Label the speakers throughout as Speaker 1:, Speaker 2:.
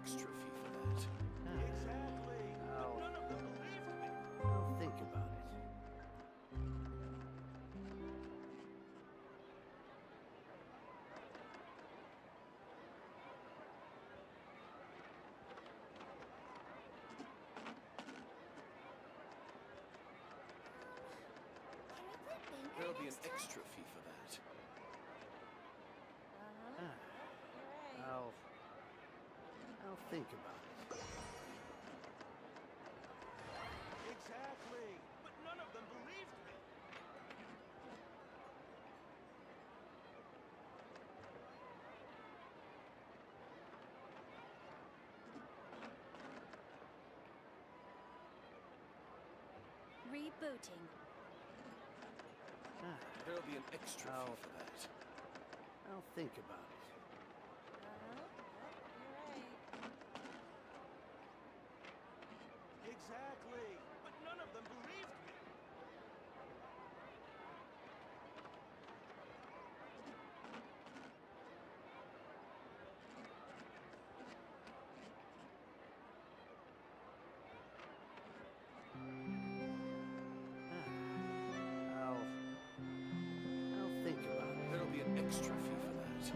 Speaker 1: extra fee for that.
Speaker 2: Exactly. But none of them believed me.
Speaker 1: I'll think about it. There'll be an extra fee for that. I'll think about it.
Speaker 2: Exactly. But none of them believed me.
Speaker 3: Rebooting.
Speaker 1: There'll be an extra fee for that. I'll think about it.
Speaker 2: Exactly. But none of them believed me.
Speaker 1: I'll think about it. There'll be an extra fee for that.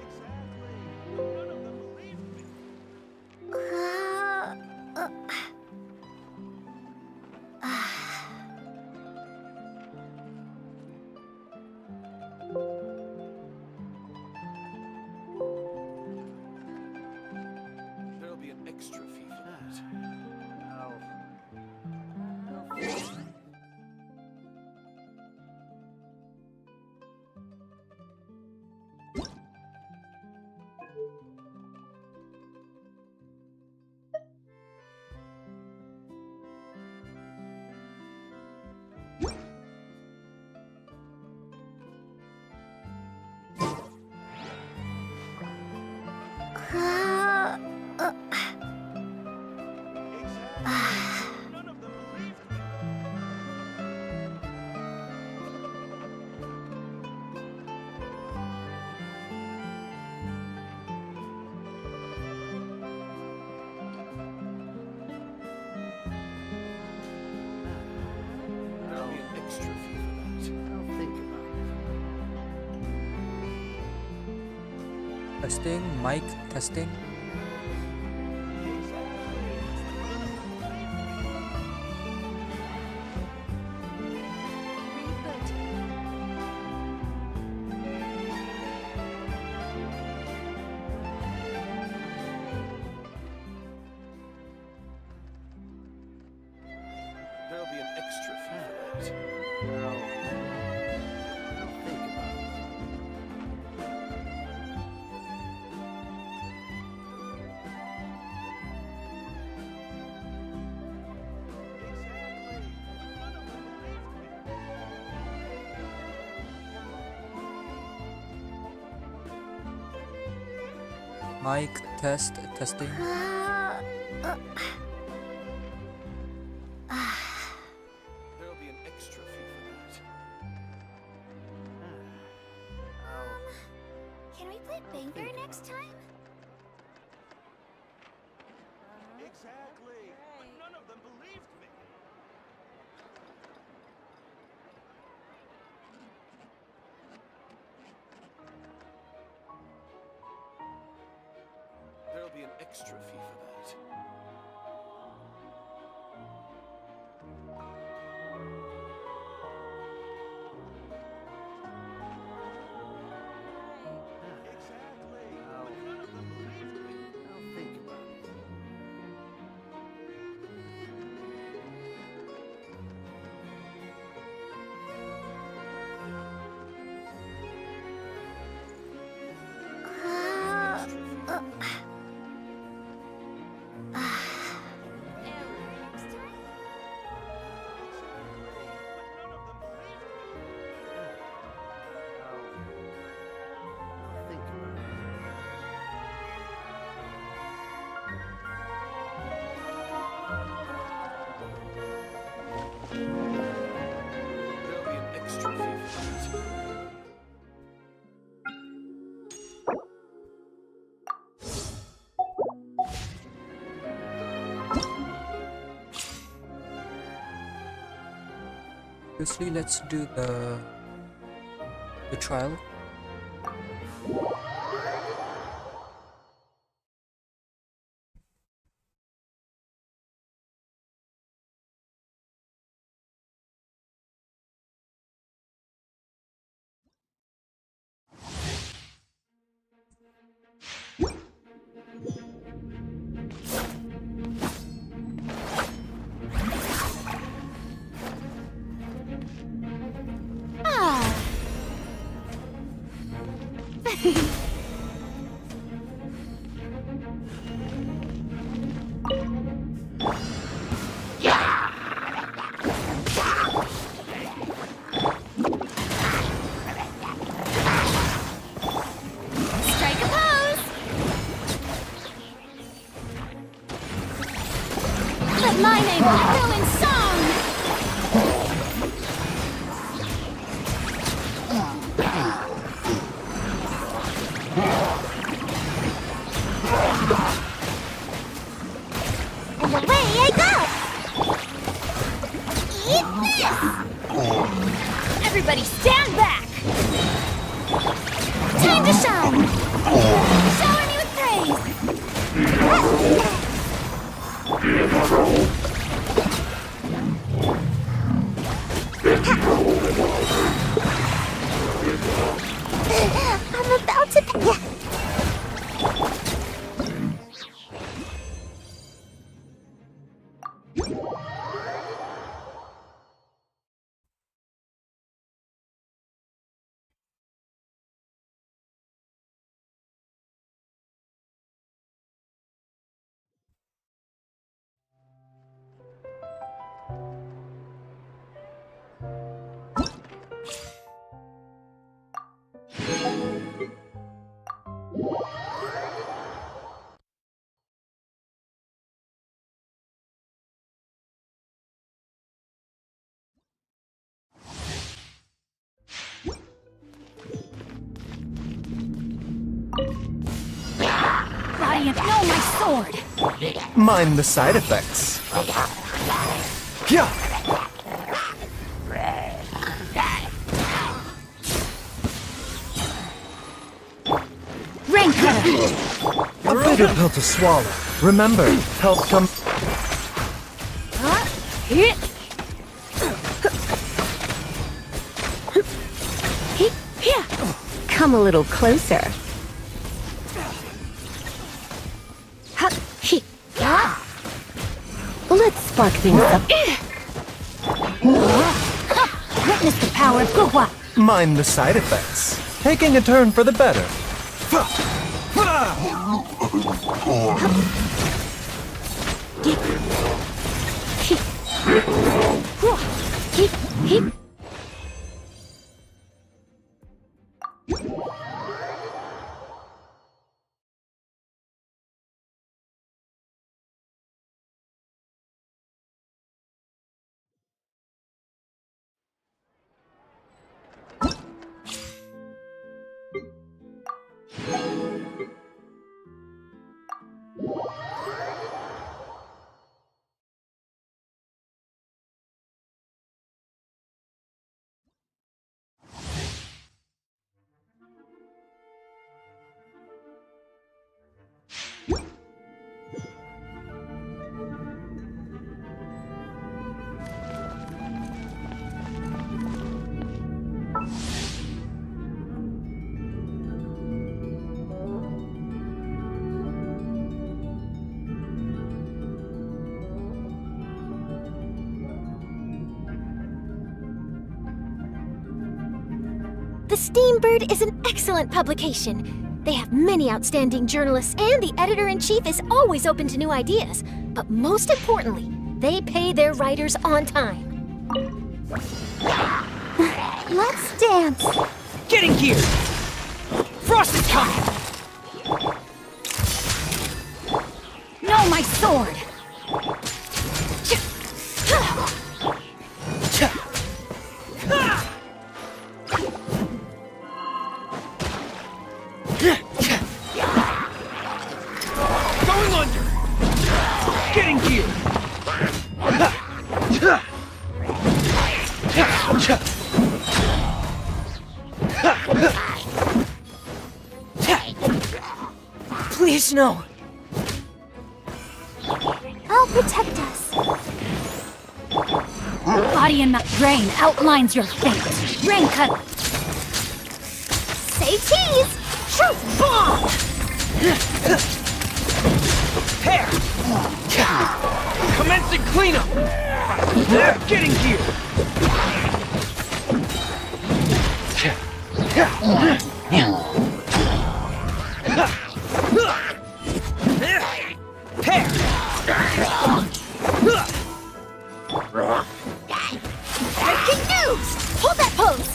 Speaker 2: Exactly. But none of them believed me.
Speaker 1: There'll be an extra fee for that. I'll think about it.
Speaker 2: Exactly. None of them believed me.
Speaker 1: There'll be an extra fee for that. I'll think about it.
Speaker 4: Testing, mic testing.
Speaker 1: There'll be an extra fee for that. I'll think about it.
Speaker 2: Exactly. But none of them believed me.
Speaker 4: Mic test testing.
Speaker 1: There'll be an extra fee for that. I'll
Speaker 3: Can we play
Speaker 1: think
Speaker 3: Banger
Speaker 1: about
Speaker 3: next
Speaker 1: it.
Speaker 3: time?
Speaker 2: Exactly. But none of them believed me.
Speaker 1: There'll be an extra fee for that.
Speaker 2: Exactly.
Speaker 1: I'll
Speaker 2: But none of them believed me.
Speaker 1: think about it. Extra fee for that.
Speaker 4: Firstly, let's do the trial.
Speaker 3: Ah. Strike a pose. Let my name echo in song. And away I go! Eat this! Everybody stand back! Time to shine! Shower me with praise! I'm about to... Radiant, no, my sword!
Speaker 5: Mind the side effects. Yeah.
Speaker 3: Raincutter!
Speaker 5: A bitter pill to swallow. Remember, health comes.
Speaker 6: Come a little closer. Let's spark things up.
Speaker 3: Witness the power of Gugwa!
Speaker 5: Mind the side effects. Taking a turn for the better.
Speaker 3: The Steambird is an excellent publication. They have many outstanding journalists, and the editor-in-chief is always open to new ideas. But most importantly, they pay their writers on time.
Speaker 6: Let's dance.
Speaker 2: Getting geared! Frost is coming!
Speaker 3: No, my sword!
Speaker 2: Going under! Getting geared!
Speaker 7: Please, no!
Speaker 3: I'll protect us.
Speaker 8: Body and brain outlines your fate. Brain cut.
Speaker 3: Say cheese! Truth bomb!
Speaker 7: Hair! Commencing cleanup! They're getting here! Hair!
Speaker 3: Breaking news! Hold that pose!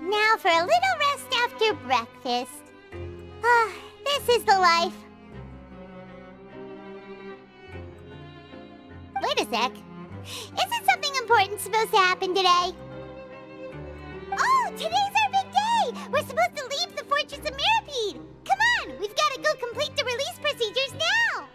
Speaker 9: Now for a little rest after breakfast. This is the life. Wait a sec. Isn't something important supposed to happen today? Oh, today's our big day! We're supposed to leave the Fortress of Mirapede! Come on, we've got to go complete the release procedures now!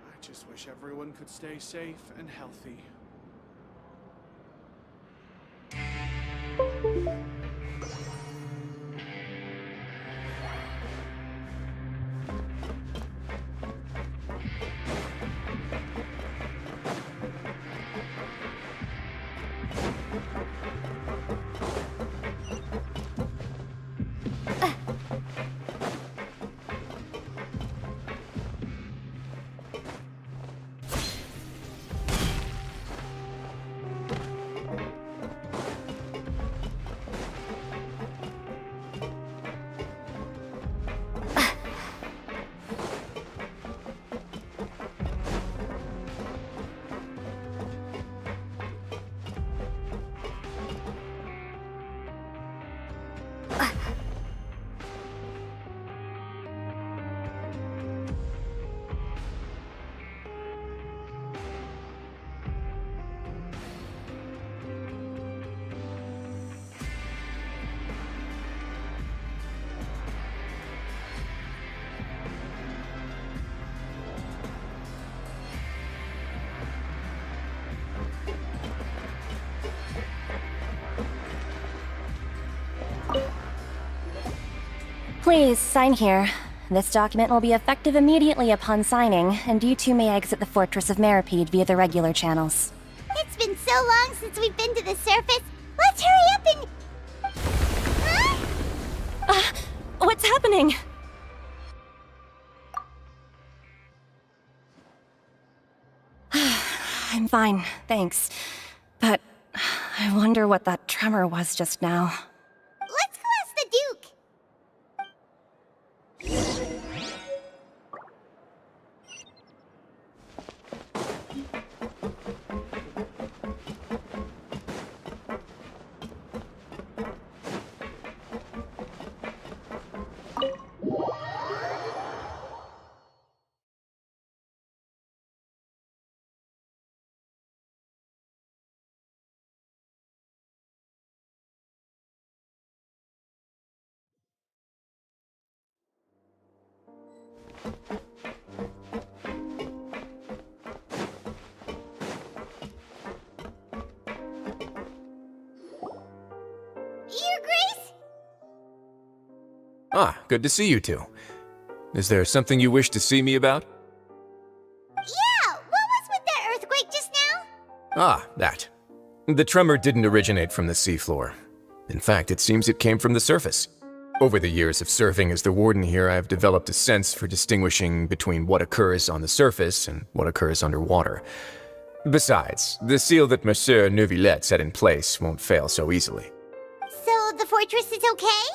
Speaker 1: I just wish everyone could stay safe and healthy.
Speaker 6: Please, sign here. This document will be effective immediately upon signing, and you two may exit the Fortress of Meripede via the regular channels.
Speaker 9: It's been so long since we've been to the surface. Let's hurry up and... Huh?
Speaker 6: What's happening? I'm fine, thanks. But I wonder what that tremor was just now.
Speaker 9: Let's go ask the Duke. Your Grace?
Speaker 1: Ah, good to see you two. Is there something you wish to see me about?
Speaker 9: Yeah, what was with that earthquake just now?
Speaker 1: Ah, that. The tremor didn't originate from the seafloor. In fact, it seems it came from the surface. Over the years of serving as the warden here, I've developed a sense for distinguishing between what occurs on the surface and what occurs underwater. Besides, the seal that Monsieur Neuvillette set in place won't fail so easily.
Speaker 9: So the fortress is okay?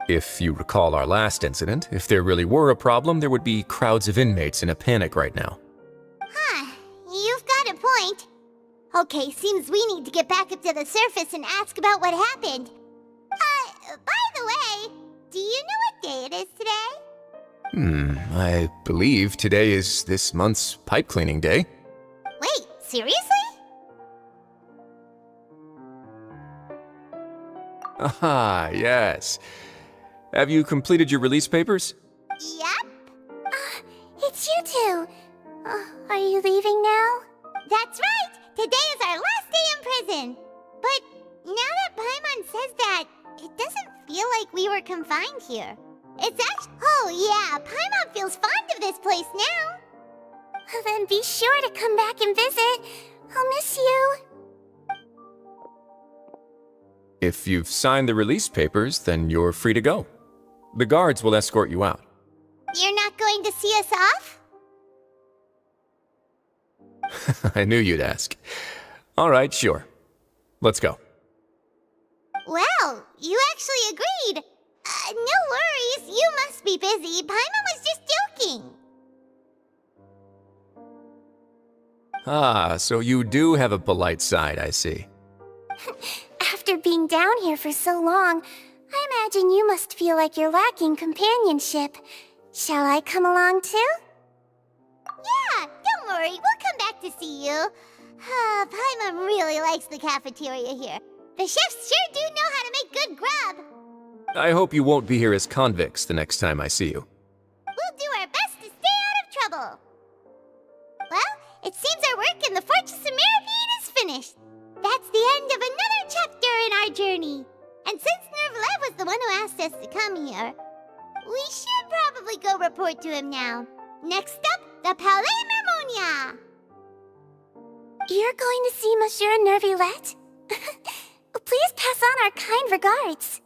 Speaker 1: If you recall our last incident, if there really were a problem, there would be crowds of inmates in a panic right now.
Speaker 9: Huh, you've got a point. Okay, seems we need to get back up to the surface and ask about what happened. By the way, do you know what day it is today?
Speaker 1: I believe today is this month's pipe cleaning day.
Speaker 9: Wait, seriously?
Speaker 1: Ah, yes. Have you completed your release papers?
Speaker 9: Yep. It's you two. Are you leaving now? That's right! Today is our last day in prison! But now that Paimon says that, it doesn't feel like we were confined here. It's actually... Oh yeah, Paimon feels fond of this place now! Then be sure to come back and visit. I'll miss you.
Speaker 1: If you've signed the release papers, then you're free to go. The guards will escort you out.
Speaker 9: You're not going to see us off?
Speaker 1: I knew you'd ask. All right, sure. Let's go.
Speaker 9: Well, you actually agreed. No worries, you must be busy. Paimon was just joking.
Speaker 1: Ah, so you do have a polite side, I see.
Speaker 9: After being down here for so long, I imagine you must feel like you're lacking companionship. Shall I come along too? Yeah, don't worry, we'll come back to see you. Paimon really likes the cafeteria here. The chefs sure do know how to make good grub.
Speaker 1: I hope you won't be here as convicts the next time I see you.
Speaker 9: We'll do our best to stay out of trouble. Well, it seems our work in the Fortress of Meripede is finished. That's the end of another chapter in our journey. And since Neuvillette was the one who asked us to come here, we should probably go report to him now. Next up, the Palais Mermonia. You're going to see Monsieur Neuvillette? Please pass on our kind regards.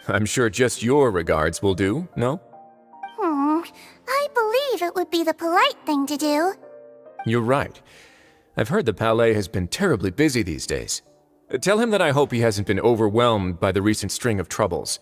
Speaker 1: I'm sure just your regards will do, no?
Speaker 9: I believe it would be the polite thing to do.
Speaker 1: You're right. I've heard the Palais has been terribly busy these days. Tell him that I hope he hasn't been overwhelmed by the recent string of troubles.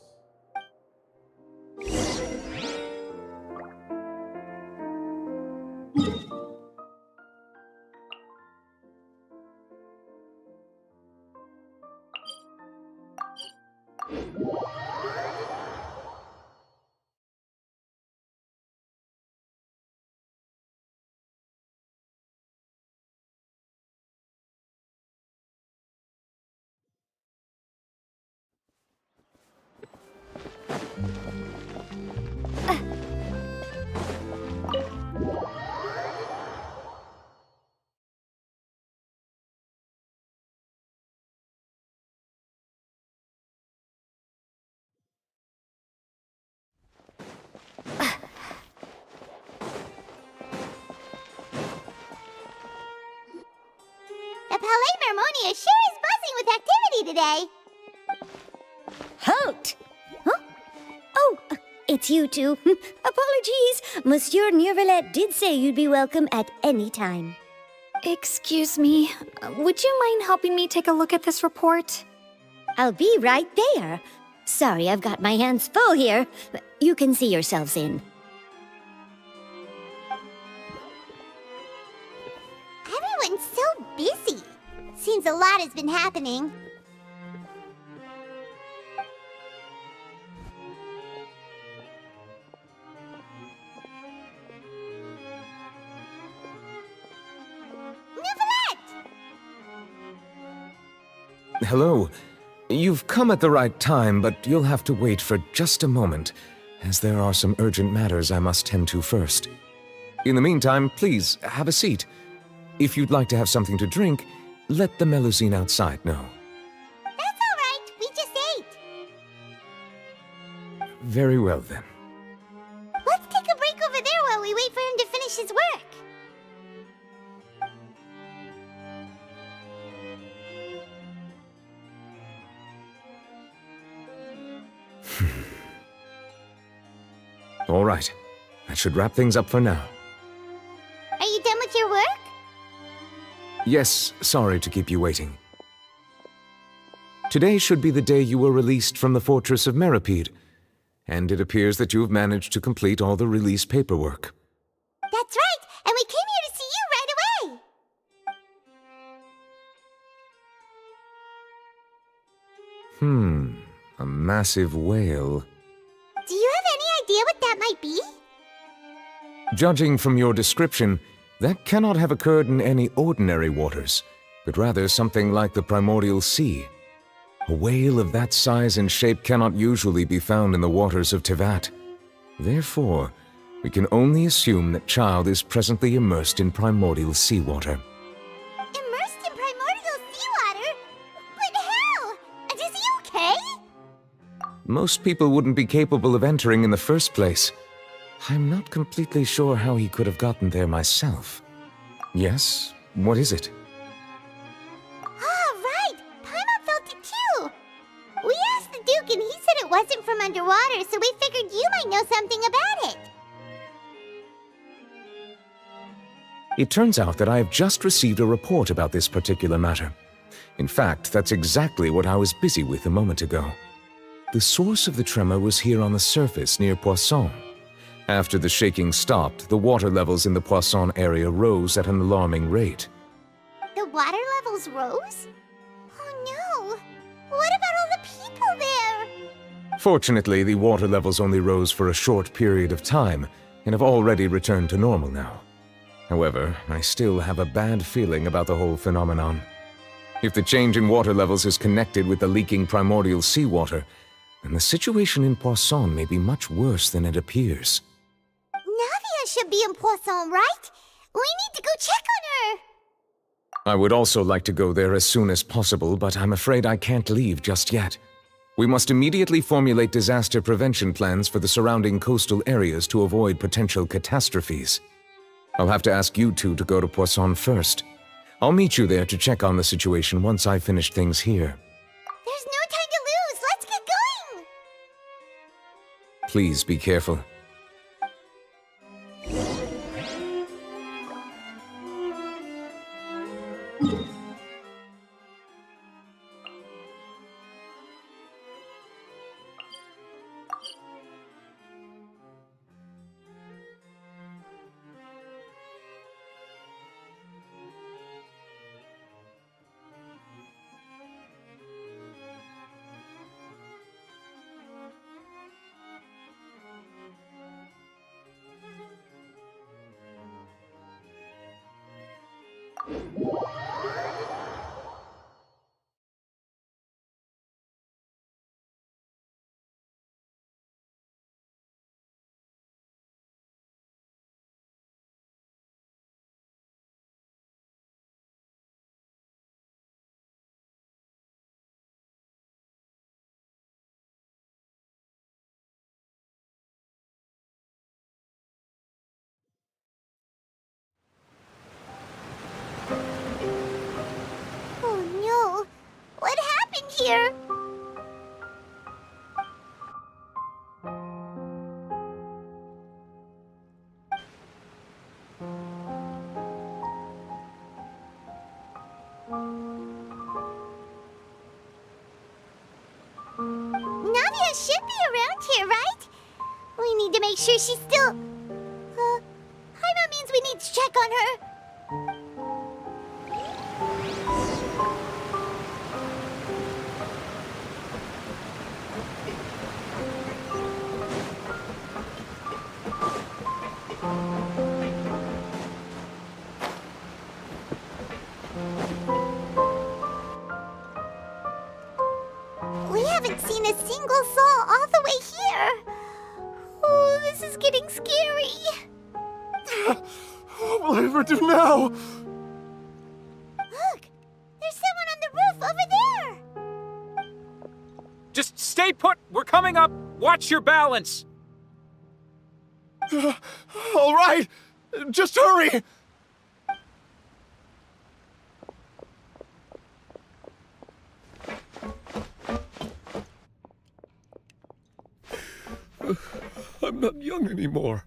Speaker 9: The Palais Mermonia sure is buzzing with activity today.
Speaker 5: Halt! Huh? Oh, it's you two. Apologies. Monsieur Neurvalet did say you'd be welcome at any time.
Speaker 8: Excuse me. Would you mind helping me take a look at this report?
Speaker 5: I'll be right there. Sorry, I've got my hands full here. You can see yourselves in.
Speaker 9: Everyone's so busy. Seems a lot has been happening. Neuvillette!
Speaker 1: Hello. You've come at the right time, but you'll have to wait for just a moment, as there are some urgent matters I must tend to first. In the meantime, please, have a seat. If you'd like to have something to drink, let the Melusine outside know.
Speaker 9: That's all right. We just ate.
Speaker 1: Very well, then.
Speaker 9: Let's take a break over there while we wait for him to finish his work.
Speaker 1: All right. That should wrap things up for now.
Speaker 9: Are you done with your work?
Speaker 1: Yes, sorry to keep you waiting. Today should be the day you were released from the Fortress of Meripede, and it appears that you've managed to complete all the release paperwork.
Speaker 9: That's right, and we came here to see you right away.
Speaker 1: A massive whale.
Speaker 9: Do you have any idea what that might be?
Speaker 1: Judging from your description, that cannot have occurred in any ordinary waters, but rather something like the primordial sea. A whale of that size and shape cannot usually be found in the waters of Tevat. Therefore, we can only assume that Child is presently immersed in primordial seawater.
Speaker 9: Immersed in primordial seawater? But how? And is he okay?
Speaker 1: Most people wouldn't be capable of entering in the first place. I'm not completely sure how he could have gotten there myself. Yes? What is it?
Speaker 9: Ah, right! Paimon felt it too! We asked the Duke and he said it wasn't from underwater, so we figured you might know something about it.
Speaker 1: It turns out that I have just received a report about this particular matter. In fact, that's exactly what I was busy with a moment ago. The source of the tremor was here on the surface near Poisson. After the shaking stopped, the water levels in the Poisson area rose at an alarming rate.
Speaker 9: The water levels rose? Oh no! What about all the people there?
Speaker 1: Fortunately, the water levels only rose for a short period of time and have already returned to normal now. However, I still have a bad feeling about the whole phenomenon. If the change in water levels is connected with the leaking primordial seawater, then the situation in Poisson may be much worse than it appears.
Speaker 9: Navia should be in Poisson, right? We need to go check on her!
Speaker 1: I would also like to go there as soon as possible, but I'm afraid I can't leave just yet. We must immediately formulate disaster prevention plans for the surrounding coastal areas to avoid potential catastrophes. I'll have to ask you two to go to Poisson first. I'll meet you there to check on the situation once I finish things here.
Speaker 9: There's no time to lose! Let's get going!
Speaker 1: Please be careful.
Speaker 9: here. Nadia should be around here, right? We need to make sure she's still... Paimon means we need to check on her. We haven't seen a single soul all the way here. Oh, this is getting scary.
Speaker 10: What will I ever do now?
Speaker 9: Look, there's someone on the roof over there.
Speaker 7: Just stay put. We're coming up. Watch your balance.
Speaker 10: All right, just hurry. I'm not young anymore.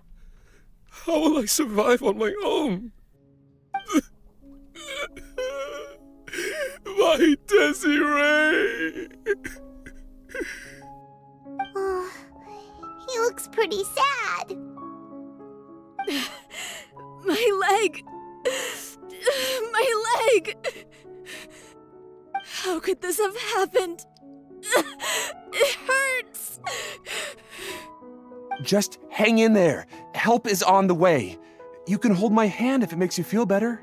Speaker 10: How will I survive on my own? My Desiree!
Speaker 9: Oh, he looks pretty sad.
Speaker 11: My leg! My leg! How could this have happened? It hurts!
Speaker 12: Just hang in there. Help is on the way. You can hold my hand if it makes you feel better.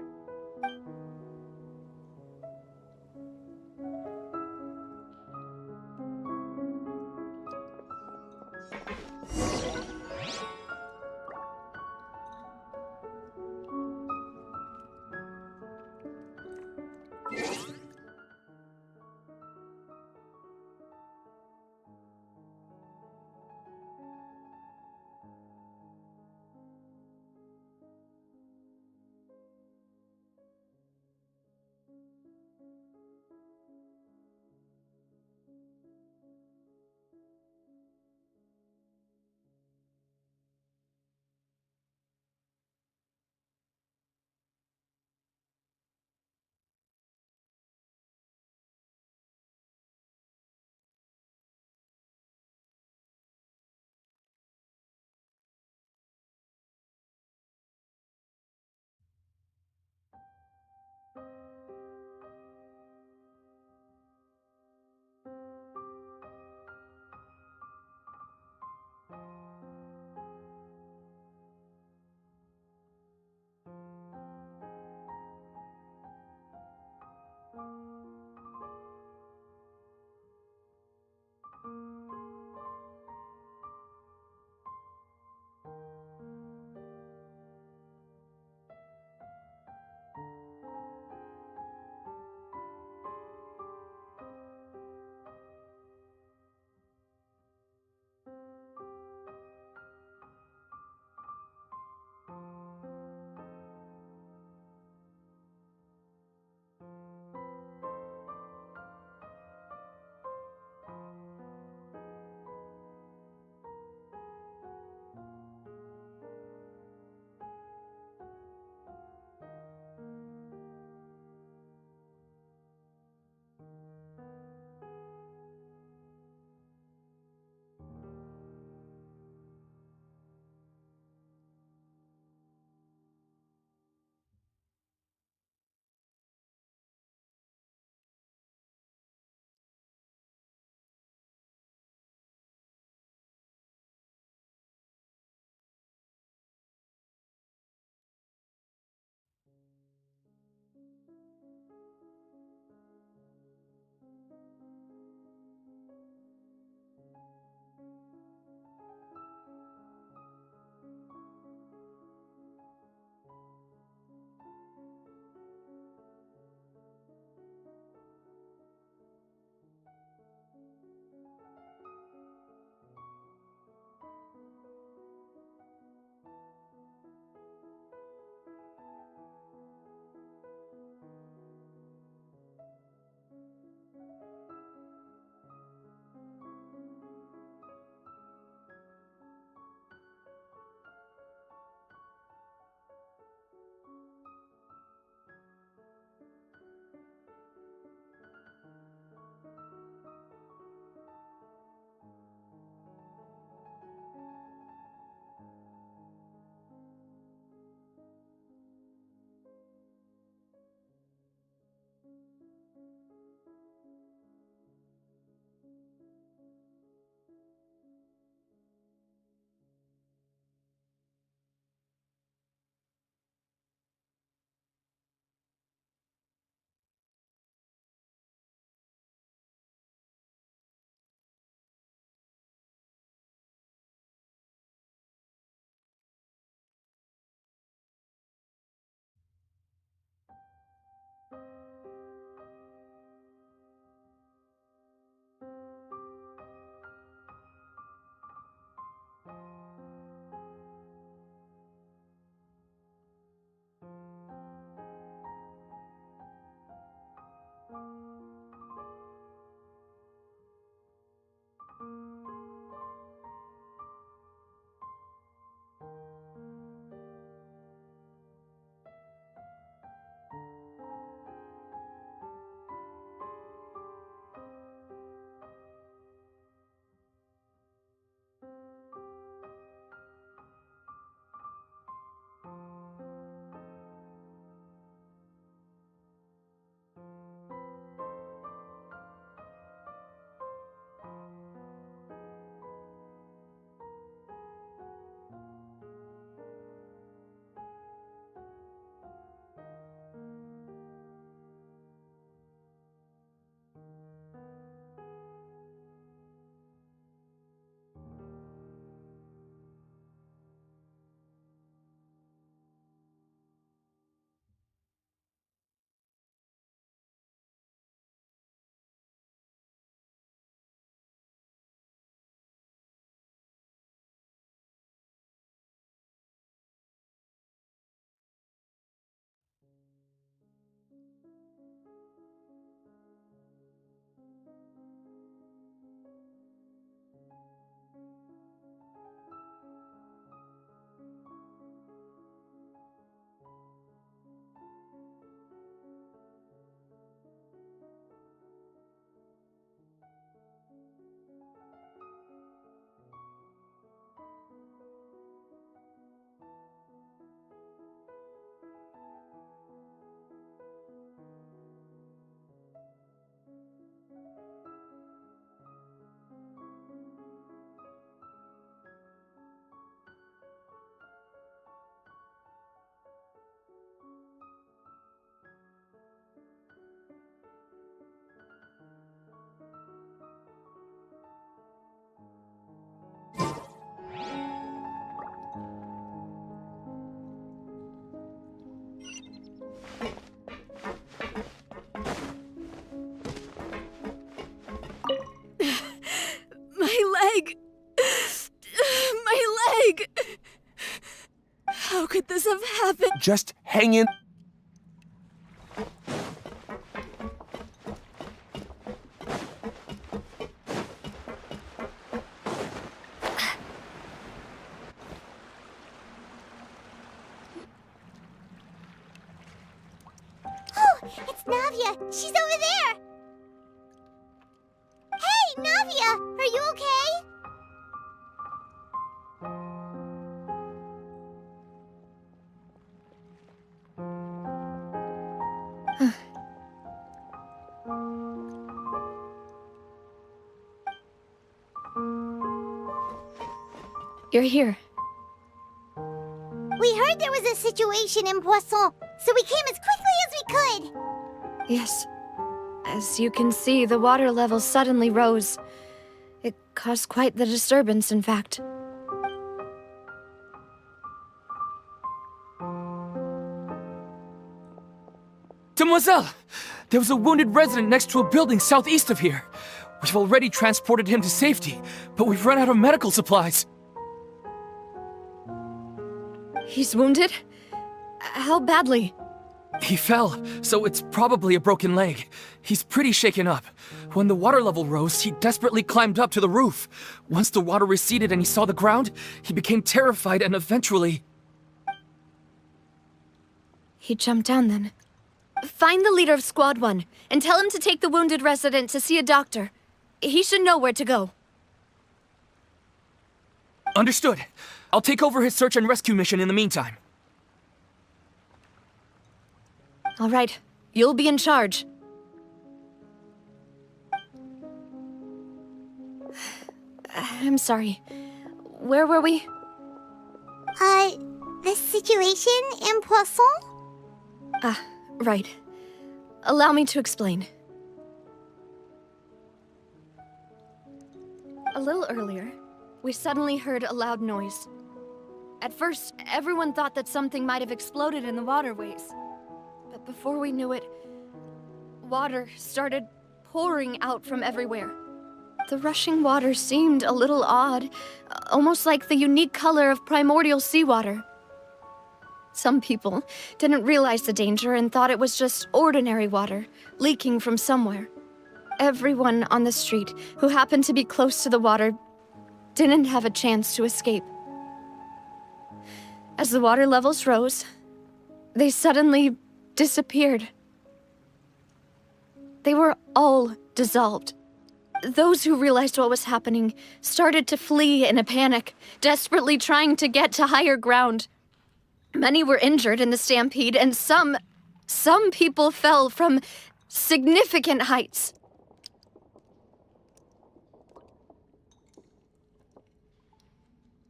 Speaker 11: How could this have happened?
Speaker 12: Just hang in.
Speaker 9: Oh, it's Navia. She's over there. Hey, Navia, are you okay?
Speaker 8: You're here.
Speaker 9: We heard there was a situation in Poisson, so we came as quickly as we could.
Speaker 8: Yes. As you can see, the water level suddenly rose. It caused quite the disturbance, in fact.
Speaker 13: Demoiselle! There was a wounded resident next to a building southeast of here. We've already transported him to safety, but we've run out of medical supplies.
Speaker 8: He's wounded? How badly?
Speaker 13: He fell, so it's probably a broken leg. He's pretty shaken up. When the water level rose, he desperately climbed up to the roof. Once the water receded and he saw the ground, he became terrified and eventually...
Speaker 8: He jumped down then. Find the leader of Squad 1 and tell him to take the wounded resident to see a doctor. He should know where to go.
Speaker 13: Understood. I'll take over his search and rescue mission in the meantime.
Speaker 8: All right. You'll be in charge. I'm sorry. Where were we?
Speaker 9: The situation in Poisson?
Speaker 8: Ah, right. Allow me to explain. A little earlier, we suddenly heard a loud noise. At first, everyone thought that something might have exploded in the waterways. But before we knew it, water started pouring out from everywhere. The rushing water seemed a little odd, almost like the unique color of primordial seawater. Some people didn't realize the danger and thought it was just ordinary water, leaking from somewhere. Everyone on the street who happened to be close to the water didn't have a chance to escape. As the water levels rose, they suddenly disappeared. They were all dissolved. Those who realized what was happening started to flee in a panic, desperately trying to get to higher ground. Many were injured in the stampede, and some people fell from significant heights.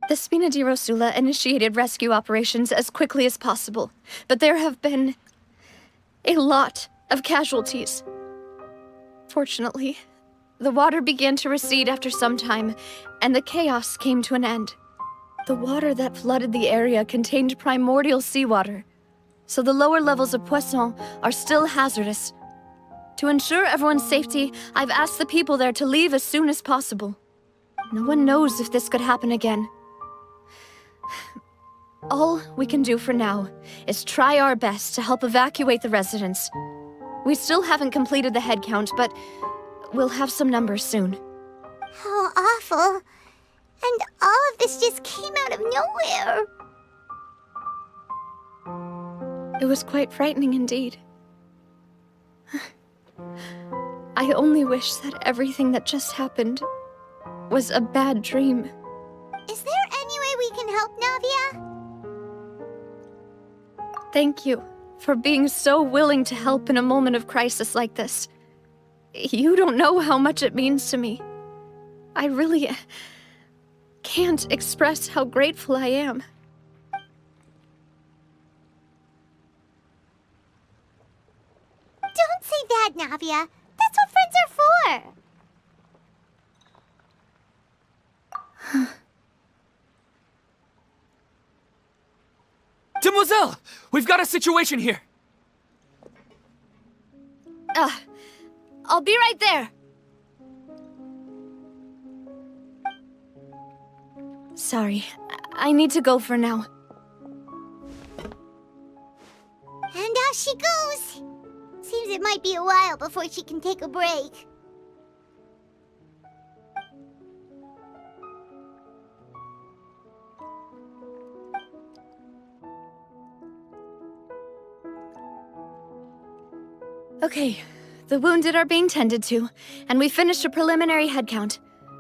Speaker 8: The Spina di Rosula initiated rescue operations as quickly as possible, but there have been a lot of casualties. Fortunately, the water began to recede after some time, and the chaos came to an end. The water that flooded the area contained primordial seawater, so the lower levels of Poisson are still hazardous. To ensure everyone's safety, I've asked the people there to leave as soon as possible. No one knows if this could happen again. All we can do for now is try our best to help evacuate the residents. We still haven't completed the head count, but we'll have some numbers soon.
Speaker 9: How awful. And all of this just came out of nowhere.
Speaker 8: It was quite frightening indeed. I only wish that everything that just happened was a bad dream.
Speaker 9: Is there any way we can help, Navia?
Speaker 8: Thank you for being so willing to help in a moment of crisis like this. You don't know how much it means to me. I really can't express how grateful I am.
Speaker 9: Don't say that, Navia. That's what friends are for.
Speaker 13: Demoiselle! We've got a situation here!
Speaker 8: I'll be right there. Sorry, I need to go for now.
Speaker 9: And off she goes. Seems it might be a while before she can take a break.
Speaker 8: Okay, the wounded are being tended to, and we finished a preliminary head count.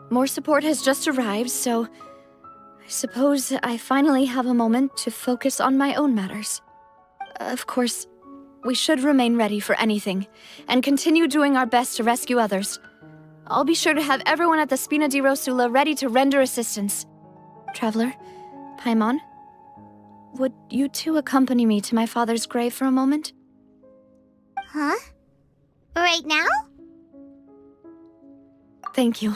Speaker 8: More support has just arrived, so I suppose I finally have a moment to focus on my own matters. Of course, we should remain ready for anything, and continue doing our best to rescue others. I'll be sure to have everyone at the Spina di Rosula ready to render assistance. Traveler, Paimon, would you two accompany me to my father's grave for a moment?
Speaker 9: Huh? Right now?
Speaker 8: Thank you.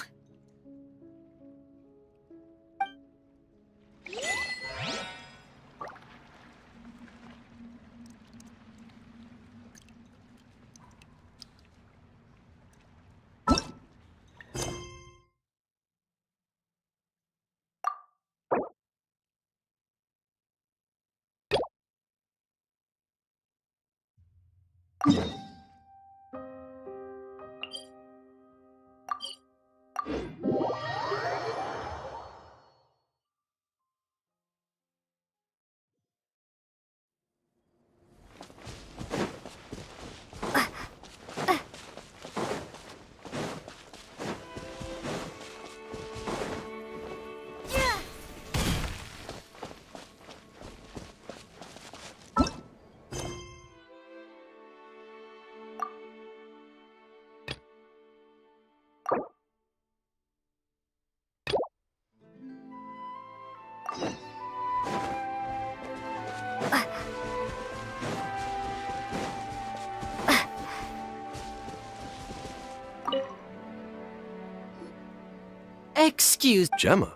Speaker 14: Excuse...
Speaker 12: Gemma?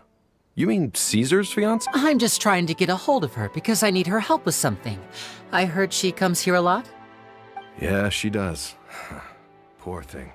Speaker 12: You mean Caesar's fiancé?
Speaker 14: I'm just trying to get a hold of her because I need her help with something. I heard she comes here a lot?
Speaker 12: Yeah, she does.
Speaker 10: Poor thing.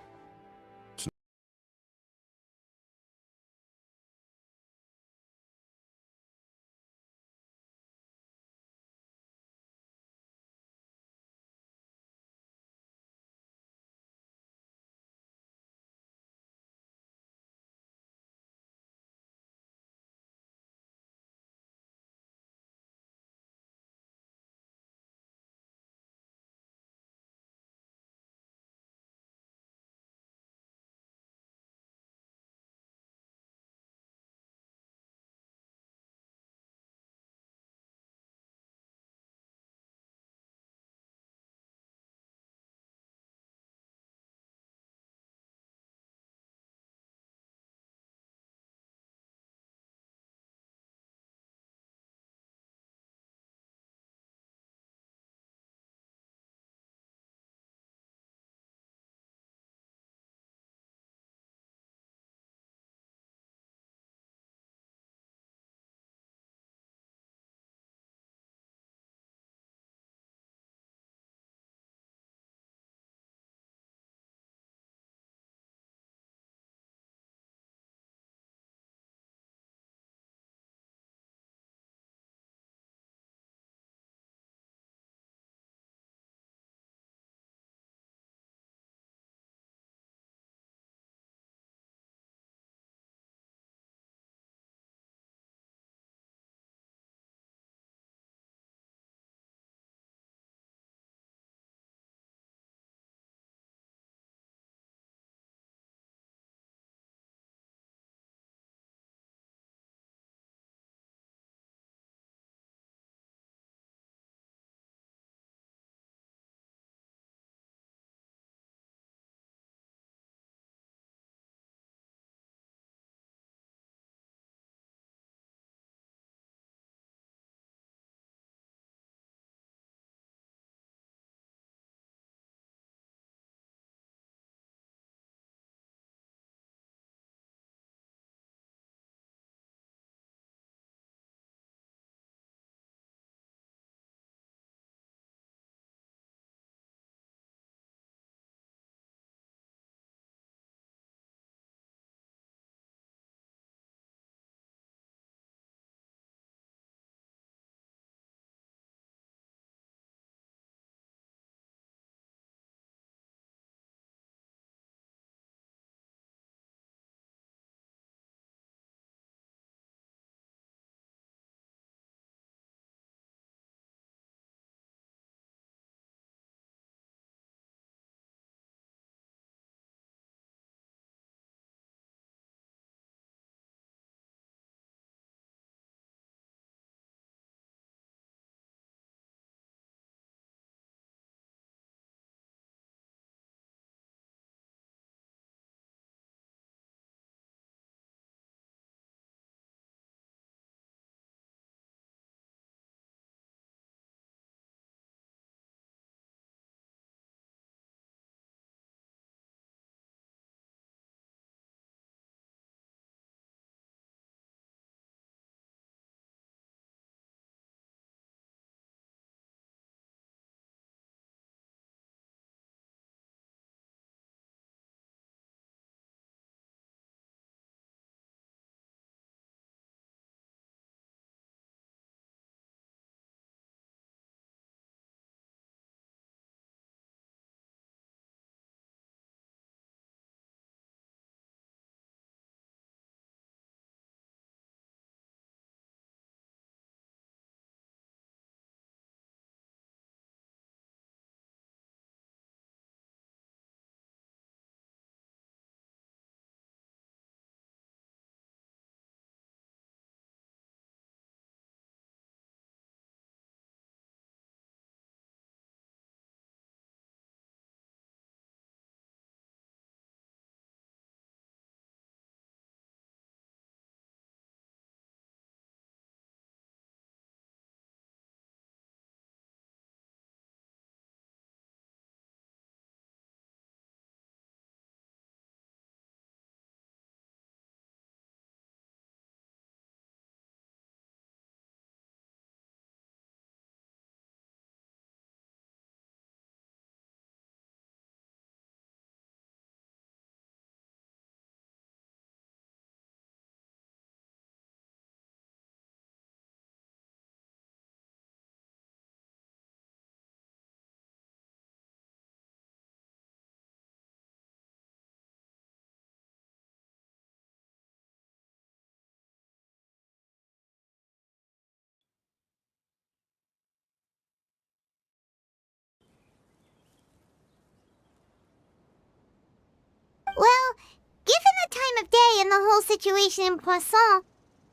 Speaker 9: and the whole situation in Poisson,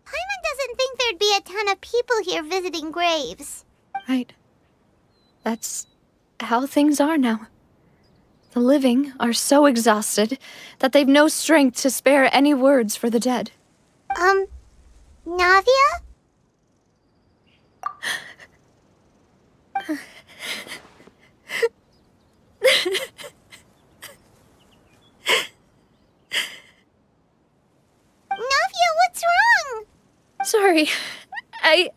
Speaker 9: Paimon doesn't think there'd be a ton of people here visiting graves.
Speaker 8: Right. That's how things are now. The living are so exhausted that they've no strength to spare any words for the dead.
Speaker 9: Navia? Navia, what's wrong?
Speaker 8: Sorry. I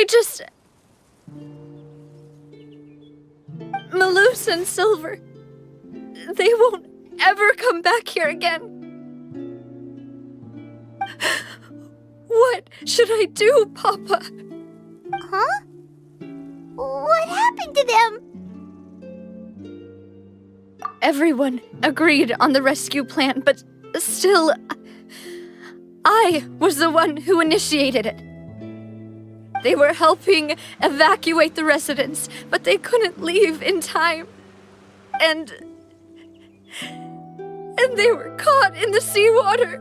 Speaker 8: just... Malus and Silver. They won't ever come back here again. What should I do, Papa?
Speaker 9: Huh? What happened to them?
Speaker 8: Everyone agreed on the rescue plan, but still, I was the one who initiated it. They were helping evacuate the residents, but they couldn't leave in time. And they were caught in the seawater.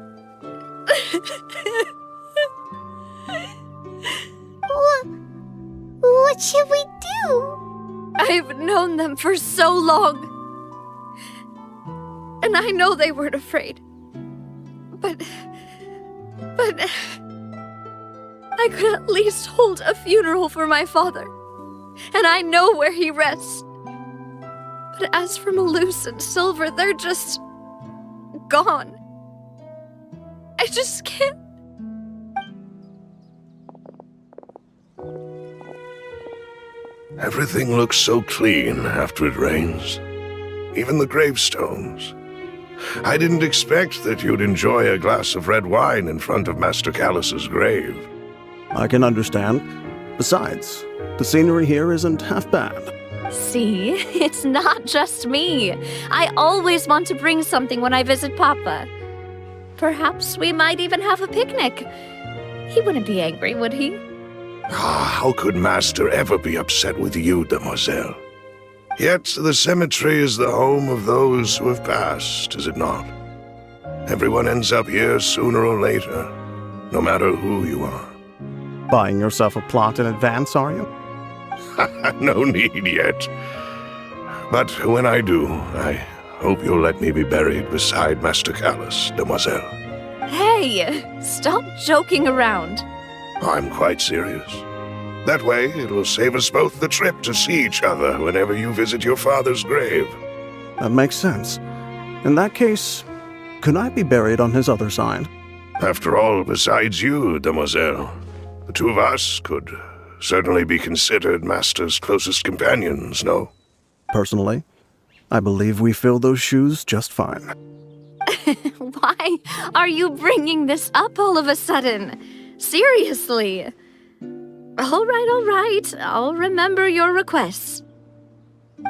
Speaker 9: What should we do?
Speaker 8: I've known them for so long. And I know they weren't afraid. But I could at least hold a funeral for my father. And I know where he rests. But as for Malus and Silver, they're just gone. I just can't.
Speaker 15: Everything looks so clean after it rains. Even the gravestones. I didn't expect that you'd enjoy a glass of red wine in front of Master Callus's grave.
Speaker 16: I can understand. Besides, the scenery here isn't half bad.
Speaker 6: See, it's not just me. I always want to bring something when I visit Papa. Perhaps we might even have a picnic. He wouldn't be angry, would he?
Speaker 15: How could Master ever be upset with you, Demoiselle? Yet the cemetery is the home of those who have passed, is it not? Everyone ends up here sooner or later, no matter who you are.
Speaker 16: Buying yourself a plot in advance, are you?
Speaker 15: No need yet. But when I do, I hope you'll let me be buried beside Master Callus, Demoiselle.
Speaker 6: Hey, stop joking around.
Speaker 15: I'm quite serious. That way, it'll save us both the trip to see each other whenever you visit your father's grave.
Speaker 16: That makes sense. In that case, could I be buried on his other side?
Speaker 15: After all, besides you, Demoiselle, the two of us could certainly be considered Master's closest companions, no?
Speaker 16: Personally, I believe we fill those shoes just fine.
Speaker 6: Why are you bringing this up all of a sudden? Seriously. All right. I'll remember your requests.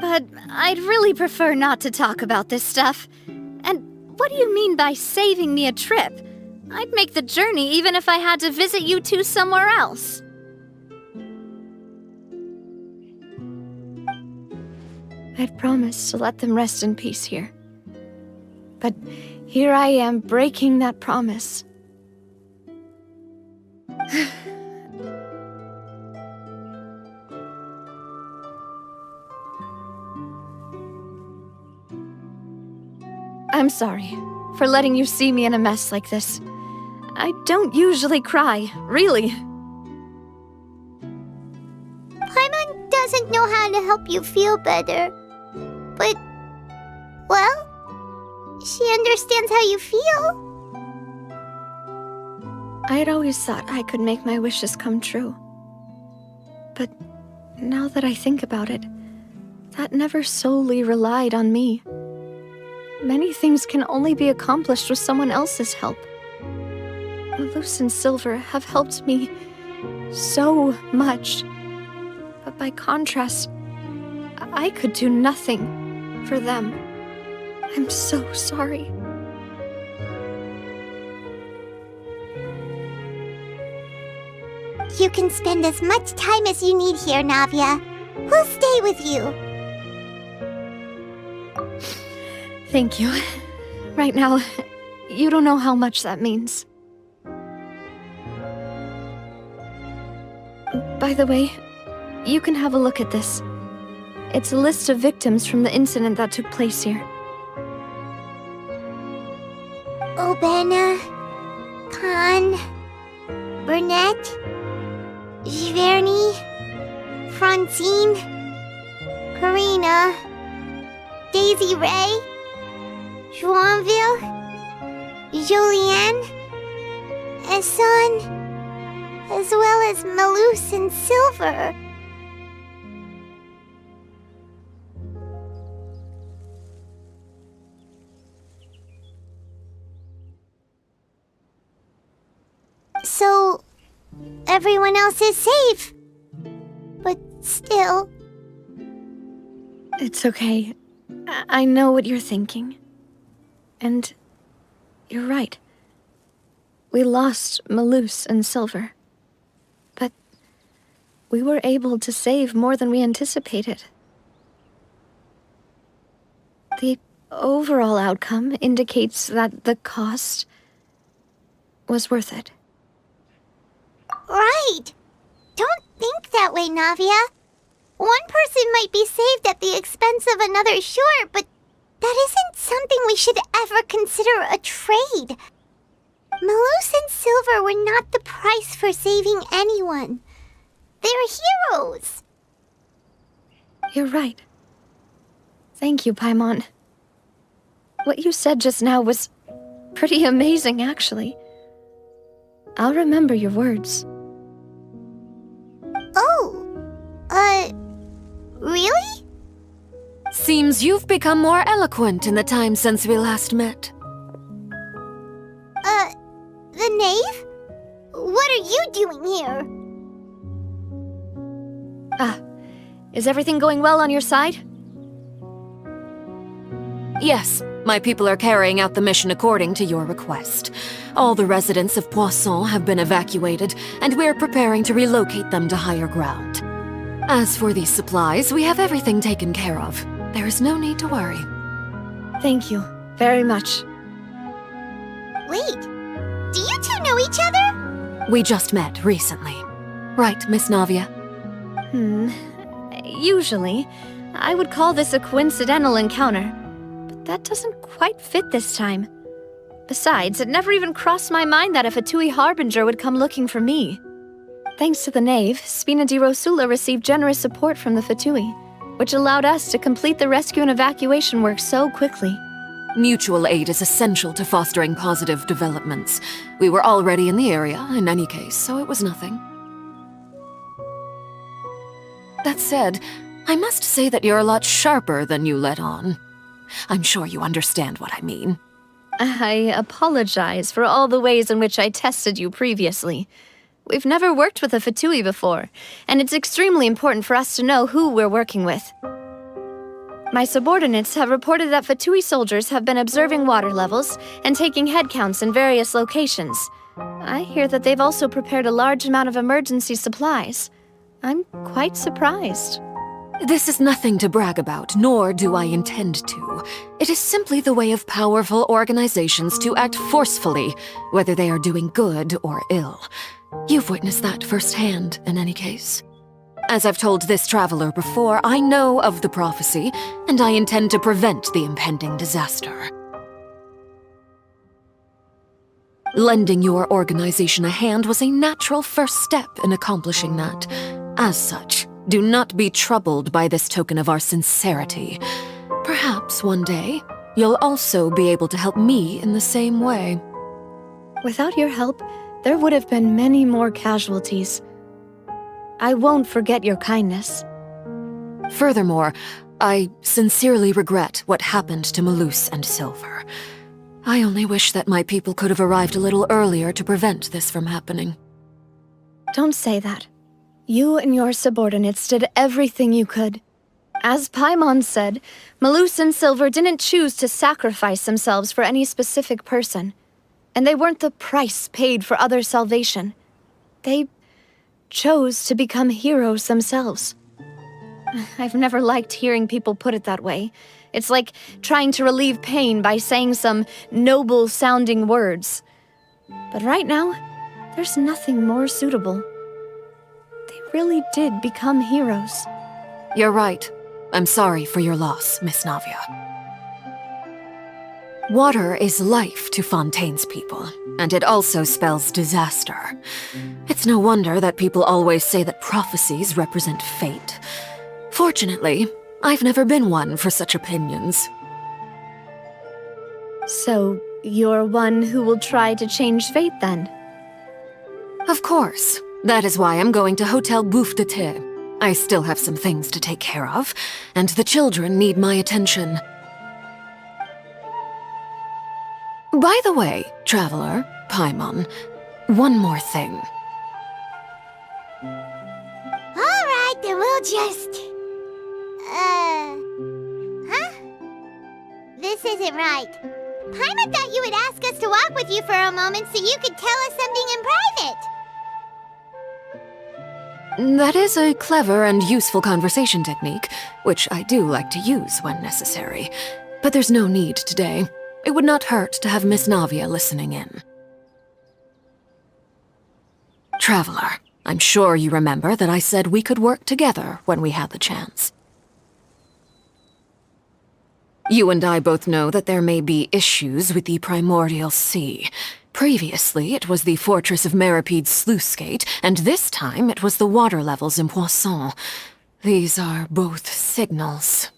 Speaker 5: But I'd really prefer not to talk about this stuff. And what do you mean by saving me a trip? I'd make the journey even if I had to visit you two somewhere else.
Speaker 8: I'd promised to let them rest in peace here. But here I am breaking that promise. I'm sorry for letting you see me in a mess like this. I don't usually cry, really.
Speaker 9: Paimon doesn't know how to help you feel better. But, well, she understands how you feel.
Speaker 8: I'd always thought I could make my wishes come true. But now that I think about it, that never solely relied on me. Many things can only be accomplished with someone else's help. Malus and Silver have helped me so much. But by contrast, I could do nothing for them. I'm so sorry.
Speaker 9: You can spend as much time as you need here, Navia. We'll stay with you.
Speaker 8: Thank you. Right now, You don't know how much that means. By the way, you can have a look at this. It's a list of victims from the incident that took place here.
Speaker 9: Obena, Khan, Burnett, Giverny, Francine, Karina, Daisy Ray, Joinville, Julianne, Esson, as well as Malus and Silver. So, everyone else is safe. But still...
Speaker 8: It's okay. I know what you're thinking. And you're right. We lost Malus and Silver. But we were able to save more than we anticipated. The overall outcome indicates that the cost was worth it.
Speaker 9: Right! Don't think that way, Navia. One person might be saved at the expense of another, sure, but that isn't something we should ever consider a trade. Malus and Silver were not the price for saving anyone. They're heroes.
Speaker 8: You're right. Thank you, Paimon. What you said just now was pretty amazing, actually. I'll remember your words.
Speaker 9: Really?
Speaker 6: Seems you've become more eloquent in the time since we last met.
Speaker 9: The knave? What are you doing here?
Speaker 8: Is everything going well on your side?
Speaker 6: Yes, my people are carrying out the mission according to your request. All the residents of Poisson have been evacuated, and we're preparing to relocate them to higher ground. As for these supplies, we have everything taken care of. There is no need to worry.
Speaker 8: Thank you very much.
Speaker 9: Wait, do you two know each other?
Speaker 6: We just met recently. Right, Miss Navia?
Speaker 8: Usually, I would call this a coincidental encounter, but that doesn't quite fit this time. Besides, it never even crossed my mind that a Fatui Harbinger would come looking for me. Thanks to the Knave, Spina di Rosula received generous support from the Fatui, which allowed us to complete the rescue and evacuation work so quickly.
Speaker 6: Mutual aid is essential to fostering positive developments. We were already in the area, in any case, so it was nothing. That said, I must say that you're a lot sharper than you let on. I'm sure you understand what I mean.
Speaker 8: I apologize for all the ways in which I tested you previously. We've never worked with a Fatui before, and it's extremely important for us to know who we're working with. My subordinates have reported that Fatui soldiers have been observing water levels and taking head counts in various locations. I hear that they've also prepared a large amount of emergency supplies. I'm quite surprised.
Speaker 6: This is nothing to brag about, nor do I intend to. It is simply the way of powerful organizations to act forcefully, whether they are doing good or ill. You've witnessed that firsthand, in any case. As I've told this traveler before, I know of the prophecy, and I intend to prevent the impending disaster. Lending your organization a hand was a natural first step in accomplishing that. As such, do not be troubled by this token of our sincerity. Perhaps one day, you'll also be able to help me in the same way.
Speaker 8: Without your help, there would have been many more casualties. I won't forget your kindness.
Speaker 6: Furthermore, I sincerely regret what happened to Malus and Silver. I only wish that my people could have arrived a little earlier to prevent this from happening.
Speaker 8: Don't say that. You and your subordinates did everything you could. As Paimon said, Malus and Silver didn't choose to sacrifice themselves for any specific person. And they weren't the price paid for other salvation. They chose to become heroes themselves. I've never liked hearing people put it that way. It's like trying to relieve pain by saying some noble-sounding words. But right now, there's nothing more suitable. They really did become heroes.
Speaker 11: You're right. I'm sorry for your loss, Miss Navia. Water is life to Fontaine's people, and it also spells disaster. It's no wonder that people always say that prophecies represent fate. Fortunately, I've never been one for such opinions.
Speaker 8: So, you're one who will try to change fate, then?
Speaker 11: Of course. That is why I'm going to Hotel Bouffe de Thé. I still have some things to take care of, and the children need my attention. By the way, Traveler, Paimon, one more thing.
Speaker 9: Alright, then we'll just... Huh? This isn't right. Paimon thought you would ask us to walk with you for a moment so you could tell us something in private.
Speaker 11: That is a clever and useful conversation technique, which I do like to use when necessary. But there's no need today. It would not hurt to have Miss Navia listening in. Traveler, I'm sure you remember that I said we could work together when we had the chance. You and I both know that there may be issues with the Primordial Sea. Previously, it was the Fortress of Meripede's sluice gate, and this time it was the water levels in Poisson. These are both signals.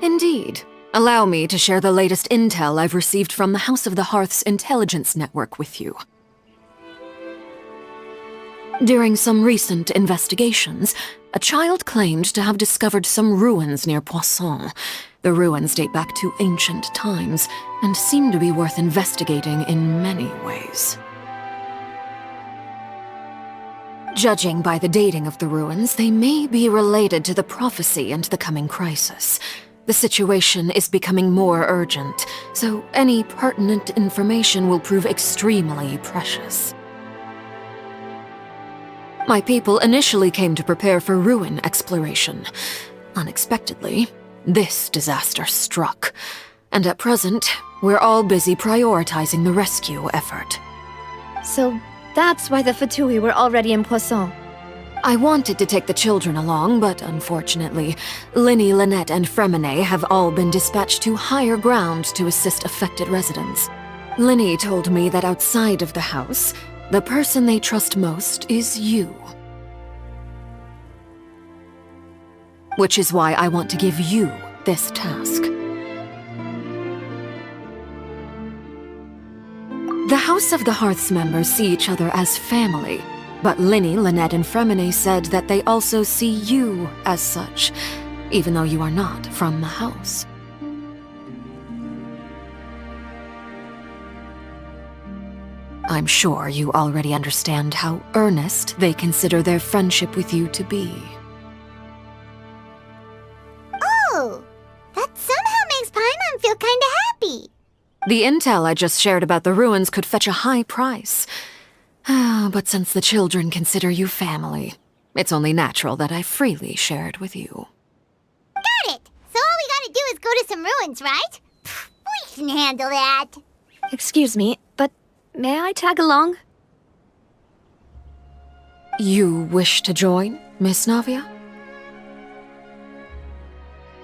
Speaker 11: Indeed. Allow me to share the latest intel I've received from the House of the Hearth's intelligence network with you. During some recent investigations, a child claimed to have discovered some ruins near Poisson. The ruins date back to ancient times and seem to be worth investigating in many ways. Judging by the dating of the ruins, they may be related to the prophecy and the coming crisis. The situation is becoming more urgent, so any pertinent information will prove extremely precious. My people initially came to prepare for ruin exploration. Unexpectedly, this disaster struck, and at present, we're all busy prioritizing the rescue effort.
Speaker 8: So that's why the Fatui were already in Poisson.
Speaker 11: I wanted to take the children along, but unfortunately, Linny, Lynette, and Fremine have all been dispatched to higher ground to assist affected residents. Linny told me that outside of the house, the person they trust most is you. Which is why I want to give you this task. The House of the Hearth's members see each other as family, but Linny, Lynette, and Fremine said that they also see you as such, even though you are not from the house. I'm sure you already understand how earnest they consider their friendship with you to be.
Speaker 9: Oh, that somehow makes Paimon feel kinda happy.
Speaker 11: The intel I just shared about the ruins could fetch a high price. But since the children consider you family, it's only natural that I freely share it with you.
Speaker 9: Got it! So all we gotta do is go to some ruins, right? We can handle that.
Speaker 8: Excuse me, but may I tag along?
Speaker 11: You wish to join, Miss Navia?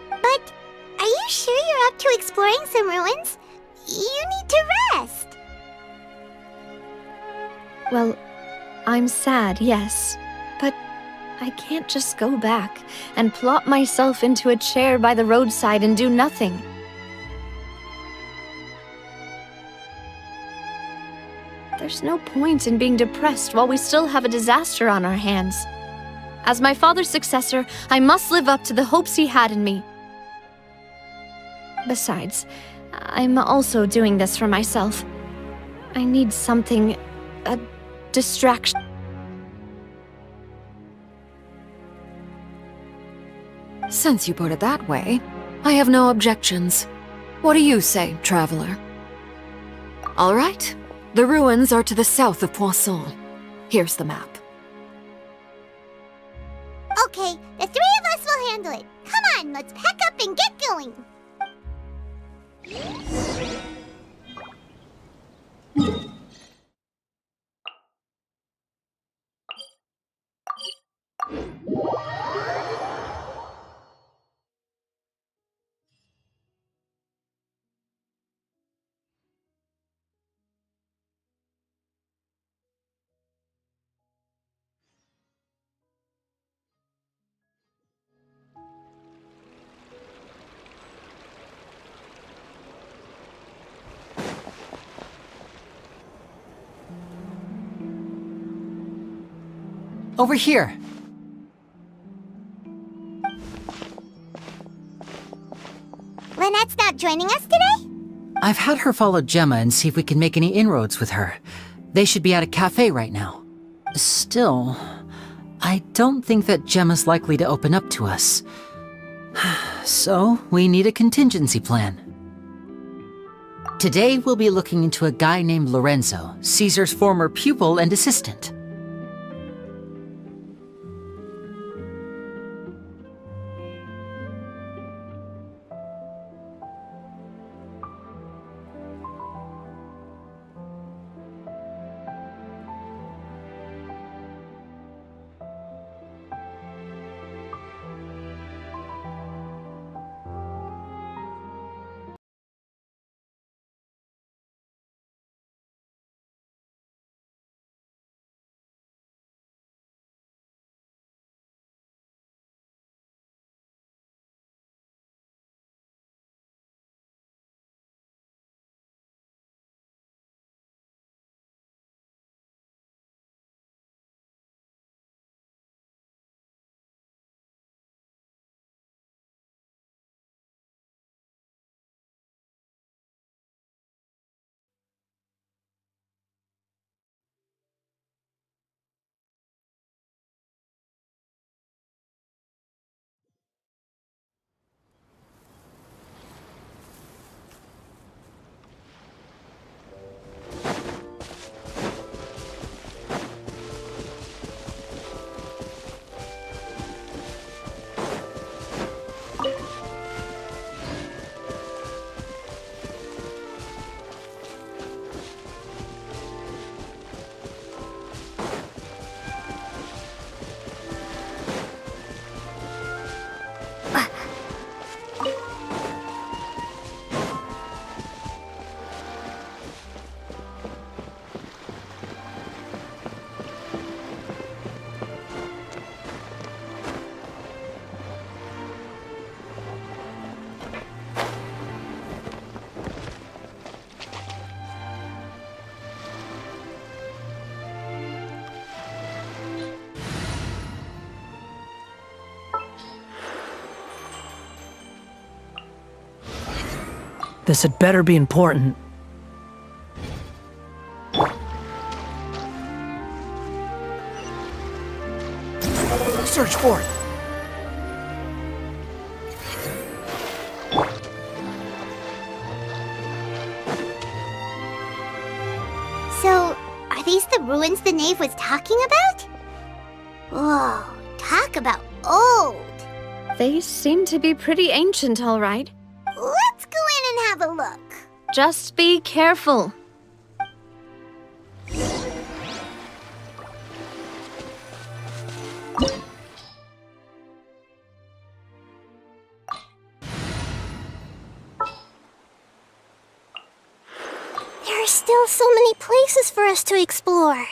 Speaker 9: But are you sure you're up to exploring some ruins? You need to rest.
Speaker 8: Well, I'm sad, yes, but I can't just go back and plop myself into a chair by the roadside and do nothing. There's no point in being depressed while we still have a disaster on our hands. As my father's successor, I must live up to the hopes he had in me. Besides, I'm also doing this for myself. I need something, a distraction.
Speaker 11: Since you put it that way, I have no objections. What do you say, Traveler? All right. The ruins are to the south of Poisson. Here's the map.
Speaker 9: Okay, the three of us will handle it. Come on, let's pack up and get going.
Speaker 14: Over here!
Speaker 9: Lynette's not joining us today?
Speaker 14: I've had her follow Gemma and see if we can make any inroads with her. They should be at a cafe right now. Still, I don't think that Gemma's likely to open up to us. So, we need a contingency plan. Today, we'll be looking into a guy named Lorenzo, Caesar's former pupil and assistant.
Speaker 17: This had better be important. Search for it.
Speaker 9: So, are these the ruins the knave was talking about? Whoa, talk about old.
Speaker 8: They seem to be pretty ancient, all right.
Speaker 9: Let's go in and have a look.
Speaker 8: Just be careful.
Speaker 3: There are still so many places for us to explore.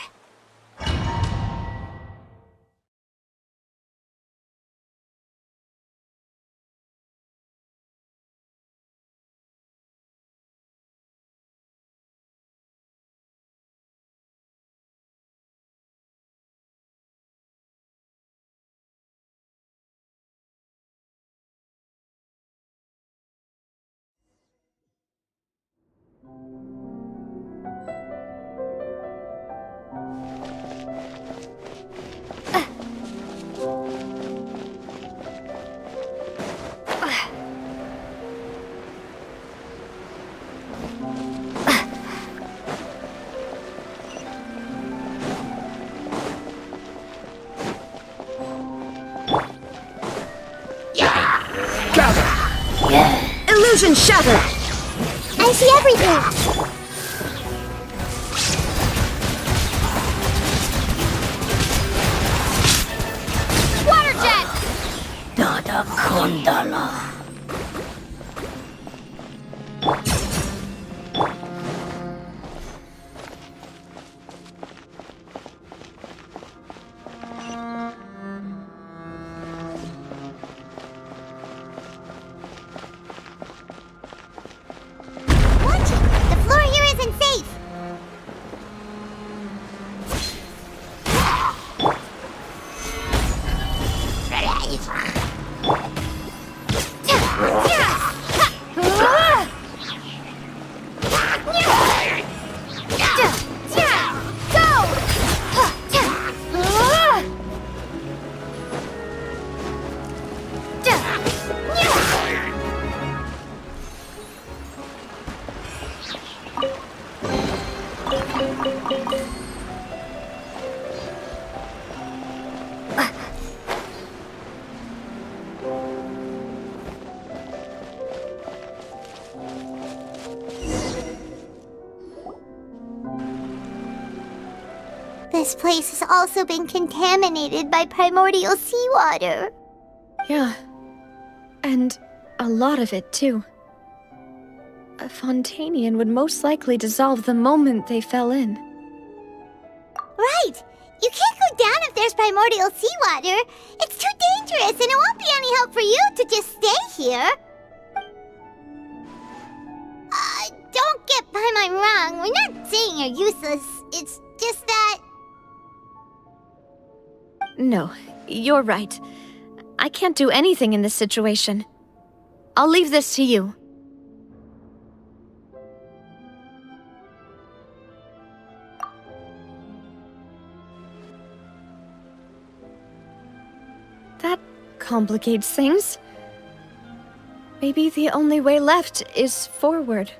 Speaker 8: Illusion shattered!
Speaker 9: I see everything!
Speaker 3: Water jet!
Speaker 8: Dada Kondala.
Speaker 9: Watch it! The floor here isn't safe! This place has also been contaminated by primordial seawater.
Speaker 8: Yeah. And a lot of it, too. A Fontanian would most likely dissolve the moment they fell in.
Speaker 9: Right! You can't go down if there's primordial seawater. It's too dangerous, and it won't be any help for you to just stay here. Don't get by my wrong. We're not saying you're useless. It's just that...
Speaker 8: No, you're right. I can't do anything in this situation. I'll leave this to you. That complicates things. Maybe the only way left is forward.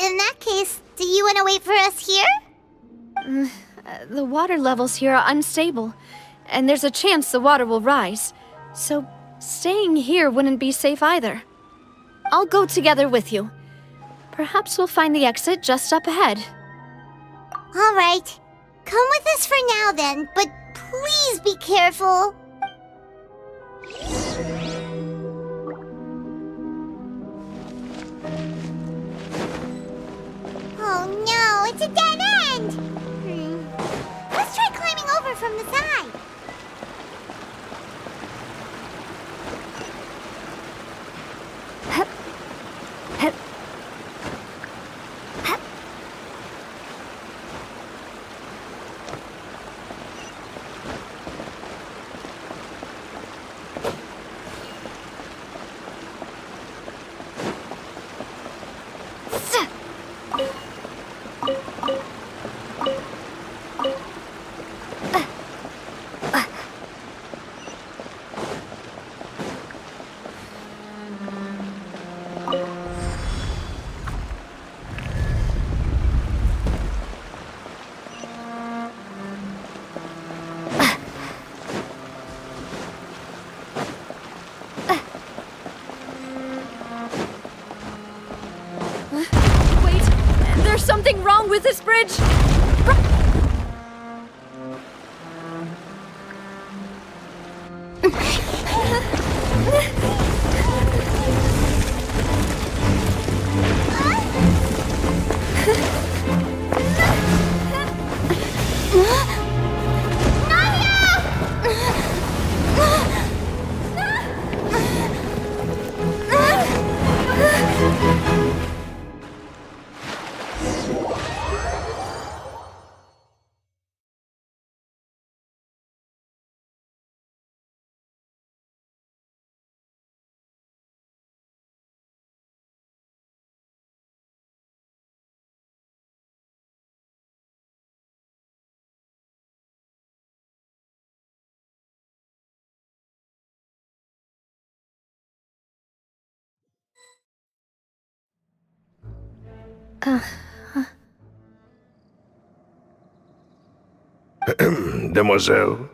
Speaker 9: In that case, do you want to wait for us here?
Speaker 8: The water levels here are unstable, and there's a chance the water will rise. So, staying here wouldn't be safe either. I'll go together with you. Perhaps we'll find the exit just up ahead.
Speaker 9: All right. Come with us for now then, but please be careful. Oh no, it's a dead end! Let's try climbing over from the side.
Speaker 8: There's something wrong with this bridge!
Speaker 15: Demoiselle?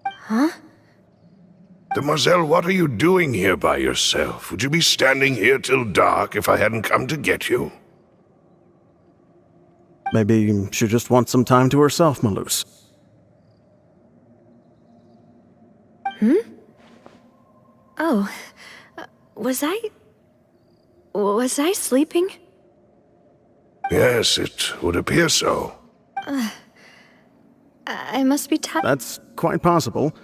Speaker 8: Huh?
Speaker 15: Demoiselle, what are you doing here by yourself? Would you be standing here till dark if I hadn't come to get you?
Speaker 16: Maybe she just wants some time to herself, Malus.
Speaker 8: Oh, was I sleeping?
Speaker 15: Yes, it would appear so.
Speaker 8: I must be tired.
Speaker 16: That's quite possible.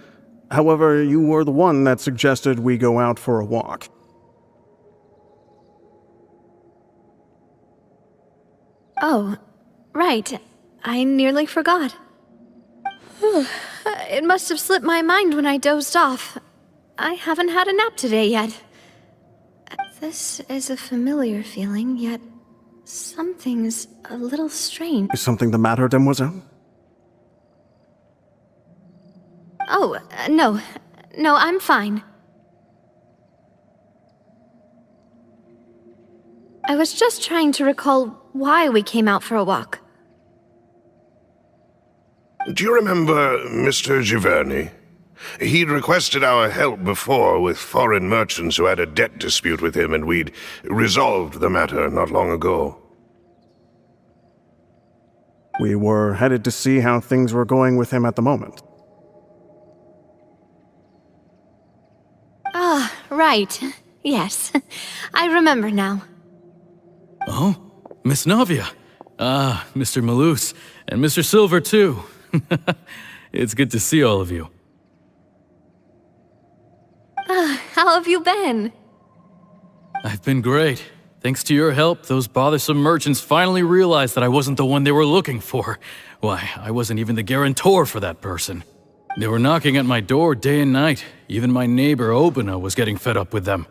Speaker 16: However, you were the one that suggested we go out for a walk.
Speaker 8: Oh, right. I nearly forgot. It must have slipped my mind when I dozed off. I haven't had a nap today yet. This is a familiar feeling, yet something's a little strange.
Speaker 16: Is something the matter, Demoiselle?
Speaker 8: Oh, no. No, I'm fine. I was just trying to recall why we came out for a walk.
Speaker 15: Do you remember Mr. Giverny? He'd requested our help before with foreign merchants who had a debt dispute with him, and we'd resolved the matter not long ago.
Speaker 16: We were headed to see how things were going with him at the moment.
Speaker 8: Ah, right. Yes. I remember now.
Speaker 18: Oh, Miss Navia. Ah, Mr. Malus, and Mr. Silver, too. It's good to see all of you.
Speaker 8: How have you been?
Speaker 18: I've been great. Thanks to your help, those bothersome merchants finally realized that I wasn't the one they were looking for. Why, I wasn't even the guarantor for that person. They were knocking at my door day and night. Even my neighbor, Obina, was getting fed up with them.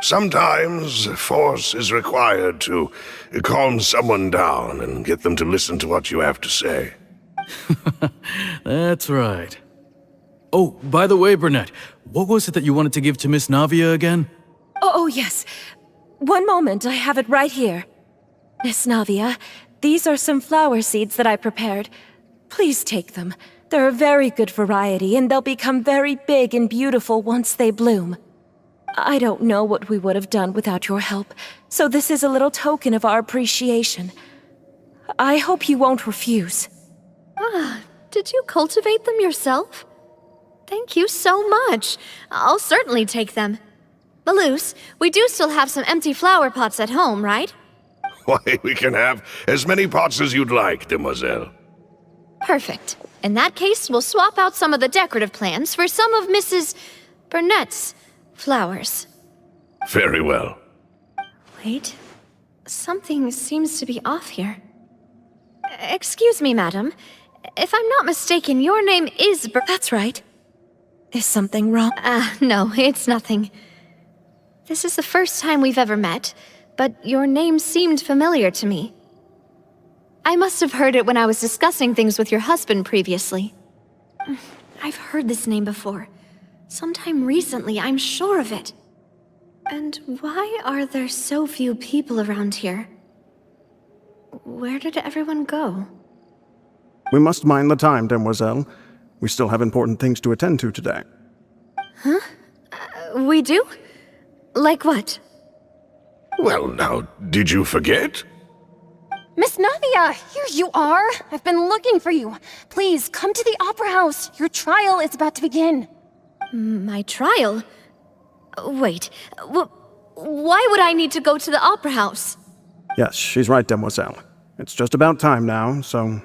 Speaker 15: Sometimes force is required to calm someone down and get them to listen to what you have to say.
Speaker 18: That's right. Oh, by the way, Burnett, what was it that you wanted to give to Miss Navia again?
Speaker 19: Oh, yes. One moment, I have it right here. Miss Navia, these are some flower seeds that I prepared. Please take them. They're a very good variety, and they'll become very big and beautiful once they bloom. I don't know what we would have done without your help, so this is a little token of our appreciation. I hope you won't refuse.
Speaker 8: Did you cultivate them yourself? Thank you so much. I'll certainly take them. Malus, we do still have some empty flower pots at home, right?
Speaker 15: Why, we can have as many pots as you'd like, demoiselle.
Speaker 8: Perfect. In that case, we'll swap out some of the decorative plants for some of Mrs. Burnett's flowers.
Speaker 15: Very well.
Speaker 8: Wait. Something seems to be off here. Excuse me, madam. If I'm not mistaken, your name is
Speaker 19: That's right. Is something wrong?
Speaker 8: No, it's nothing. This is the first time we've ever met, but your name seemed familiar to me. I must have heard it when I was discussing things with your husband previously. I've heard this name before. Sometime recently, I'm sure of it. And why are there so few people around here? Where did everyone go?
Speaker 16: We must mind the time, Demoiselle. We still have important things to attend to today.
Speaker 8: Huh? We do? Like what?
Speaker 15: Well, now, did you forget?
Speaker 20: Miss Navia, here you are. I've been looking for you. Please, come to the Opera House. Your trial is about to begin.
Speaker 8: My trial? Wait, why would I need to go to the Opera House?
Speaker 16: Yes, she's right, Demoiselle. It's just about time now, so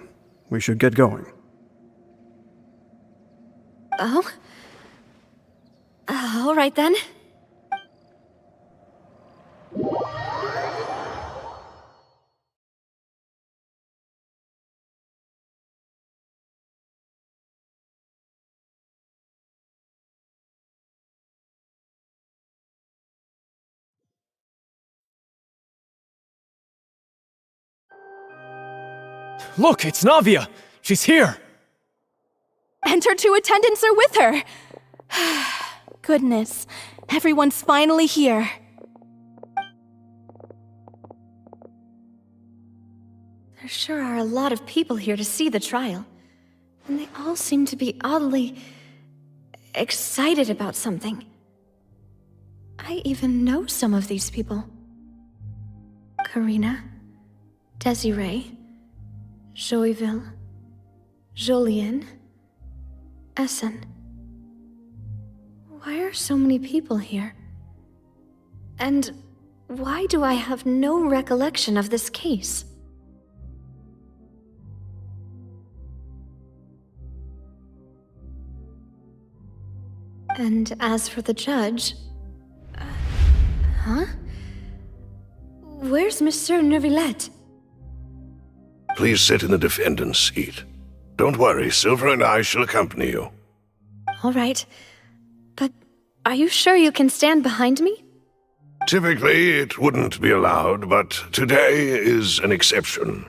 Speaker 16: we should get going.
Speaker 8: Oh? All right then.
Speaker 13: Look, it's Navia! She's here!
Speaker 20: And her two attendants are with her. Goodness, everyone's finally here.
Speaker 8: There sure are a lot of people here to see the trial. And they all seem to be oddly excited about something. I even know some of these people. Karina, Desiree, Joyville, Jolien, Essen. Why are so many people here? And why do I have no recollection of this case? And as for the judge... huh? Where's Monsieur Neuvillette?
Speaker 15: Please sit in the defendant's seat. Don't worry, Silver and I shall accompany you.
Speaker 8: All right. But are you sure you can stand behind me?
Speaker 15: Typically, it wouldn't be allowed, but today is an exception.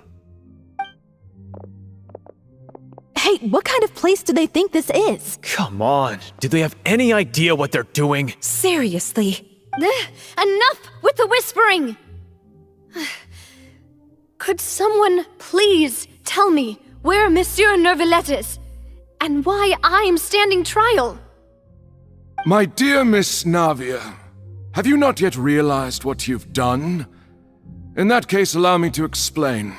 Speaker 19: Hey, what kind of place do they think this is?
Speaker 7: Come on. Do they have any idea what they're doing?
Speaker 19: Seriously.
Speaker 8: Enough with the whispering! Could someone please tell me where Monsieur Neuvillette is? And why I'm standing trial?
Speaker 10: My dear Miss Navia, have you not yet realized what you've done? In that case, allow me to explain.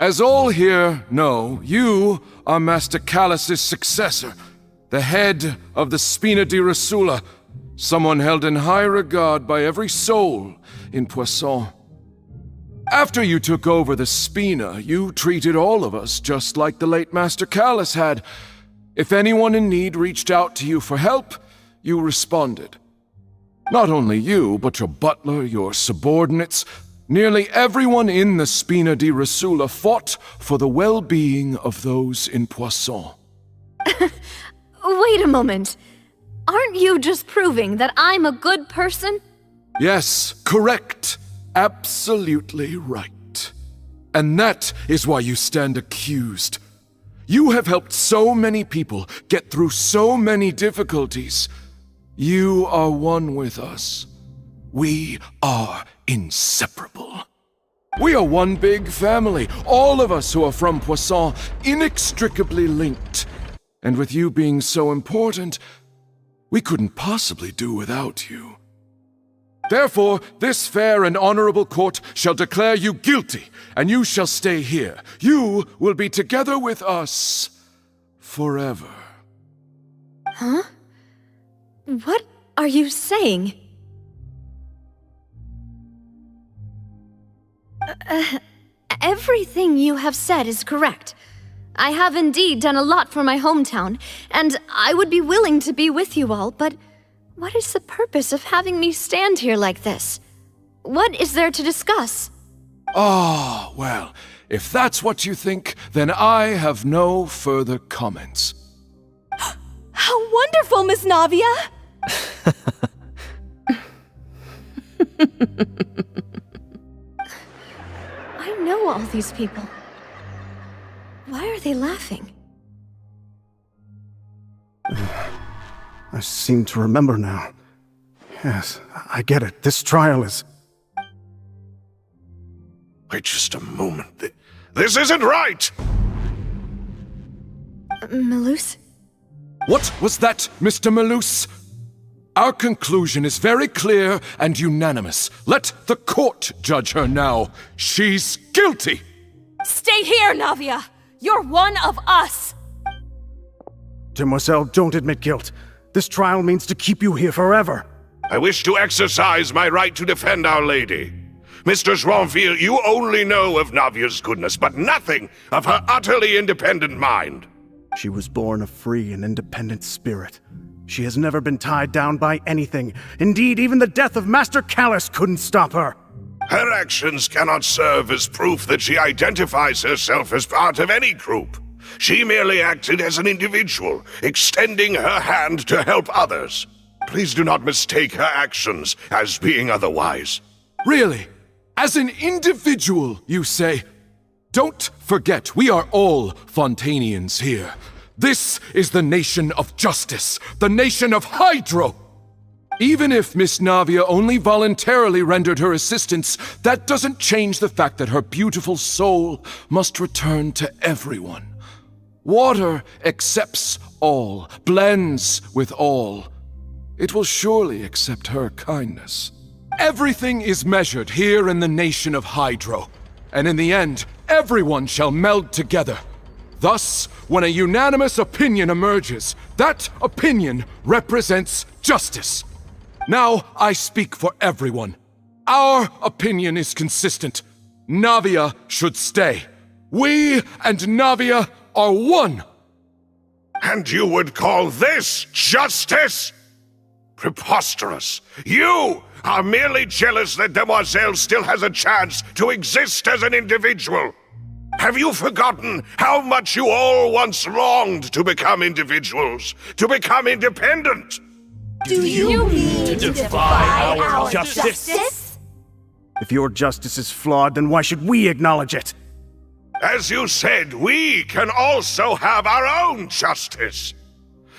Speaker 10: As all here know, you are Master Callus's successor, the head of the Spina di Rosula, someone held in high regard by every soul in Poisson. After you took over the Spina, you treated all of us just like the late Master Callus had. If anyone in need reached out to you for help, you responded. Not only you, but your butler, your subordinates, nearly everyone in the Spina di Rosula fought for the well-being of those in Poisson.
Speaker 8: Wait a moment. Aren't you just proving that I'm a good person?
Speaker 10: Yes, correct. Absolutely right. And that is why you stand accused. You have helped so many people get through so many difficulties. You are one with us. We are inseparable. We are one big family, all of us who are from Poisson, inextricably linked. And with you being so important, we couldn't possibly do without you. Therefore, this fair and honorable court shall declare you guilty, and you shall stay here. You will be together with us forever.
Speaker 8: Huh? What are you saying? Everything you have said is correct. I have indeed done a lot for my hometown, and I would be willing to be with you all, but what is the purpose of having me stand here like this? What is there to discuss?
Speaker 10: Ah, well, if that's what you think, then I have no further comments.
Speaker 19: How wonderful, Miss Navia!
Speaker 8: I know all these people. Why are they laughing?
Speaker 16: I seem to remember now. Yes, I get it. This trial is...
Speaker 15: Wait just a moment. This isn't right!
Speaker 8: Malus?
Speaker 10: What was that, Mr. Malus? Our conclusion is very clear and unanimous. Let the court judge her now. She's guilty!
Speaker 19: Stay here, Navia! You're one of us!
Speaker 16: Demoiselle, don't admit guilt. This trial means to keep you here forever.
Speaker 15: I wish to exercise my right to defend Our Lady. Mr. Joinville, you only know of Navia's goodness, but nothing of her utterly independent mind.
Speaker 16: She was born a free and independent spirit. She has never been tied down by anything. Indeed, even the death of Master Callus couldn't stop her.
Speaker 15: Her actions cannot serve as proof that she identifies herself as part of any group. She merely acted as an individual, extending her hand to help others. Please do not mistake her actions as being otherwise.
Speaker 10: Really? As an individual, you say? Don't forget, we are all Fontanians here. This is the nation of justice, the nation of Hydro. Even if Miss Navia only voluntarily rendered her assistance, that doesn't change the fact that her beautiful soul must return to everyone. Water accepts all, blends with all. It will surely accept her kindness. Everything is measured here in the nation of Hydro, and in the end, everyone shall meld together. Thus, when a unanimous opinion emerges, that opinion represents justice. Now I speak for everyone. Our opinion is consistent. Navia should stay. We and Navia are one.
Speaker 15: And you would call this justice? Preposterous. You are merely jealous that Demoiselle still has a chance to exist as an individual. Have you forgotten how much you all once longed to become individuals, to become independent?
Speaker 9: Do you mean to defy our justice?
Speaker 16: If your justice is flawed, then why should we acknowledge it?
Speaker 15: As you said, we can also have our own justice.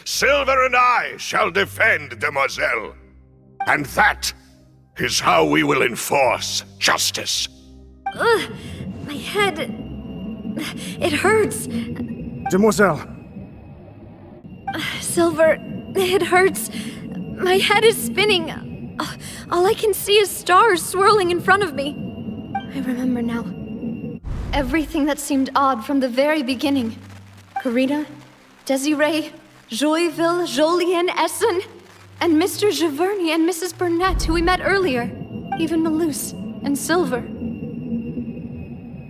Speaker 15: Silver and I shall defend Demoiselle. And that is how we will enforce justice.
Speaker 5: Ugh, my head... it hurts.
Speaker 16: Demoiselle.
Speaker 5: Silver, it hurts. My head is spinning. All I can see is stars swirling in front of me.
Speaker 8: I remember now. Everything that seemed odd from the very beginning. Karina, Desiree, Joyville, Jolien, Essen, and Mr. Giverny and Mrs. Burnett, who we met earlier. Even Malus and Silver.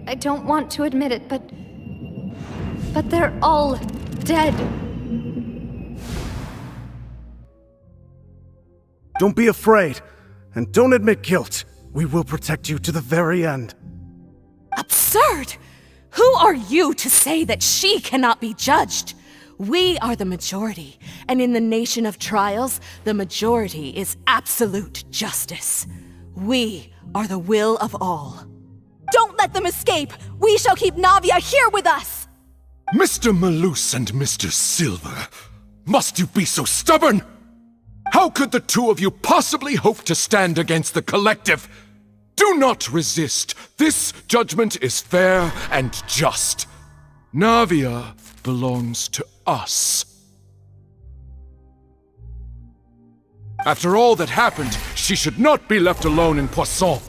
Speaker 8: I don't want to admit it, but they're all dead.
Speaker 16: Don't be afraid, and don't admit guilt. We will protect you to the very end.
Speaker 19: Absurd! Who are you to say that she cannot be judged? We are the majority, and in the nation of trials, the majority is absolute justice. We are the will of all. Don't let them escape! We shall keep Navia here with us!
Speaker 10: Mr. Malus and Mr. Silver, must you be so stubborn? How could the two of you possibly hope to stand against the collective? Do not resist. This judgment is fair and just. Navia belongs to us. After all that happened, she should not be left alone in Poisson.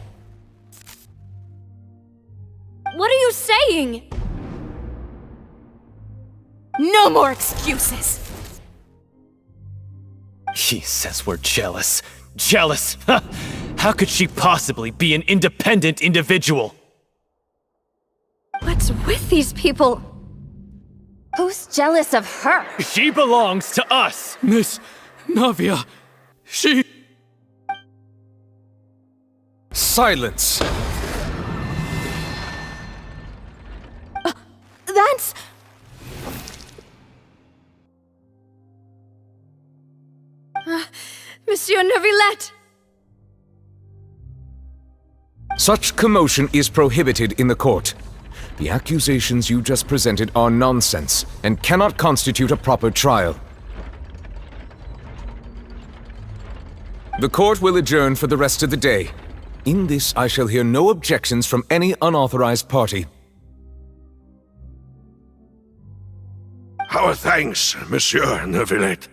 Speaker 5: What are you saying?
Speaker 19: No more excuses!
Speaker 21: He says we're jealous. Jealous? How could she possibly be an independent individual?
Speaker 5: What's with these people?
Speaker 20: Who's jealous of her?
Speaker 21: She belongs to us!
Speaker 18: Miss Navia, she...
Speaker 1: Silence!
Speaker 19: That's...
Speaker 5: Monsieur Neuvillette!
Speaker 1: Such commotion is prohibited in the court. The accusations you just presented are nonsense and cannot constitute a proper trial. The court will adjourn for the rest of the day. In this, I shall hear no objections from any unauthorized party.
Speaker 15: Our thanks, Monsieur Neuvillette.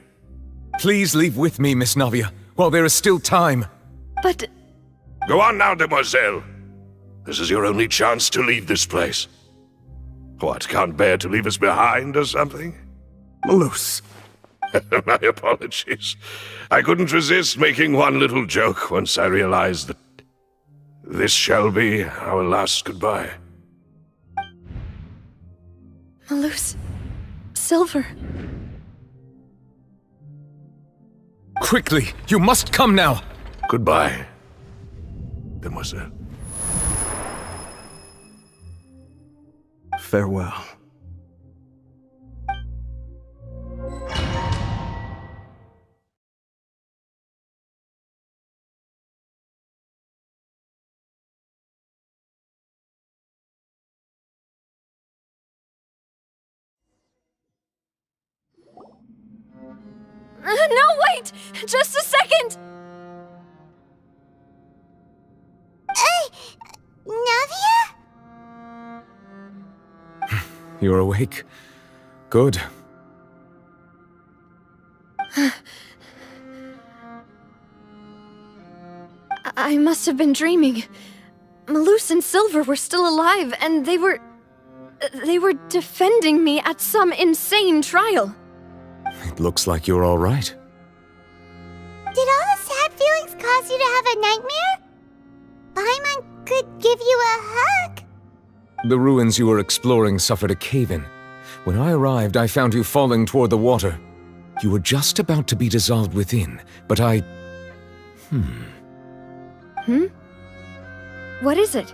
Speaker 1: Please leave with me, Miss Navia, while there is still time.
Speaker 5: But...
Speaker 15: Go on now, Demoiselle. This is your only chance to leave this place. What, can't bear to leave us behind or something?
Speaker 16: Malus.
Speaker 15: My apologies. I couldn't resist making one little joke once I realized that this shall be our last goodbye.
Speaker 8: Malus. Silver.
Speaker 1: Quickly, you must come now!
Speaker 15: Goodbye, Demoiselle.
Speaker 16: Farewell.
Speaker 5: No, wait! Just a second!
Speaker 9: Navia?
Speaker 1: You're awake. Good.
Speaker 8: I must have been dreaming. Malus and Silver were still alive, and they were defending me at some insane trial.
Speaker 1: It looks like you're all right.
Speaker 9: Did all the sad feelings cause you to have a nightmare? Paimon could give you a hug.
Speaker 1: The ruins you were exploring suffered a cave-in. When I arrived, I found you falling toward the water. You were just about to be dissolved within, but I...
Speaker 8: What is it?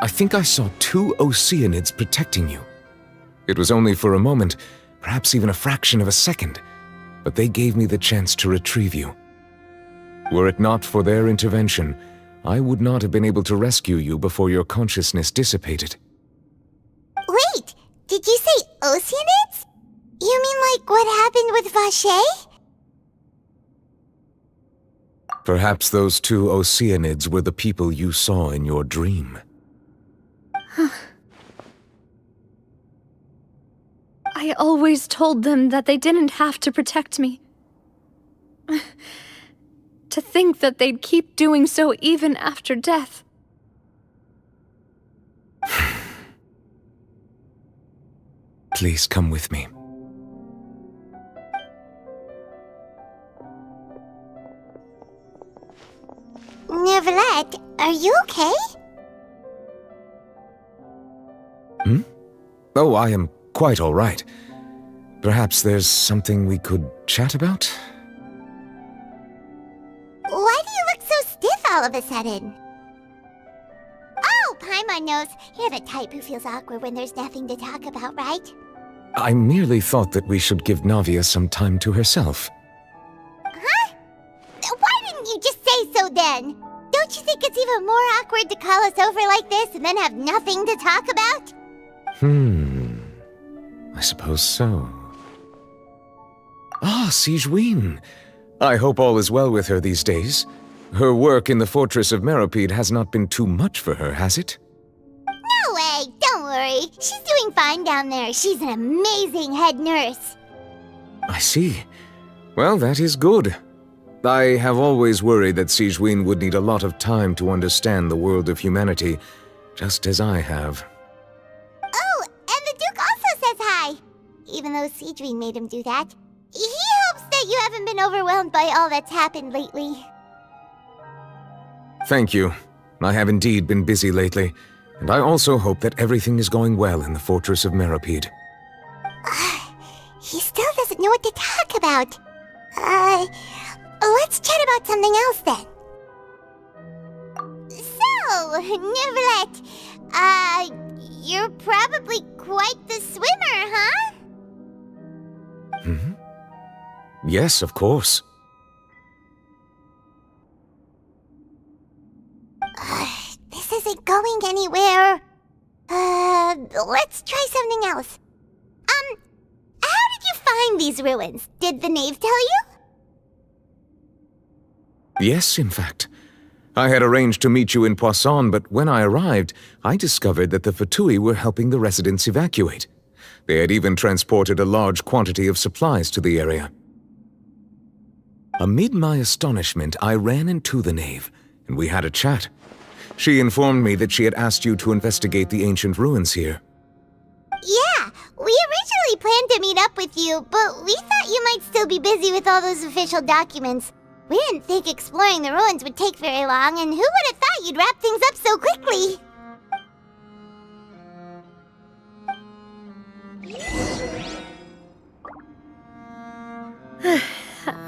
Speaker 1: I think I saw 2 Oceanids protecting you. It was only for a moment, perhaps even a fraction of a second, but they gave me the chance to retrieve you. Were it not for their intervention, I would not have been able to rescue you before your consciousness dissipated.
Speaker 9: Wait, did you say Oceanids? You mean like what happened with Vache?
Speaker 1: Perhaps those 2 Oceanids were the people you saw in your dream.
Speaker 8: I always told them that they didn't have to protect me. To think that they'd keep doing so even after death.
Speaker 1: Please come with me.
Speaker 9: Neverlet, are you okay?
Speaker 1: Oh, I am quite all right. Perhaps there's something we could chat about?
Speaker 9: Why do you look so stiff all of a sudden? Oh, Paimon knows. You're the type who feels awkward when there's nothing to talk about, right?
Speaker 1: I merely thought that we should give Navia some time to herself.
Speaker 9: Huh? Why didn't you just say so then? Don't you think it's even more awkward to call us over like this and then have nothing to talk about?
Speaker 1: I suppose so. Ah, Sigewinne. I hope all is well with her these days. Her work in the Fortress of Meropide has not been too much for her, has it?
Speaker 9: No way, don't worry. She's doing fine down there. She's an amazing head nurse.
Speaker 1: I see. Well, that is good. I have always worried that Sigewinne would need a lot of time to understand the world of humanity, just as I have.
Speaker 9: Oh, and the Duke also says hi. Even though Sigewinne made him do that. He hopes that you haven't been overwhelmed by all that's happened lately.
Speaker 1: Thank you. I have indeed been busy lately, and I also hope that everything is going well in the Fortress of Meropide.
Speaker 9: He still doesn't know what to talk about. Let's chat about something else then. So, Neverlet, you're probably quite the swimmer, huh?
Speaker 1: Yes, of course.
Speaker 9: This isn't going anywhere. Let's try something else. How did you find these ruins? Did the knave tell you?
Speaker 1: Yes, in fact. I had arranged to meet you in Poisson, but when I arrived, I discovered that the Fatui were helping the residents evacuate. They had even transported a large quantity of supplies to the area. Amid my astonishment, I ran into the knave, and we had a chat. She informed me that she had asked you to investigate the ancient ruins here.
Speaker 9: Yeah, we originally planned to meet up with you, but we thought you might still be busy with all those official documents. We didn't think exploring the ruins would take very long, and who would have thought you'd wrap things up so quickly?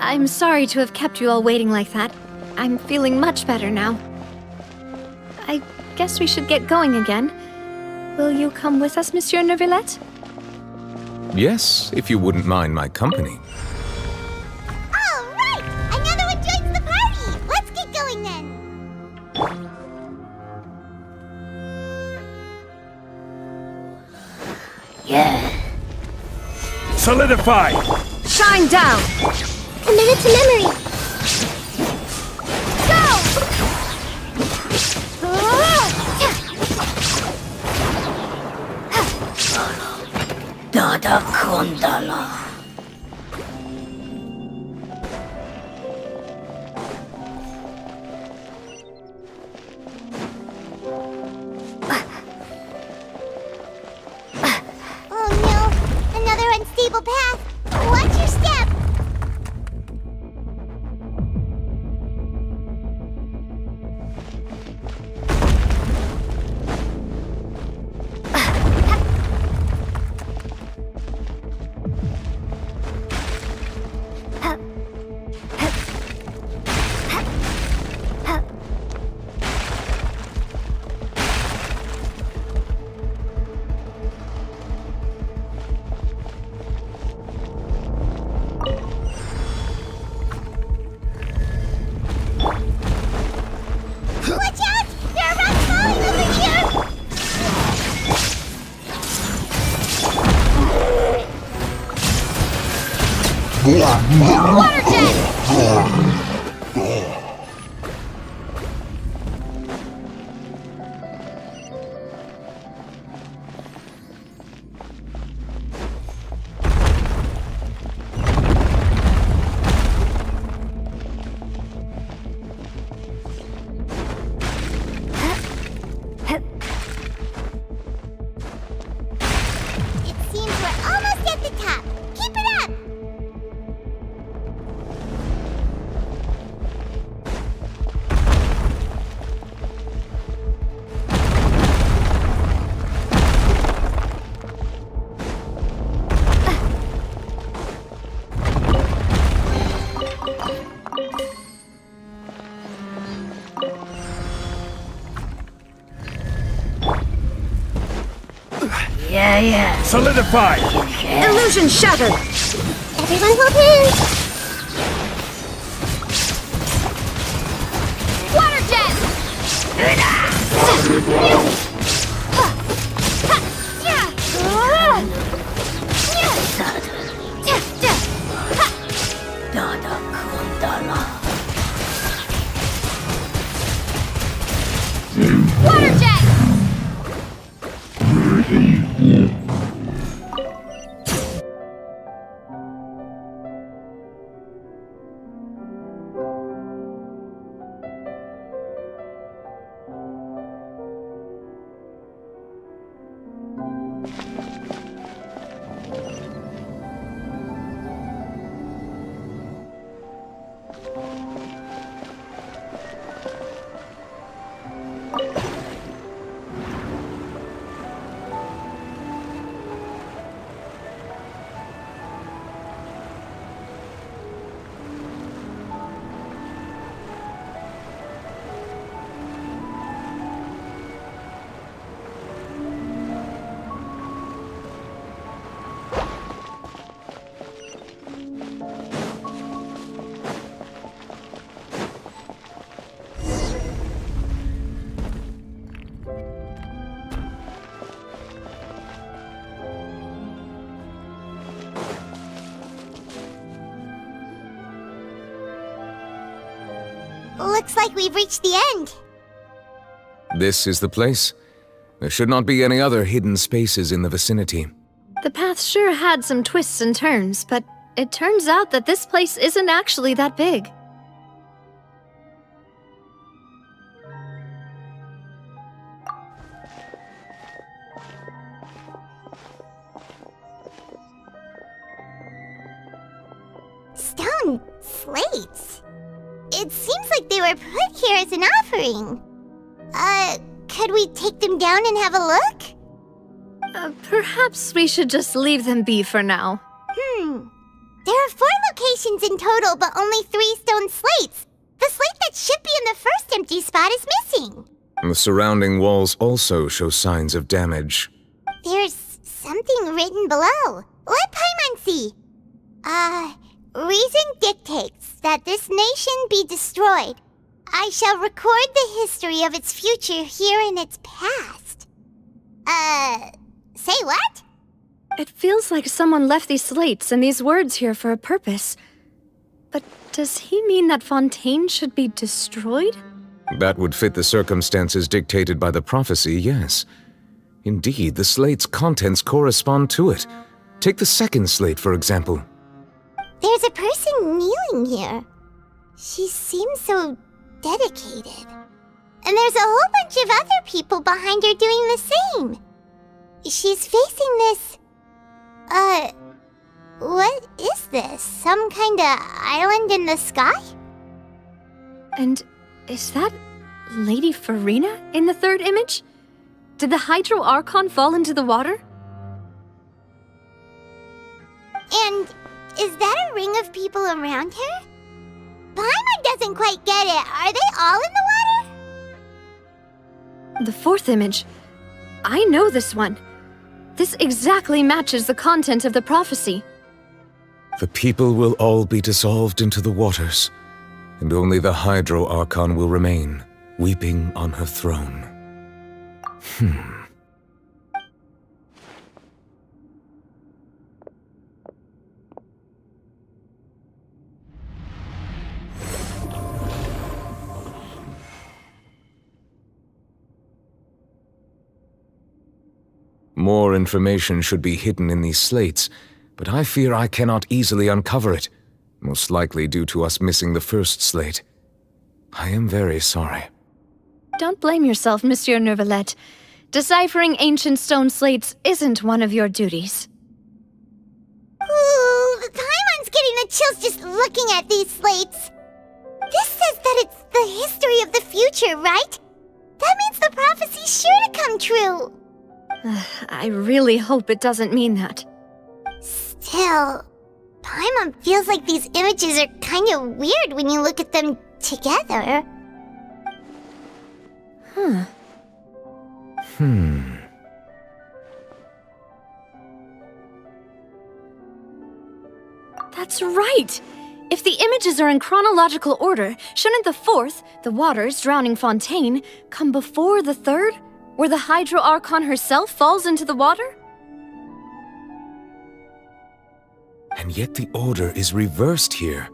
Speaker 8: I'm sorry to have kept you all waiting like that. I'm feeling much better now. I guess we should get going again. Will you come with us, Monsieur Neuvillette?
Speaker 1: Yes, if you wouldn't mind my company.
Speaker 9: All right! Another one joins the party! Let's get going then!
Speaker 17: Yeah. Solidify!
Speaker 20: Shine down!
Speaker 9: Commit it to memory! Go!
Speaker 17: Dada Kundala.
Speaker 9: unstable path. Watch your step. Watch out! There are rocks falling over here! Water jet! It seems we're almost at the top. Keep it up!
Speaker 17: Yeah.
Speaker 15: Solidify!
Speaker 20: Illusion shattered!
Speaker 9: Everyone hold hands!
Speaker 20: Water jet!
Speaker 9: Water jet! Looks like we've reached the end.
Speaker 1: This is the place. There should not be any other hidden spaces in the vicinity.
Speaker 5: The path sure had some twists and turns, but it turns out that this place isn't actually that big.
Speaker 9: Stone slates. It seems like they were put here as an offering. Could we take them down and have a look?
Speaker 5: Perhaps we should just leave them be for now.
Speaker 9: There are 4 locations in total, but only 3 stone slates. The slate that should be in the first empty spot is missing.
Speaker 1: The surrounding walls also show signs of damage.
Speaker 9: There's something written below. Let Paimon see. Reason dictates that this nation be destroyed. I shall record the history of its future here in its past. Say what?
Speaker 5: It feels like someone left these slates and these words here for a purpose. But does he mean that Fontaine should be destroyed?
Speaker 1: That would fit the circumstances dictated by the prophecy, yes. Indeed, the slate's contents correspond to it. Take the second slate, for example.
Speaker 9: There's a person kneeling here. She seems so dedicated. And there's a whole bunch of other people behind her doing the same. She's facing this, this? Some kind of island in the sky?
Speaker 8: And is that Lady Furina in the third image? Did the Hydro Archon fall into the water?
Speaker 9: And is that a ring of people around her? Paimon doesn't quite get it. Are they all in the water?
Speaker 8: The fourth image. I know this one. This exactly matches the content of the prophecy.
Speaker 1: The people will all be dissolved into the waters, and only the Hydro Archon will remain, weeping on her throne. More information should be hidden in these slates, but I fear I cannot easily uncover it, most likely due to us missing the first slate. I am very sorry.
Speaker 8: Don't blame yourself, Monsieur Neuvillette. Deciphering ancient stone slates isn't one of your duties.
Speaker 9: Ooh, Paimon's getting the chills just looking at these slates. This says that it's the history of the future, right? That means the prophecy's sure to come true.
Speaker 8: I really hope it doesn't mean that.
Speaker 9: Still, Paimon feels like these images are kind of weird when you look at them together.
Speaker 8: That's right! If the images are in chronological order, shouldn't the fourth, the waters drowning Fontaine, come before the third, where the Hydro Archon herself falls into the water?
Speaker 1: And yet the order is reversed here.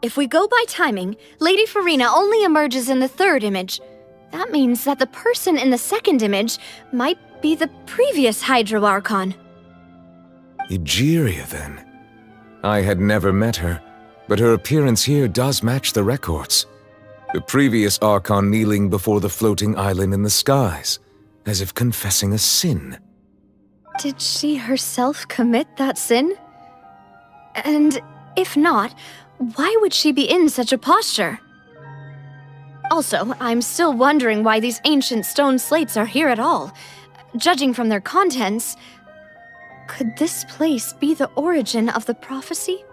Speaker 8: If we go by timing, Lady Furina only emerges in the third image. That means that the person in the second image might be the previous Hydro Archon.
Speaker 1: Egeria, then. I had never met her, but her appearance here does match the records. The previous Archon kneeling before the floating island in the skies, as if confessing a sin.
Speaker 8: Did she herself commit that sin? And if not, why would she be in such a posture? Also, I'm still wondering why these ancient stone slates are here at all. Judging from their contents, could this place be the origin of the prophecy?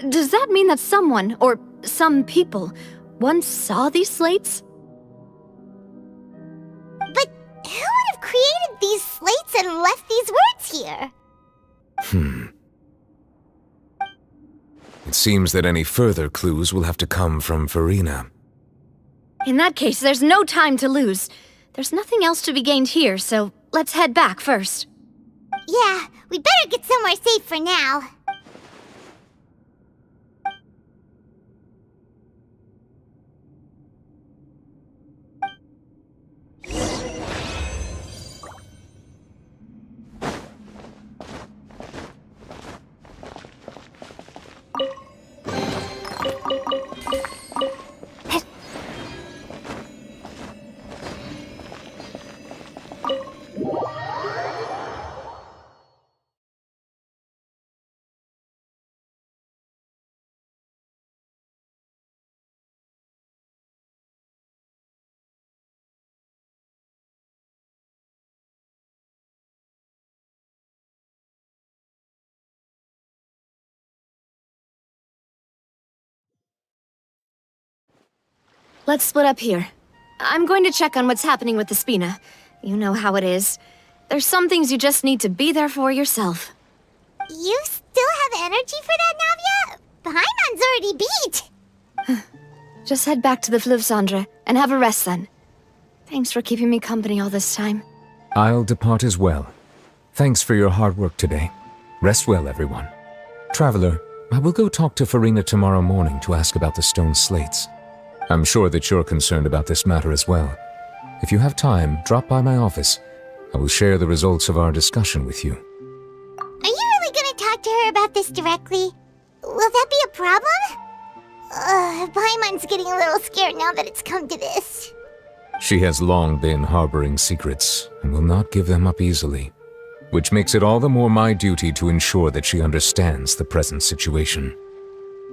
Speaker 8: Does that mean that someone, or some people, once saw these slates?
Speaker 9: But who would have created these slates and left these words here?
Speaker 1: It seems that any further clues will have to come from Furina.
Speaker 8: In that case, there's no time to lose. There's nothing else to be gained here, so let's head back first.
Speaker 9: Yeah, we better get somewhere safe for now.
Speaker 8: Let's split up here. I'm going to check on what's happening with the Spina. You know how it is. There's some things you just need to be there for yourself.
Speaker 9: You still have energy for that, Navia? Paimon's already beat!
Speaker 8: Just head back to the Fleuve Cendre and have a rest then. Thanks for keeping me company all this time.
Speaker 1: I'll depart as well. Thanks for your hard work today. Rest well, everyone. Traveler, I will go talk to Furina tomorrow morning to ask about the stone slates. I'm sure that you're concerned about this matter as well. If you have time, drop by my office. I will share the results of our discussion with you.
Speaker 9: Are you really gonna talk to her about this directly? Will that be a problem? Paimon's getting a little scared now that it's come to this.
Speaker 4: She has long been harboring secrets and will not give them up easily, which makes it all the more my duty to ensure that she understands the present situation.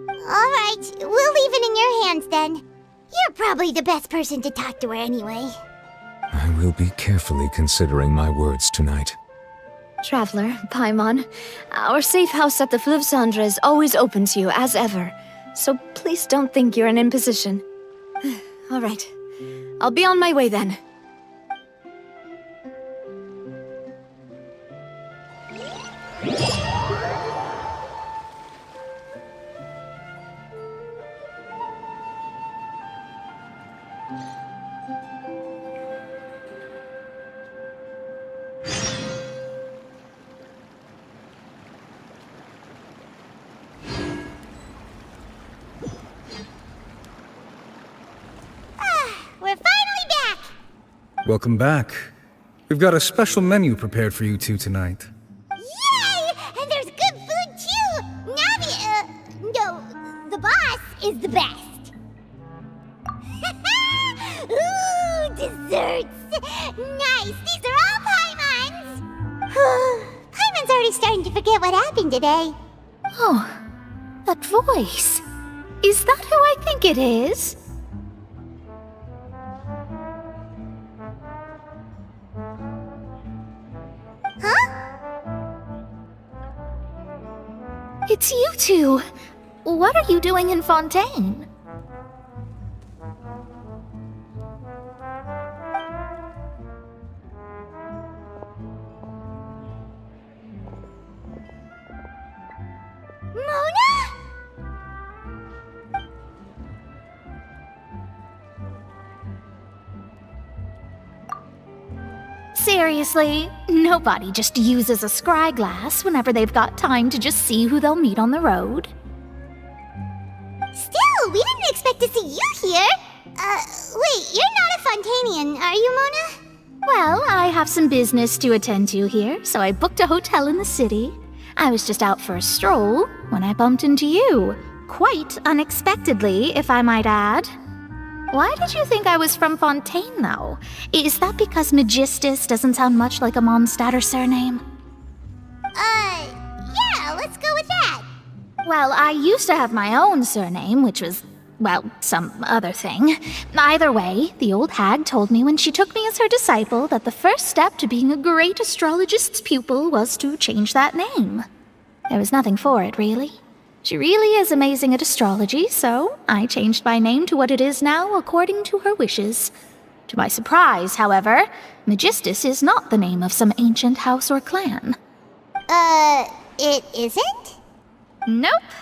Speaker 9: All right, we'll leave it in your hands then. You're probably the best person to talk to her anyway.
Speaker 4: I will be carefully considering my words tonight.
Speaker 5: Traveler, Paimon, our safe house at the Fleuve Cendre is always open to you, as ever. So please don't think you're an imposition. All right. I'll be on my way then.
Speaker 9: We're finally back!
Speaker 22: Welcome back. We've got a special menu prepared for you two tonight.
Speaker 9: Yay! And there's good food too! Navi, no, the boss is the best. Ooh, desserts! Nice! These are all Paimon's! Paimon's already starting to forget what happened today.
Speaker 5: Oh, that voice. Is that who I think it is? It's you two! What are you doing in Fontaine?
Speaker 9: Mona?
Speaker 5: Seriously, nobody just uses a scry glass whenever they've got time to just see who they'll meet on the road.
Speaker 9: Still, we didn't expect to see you here. Wait, you're not a Fontanian, are you, Mona?
Speaker 5: Well, I have some business to attend to here, so I booked a hotel in the city. I was just out for a stroll when I bumped into you. Quite unexpectedly, if I might add. Why did you think I was from Fontaine, though? Is that because Magistus doesn't sound much like a Mondstadter surname?
Speaker 9: Yeah, let's go with that.
Speaker 5: Well, I used to have my own surname, which was, well, some other thing. Either way, the old hag told me when she took me as her disciple that the first step to being a great astrologist's pupil was to change that name. There was nothing for it, really. She really is amazing at astrology, so I changed my name to what it is now according to her wishes. To my surprise, however, Magistus is not the name of some ancient house or clan.
Speaker 9: It isn't?
Speaker 5: Nope.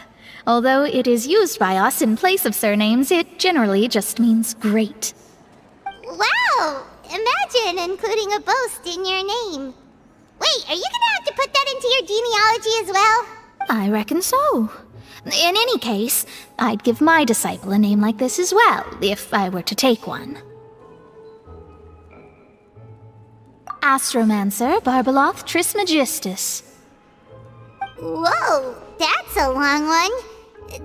Speaker 5: Although it is used by us in place of surnames, it generally just means great.
Speaker 9: Wow! Imagine including a boast in your name. Wait, are you gonna have to put that into your genealogy as well?
Speaker 5: I reckon so. In any case, I'd give my disciple a name like this as well, if I were to take one. Astromancer Barbeloth Trismegistus.
Speaker 9: Whoa, that's a long one.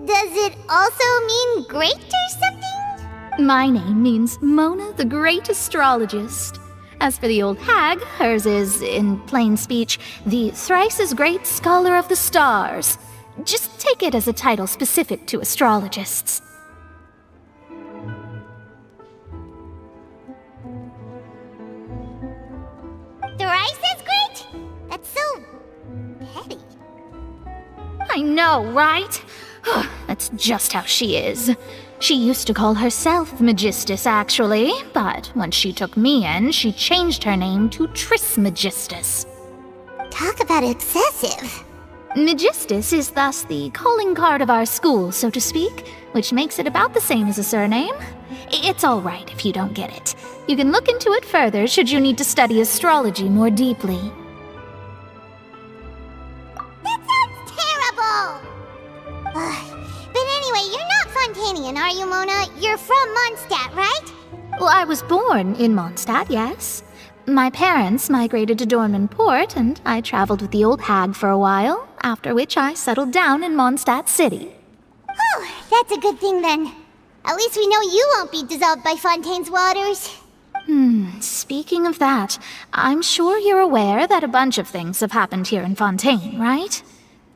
Speaker 9: Does it also mean great or something?
Speaker 5: My name means Mona the Great Astrologist. As for the old hag, hers is, in plain speech, the thrice-as-great Scholar of the Stars. Just take it as a title specific to astrologists.
Speaker 9: Thrice as great? That's so petty.
Speaker 5: I know, right? That's just how she is. She used to call herself Magistus, actually, but when she took me in, she changed her name to Trismegistus.
Speaker 9: Talk about excessive.
Speaker 5: Magistus is thus the calling card of our school, so to speak, which makes it about the same as a surname. It's all right if you don't get it. You can look into it further should you need to study astrology more deeply.
Speaker 9: That sounds terrible! But anyway, you're not Fontanian, are you, Mona? You're from Mondstadt, right?
Speaker 5: Well, I was born in Mondstadt, yes. My parents migrated to Dorman Port, and I traveled with the old hag for a while, after which I settled down in Mondstadt City.
Speaker 9: Oh, that's a good thing then. At least we know you won't be dissolved by Fontaine's waters.
Speaker 5: Speaking of that, I'm sure you're aware that a bunch of things have happened here in Fontaine, right?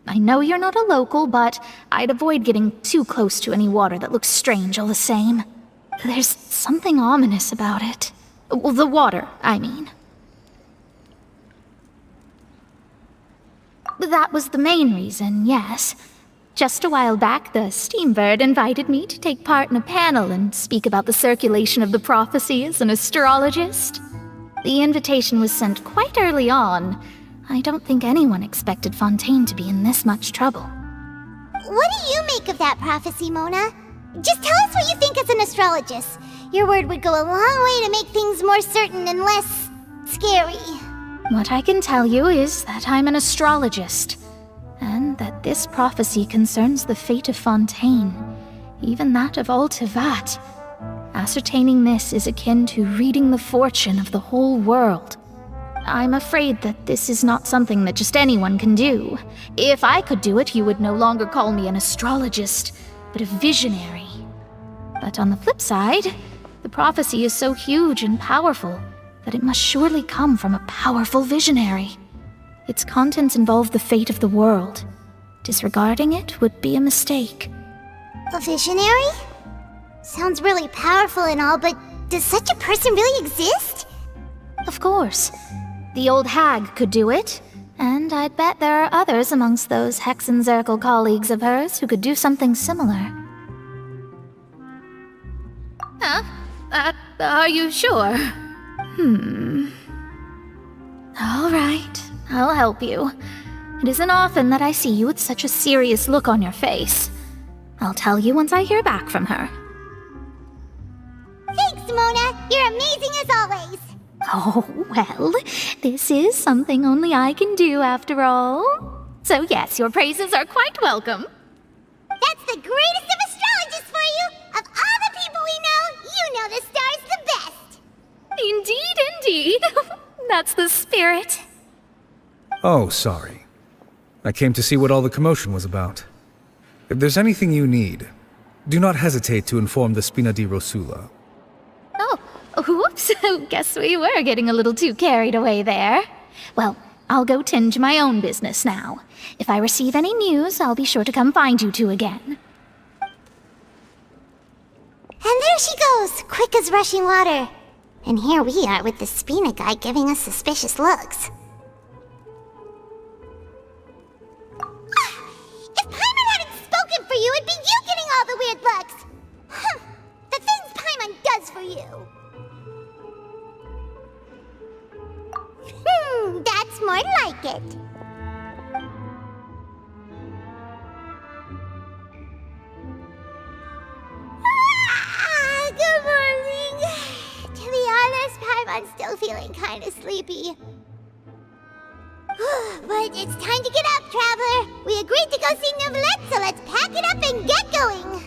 Speaker 5: I know you're not a local, but I'd avoid getting too close to any water that looks strange all the same. There's something ominous about it. Well, the water, I mean. That was the main reason, yes. Just a while back, the Steambird invited me to take part in a panel and speak about the circulation of the prophecy as an astrologist. The invitation was sent quite early on. I don't think anyone expected Fontaine to be in this much trouble.
Speaker 9: What do you make of that prophecy, Mona? Just tell us what you think as an astrologist. Your word would go a long way to make things more certain and less scary.
Speaker 5: What I can tell you is that I'm an astrologist, and that this prophecy concerns the fate of Fontaine, even that of all Tevat. Ascertaining this is akin to reading the fortune of the whole world. I'm afraid that this is not something that just anyone can do. If I could do it, you would no longer call me an astrologist, but a visionary. But on the flip side, the prophecy is so huge and powerful that it must surely come from a powerful visionary. Its contents involve the fate of the world. Disregarding it would be a mistake.
Speaker 9: A visionary? Sounds really powerful and all, but does such a person really exist?
Speaker 5: Of course. The old hag could do it, and I'd bet there are others amongst those Hexenzirkel colleagues of hers who could do something similar. Huh? Are you sure? All right, I'll help you. It isn't often that I see you with such a serious look on your face. I'll tell you once I hear back from her.
Speaker 9: Thanks, Mona. You're amazing as always.
Speaker 5: Oh, well, this is something only I can do after all. So yes, your praises are quite welcome.
Speaker 9: That's the greatest of astrologists for you! Of all the people we know, you know the star's the best!
Speaker 5: Indeed, indeed. That's the spirit.
Speaker 22: Oh, sorry. I came to see what all the commotion was about. If there's anything you need, do not hesitate to inform the Spina di Rosula.
Speaker 5: Oh, whoops. Guess we were getting a little too carried away there. Well, I'll go tend to my own business now. If I receive any news, I'll be sure to come find you two again.
Speaker 9: And there she goes, quick as rushing water. And here we are with the Spina guy giving us suspicious looks. If Paimon hadn't spoken for you, it'd be you getting all the weird looks! The things Paimon does for you! That's more like it. Good morning. To be honest, Paimon's still feeling kind of sleepy. But it's time to get up, Traveler. We agreed to go see Neuvillette, so let's pack it up and get going.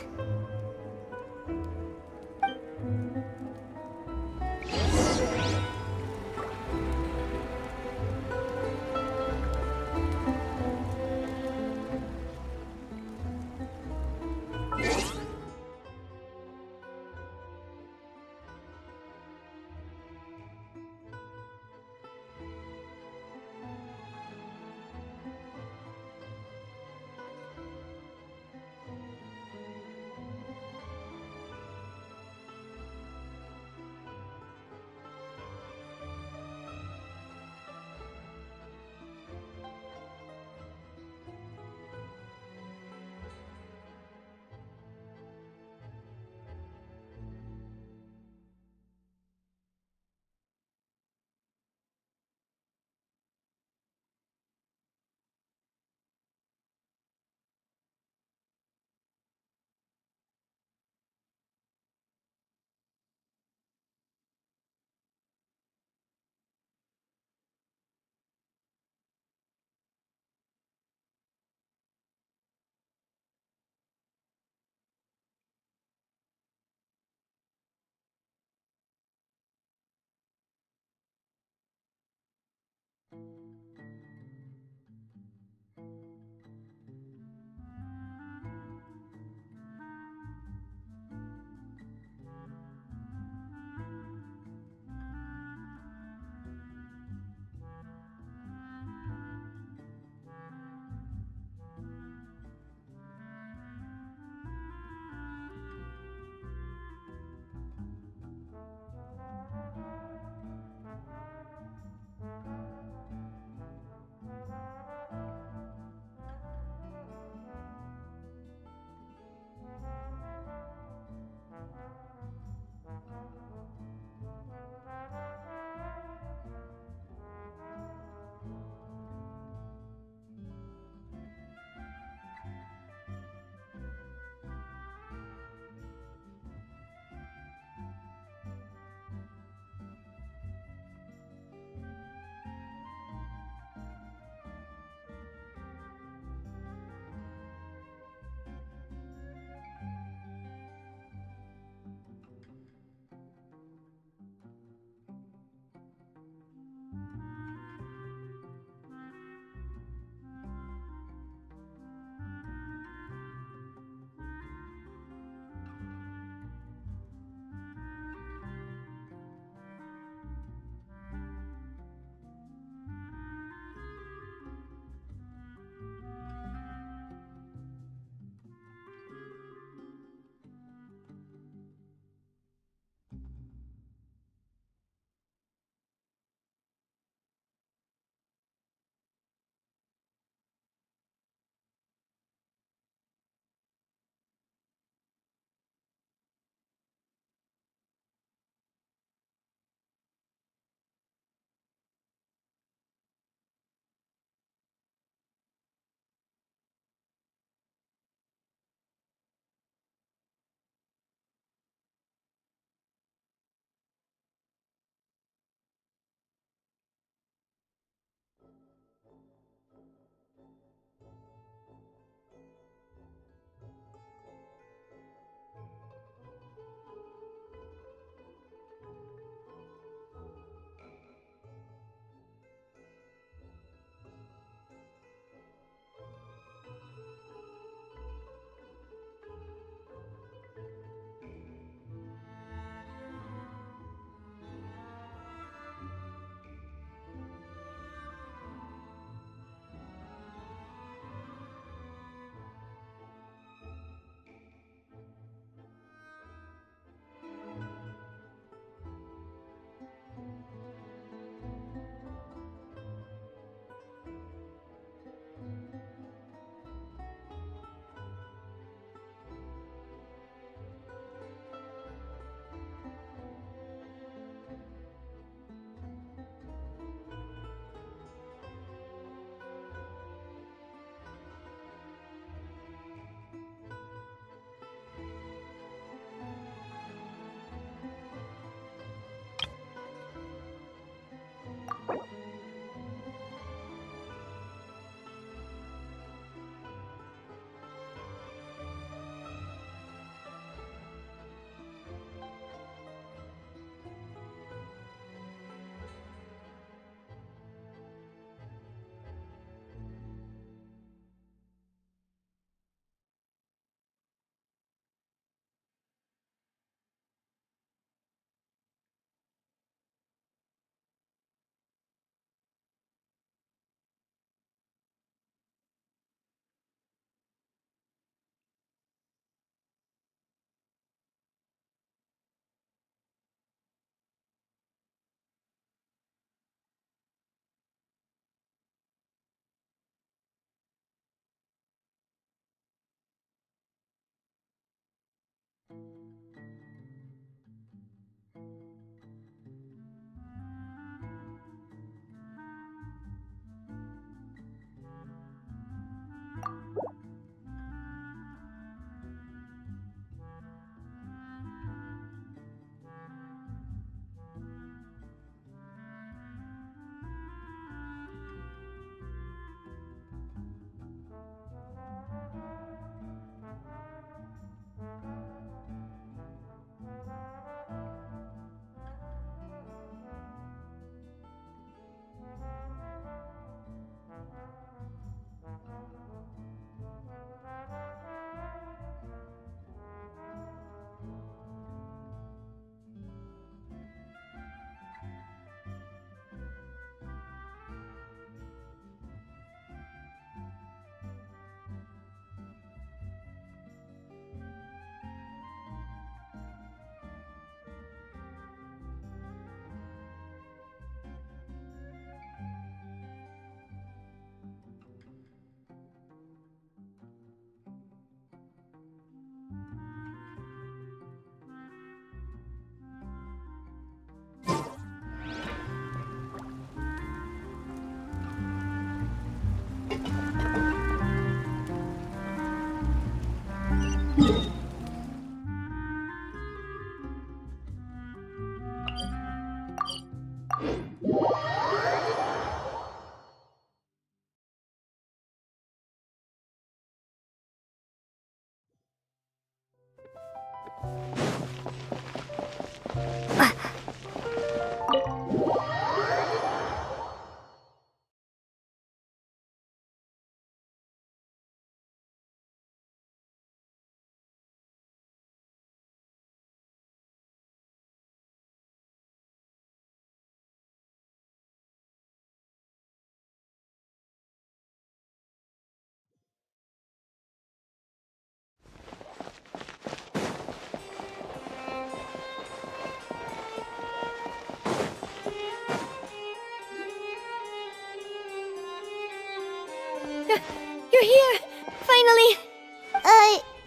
Speaker 8: You're here! Finally!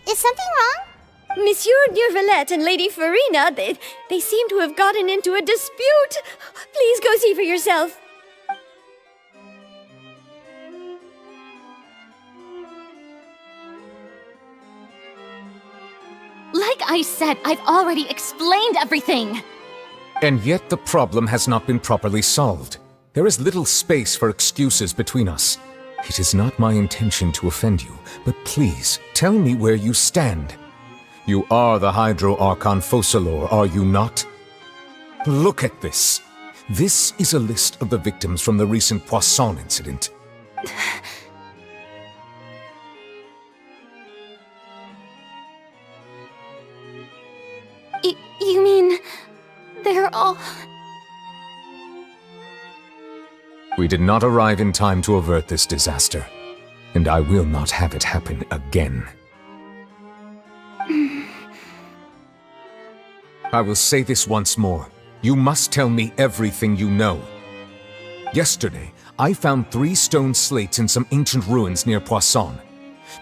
Speaker 9: Is something wrong?
Speaker 8: Monsieur Neurvalette and Lady Furina, they seem to have gotten into a dispute. Please go see for yourself.
Speaker 6: Like I said, I've already explained everything.
Speaker 4: And yet the problem has not been properly solved. There is little space for excuses between us. It is not my intention to offend you, but please, tell me where you stand. You are the Hydro Archon Focalor, are you not? Look at this. This is a list of the victims from the recent Poisson incident.
Speaker 6: You mean... they're all...
Speaker 4: We did not arrive in time to avert this disaster, and I will not have it happen again. I will say this once more. You must tell me everything you know. Yesterday, I found 3 stone slates in some ancient ruins near Poisson.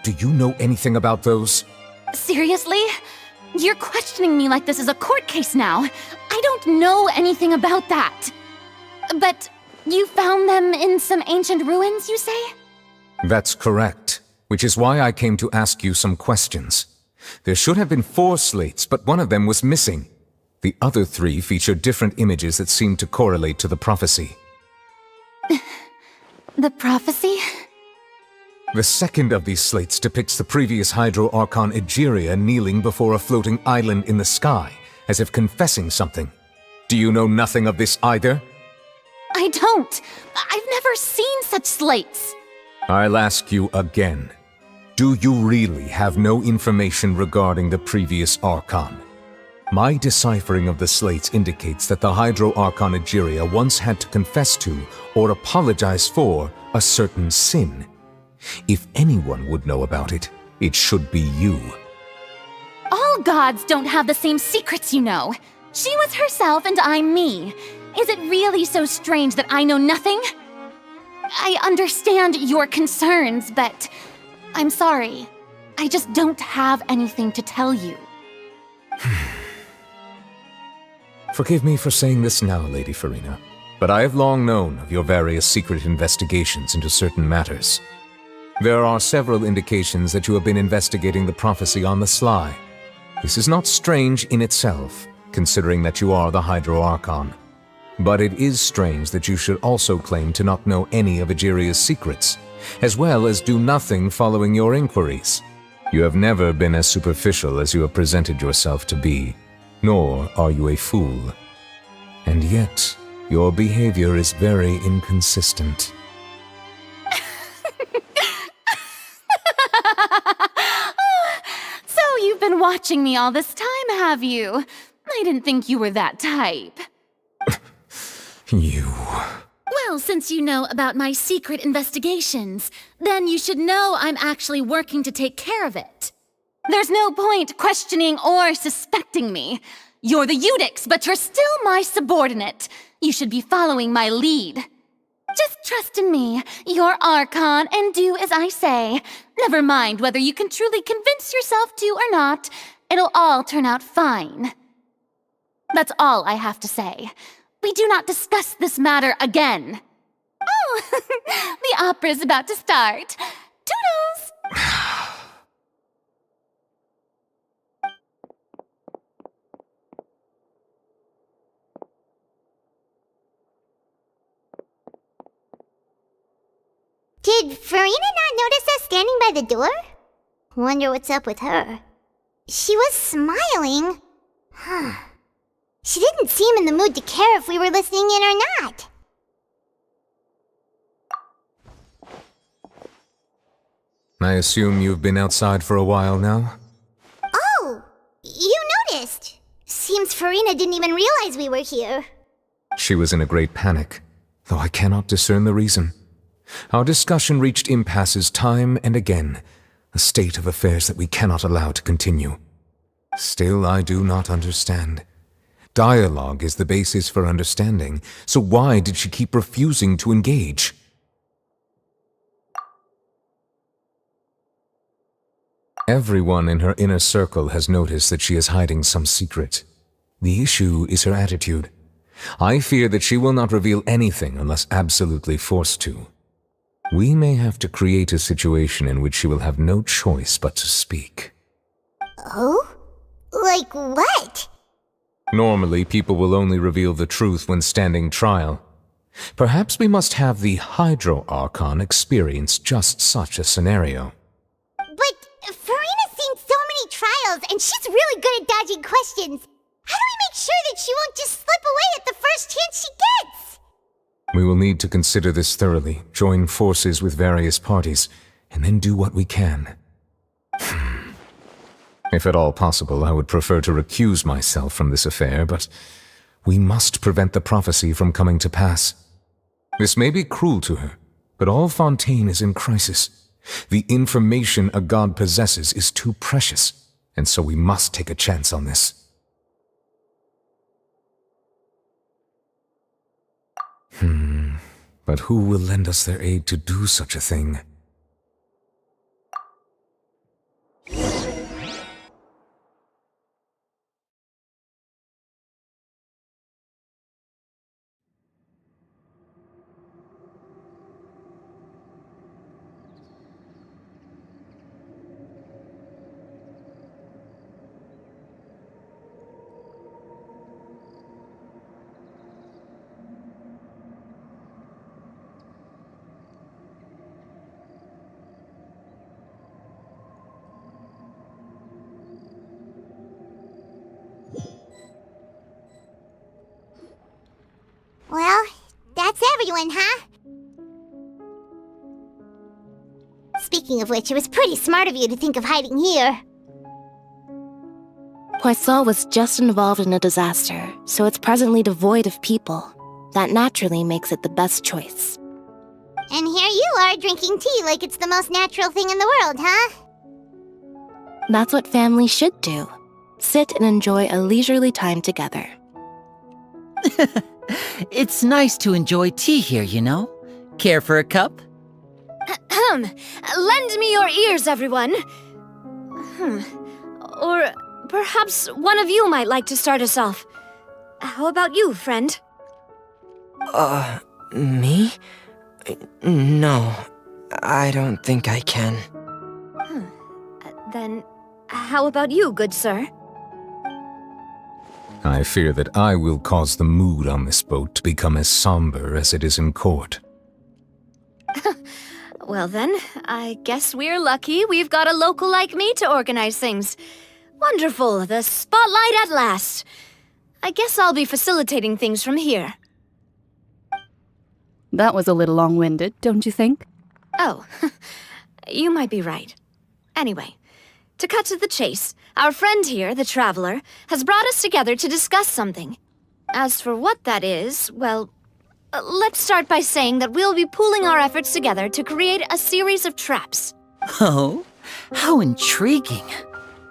Speaker 4: Do you know anything about those?
Speaker 6: Seriously? You're questioning me like this is a court case now. I don't know anything about that. But you found them in some ancient ruins, you say?
Speaker 4: That's correct, which is why I came to ask you some questions. There should have been 4 slates, but one of them was missing. The other 3 feature different images that seem to correlate to the prophecy.
Speaker 6: The prophecy?
Speaker 4: The second of these slates depicts the previous Hydro Archon Egeria kneeling before a floating island in the sky, as if confessing something. Do you know nothing of this either?
Speaker 6: I don't. I've never seen such slates.
Speaker 4: I'll ask you again. Do you really have no information regarding the previous Archon? My deciphering of the slates indicates that the Hydro Archon Egeria once had to confess to, or apologize for, a certain sin. If anyone would know about it, it should be you.
Speaker 6: All gods don't have the same secrets, you know. She was herself and I'm me. Is it really so strange that I know nothing? I understand your concerns, but I'm sorry. I just don't have anything to tell you.
Speaker 4: Forgive me for saying this now, Lady Furina, but I have long known of your various secret investigations into certain matters. There are several indications that you have been investigating the prophecy on the sly. This is not strange in itself, considering that you are the Hydro Archon. But it is strange that you should also claim to not know any of Egeria's secrets, as well as do nothing following your inquiries. You have never been as superficial as you have presented yourself to be, nor are you a fool. And yet, your behavior is very inconsistent.
Speaker 6: So you've been watching me all this time, have you? I didn't think you were that type.
Speaker 4: You...
Speaker 6: Well, since you know about my secret investigations, then you should know I'm actually working to take care of it. There's no point questioning or suspecting me. You're the Eudix, but you're still my subordinate. You should be following my lead. Just trust in me. You're Archon, and do as I say. Never mind whether you can truly convince yourself to or not. It'll all turn out fine. That's all I have to say. We do not discuss this matter again. Oh, the opera's about to start. Toodles!
Speaker 9: Did Furina not notice us standing by the door? Wonder what's up with her. She was smiling. Huh. She didn't seem in the mood to care if we were listening in or not.
Speaker 4: I assume you've been outside for a while now?
Speaker 9: Oh, you noticed. Seems Furina didn't even realize we were here.
Speaker 4: She was in a great panic, though I cannot discern the reason. Our discussion reached impasses time and again, a state of affairs that we cannot allow to continue. Still, I do not understand. Dialogue is the basis for understanding, so why did she keep refusing to engage? Everyone in her inner circle has noticed that she is hiding some secret. The issue is her attitude. I fear that she will not reveal anything unless absolutely forced to. We may have to create a situation in which she will have no choice but to speak.
Speaker 9: Oh? Like what?
Speaker 4: Normally, people will only reveal the truth when standing trial. Perhaps we must have the Hydro Archon experience just such a scenario.
Speaker 9: But Furina's seen so many trials, and she's really good at dodging questions. How do we make sure that she won't just slip away at the first chance she gets?
Speaker 4: We will need to consider this thoroughly, join forces with various parties, and then do what we can. If at all possible, I would prefer to recuse myself from this affair, but we must prevent the prophecy from coming to pass. This may be cruel to her, but all Fontaine is in crisis. The information a god possesses is too precious, and so we must take a chance on this. But who will lend us their aid to do such a thing?
Speaker 9: Well, that's everyone, huh? Speaking of which, it was pretty smart of you to think of hiding here.
Speaker 2: Poisson was just involved in a disaster, so it's presently devoid of people. That naturally makes it the best choice.
Speaker 9: And here you are drinking tea like it's the most natural thing in the world, huh?
Speaker 2: That's what families should do. Sit and enjoy a leisurely time together.
Speaker 14: It's nice to enjoy tea here, you know? Care for a cup?
Speaker 8: Lend me your ears, everyone. Or perhaps one of you might like to start us off. How about you, friend?
Speaker 12: Me? No, I don't think I can.
Speaker 8: Then, how about you, good sir?
Speaker 4: I fear that I will cause the mood on this boat to become as somber as it is in court.
Speaker 8: Well then, I guess we're lucky we've got a local like me to organize things. Wonderful, the spotlight at last. I guess I'll be facilitating things from here.
Speaker 23: That was a little long-winded, don't you think?
Speaker 8: Oh, you might be right. Anyway, to cut to the chase, our friend here, the Traveler, has brought us together to discuss something. As for what that is, well, let's start by saying that we'll be pooling our efforts together to create a series of traps.
Speaker 14: Oh, how intriguing.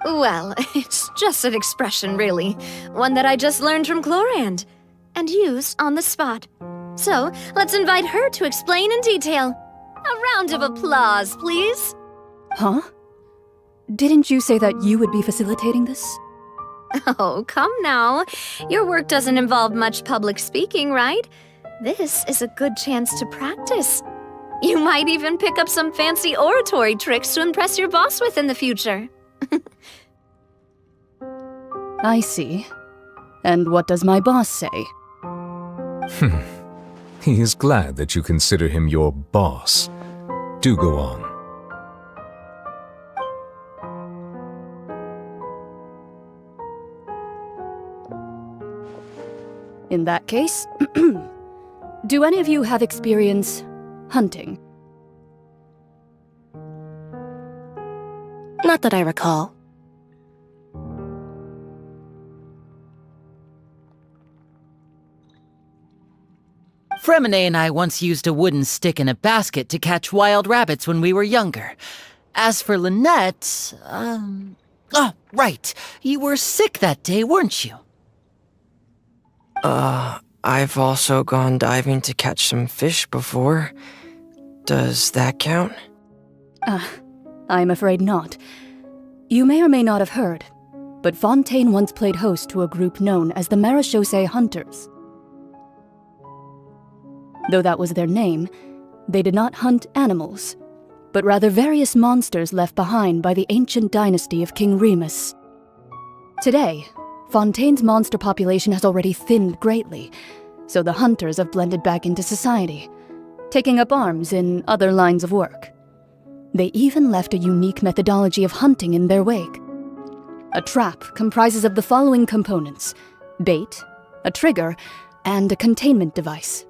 Speaker 8: Well, it's just an expression, really. One that I just learned from Chlorand, and use on the spot. So, let's invite her to explain in detail. A round of applause, please.
Speaker 23: Huh? Didn't you say that you would be facilitating this?
Speaker 8: Oh, come now. Your work doesn't involve much public speaking, right? This is a good chance to practice. You might even pick up some fancy oratory tricks to impress your boss with in the future.
Speaker 23: I see. And what does my boss say?
Speaker 4: He is glad that you consider him your boss. Do go on.
Speaker 23: In that case, do any of you have experience hunting?
Speaker 2: Not that I recall.
Speaker 14: Fremine and I once used a wooden stick in a basket to catch wild rabbits when we were younger. As for Lynette, oh, right. You were sick that day, weren't you?
Speaker 12: I've also gone diving to catch some fish before. Does that count?
Speaker 23: I'm afraid not. You may or may not have heard, but Fontaine once played host to a group known as the Marechaussee Hunters. Though that was their name, they did not hunt animals, but rather various monsters left behind by the ancient dynasty of King Remus. Today, Fontaine's monster population has already thinned greatly, so the hunters have blended back into society, taking up arms in other lines of work. They even left a unique methodology of hunting in their wake. A trap comprises of the following components: bait, a trigger, and a containment device.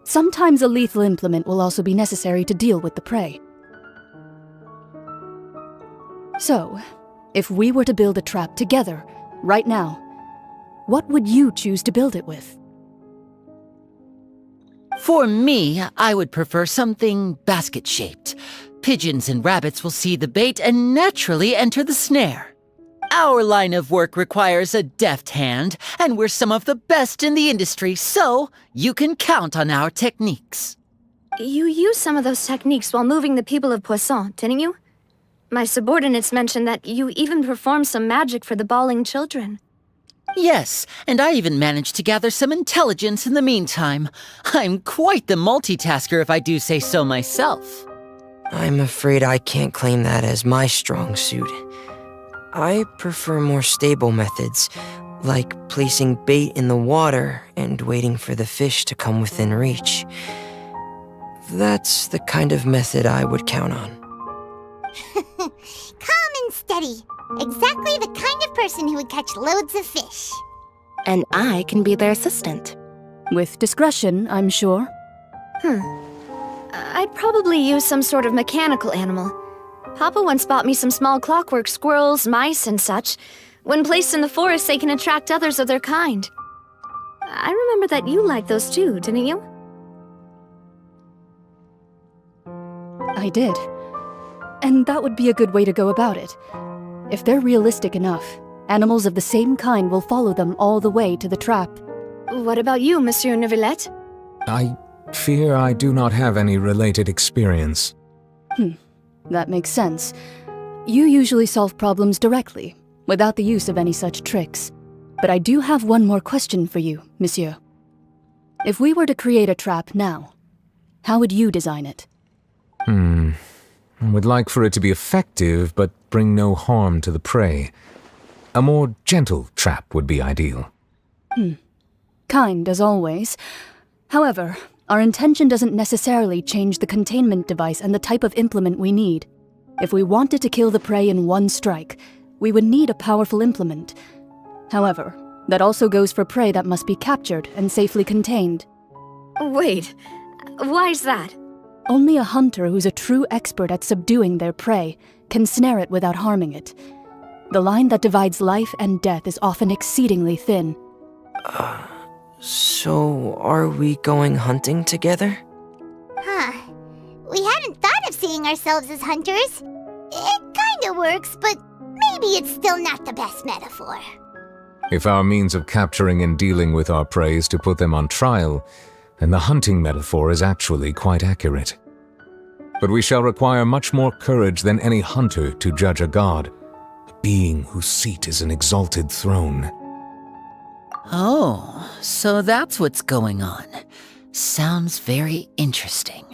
Speaker 23: Sometimes a lethal implement will also be necessary to deal with the prey. So, if we were to build a trap together, right now, what would you choose to build it with?
Speaker 14: For me, I would prefer something basket-shaped. Pigeons and rabbits will see the bait and naturally enter the snare. Our line of work requires a deft hand, and we're some of the best in the industry, so you can count on our techniques.
Speaker 5: You used some of those techniques while moving the people of Poisson, didn't you? My subordinates mentioned that you even performed some magic for the bawling children.
Speaker 14: Yes, and I even managed to gather some intelligence in the meantime. I'm quite the multitasker if I do say so myself.
Speaker 12: I'm afraid I can't claim that as my strong suit. I prefer more stable methods, like placing bait in the water and waiting for the fish to come within reach. That's the kind of method I would count on.
Speaker 9: Calm and steady. Exactly the kind of person who would catch loads of fish.
Speaker 2: And I can be their assistant.
Speaker 23: With discretion, I'm sure.
Speaker 5: I'd probably use some sort of mechanical animal. Papa once bought me some small clockwork squirrels, mice, and such. When placed in the forest, they can attract others of their kind. I remember that you liked those too, didn't you?
Speaker 23: I did. And that would be a good way to go about it. If they're realistic enough, animals of the same kind will follow them all the way to the trap.
Speaker 5: What about you, Monsieur Neuvillette?
Speaker 4: I fear I do not have any related experience.
Speaker 23: That makes sense. You usually solve problems directly, without the use of any such tricks. But I do have one more question for you, Monsieur. If we were to create a trap now, how would you design it?
Speaker 4: I would like for it to be effective, but bring no harm to the prey. A more gentle trap would be ideal.
Speaker 23: Kind, as always. However, our intention doesn't necessarily change the containment device and the type of implement we need. If we wanted to kill the prey in one strike, we would need a powerful implement. However, that also goes for prey that must be captured and safely contained.
Speaker 5: Wait, why's that?
Speaker 23: Only a hunter who's a true expert at subduing their prey can snare it without harming it. The line that divides life and death is often exceedingly thin.
Speaker 12: So are we going hunting together?
Speaker 9: We hadn't thought of seeing ourselves as hunters. It kinda works, but maybe it's still not the best metaphor.
Speaker 4: If our means of capturing and dealing with our prey is to put them on trial, then the hunting metaphor is actually quite accurate. But we shall require much more courage than any hunter to judge a god, a being whose seat is an exalted throne.
Speaker 14: Oh, so that's what's going on. Sounds very interesting.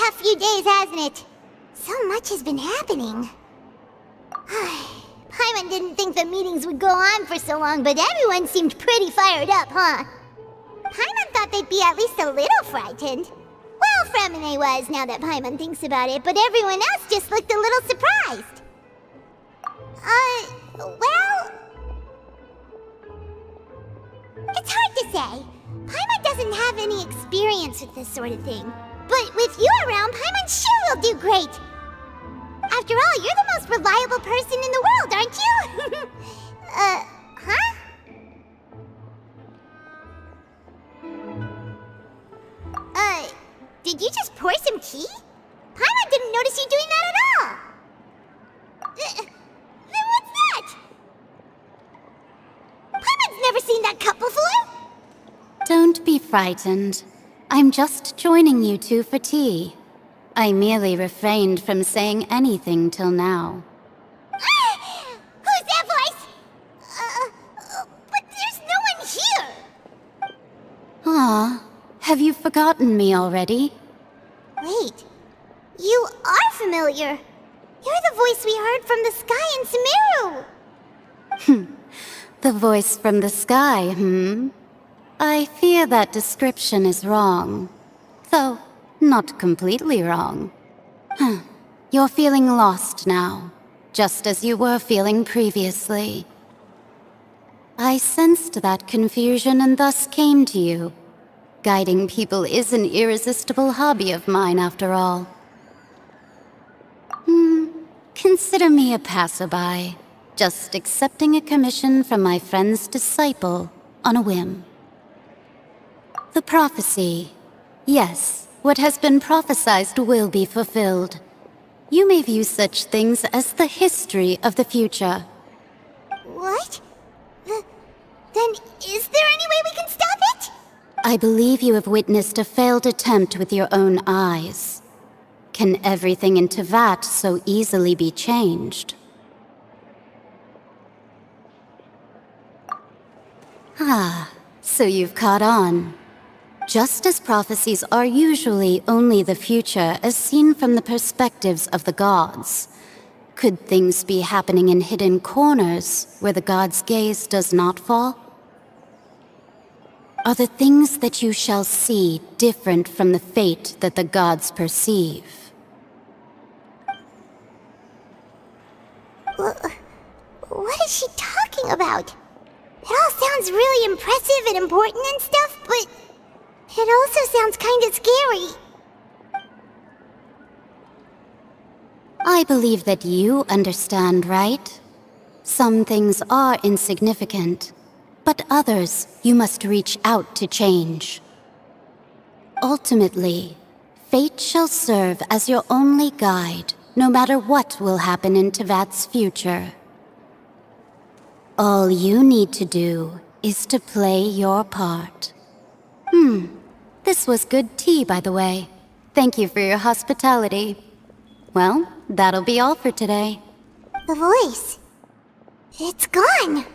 Speaker 9: tough few days, hasn't it? So much has been happening. Paimon didn't think the meetings would go on for so long, but everyone seemed pretty fired up, huh? Paimon thought they'd be at least a little frightened. Well, Fremine was, now that Paimon thinks about it, but everyone else just looked a little surprised. say. Paimon doesn't have any experience with this sort of thing. But with you around, Paimon sure will do great. After all, you're the most reliable person in the world, aren't you? Huh? Did you just pour some tea? Paimon didn't notice you doing that at all. Then what's that? Paimon's never seen that cup before.
Speaker 3: Don't be frightened. I'm just joining you two for tea. I merely refrained from saying anything till now.
Speaker 9: Who's that voice? But there's no one here.
Speaker 3: Ah, have you forgotten me already?
Speaker 9: Wait, you are familiar. You're the voice we heard from the sky in Sumeru.
Speaker 3: The voice from the sky, I fear that description is wrong. Though, not completely wrong. You're feeling lost now, just as you were feeling previously. I sensed that confusion and thus came to you. Guiding people is an irresistible hobby of mine, after all. Consider me a passerby, just accepting a commission from my friend's disciple on a whim. The prophecy. Yes, what has been prophesied will be fulfilled. You may view such things as the history of the future.
Speaker 9: What? Then is there any way we can stop it?
Speaker 3: I believe you have witnessed a failed attempt with your own eyes. Can everything in Tevat so easily be changed? Ah, so you've caught on. Just as prophecies are usually only the future as seen from the perspectives of the gods, could things be happening in hidden corners where the gods' gaze does not fall? Are the things that you shall see different from the fate that the gods perceive?
Speaker 9: What is she talking about? It all sounds really impressive and important and stuff, but it also sounds kind of scary.
Speaker 3: I believe that you understand, right? Some things are insignificant, but others you must reach out to change. Ultimately, fate shall serve as your only guide, no matter what will happen in Tevat's future. All you need to do is to play your part. This was good tea, by the way. Thank you for your hospitality. Well, that'll be all for today.
Speaker 9: The voice. It's gone.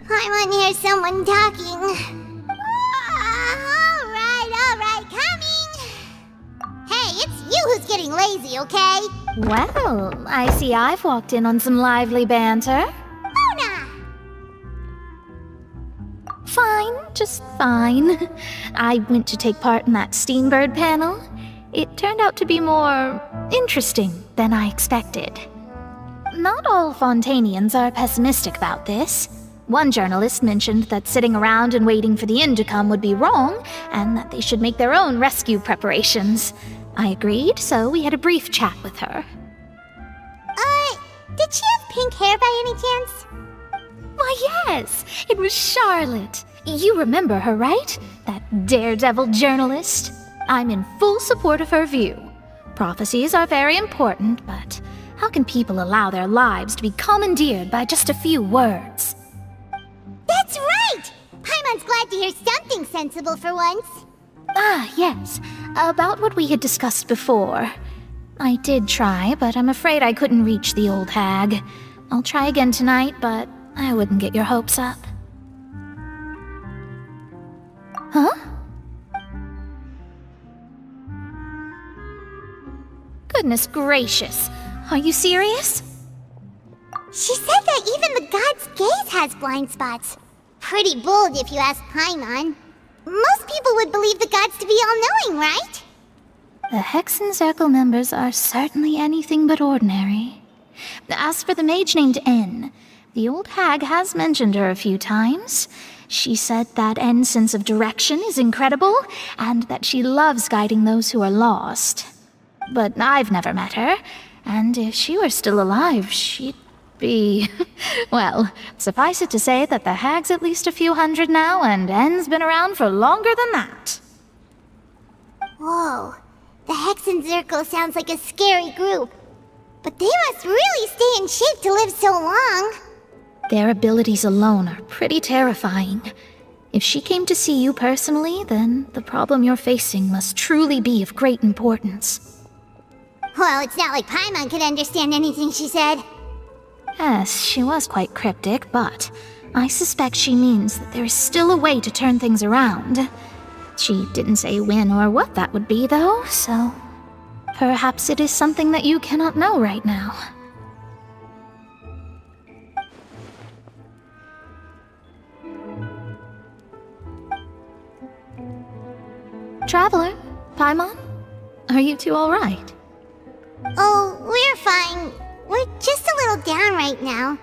Speaker 9: I want to hear someone talking. Alright, coming! Hey, it's you who's getting lazy, okay?
Speaker 5: Well, I see I've walked in on some lively banter.
Speaker 9: Mona!
Speaker 5: Fine, just fine. I went to take part in that Steambird panel. It turned out to be more interesting than I expected. Not all Fontanians are pessimistic about this. One journalist mentioned that sitting around and waiting for the end to come would be wrong, and that they should make their own rescue preparations. I agreed, so we had a brief chat with her.
Speaker 9: Did she have pink hair by any chance?
Speaker 5: Why, yes! It was Charlotte. You remember her, right? That daredevil journalist? I'm in full support of her view. Prophecies are very important, but how can people allow their lives to be commandeered by just a few words?
Speaker 9: That's right! Paimon's glad to hear something sensible for once.
Speaker 5: Ah, yes. About what we had discussed before. I did try, but I'm afraid I couldn't reach the old hag. I'll try again tonight, but I wouldn't get your hopes up. Huh? Goodness gracious. Are you serious?
Speaker 9: She said that even the god's gaze has blind spots. Pretty bold if you ask Paimon. Most people would believe the gods to be all-knowing, right?
Speaker 5: The Hexen Circle members are certainly anything but ordinary. As for the mage named N, the old hag has mentioned her a few times. She said that N's sense of direction is incredible, and that she loves guiding those who are lost. But I've never met her, and if she were still alive, she'd be... well, suffice it to say that the hag's at least a few hundred now, and N's been around for longer than that.
Speaker 9: Whoa, the Hexen Circle sounds like a scary group. But they must really stay in shape to live so long.
Speaker 5: Their abilities alone are pretty terrifying. If she came to see you personally, then the problem you're facing must truly be of great importance.
Speaker 9: Well, it's not like Paimon could understand anything she said.
Speaker 5: Yes, she was quite cryptic, but I suspect she means that there is still a way to turn things around. She didn't say when or what that would be, though, so perhaps it is something that you cannot know right now. Traveler, Paimon, are you two all right?
Speaker 9: Oh, we're fine. We're just a little down right now.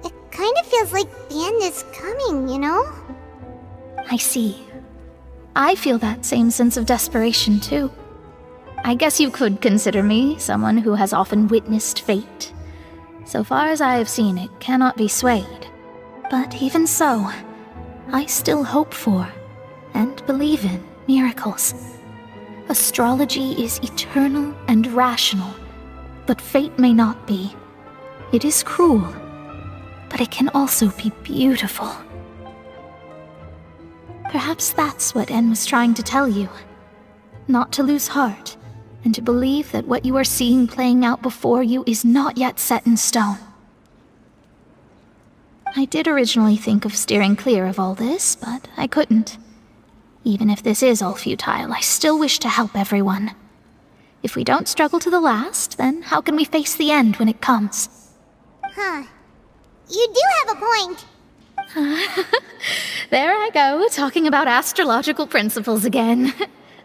Speaker 9: It kind of feels like the end is coming, you know?
Speaker 5: I see. I feel that same sense of desperation, too. I guess you could consider me someone who has often witnessed fate. So far as I have seen, it cannot be swayed. But even so, I still hope for, and believe in, miracles. Astrology is eternal and rational, but fate may not be. It is cruel, but it can also be beautiful. Perhaps that's what En was trying to tell you. Not to lose heart, and to believe that what you are seeing playing out before you is not yet set in stone. I did originally think of steering clear of all this, but I couldn't. Even if this is all futile, I still wish to help everyone. If we don't struggle to the last, then how can we face the end when it comes?
Speaker 9: Huh. You do have a point.
Speaker 5: There I go, talking about astrological principles again.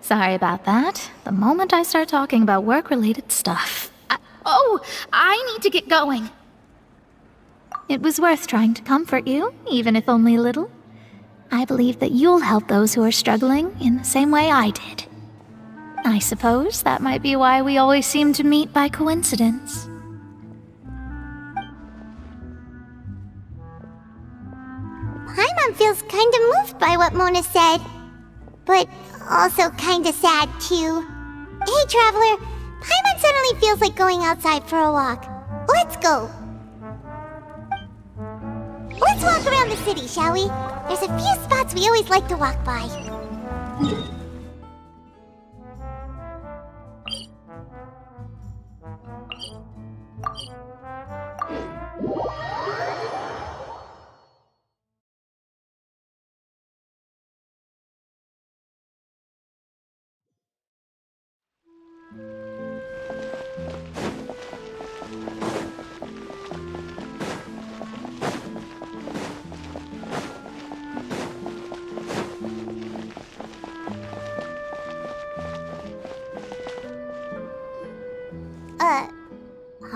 Speaker 5: Sorry about that. The moment I start talking about work-related stuff... I need to get going. It was worth trying to comfort you, even if only a little. I believe that you'll help those who are struggling in the same way I did. I suppose that might be why we always seem to meet by coincidence.
Speaker 9: Paimon feels kinda moved by what Mona said. But also kinda sad, too. Hey, Traveler, Paimon suddenly feels like going outside for a walk. Let's go! Let's walk around the city, shall we? There's a few spots we always like to walk by.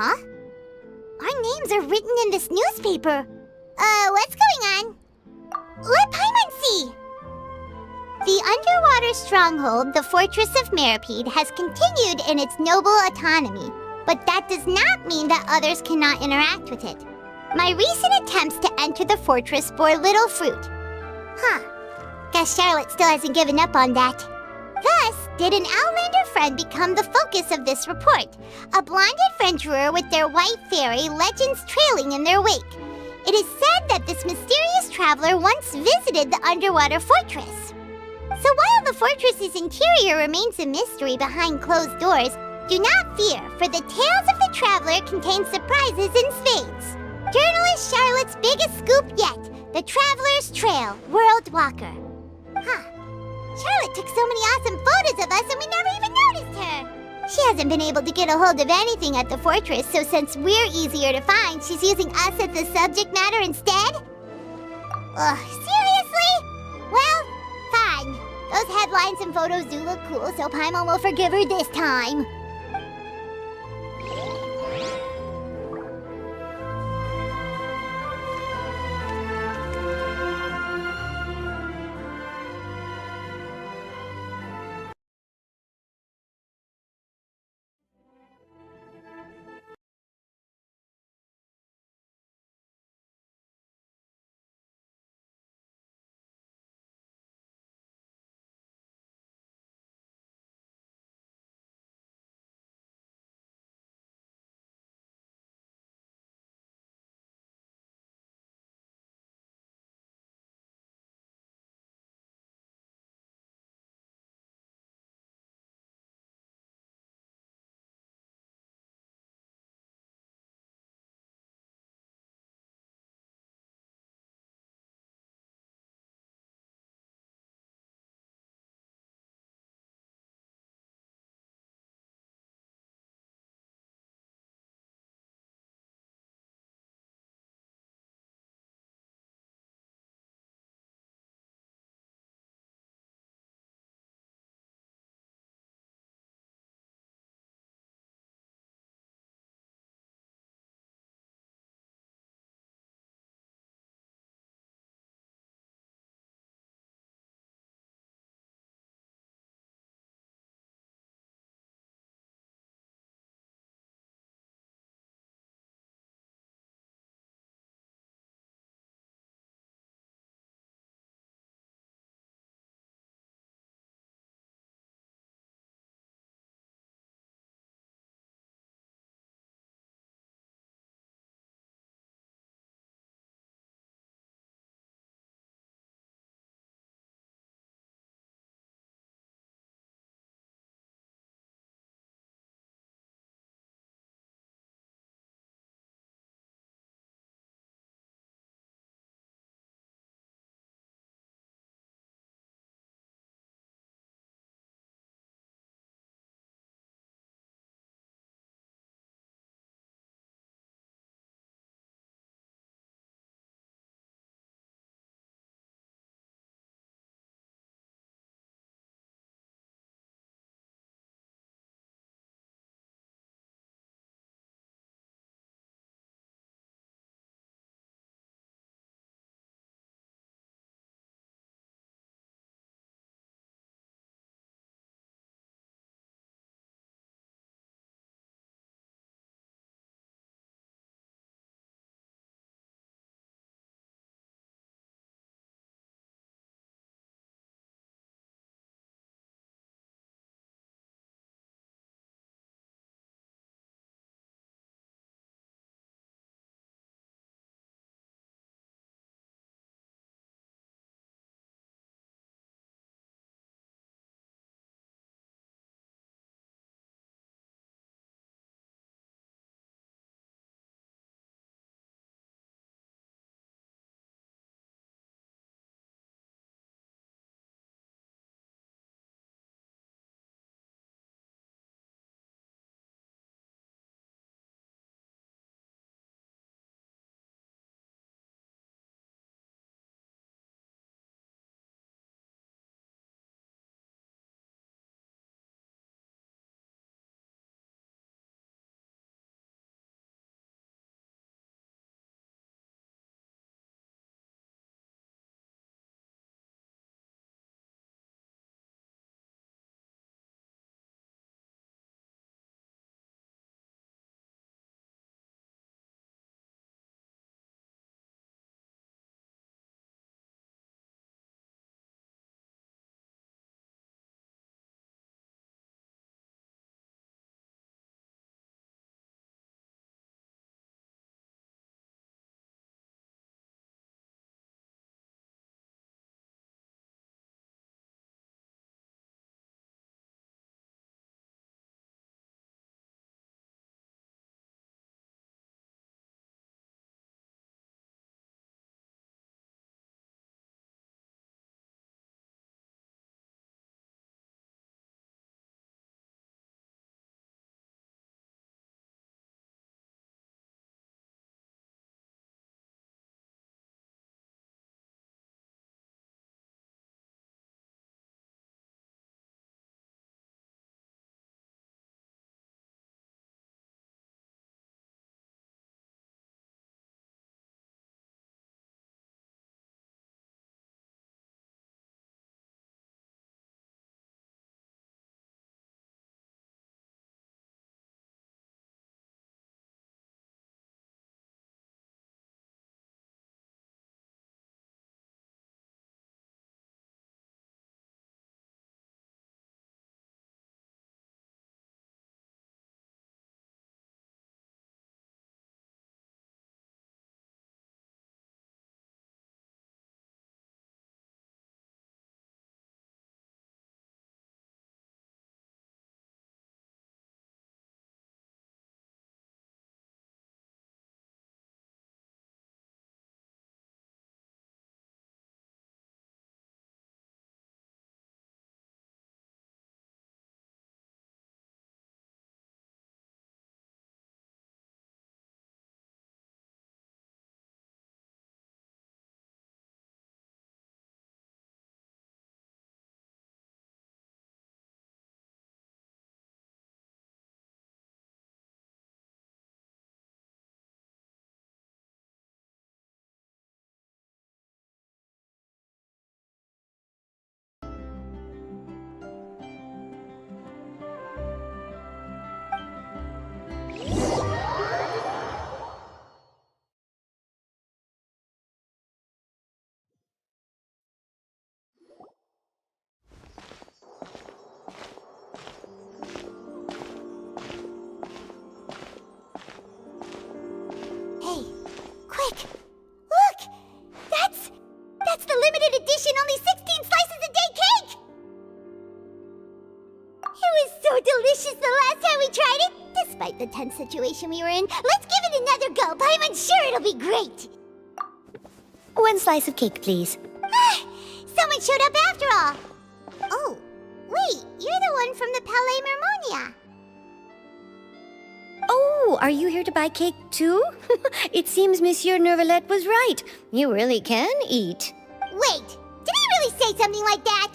Speaker 9: Huh? Our names are written in this newspaper. What's going on? Let Paimon see! The underwater stronghold, the Fortress of Meripede, has continued in its noble autonomy, but that does not mean that others cannot interact with it. My recent attempts to enter the fortress bore little fruit. Huh. Guess Charlotte still hasn't given up on that. Thus, did an Outlander friend become the focus of this report, a blonde adventurer with their white fairy legends trailing in their wake. It is said that this mysterious traveler once visited the underwater fortress. So while the fortress's interior remains a mystery behind closed doors, do not fear, for the tales of the traveler contain surprises in spades. Journalist Charlotte's biggest scoop yet, the Traveler's Trail, World Walker. Huh. Charlotte took so many awesome photos of us and we never even noticed her. She hasn't been able to get a hold of anything at the fortress, so since we're easier to find, she's using us as the subject matter instead? Ugh, seriously? Well, fine. Those headlines and photos do look cool, so Paimon will forgive her this time. Look! Look! That's the limited edition only 16 slices a day cake! It was so delicious the last time we tried it! Despite the tense situation we were in, let's give it another go. I'm sure it'll be great!
Speaker 7: 1 slice of cake, please.
Speaker 9: Someone showed up after all! Oh, wait, you're the one from the Palais Mermonia.
Speaker 7: Oh, are you here to buy cake too? It seems Monsieur Nervalette was right. You really can eat.
Speaker 9: Wait, did he really say something like that?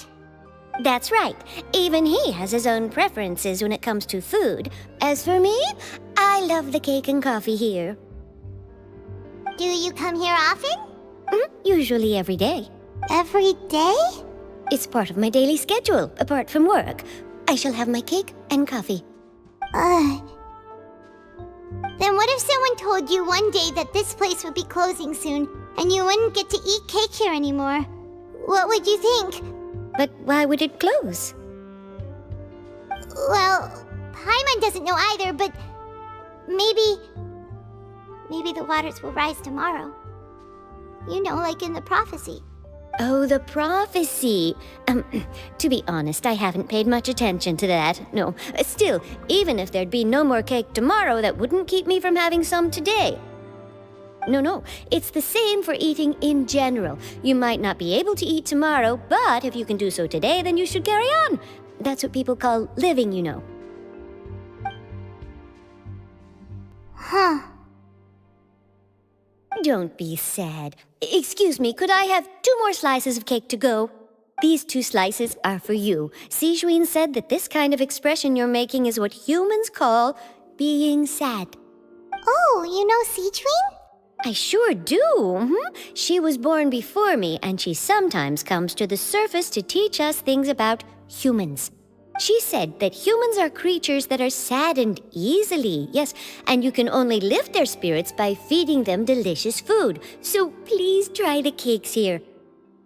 Speaker 7: That's right. Even he has his own preferences when it comes to food. As for me, I love the cake and coffee here.
Speaker 9: Do you come here often?
Speaker 7: Usually every day.
Speaker 9: Every day?
Speaker 7: It's part of my daily schedule, apart from work. I shall have my cake and coffee.
Speaker 9: Then what if someone told you one day that this place would be closing soon, and you wouldn't get to eat cake here anymore? What would you think?
Speaker 7: But why would it close?
Speaker 9: Well, Paimon doesn't know either, but maybe the waters will rise tomorrow. You know, like in the prophecy.
Speaker 7: Oh, the prophecy. To be honest, I haven't paid much attention to that. No, still, even if there'd be no more cake tomorrow, that wouldn't keep me from having some today. No, it's the same for eating in general. You might not be able to eat tomorrow, but if you can do so today, then you should carry on. That's what people call living, you know.
Speaker 9: Huh.
Speaker 7: Don't be sad. Excuse me, could I have 2 more slices of cake to go? These 2 slices are for you. Sijuin said that this kind of expression you're making is what humans call being sad.
Speaker 9: Oh, you know Sijuin?
Speaker 7: I sure do. She was born before me, and she sometimes comes to the surface to teach us things about humans. She said that humans are creatures that are saddened easily, yes, and you can only lift their spirits by feeding them delicious food. So please try the cakes here.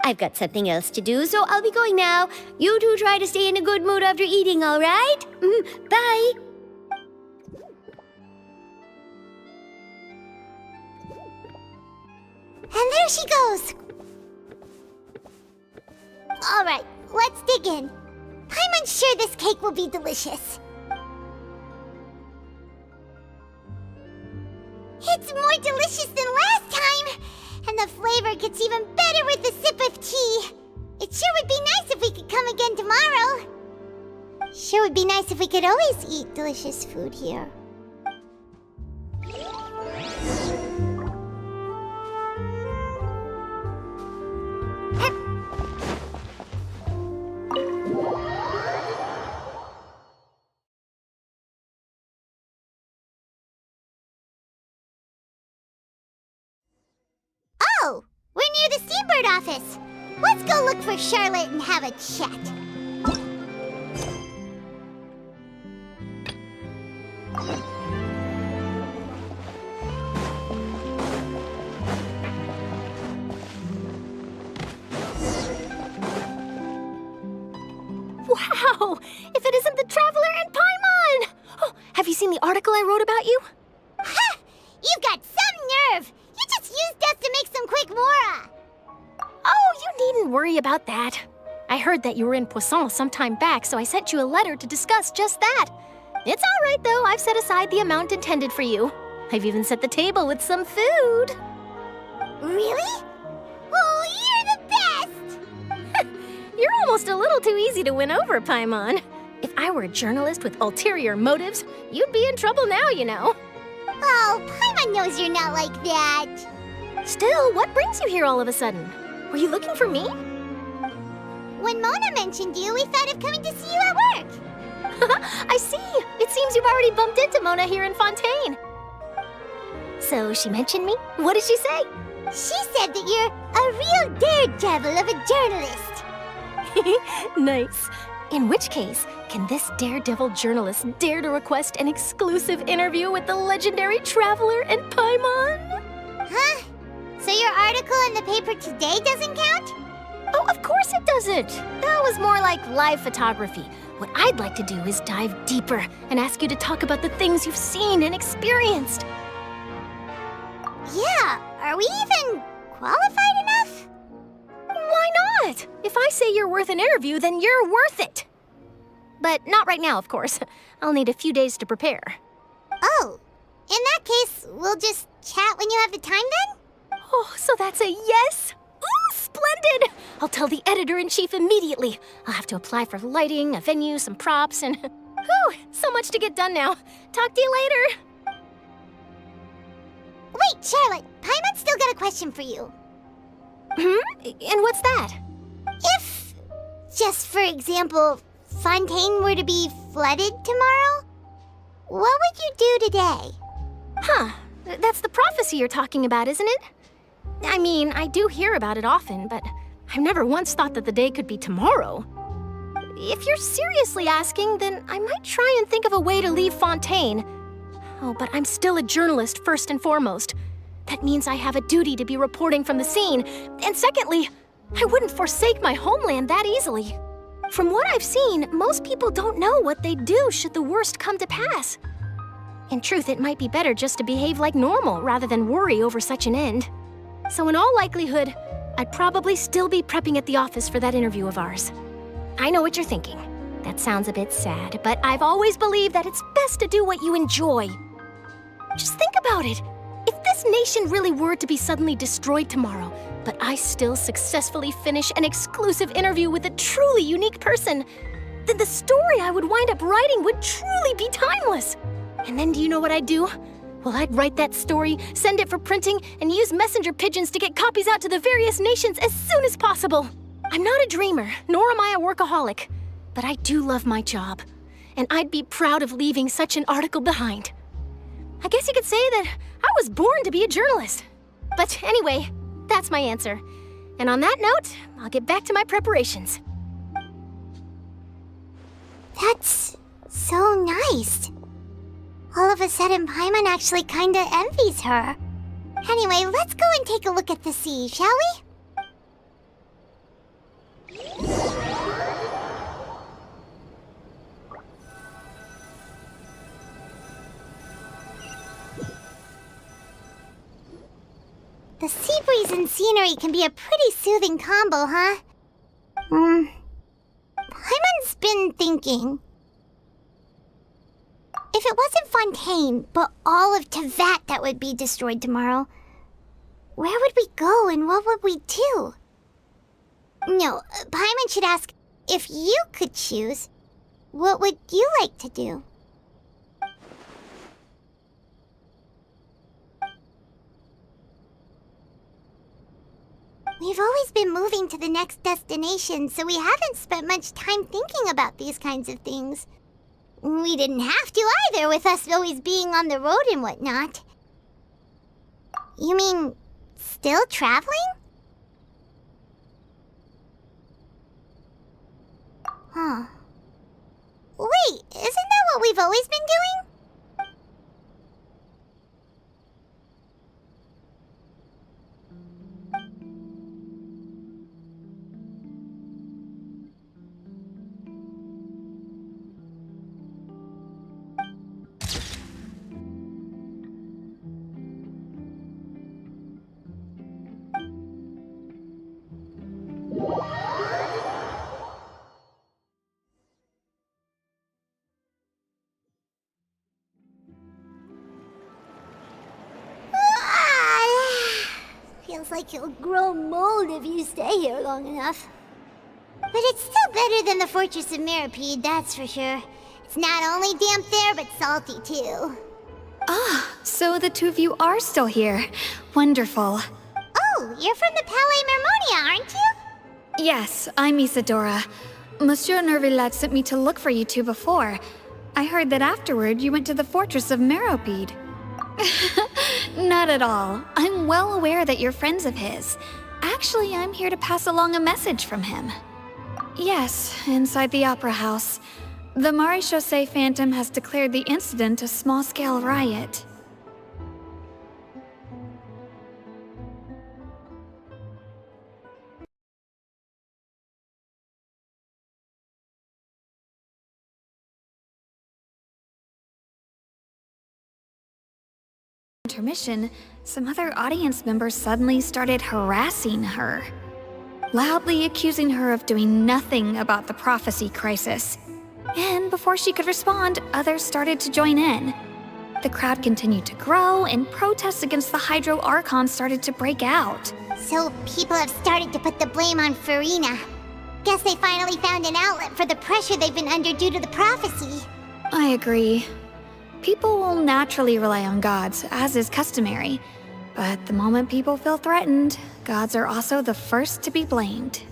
Speaker 7: I've got something else to do, so I'll be going now. You two try to stay in a good mood after eating, all right? Bye.
Speaker 9: And there she goes! Alright, let's dig in. Paimon's sure this cake will be delicious. It's more delicious than last time! And the flavor gets even better with a sip of tea. It sure would be nice if we could come again tomorrow. Sure would be nice if we could always eat delicious food here. Oh, we're near the Steambird office. Let's go look for Charlotte and have a chat.
Speaker 20: Wow! If it isn't the Traveler and Paimon! Oh, have you seen the article I wrote about you?
Speaker 9: Ha! You've got some nerve! You just used us to make some quick mora!
Speaker 20: Oh, you needn't worry about that. I heard that you were in Poisson some time back, so I sent you a letter to discuss just that. It's all right, though. I've set aside the amount intended for you. I've even set the table with some food.
Speaker 9: Really? Oh, you're the best!
Speaker 20: You're almost a little too easy to win over, Paimon. If I were a journalist with ulterior motives, you'd be in trouble now, you know.
Speaker 9: Oh, Paimon knows you're not like that.
Speaker 20: Still, what brings you here all of a sudden? Were you looking for me?
Speaker 9: When Mona mentioned you, we thought of coming to see you at work.
Speaker 20: I see. It seems you've already bumped into Mona here in Fontaine. So she mentioned me? What did she say?
Speaker 9: She said that you're a real daredevil of a journalist.
Speaker 20: Nice. In which case, can this daredevil journalist dare to request an exclusive interview with the legendary Traveler and Paimon?
Speaker 9: Huh? So your article in the paper today doesn't count?
Speaker 20: Oh, of course it doesn't. That was more like live photography. What I'd like to do is dive deeper and ask you to talk about the things you've seen and experienced.
Speaker 9: Yeah, are we even qualified enough?
Speaker 20: Why not? If I say you're worth an interview, then you're worth it. But not right now, of course. I'll need a few days to prepare.
Speaker 9: Oh, in that case, we'll just chat when you have the time then?
Speaker 20: Oh, so that's a yes? Ooh, splendid! I'll tell the editor-in-chief immediately. I'll have to apply for lighting, a venue, some props, and... Whew, so much to get done now. Talk to you later.
Speaker 9: Wait, Charlotte, Paimon's still got a question for you.
Speaker 20: And what's that?
Speaker 9: If, just for example, Fontaine were to be flooded tomorrow, what would you do today?
Speaker 20: Huh, that's the prophecy you're talking about, isn't it? I mean, I do hear about it often, but I've never once thought that the day could be tomorrow. If you're seriously asking, then I might try and think of a way to leave Fontaine. Oh, but I'm still a journalist first and foremost. That means I have a duty to be reporting from the scene. And secondly, I wouldn't forsake my homeland that easily. From what I've seen, most people don't know what they'd do should the worst come to pass. In truth, it might be better just to behave like normal rather than worry over such an end. So in all likelihood, I'd probably still be prepping at the office for that interview of ours. I know what you're thinking. That sounds a bit sad, but I've always believed that it's best to do what you enjoy. Just think about it. If this nation really were to be suddenly destroyed tomorrow, but I still successfully finish an exclusive interview with a truly unique person, then the story I would wind up writing would truly be timeless. And then do you know what I'd do? Well, I'd write that story, send it for printing, and use messenger pigeons to get copies out to the various nations as soon as possible. I'm not a dreamer, nor am I a workaholic, but I do love my job, and I'd be proud of leaving such an article behind. I guess you could say that I was born to be a journalist. But anyway, that's my answer. And on that note, I'll get back to my preparations.
Speaker 9: That's so nice. All of a sudden, Paimon actually kinda envies her. Anyway, let's go and take a look at the sea, shall we? The sea breeze and scenery can be a pretty soothing combo, huh? Paimon's been thinking. If it wasn't Fontaine, but all of Tevat that would be destroyed tomorrow, where would we go and what would we do? No, Paimon should ask, if you could choose, what would you like to do? We've always been moving to the next destination, so we haven't spent much time thinking about these kinds of things. We didn't have to either, with us always being on the road and whatnot. You mean, still traveling? Huh. Wait, isn't that what we've always been doing? Feels like you'll grow mold if you stay here long enough. But it's still better than the Fortress of Mirapede, that's for sure. It's not only damp there, but salty too.
Speaker 5: Ah, so the two of you are still here. Wonderful.
Speaker 9: Oh, you're from the Palais Mermonia, aren't you?
Speaker 5: Yes, I'm Isadora. Monsieur Nervillet sent me to look for you two before. I heard that afterward you went to the Fortress of Meropide. Not at all. I'm well aware that you're friends of his. Actually, I'm here to pass along a message from him. Yes, inside the Opera House. The Maréchaussée Phantom has declared the incident a small-scale riot. intermission, some other audience members suddenly started harassing her, loudly accusing her of doing nothing about the prophecy crisis. And before she could respond, others started to join in. The crowd continued to grow, and protests against the Hydro Archon started to break out.
Speaker 9: So people have started to put the blame on Furina. Guess they finally found an outlet for the pressure they've been under due to the prophecy.
Speaker 5: I agree. People will naturally rely on gods, as is customary. But the moment people feel threatened, gods are also the first to be blamed.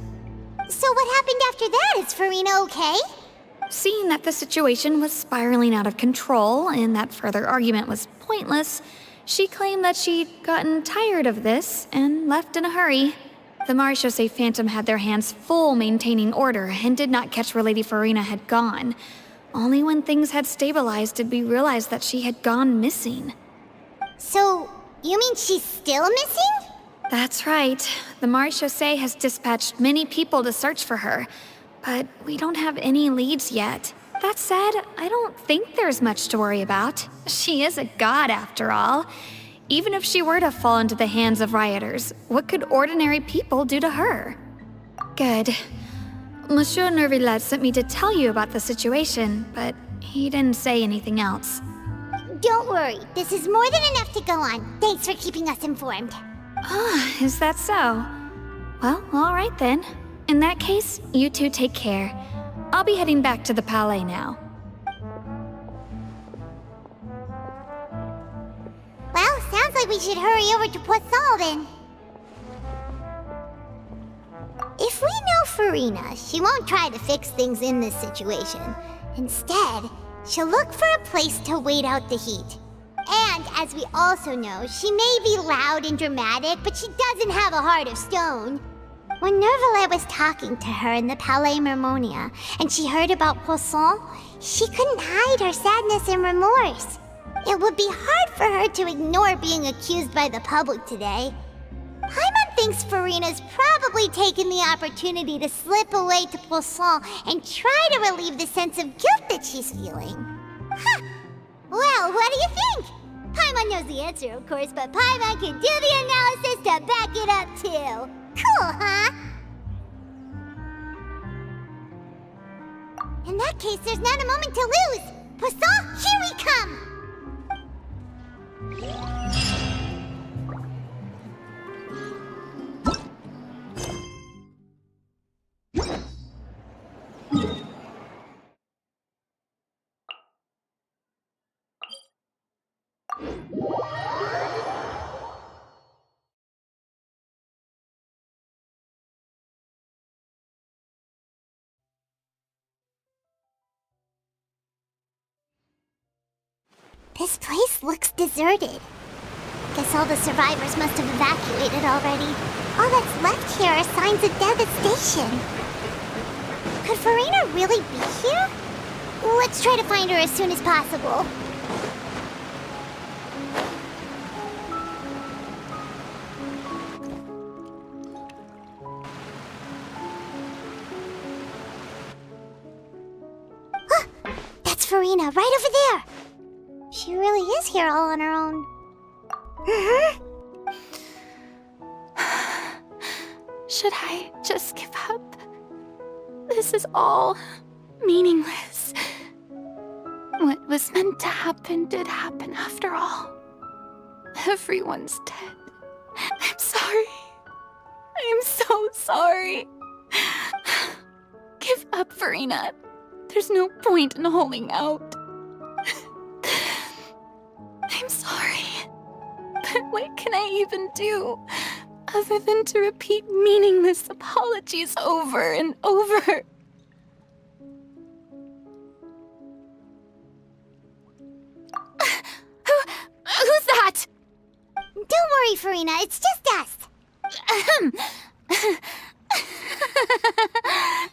Speaker 9: So what happened after that? Is Furina okay?
Speaker 5: Seeing that the situation was spiraling out of control and that further argument was pointless, she claimed that she'd gotten tired of this and left in a hurry. The Marechaussee Phantom had their hands full maintaining order and did not catch where Lady Furina had gone. Only when things had stabilized did we realize that she had gone missing.
Speaker 9: So, you mean she's still missing?
Speaker 5: That's right. The Marechaussee has dispatched many people to search for her, but we don't have any leads yet. That said, I don't think there's much to worry about. She is a god after all. Even if she were to fall into the hands of rioters, what could ordinary people do to her? Good. Monsieur Nervillet sent me to tell you about the situation, but he didn't say anything else.
Speaker 9: Don't worry, this is more than enough to go on. Thanks for keeping us informed.
Speaker 5: Ah, is that so? Well, alright then. In that case, you two take care. I'll be heading back to the Palais now.
Speaker 9: Well, sounds like we should hurry over to Poisson then. If we know Furina, she won't try to fix things in this situation. Instead, she'll look for a place to wait out the heat. And, as we also know, she may be loud and dramatic, but she doesn't have a heart of stone. When Nervillet was talking to her in the Palais Mermonia, and she heard about Poisson, she couldn't hide her sadness and remorse. It would be hard for her to ignore being accused by the public today. Paimon thinks Furina's probably taken the opportunity to slip away to Poisson and try to relieve the sense of guilt that she's feeling. Huh! Well, what do you think? Paimon knows the answer, of course, but Paimon can do the analysis to back it up, too. Cool, huh? In that case, there's not a moment to lose. Poisson, here we come! This place looks deserted. Guess all the survivors must have evacuated already. All that's left here are signs of devastation. Could Furina really be here? Let's try to find her as soon as possible. That's Furina, right over there! She really is here all on her own.
Speaker 6: Should I just give up? This is all meaningless. What was meant to happen did happen after all. Everyone's dead. I'm sorry. I'm so sorry. Give up, Furina. There's no point in holding out. I'm sorry. But what can I even do other than to repeat meaningless apologies over and over? Who's that?
Speaker 9: Don't worry, Furina, it's just us.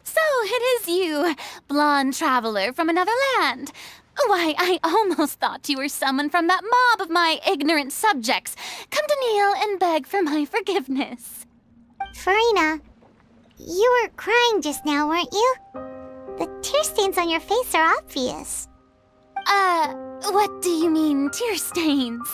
Speaker 6: So it is you, blonde traveler from another land. Why, I almost thought you were someone from that mob of my ignorant subjects, come to kneel and beg for my forgiveness.
Speaker 9: Furina, you were crying just now, weren't you? The tear stains on your face are obvious.
Speaker 6: What do you mean, tear stains?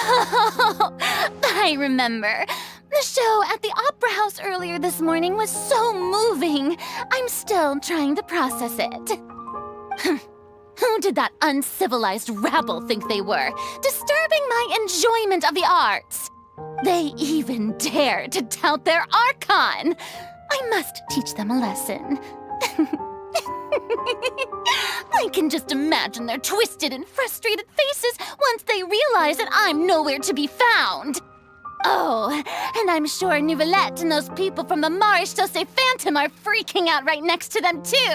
Speaker 3: Oh, I remember. The show at the Opera House earlier this morning was so moving. I'm still trying to process it. Who did that uncivilized rabble think they were, disturbing my enjoyment of the arts? They even dared to tout their Archon. I must teach them a lesson. I can just imagine their twisted and frustrated faces once they realize that I'm nowhere to be found. Oh, and I'm sure Nouvellette and those people from the Marche Say Phantom are freaking out right next to them, too.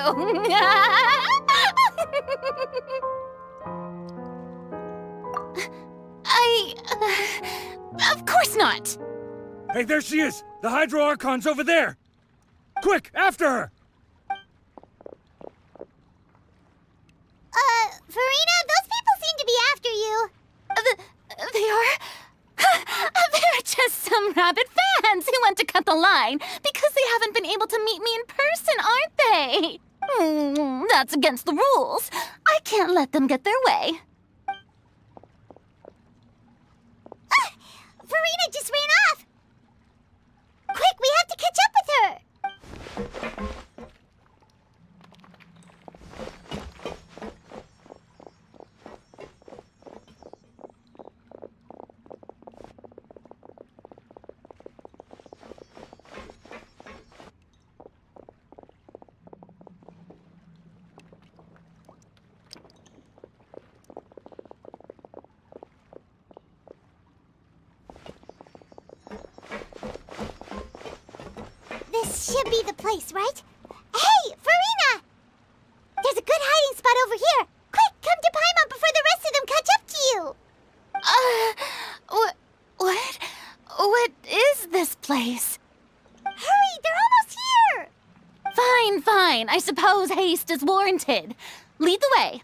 Speaker 3: Of course not.
Speaker 10: Hey, there she is! The Hydro Archon's over there! Quick, after her!
Speaker 9: Furina, those people seem to be after you.
Speaker 3: They are? They're just some rabid fans who want to cut the line because they haven't been able to meet me in person, aren't they? That's against the rules. I can't let them get their way.
Speaker 9: Furina just ran off! Quick, we have to catch up with her! This should be the place, right? Hey, Furina! There's a good hiding spot over here. Quick, come to Paimon before the rest of them catch up to you.
Speaker 3: What is this place?
Speaker 9: Hurry, they're almost here!
Speaker 3: Fine. I suppose haste is warranted. Lead the way.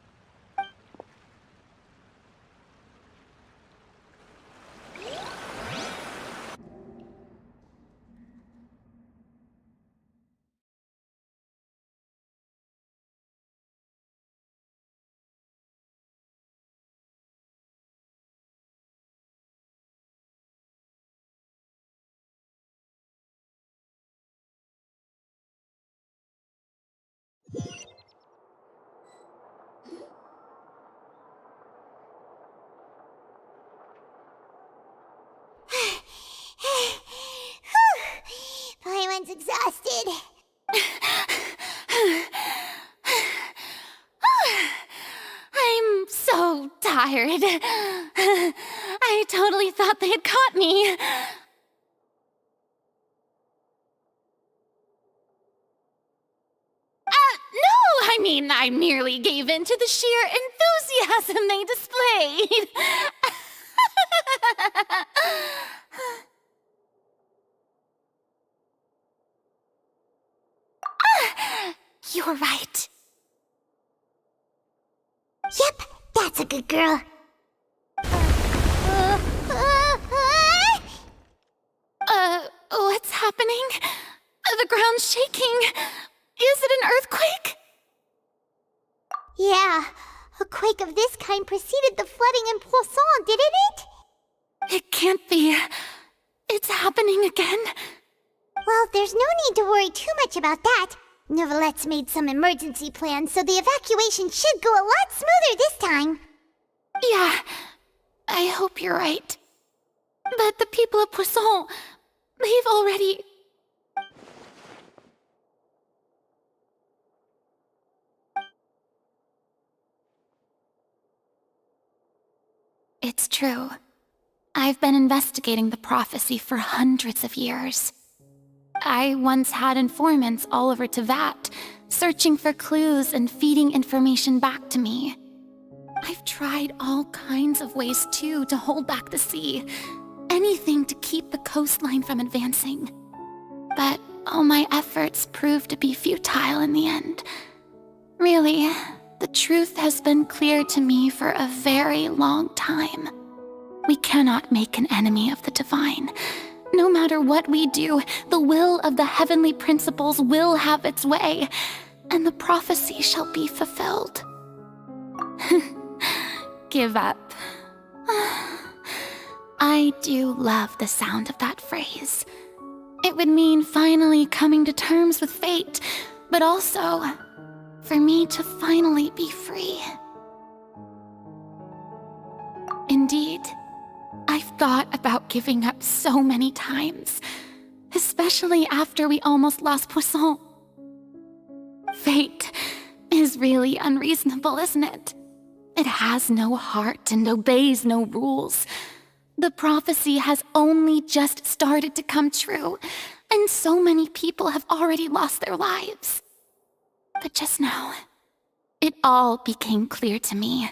Speaker 9: Paimon's exhausted.
Speaker 3: I'm so tired. I totally thought they had caught me. No, I merely gave in to the sheer enthusiasm they displayed. You're right.
Speaker 9: Yep, that's a good girl.
Speaker 3: What's happening? The ground's shaking. Is it an earthquake?
Speaker 9: Yeah, a quake of this kind preceded the flooding in Poisson, didn't it?
Speaker 3: It can't be. It's happening again.
Speaker 9: Well, there's no need to worry too much about that. Nouvellette's made some emergency plans, so the evacuation should go a lot smoother this time.
Speaker 3: Yeah, I hope you're right. But the people of Poisson, they've already... It's true. I've been investigating the prophecy for hundreds of years. I once had informants all over Tevat, searching for clues and feeding information back to me. I've tried all kinds of ways, too, to hold back the sea. Anything to keep the coastline from advancing. But all my efforts proved to be futile in the end. Really, the truth has been clear to me for a very long time. We cannot make an enemy of the divine. No matter what we do, the will of the heavenly principles will have its way, and the prophecy shall be fulfilled. Give up.
Speaker 2: I do love the sound of that phrase. It would mean finally coming to terms with fate, but also for me to finally be free. Indeed, I've thought about giving up so many times, especially after we almost lost Poisson. Fate is really unreasonable, isn't it? It has no heart and obeys no rules. The prophecy has only just started to come true, and so many people have already lost their lives. But just now, it all became clear to me.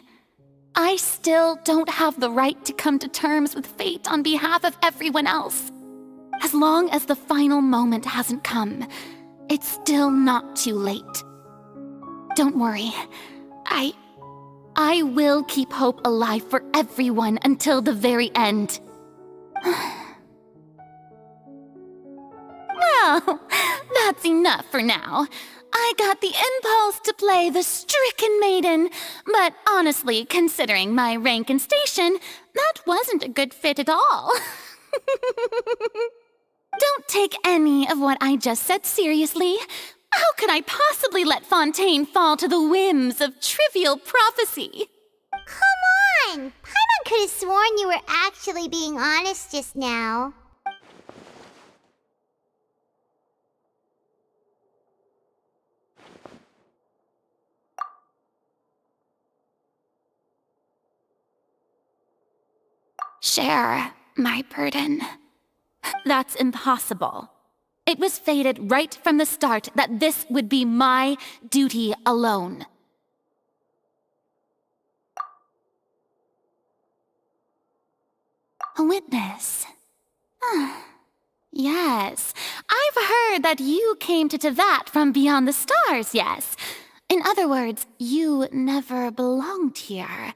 Speaker 2: I still don't have the right to come to terms with fate on behalf of everyone else. As long as the final moment hasn't come, it's still not too late. Don't worry. I will keep hope alive for everyone until the very end. Well, that's enough for now. I got the impulse to play the stricken maiden, but honestly, considering my rank and station, that wasn't a good fit at all. Don't take any of what I just said seriously. How could I possibly let Fontaine fall to the whims of trivial prophecy?
Speaker 9: Come on! Paimon could have sworn you were actually being honest just now.
Speaker 2: Share my burden. That's impossible. It was fated right from the start that this would be my duty alone. A witness. Yes, I've heard that you came to Tevat from beyond the stars, yes. In other words, you never belonged here.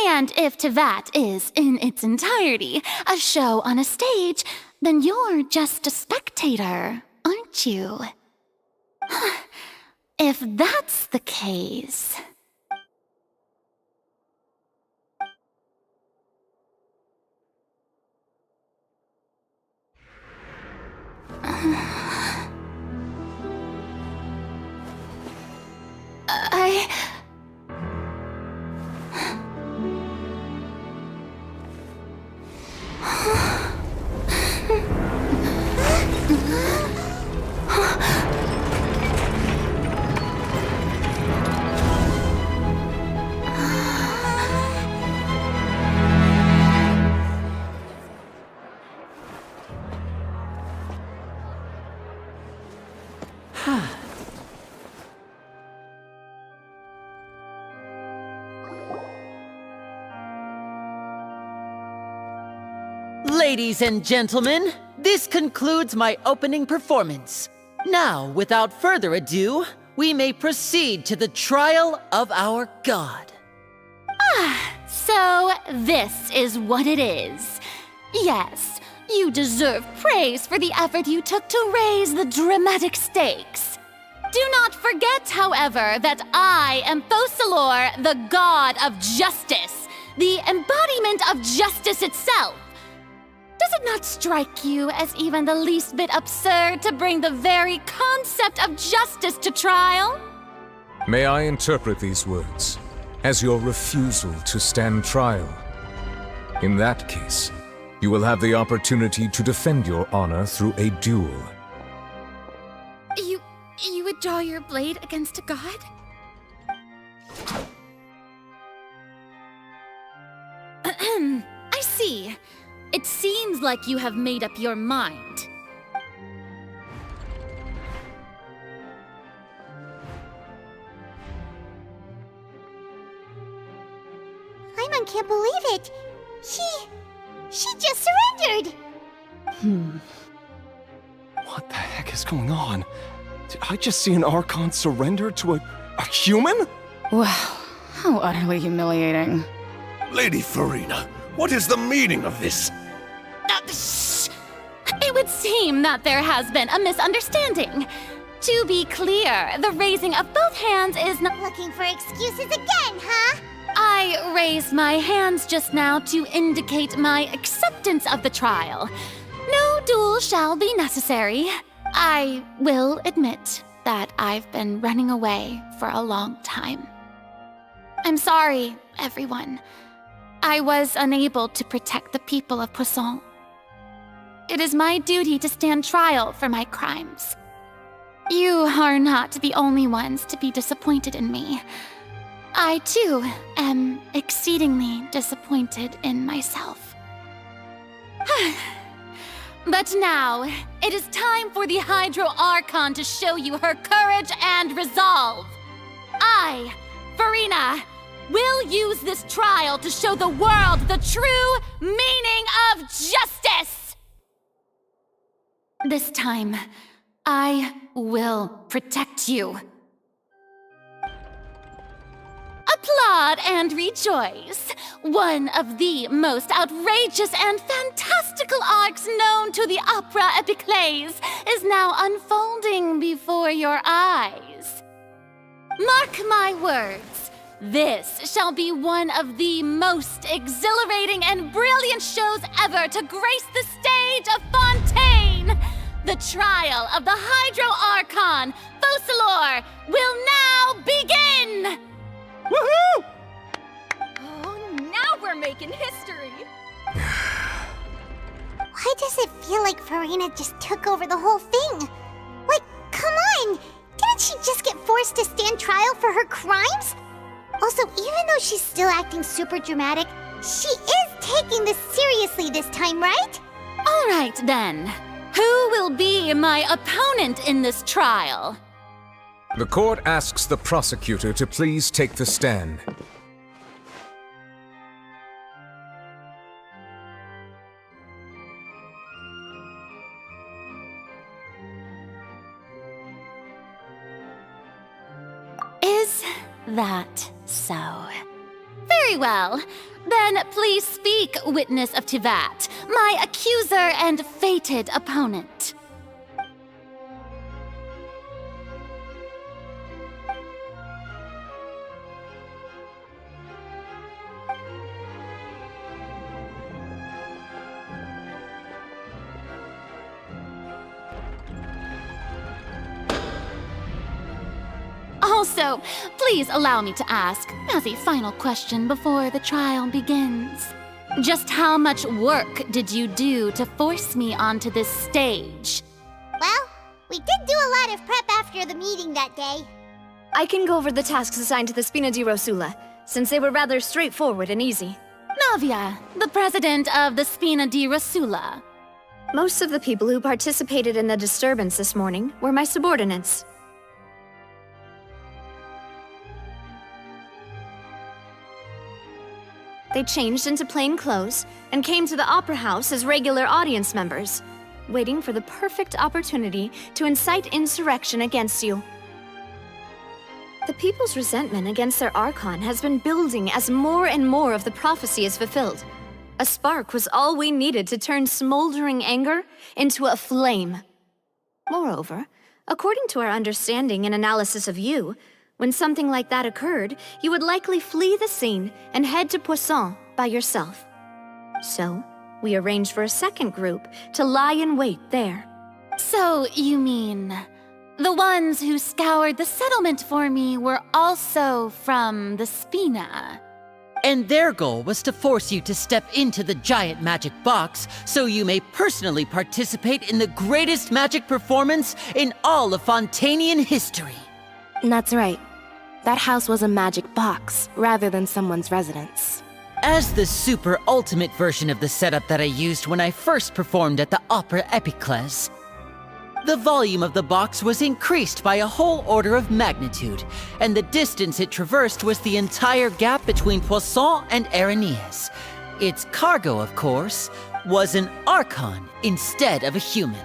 Speaker 2: And if Tevat is, in its entirety, a show on a stage, then you're just a spectator, aren't you? If that's the case...
Speaker 11: Ladies and gentlemen, this concludes my opening performance. Now, without further ado, we may proceed to the trial of our god.
Speaker 2: So this is what it is. Yes, you deserve praise for the effort you took to raise the dramatic stakes. Do not forget, however, that I am Focalor, the god of justice, the embodiment of justice itself. Does it not strike you as even the least bit absurd to bring the very concept of justice to trial?
Speaker 4: May I interpret these words as your refusal to stand trial? In that case, you will have the opportunity to defend your honor through a duel.
Speaker 2: You would draw your blade against a god? I see. It seems like you have made up your mind.
Speaker 9: Paimon can't believe it. She just surrendered.
Speaker 13: What the heck is going on? Did I just see an Archon surrender to a human?
Speaker 21: Wow, how utterly humiliating.
Speaker 15: Lady Furina, what is the meaning of this?
Speaker 2: It would seem that there has been a misunderstanding. To be clear, the raising of both hands is not...
Speaker 9: Looking for excuses again, huh?
Speaker 2: I I raised my hands just now to indicate my acceptance of the trial. No duel shall be necessary. I will admit that I've been running away for a long time. I'm sorry, everyone. I was unable to protect the people of Poisson. It is my duty to stand trial for my crimes. You are not the only ones to be disappointed in me. I, too, am exceedingly disappointed in myself. But now, it is time for the Hydro Archon to show you her courage and resolve. I, Furina, will use this trial to show the world the true meaning of justice! This time, I will protect you. Applaud and rejoice! One of the most outrageous and fantastical arcs known to the opera epiclese is now unfolding before your eyes. Mark my words, this shall be one of the most exhilarating and brilliant shows ever to grace the stage of Fontaine! The trial of the Hydro Archon, Focalor, will now begin!
Speaker 8: Woohoo! Oh, now we're making history!
Speaker 9: Why does it feel like Furina just took over the whole thing? Like, come on! Didn't she just get forced to stand trial for her crimes? Also, even though she's still acting super dramatic, she is taking this seriously this time, right?
Speaker 2: All right, then. Who will be my opponent in this trial?
Speaker 4: The court asks the prosecutor to please take the stand.
Speaker 2: Is that so? Very well. Then please speak, witness of Tivat, my accuser and fated opponent. Also, please allow me to ask, as a final question before the trial begins, just how much work did you do to force me onto this stage?
Speaker 9: Well, we did do a lot of prep after the meeting that day.
Speaker 8: I can go over the tasks assigned to the Spina di Rosula, since they were rather straightforward and easy.
Speaker 2: Navia, the president of the Spina di Rosula.
Speaker 8: Most of the people who participated in the disturbance this morning were my subordinates. They changed into plain clothes and came to the Opera House as regular audience members, waiting for the perfect opportunity to incite insurrection against you. The people's resentment against their Archon has been building as more and more of the prophecy is fulfilled. A spark was all we needed to turn smoldering anger into a flame. Moreover, according to our understanding and analysis of you, when something like that occurred, you would likely flee the scene and head to Poisson by yourself. So, we arranged for a second group to lie in wait there.
Speaker 2: So, you mean, the ones who scoured the settlement for me were also from the Spina?
Speaker 11: And their goal was to force you to step into the giant magic box so you may personally participate in the greatest magic performance in all of Fontainian history.
Speaker 16: That's right. That house was a magic box, rather than someone's residence.
Speaker 11: As the super ultimate version of the setup that I used when I first performed at the Opera Epiclese, the volume of the box was increased by a whole order of magnitude, and the distance it traversed was the entire gap between Poisson and Araneas. Its cargo, of course, was an Archon instead of a human.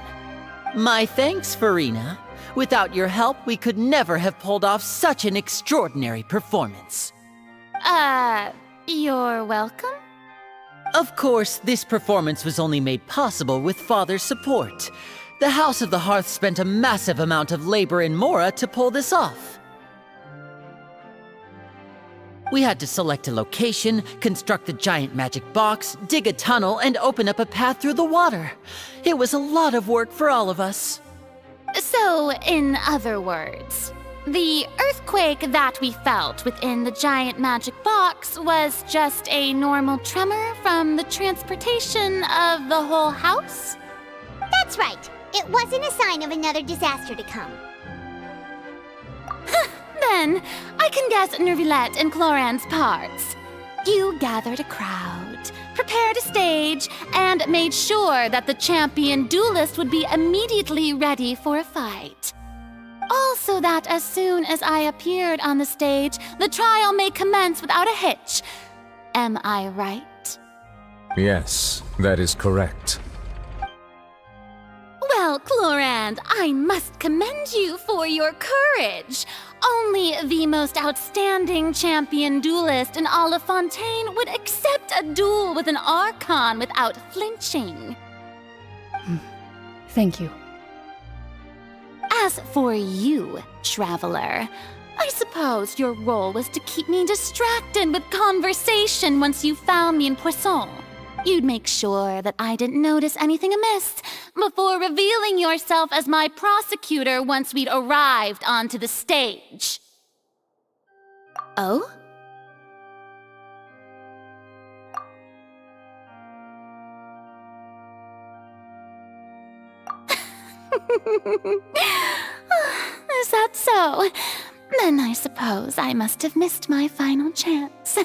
Speaker 11: My thanks, Furina. Without your help, we could never have pulled off such an extraordinary performance.
Speaker 2: You're welcome?
Speaker 11: Of course, this performance was only made possible with Father's support. The House of the Hearth spent a massive amount of labor in Mora to pull this off. We had to select a location, construct the giant magic box, dig a tunnel, and open up a path through the water. It was a lot of work for all of us.
Speaker 2: So, in other words, the earthquake that we felt within the giant magic box was just a normal tremor from the transportation of the whole house?
Speaker 9: That's right. It wasn't a sign of another disaster to come.
Speaker 2: Then, I can guess Nervillette and Cloran's parts. You gathered a crowd, prepared a stage, and made sure that the champion duelist would be immediately ready for a fight. Also that as soon as I appeared on the stage, the trial may commence without a hitch. Am I right?
Speaker 4: Yes, that is correct.
Speaker 2: Well, Clorand, I must commend you for your courage. Only the most outstanding champion duelist in all of Fontaine would accept a duel with an Archon without flinching.
Speaker 23: Thank you.
Speaker 2: As for you, Traveler, I suppose your role was to keep me distracted with conversation once you found me in Poisson. You'd make sure that I didn't notice anything amiss before revealing yourself as my prosecutor once we'd arrived onto the stage. Oh? Is that so? Then I suppose I must have missed my final chance.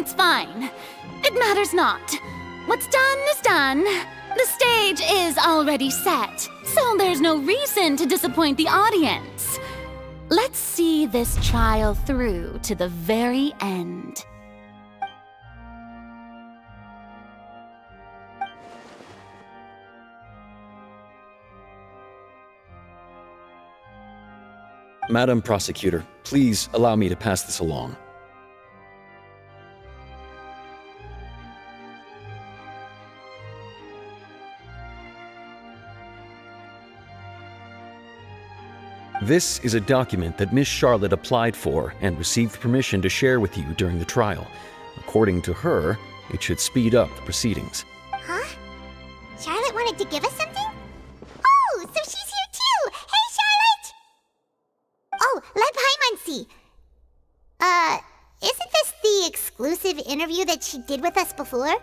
Speaker 2: It's fine. It matters not. What's done is done. The stage is already set, so there's no reason to disappoint the audience. Let's see this trial through to the very end.
Speaker 17: Madam Prosecutor, please allow me to pass this along. This is a document that Miss Charlotte applied for and received permission to share with you during the trial. According to her, it should speed up the proceedings.
Speaker 9: Huh? Charlotte wanted to give us something? Oh, so she's here too! Hey, Charlotte! Oh, let Paimon see. Isn't this the exclusive interview that she did with us before?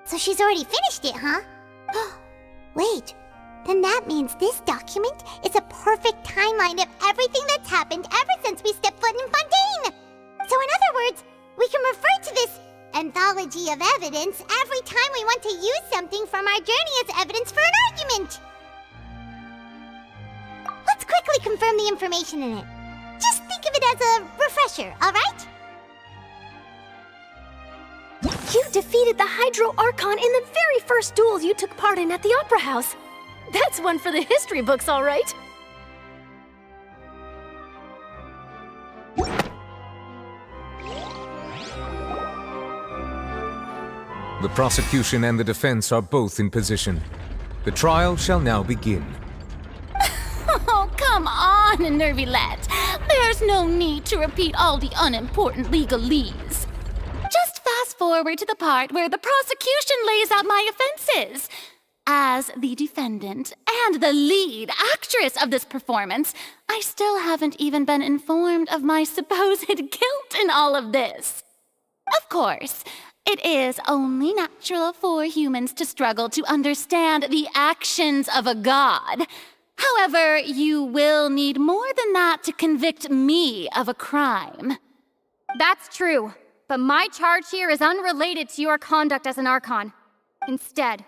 Speaker 9: So she's already finished it, huh? Wait, then that means this document is a perfect timeline of everything that's happened ever since we stepped foot in Fontaine! So in other words, we can refer to this anthology of evidence every time we want to use something from our journey as evidence for an argument! Let's quickly confirm the information in it. Just think of it as a refresher, alright?
Speaker 20: You defeated the Hydro Archon in the very first duels you took part in at the Opera House. That's one for the history books, all right.
Speaker 4: The prosecution and the defense are both in position. The trial shall now begin.
Speaker 2: Oh, come on, Nervilette. There's no need to repeat all the unimportant legalese. Just fast forward to the part where the prosecution lays out my offenses. As the defendant and the lead actress of this performance, I still haven't even been informed of my supposed guilt in all of this. Of course, it is only natural for humans to struggle to understand the actions of a god. However, you will need more than that to convict me of a crime.
Speaker 18: That's true, but my charge here is unrelated to your conduct as an Archon. Instead,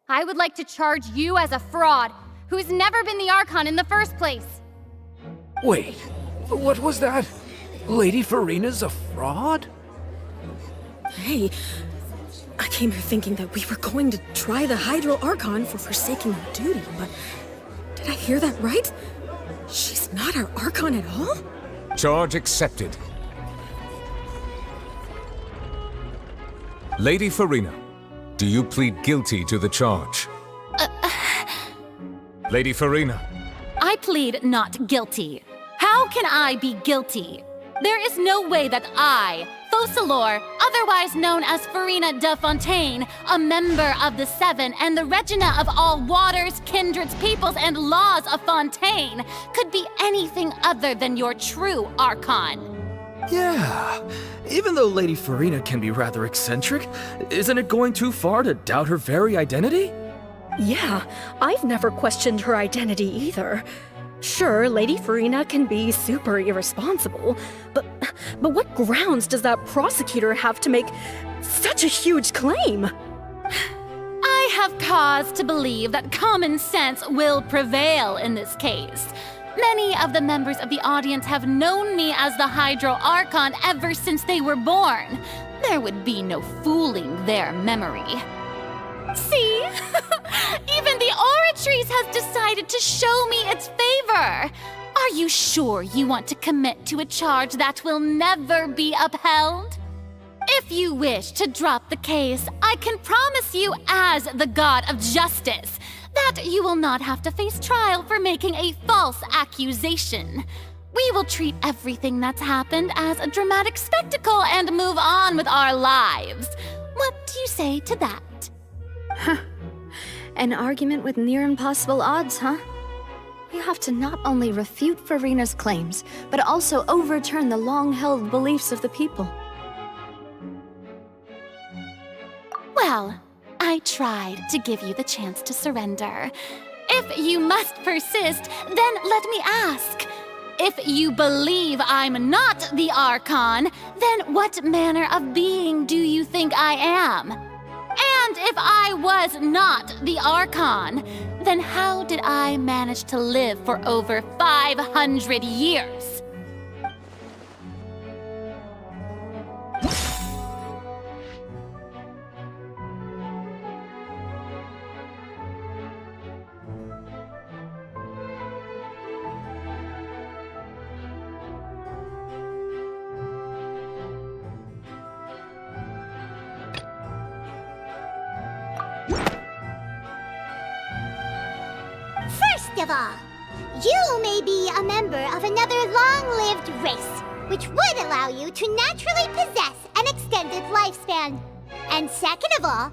Speaker 18: I would like to charge you as a fraud who's never been the Archon in the first place.
Speaker 19: Wait, what was that? Lady Furina's a fraud?
Speaker 24: Hey, I came here thinking that we were going to try the Hydro Archon for forsaking her duty, but did I hear that right? She's not our Archon at all?
Speaker 4: Charge accepted. Lady Furina, do you plead guilty to the charge? Lady Furina.
Speaker 2: I plead not guilty. How can I be guilty? There is no way that I, Focalor, otherwise known as Furina de Fontaine, a member of the Seven and the Regina of all waters, kindreds, peoples, and laws of Fontaine, could be anything other than your true Archon.
Speaker 19: Yeah, even though Lady Furina can be rather eccentric, isn't it going too far to doubt her very identity?
Speaker 24: Yeah, I've never questioned her identity either. Sure, Lady Furina can be super irresponsible, but what grounds does that prosecutor have to make such a huge claim?
Speaker 2: I have cause to believe that common sense will prevail in this case. Many of the members of the audience have known me as the Hydro Archon ever since they were born. There would be no fooling their memory. See? Even the Oratrice has decided to show me its favor. Are you sure you want to commit to a charge that will never be upheld? If you wish to drop the case, I can promise you as the God of Justice that you will not have to face trial for making a false accusation. We will treat everything that's happened as a dramatic spectacle and move on with our lives. What do you say to that?
Speaker 8: Huh. An argument with near impossible odds, huh? You have to not only refute Furina's claims, but also overturn the long-held beliefs of the people.
Speaker 2: Well, I tried to give you the chance to surrender. If you must persist, then let me ask. If you believe I'm not the Archon, then what manner of being do you think I am? And if I was not the Archon, then how did I manage to live for over 500 years?
Speaker 9: First of all, you may be a member of another long-lived race, which would allow you to naturally possess an extended lifespan. And second of all,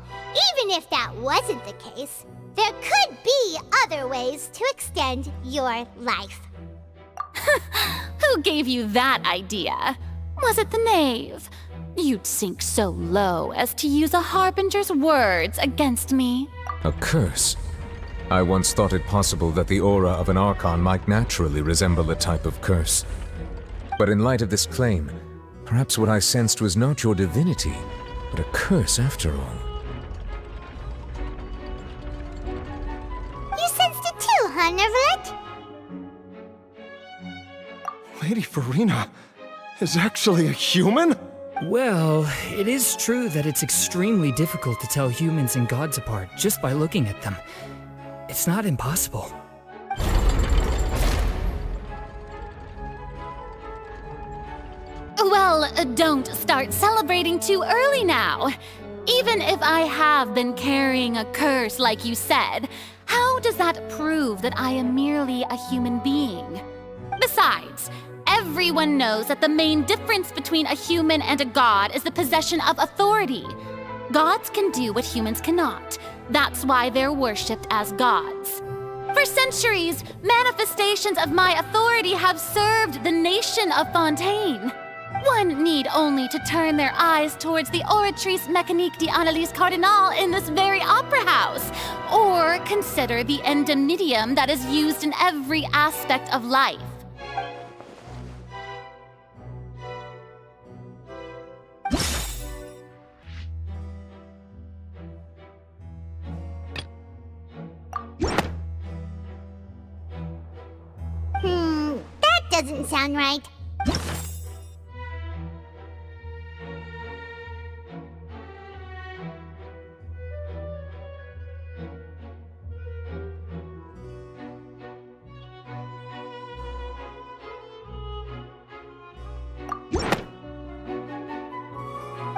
Speaker 9: even if that wasn't the case, there could be other ways to extend your life.
Speaker 2: Who gave you that idea? Was it the knave? You'd sink so low as to use a harbinger's words against me.
Speaker 4: A curse? I once thought it possible that the aura of an Archon might naturally resemble a type of curse. But in light of this claim, perhaps what I sensed was not your divinity, but a curse after all.
Speaker 9: You sensed it too, huh, Nervalet?
Speaker 13: Lady Furina is actually a human?
Speaker 1: Well, it is true that it's extremely difficult to tell humans and gods apart just by looking at them. It's not impossible.
Speaker 2: Well, don't start celebrating too early now. Even if I have been carrying a curse like you said, how does that prove that I am merely a human being? Besides, everyone knows that the main difference between a human and a god is the possession of authority. Gods can do what humans cannot. That's why they're worshipped as gods. For centuries, manifestations of my authority have served the nation of Fontaine. One need only to turn their eyes towards the Oratrice Mécanique d'Analyse Cardinal in this very opera house, or consider the endemnitium that is used in every aspect of life.
Speaker 9: That doesn't sound right.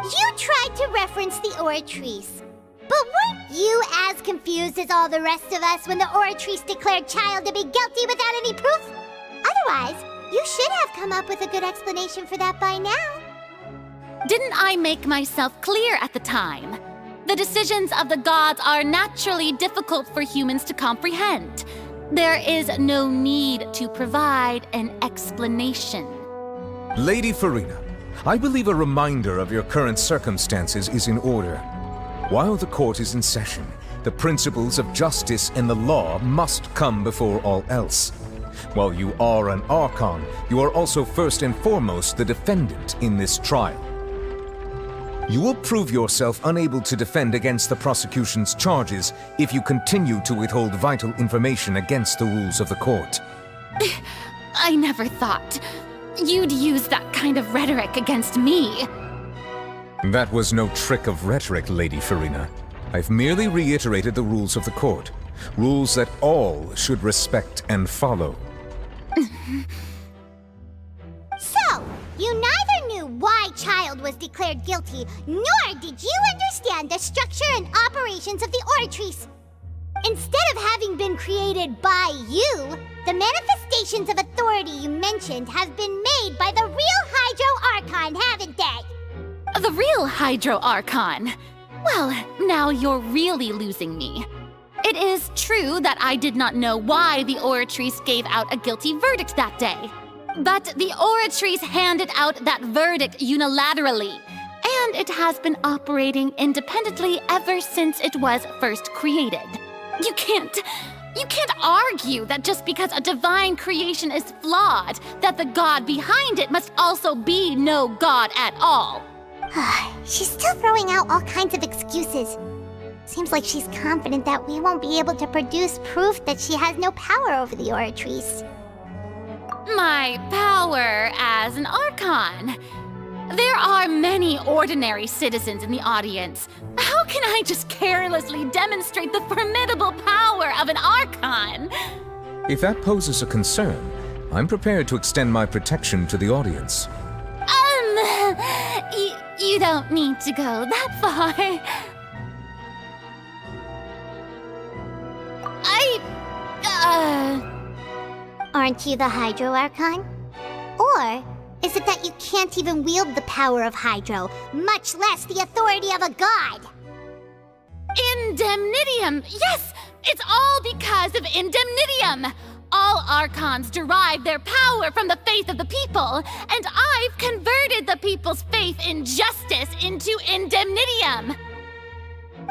Speaker 9: You tried to reference the Oratrice. But weren't you as confused as all the rest of us when the Oratrice declared Child to be guilty without any proof? Otherwise, you should have come up with a good explanation for that by now.
Speaker 2: Didn't I make myself clear at the time? The decisions of the gods are naturally difficult for humans to comprehend. There is no need to provide an explanation.
Speaker 4: Lady Furina, I believe a reminder of your current circumstances is in order. While the court is in session, the principles of justice and the law must come before all else. While you are an Archon, you are also first and foremost the defendant in this trial. You will prove yourself unable to defend against the prosecution's charges if you continue to withhold vital information against the rules of the court.
Speaker 2: I never thought you'd use that kind of rhetoric against me.
Speaker 4: That was no trick of rhetoric, Lady Furina. I've merely reiterated the rules of the court. Rules that all should respect and follow.
Speaker 9: So, you neither knew why Child was declared guilty, nor did you understand the structure and operations of the Oratrice. Instead of having been created by you, the manifestations of authority you mentioned have been made by the real Hydro Archon, haven't they?
Speaker 2: The real Hydro Archon? Well, now you're really losing me. It is true that I did not know why the Oratrice gave out a guilty verdict that day. But the Oratrice handed out that verdict unilaterally, and it has been operating independently ever since it was first created. You can't You can't argue that just because a divine creation is flawed, that the god behind it must also be no god at all.
Speaker 9: She's still throwing out all kinds of excuses. Seems like she's confident that we won't be able to produce proof that she has no power over the Oratrice.
Speaker 2: My power as an Archon. There are many ordinary citizens in the audience. How can I just carelessly demonstrate the formidable power of an Archon?
Speaker 4: If that poses a concern, I'm prepared to extend my protection to the audience.
Speaker 2: You don't need to go that far.
Speaker 9: Aren't you the Hydro Archon? Or is it that you can't even wield the power of Hydro, much less the authority of a god?
Speaker 2: Indemnitium! Yes! It's all because of Indemnitium! All Archons derive their power from the faith of the people, and I've converted the people's faith in justice into Indemnitium!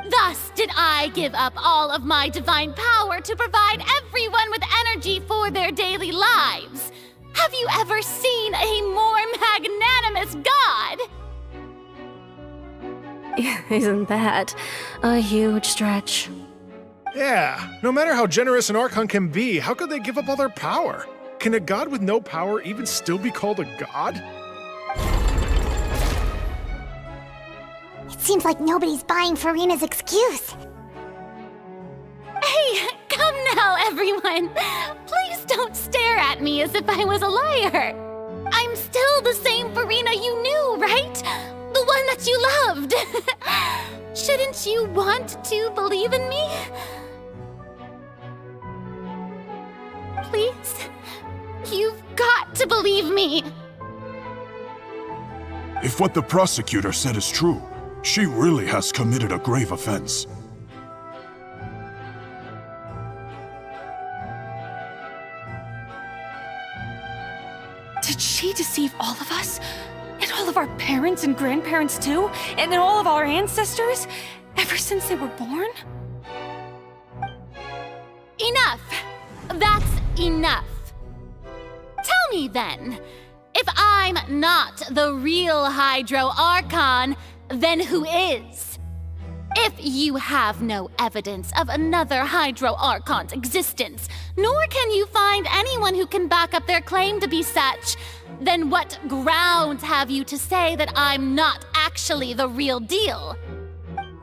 Speaker 2: Thus did I give up all of my divine power to provide everyone with energy for their daily lives. Have you ever seen a more magnanimous god?
Speaker 24: Isn't that a huge stretch?
Speaker 7: Yeah, no matter how generous an Archon can be, how could they give up all their power? Can a god with no power even still be called a god?
Speaker 9: It seems like nobody's buying Furina's excuse.
Speaker 2: Hey, come now, everyone! Please don't stare at me as if I was a liar! I'm still the same Furina you knew, right? The one that you loved! Shouldn't you want to believe in me? Please? You've got to believe me!
Speaker 12: If what the prosecutor said is true, she really has committed a grave offense.
Speaker 14: Did she deceive all of us? And all of our parents and grandparents too? And all of our ancestors? Ever since they were born?
Speaker 2: Enough! That's enough! Tell me then, if I'm not the real Hydro Archon, then who is? If you have no evidence of another Hydro Archon's existence, nor can you find anyone who can back up their claim to be such, then what grounds have you to say that I'm not actually the real deal?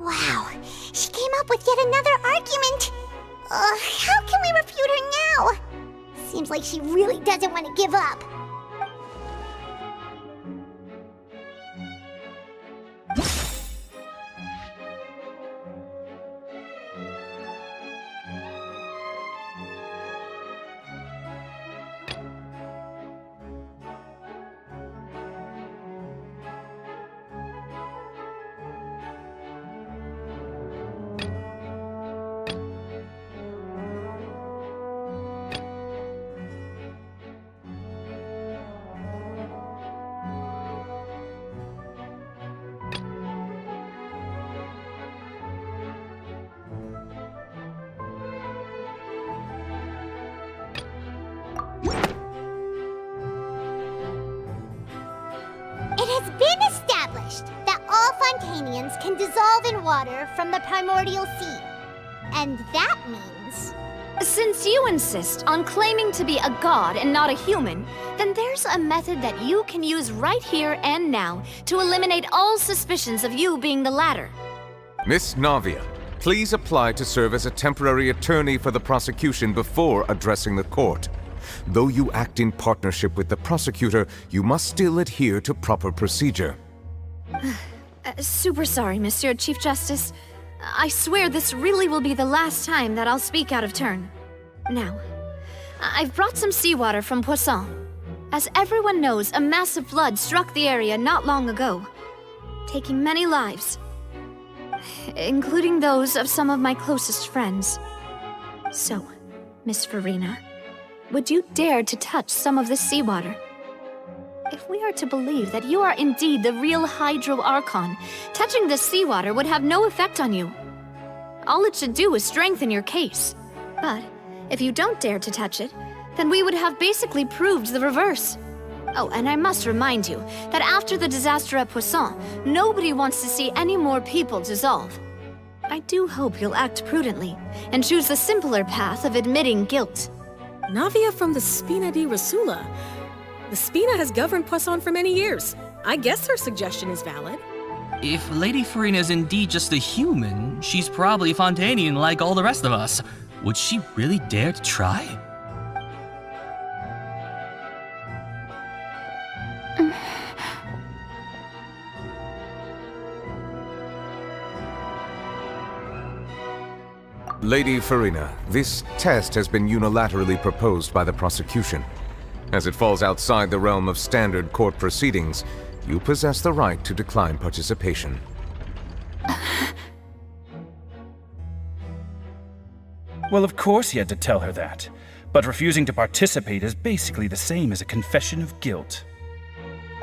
Speaker 9: Wow, she came up with yet another argument. How can we refute her now? Seems like she really doesn't want to give up. It has been established that all Fontanians can dissolve in water from the primordial sea. And that means...
Speaker 8: Since you insist on claiming to be a god and not a human, then there's a method that you can use right here and now to eliminate all suspicions of you being the latter.
Speaker 4: Miss Navia, please apply to serve as a temporary attorney for the prosecution before addressing the court. Though you act in partnership with the prosecutor, you must still adhere to proper procedure.
Speaker 8: Super sorry, Monsieur Chief Justice. I swear this really will be the last time that I'll speak out of turn. Now, I've brought some seawater from Poisson. As everyone knows, a massive flood struck the area not long ago, taking many lives, including those of some of my closest friends. So, Miss Furina, would you dare to touch some of this seawater? If we are to believe that you are indeed the real Hydro Archon, touching this seawater would have no effect on you. All it should do is strengthen your case. But If you don't dare to touch it, then we would have basically proved the reverse. Oh, and I must remind you that after the disaster at Poisson, nobody wants to see any more people dissolve. I do hope you'll act prudently and choose the simpler path of admitting guilt.
Speaker 24: Navia from the Spina di Rosula. The Spina has governed Poisson for many years. I guess her suggestion is valid.
Speaker 5: If Lady Furina is indeed just a human, she's probably Fontanian like all the rest of us. Would she really dare to try?
Speaker 4: Lady Furina, this test has been unilaterally proposed by the prosecution. As it falls outside the realm of standard court proceedings, you possess the right to decline participation.
Speaker 6: Well, of course he had to tell her that. But refusing to participate is basically the same as a confession of guilt.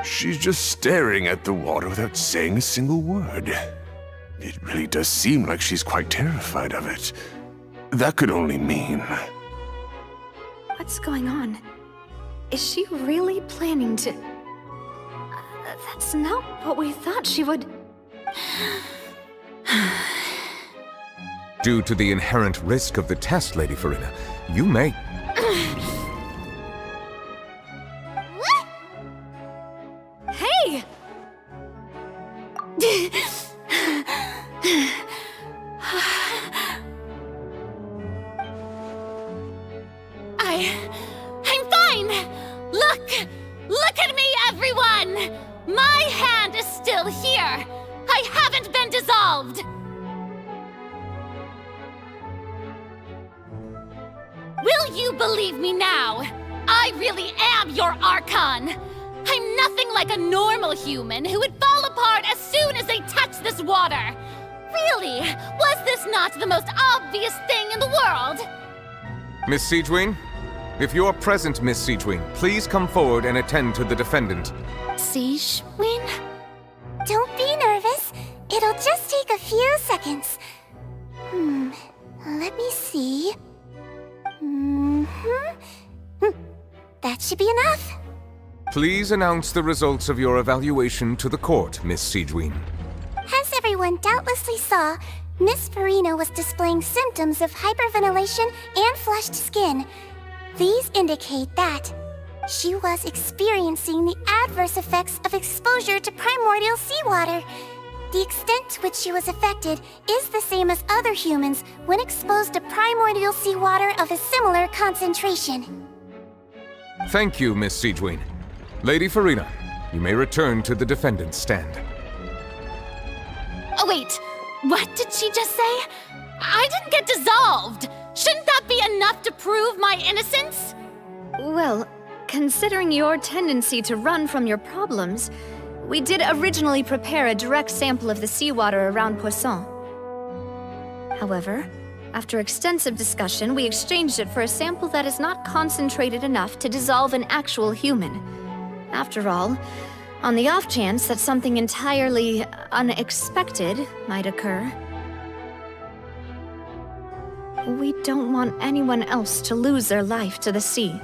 Speaker 12: She's just staring at the water without saying a single word. It really does seem like she's quite terrified of it. That could only mean...
Speaker 8: What's going on? Is she really planning to... That's not what we thought she would...
Speaker 4: Due to the inherent risk of the test, Lady Furina, you may...
Speaker 8: Hey!
Speaker 2: I'm fine! Look at me, everyone! My hand is still here! I haven't been dissolved! Will you believe me now? I really am your Archon! I'm nothing like a normal human who would fall apart as soon as they touch this water! Really, was this not the most obvious thing in the world?
Speaker 4: Miss Siegewien? If you are present, Miss Siegewien, please come forward and attend to the defendant.
Speaker 9: Siegewien? Don't be nervous. It'll just take a few seconds. Let me see. That should be enough.
Speaker 4: Please announce the results of your evaluation to the court, Miss Siegewien.
Speaker 9: As everyone doubtlessly saw, Miss Furina was displaying symptoms of hyperventilation and flushed skin. These indicate that she was experiencing the adverse effects of exposure to primordial seawater. The extent to which she was affected is the same as other humans when exposed to primordial seawater of a similar concentration.
Speaker 4: Thank you, Miss Siegewien. Lady Furina, you may return to the defendant's stand.
Speaker 2: Oh wait, what did she just say? I didn't get dissolved! Shouldn't that be enough to prove my innocence?
Speaker 8: Well, considering your tendency to run from your problems, we did originally prepare a direct sample of the seawater around Poisson. However, after extensive discussion, we exchanged it for a sample that is not concentrated enough to dissolve an actual human. After all, on the off chance that something entirely unexpected might occur, we don't want anyone else to lose their life to the sea.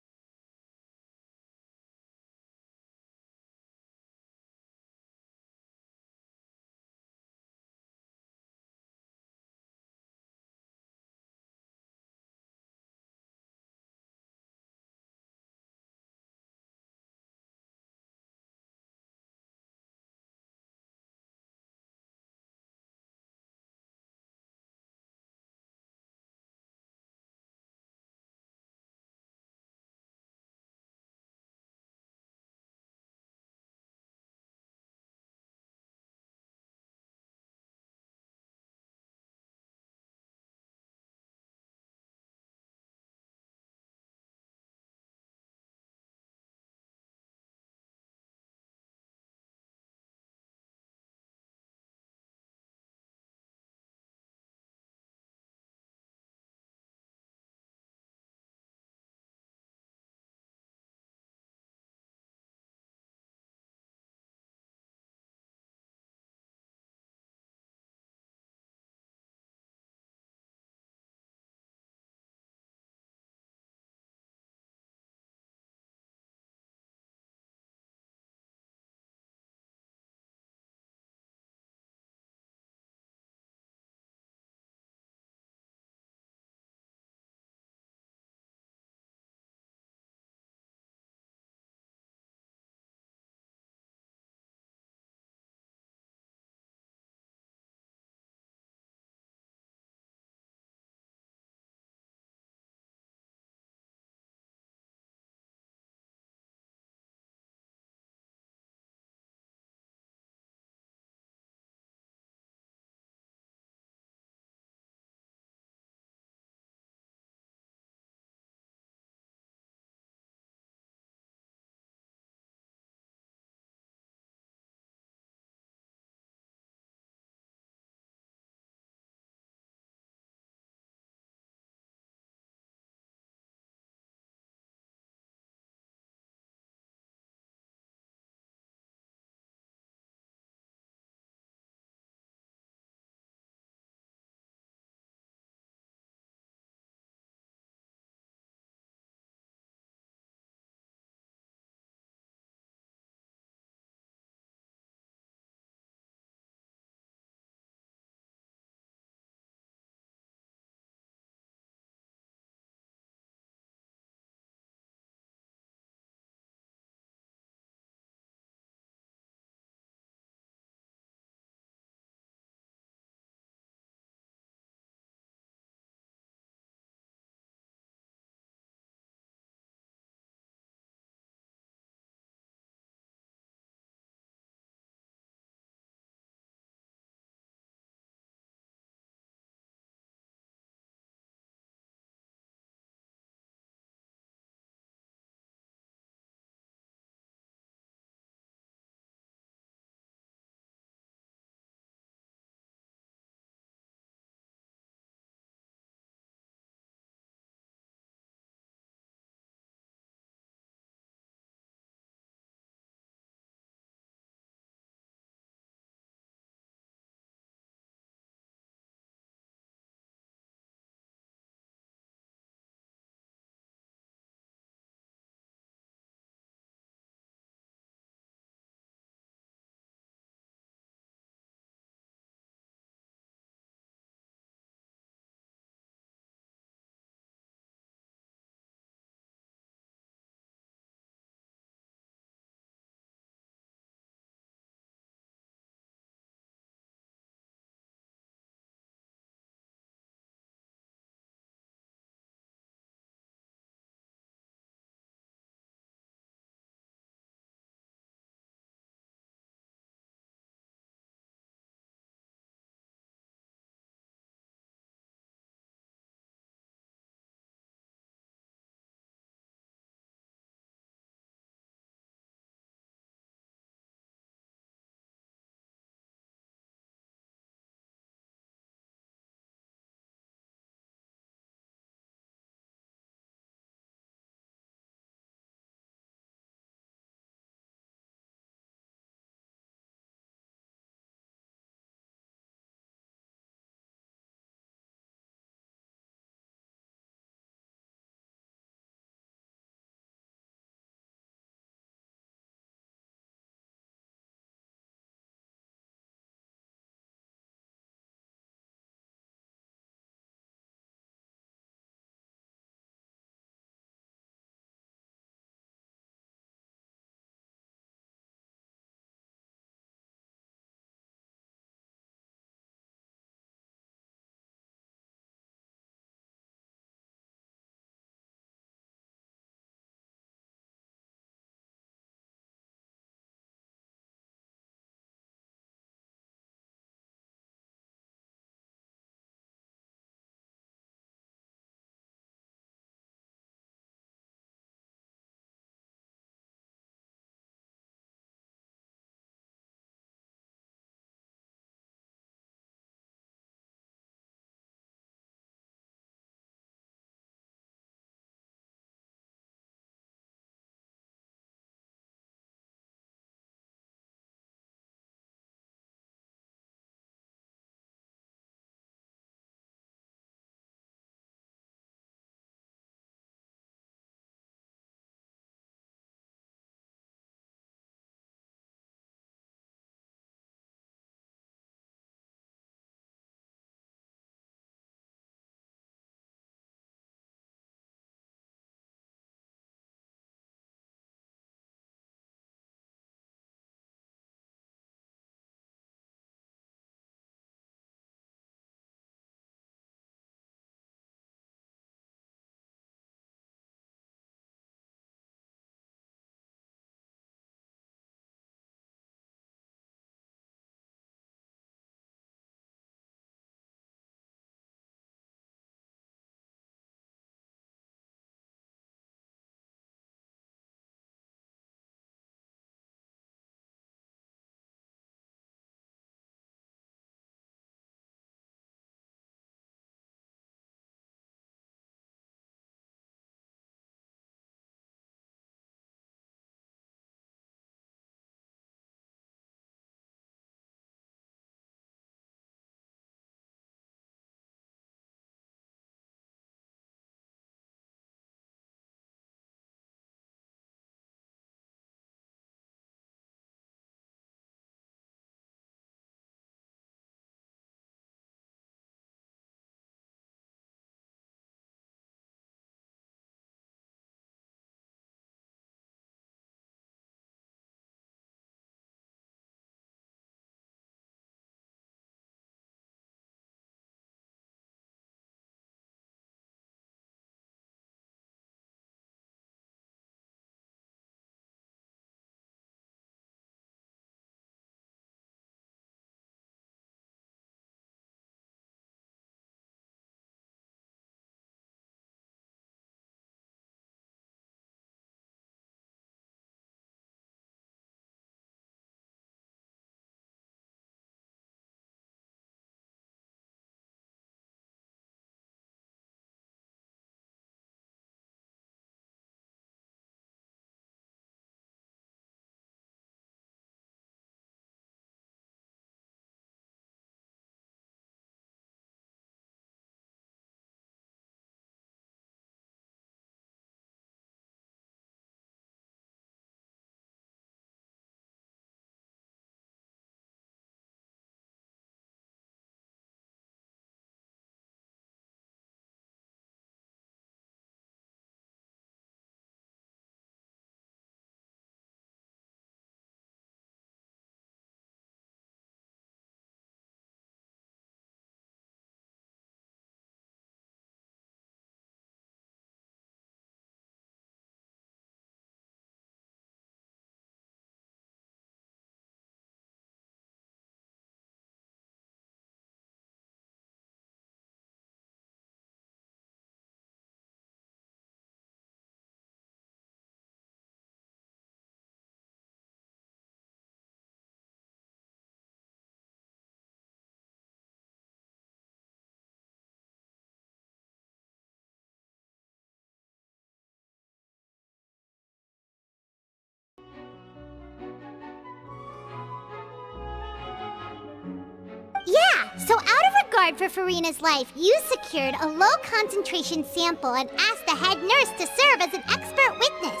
Speaker 9: So out of regard for Furina's life, you secured a low-concentration sample and asked the head nurse to serve as an expert witness.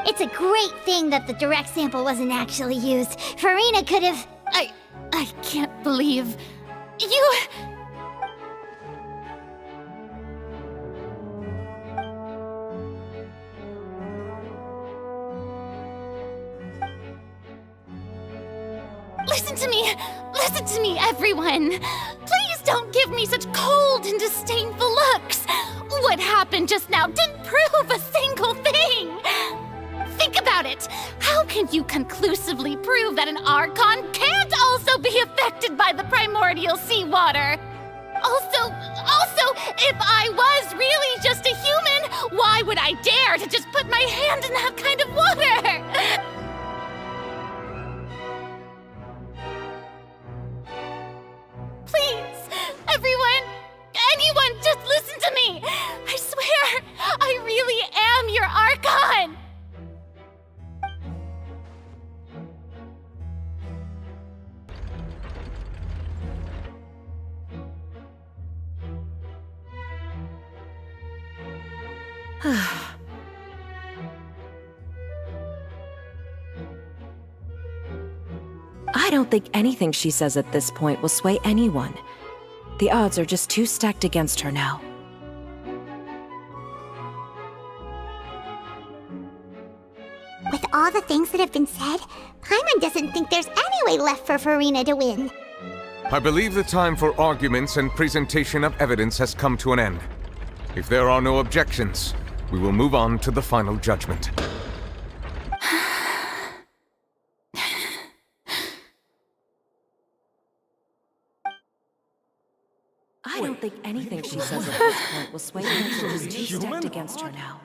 Speaker 9: It's a great thing that the direct sample wasn't actually used. Furina could have...
Speaker 2: I can't believe... You... Listen to me, everyone! Please don't give me such cold and disdainful looks! What happened just now didn't prove a single thing! Think about it! How can you conclusively prove that an Archon can't also be affected by the primordial seawater? Also, if I was really just a human, why would I dare to just put my hand in that kind of water? Please, everyone, anyone, just listen to me! I swear, I really am your Archon!
Speaker 3: I don't think anything she says at this point will sway anyone. The odds are just too stacked against her now.
Speaker 9: With all the things that have been said, Paimon doesn't think there's any way left for Furina to win.
Speaker 4: I believe the time for arguments and presentation of evidence has come to an end. If there are no objections, we will move on to the final judgment.
Speaker 3: I don't think anything she says at this point will sway anyone. She's too stacked against her now.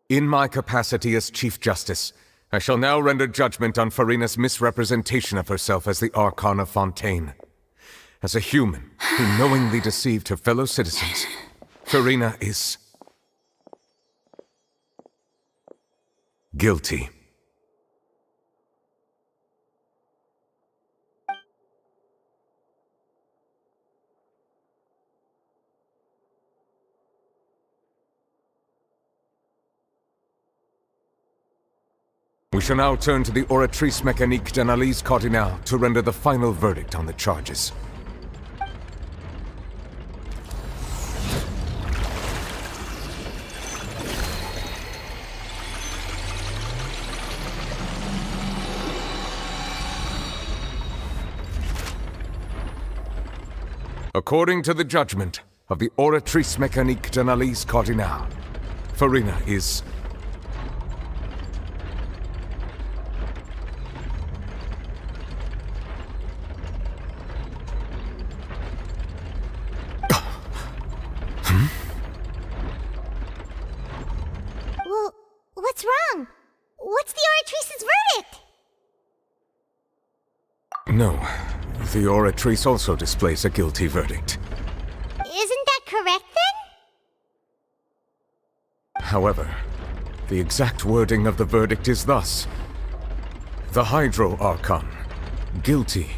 Speaker 4: In my capacity as Chief Justice, I shall now render judgment on Furina's misrepresentation of herself as the Archon of Fontaine. As a human who knowingly deceived her fellow citizens, Furina is... guilty. We shall now turn to the Oratrice Mécanique d'Analyse Cardinale to render the final verdict on the charges. According to the judgment of the Oratrice Mécanique d'Analyse Cardinale, Furina is...
Speaker 9: Well, what's wrong? What's the Oratrice's verdict?
Speaker 4: No, the Oratrice also displays a guilty verdict.
Speaker 9: Isn't that correct then?
Speaker 4: However, the exact wording of the verdict is thus. The Hydro Archon, guilty.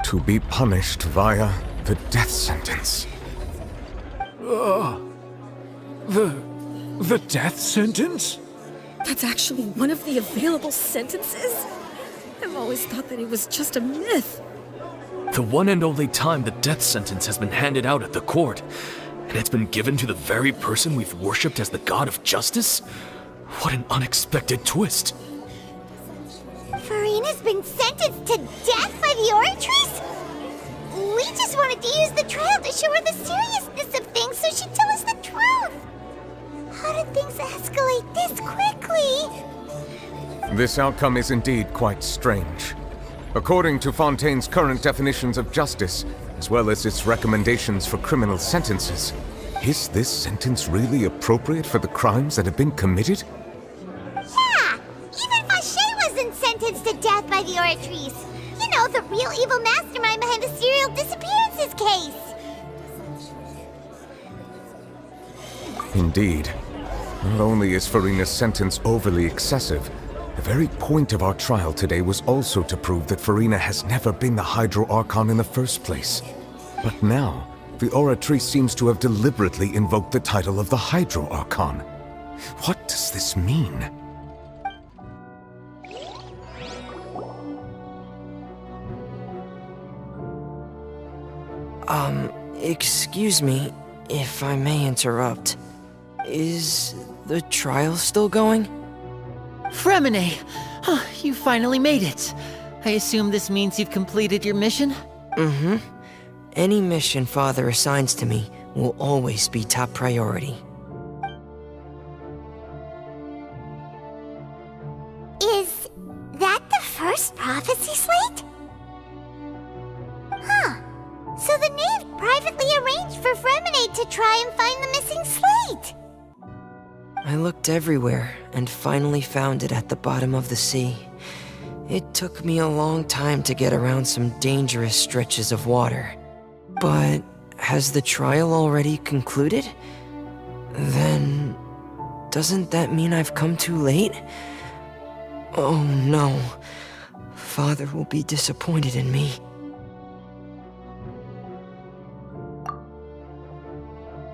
Speaker 4: To be punished via the death sentence.
Speaker 10: The death sentence?
Speaker 24: That's actually one of the available sentences? I've always thought that it was just a myth.
Speaker 19: The one and only time the death sentence has been handed out at the court, and it's been given to the very person we've worshipped as the god of justice? What an unexpected twist.
Speaker 9: Furina's been sentenced to death by the Oratrice? We just wanted to use the trial to show her the seriousness of things so she'd tell us the truth. How did things escalate this quickly?
Speaker 4: This outcome is indeed quite strange. According to Fontaine's current definitions of justice, as well as its recommendations for criminal sentences, is this sentence really appropriate for the crimes that have been committed?
Speaker 9: Yeah! Even Vacher wasn't sentenced to death by the Oratrice. You know, the real evil mastermind behind the serial disappearance case.
Speaker 4: Indeed. Not only is Furina's sentence overly excessive, the very point of our trial today was also to prove that Furina has never been the Hydro Archon in the first place. But now, the Oratrice seems to have deliberately invoked the title of the Hydro Archon. What does this mean?
Speaker 10: Excuse me, if I may interrupt. Is the trial still going?
Speaker 11: Fremine! You finally made it. I assume this means you've completed your mission?
Speaker 10: Mm-hmm. Any mission Father assigns to me will always be top priority.
Speaker 9: Is that the first prophecy slate? Huh. So the knave privately arranged for Fremine to try and find the missing slate.
Speaker 10: I looked everywhere and finally found it at the bottom of the sea. It took me a long time to get around some dangerous stretches of water. But has the trial already concluded? Then doesn't that mean I've come too late? Oh no. Father will be disappointed in me.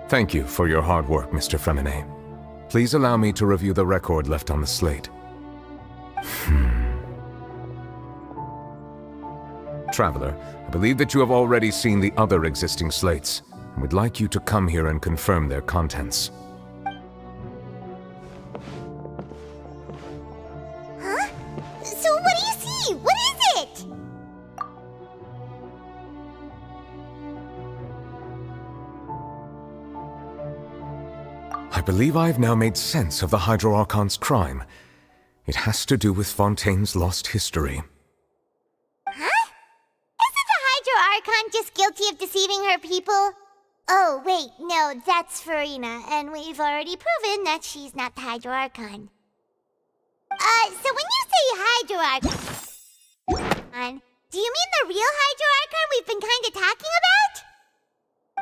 Speaker 4: Thank you for your hard work, Mr. Fremine. Please allow me to review the record left on the slate. Traveler, I believe that you have already seen the other existing slates, and would like you to come here and confirm their contents.
Speaker 9: Huh? So what do you see? What is it?
Speaker 4: I believe I have now made sense of the Hydro Archon's crime. It has to do with Fontaine's lost history.
Speaker 9: Huh? Isn't the Hydro Archon just guilty of deceiving her people? Oh, wait, no, that's Furina, and we've already proven that she's not the Hydro Archon. So when you say Hydro Archon, do you mean the real Hydro Archon we've been kinda talking about?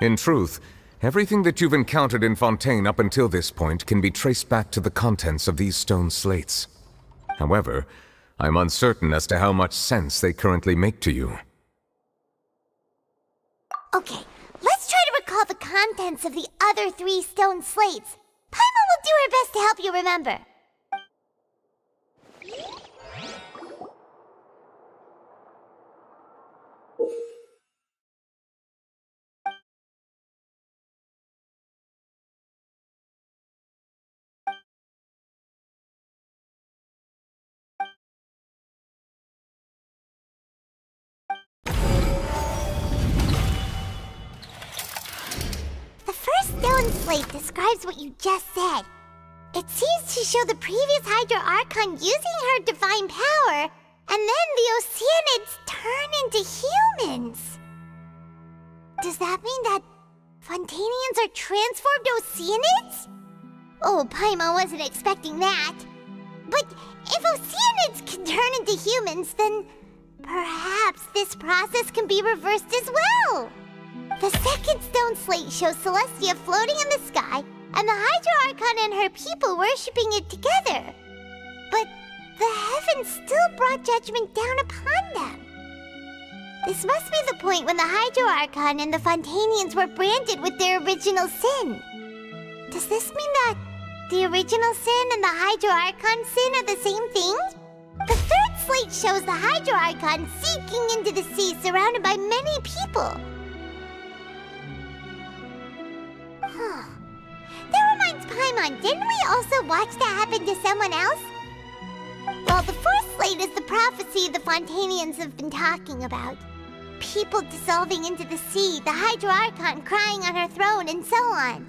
Speaker 4: In truth, everything that you've encountered in Fontaine up until this point can be traced back to the contents of these stone slates. However, I'm uncertain as to how much sense they currently make to you.
Speaker 9: Okay, let's try to recall the contents of the other 3 stone slates. Paimon will do her best to help you remember. Stone slate describes what you just said. It seems to show the previous Hydro Archon using her divine power, and then the Oceanids turn into humans. Does that mean that Fontainians are transformed Oceanids? Oh, Paimon wasn't expecting that. But if Oceanids can turn into humans, then perhaps this process can be reversed as well. The second stone slate shows Celestia floating in the sky, and the Hydro Archon and her people worshipping it together. But the heavens still brought judgment down upon them. This must be the point when the Hydro Archon and the Fontainians were branded with their original sin. Does this mean that the original sin and the Hydro Archon sin are the same thing? The third slate shows the Hydro Archon sinking into the sea surrounded by many people. That reminds Paimon, didn't we also watch that happen to someone else? Well, the fourth slate is the prophecy the Fontainians have been talking about. People dissolving into the sea, the Hydro Archon crying on her throne, and so on.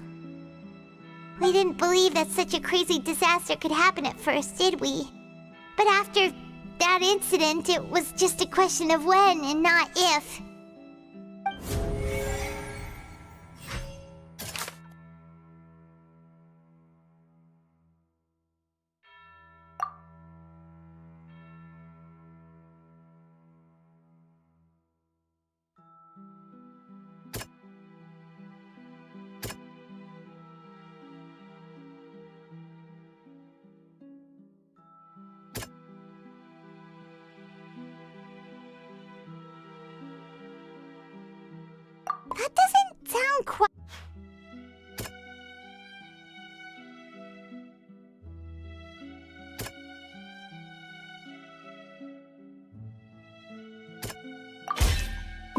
Speaker 9: We didn't believe that such a crazy disaster could happen at first, did we? But after that incident, it was just a question of when and not if. That doesn't sound quite...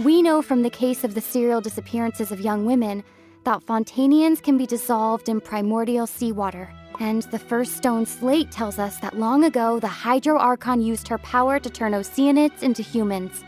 Speaker 18: We know from the case of the serial disappearances of young women that Fontanians can be dissolved in primordial seawater. And the first stone slate tells us that long ago, the Hydro Archon used her power to turn Oceanids into humans.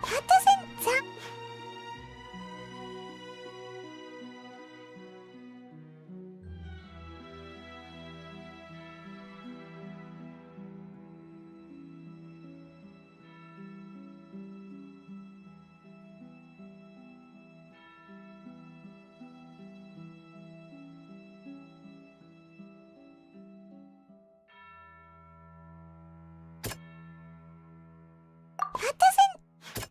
Speaker 9: That doesn't sound... That doesn't...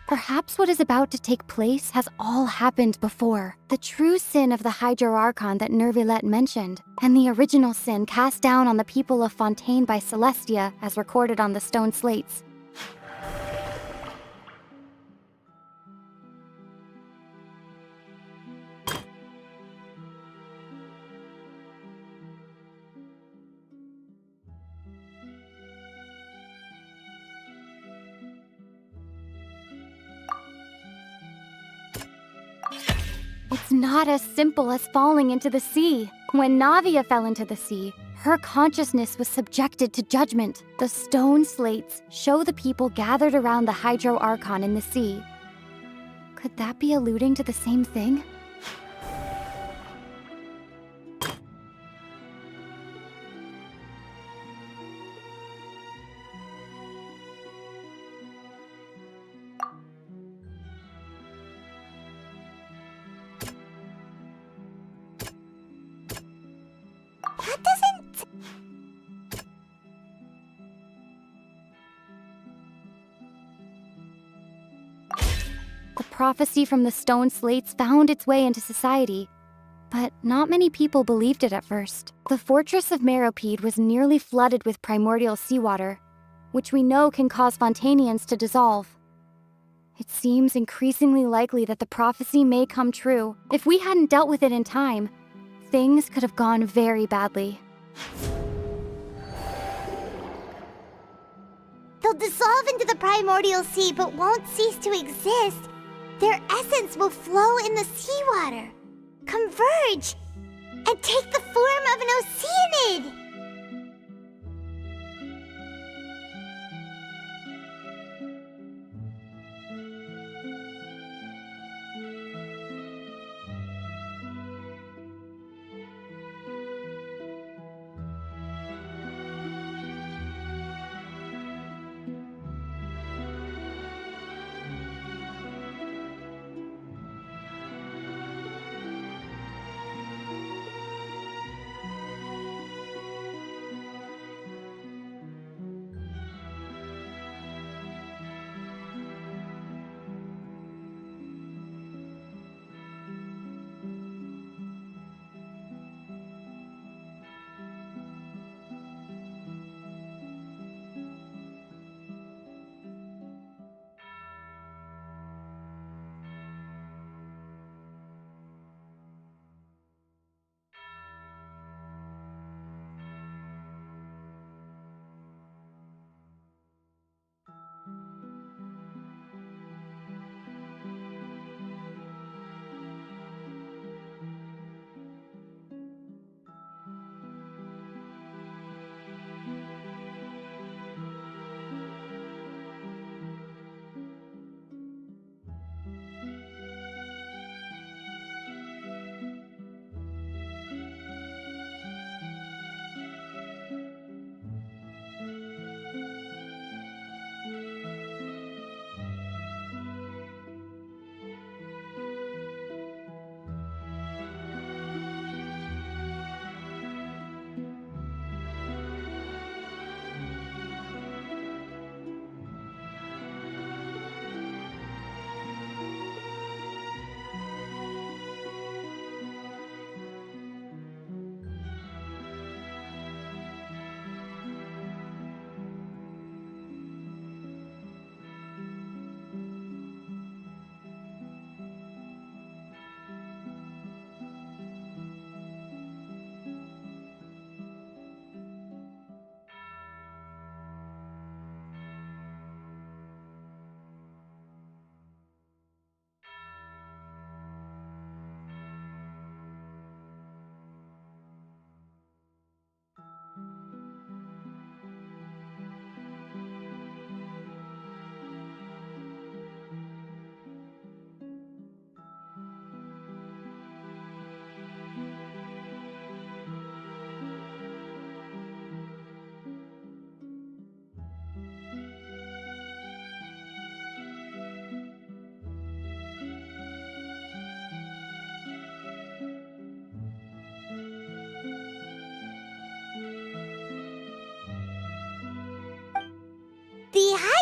Speaker 18: Perhaps what is about to take place has all happened before. The true sin of the Hydro Archon that Nervilette mentioned, and the original sin cast down on the people of Fontaine by Celestia as recorded on the stone slates. It's not as simple as falling into the sea. When Navia fell into the sea, her consciousness was subjected to judgment. The stone slates show the people gathered around the Hydro Archon in the sea. Could that be alluding to the same thing?
Speaker 9: That doesn't...
Speaker 18: The prophecy from the stone slates found its way into society, but not many people believed it at first. The fortress of Meropide was nearly flooded with primordial seawater, which we know can cause Fontanians to dissolve. It seems increasingly likely that the prophecy may come true. If we hadn't dealt with it in time, things could have gone very badly.
Speaker 9: They'll dissolve into the primordial sea but won't cease to exist. Their essence will flow in the seawater, converge, and take the form of an Oceanid.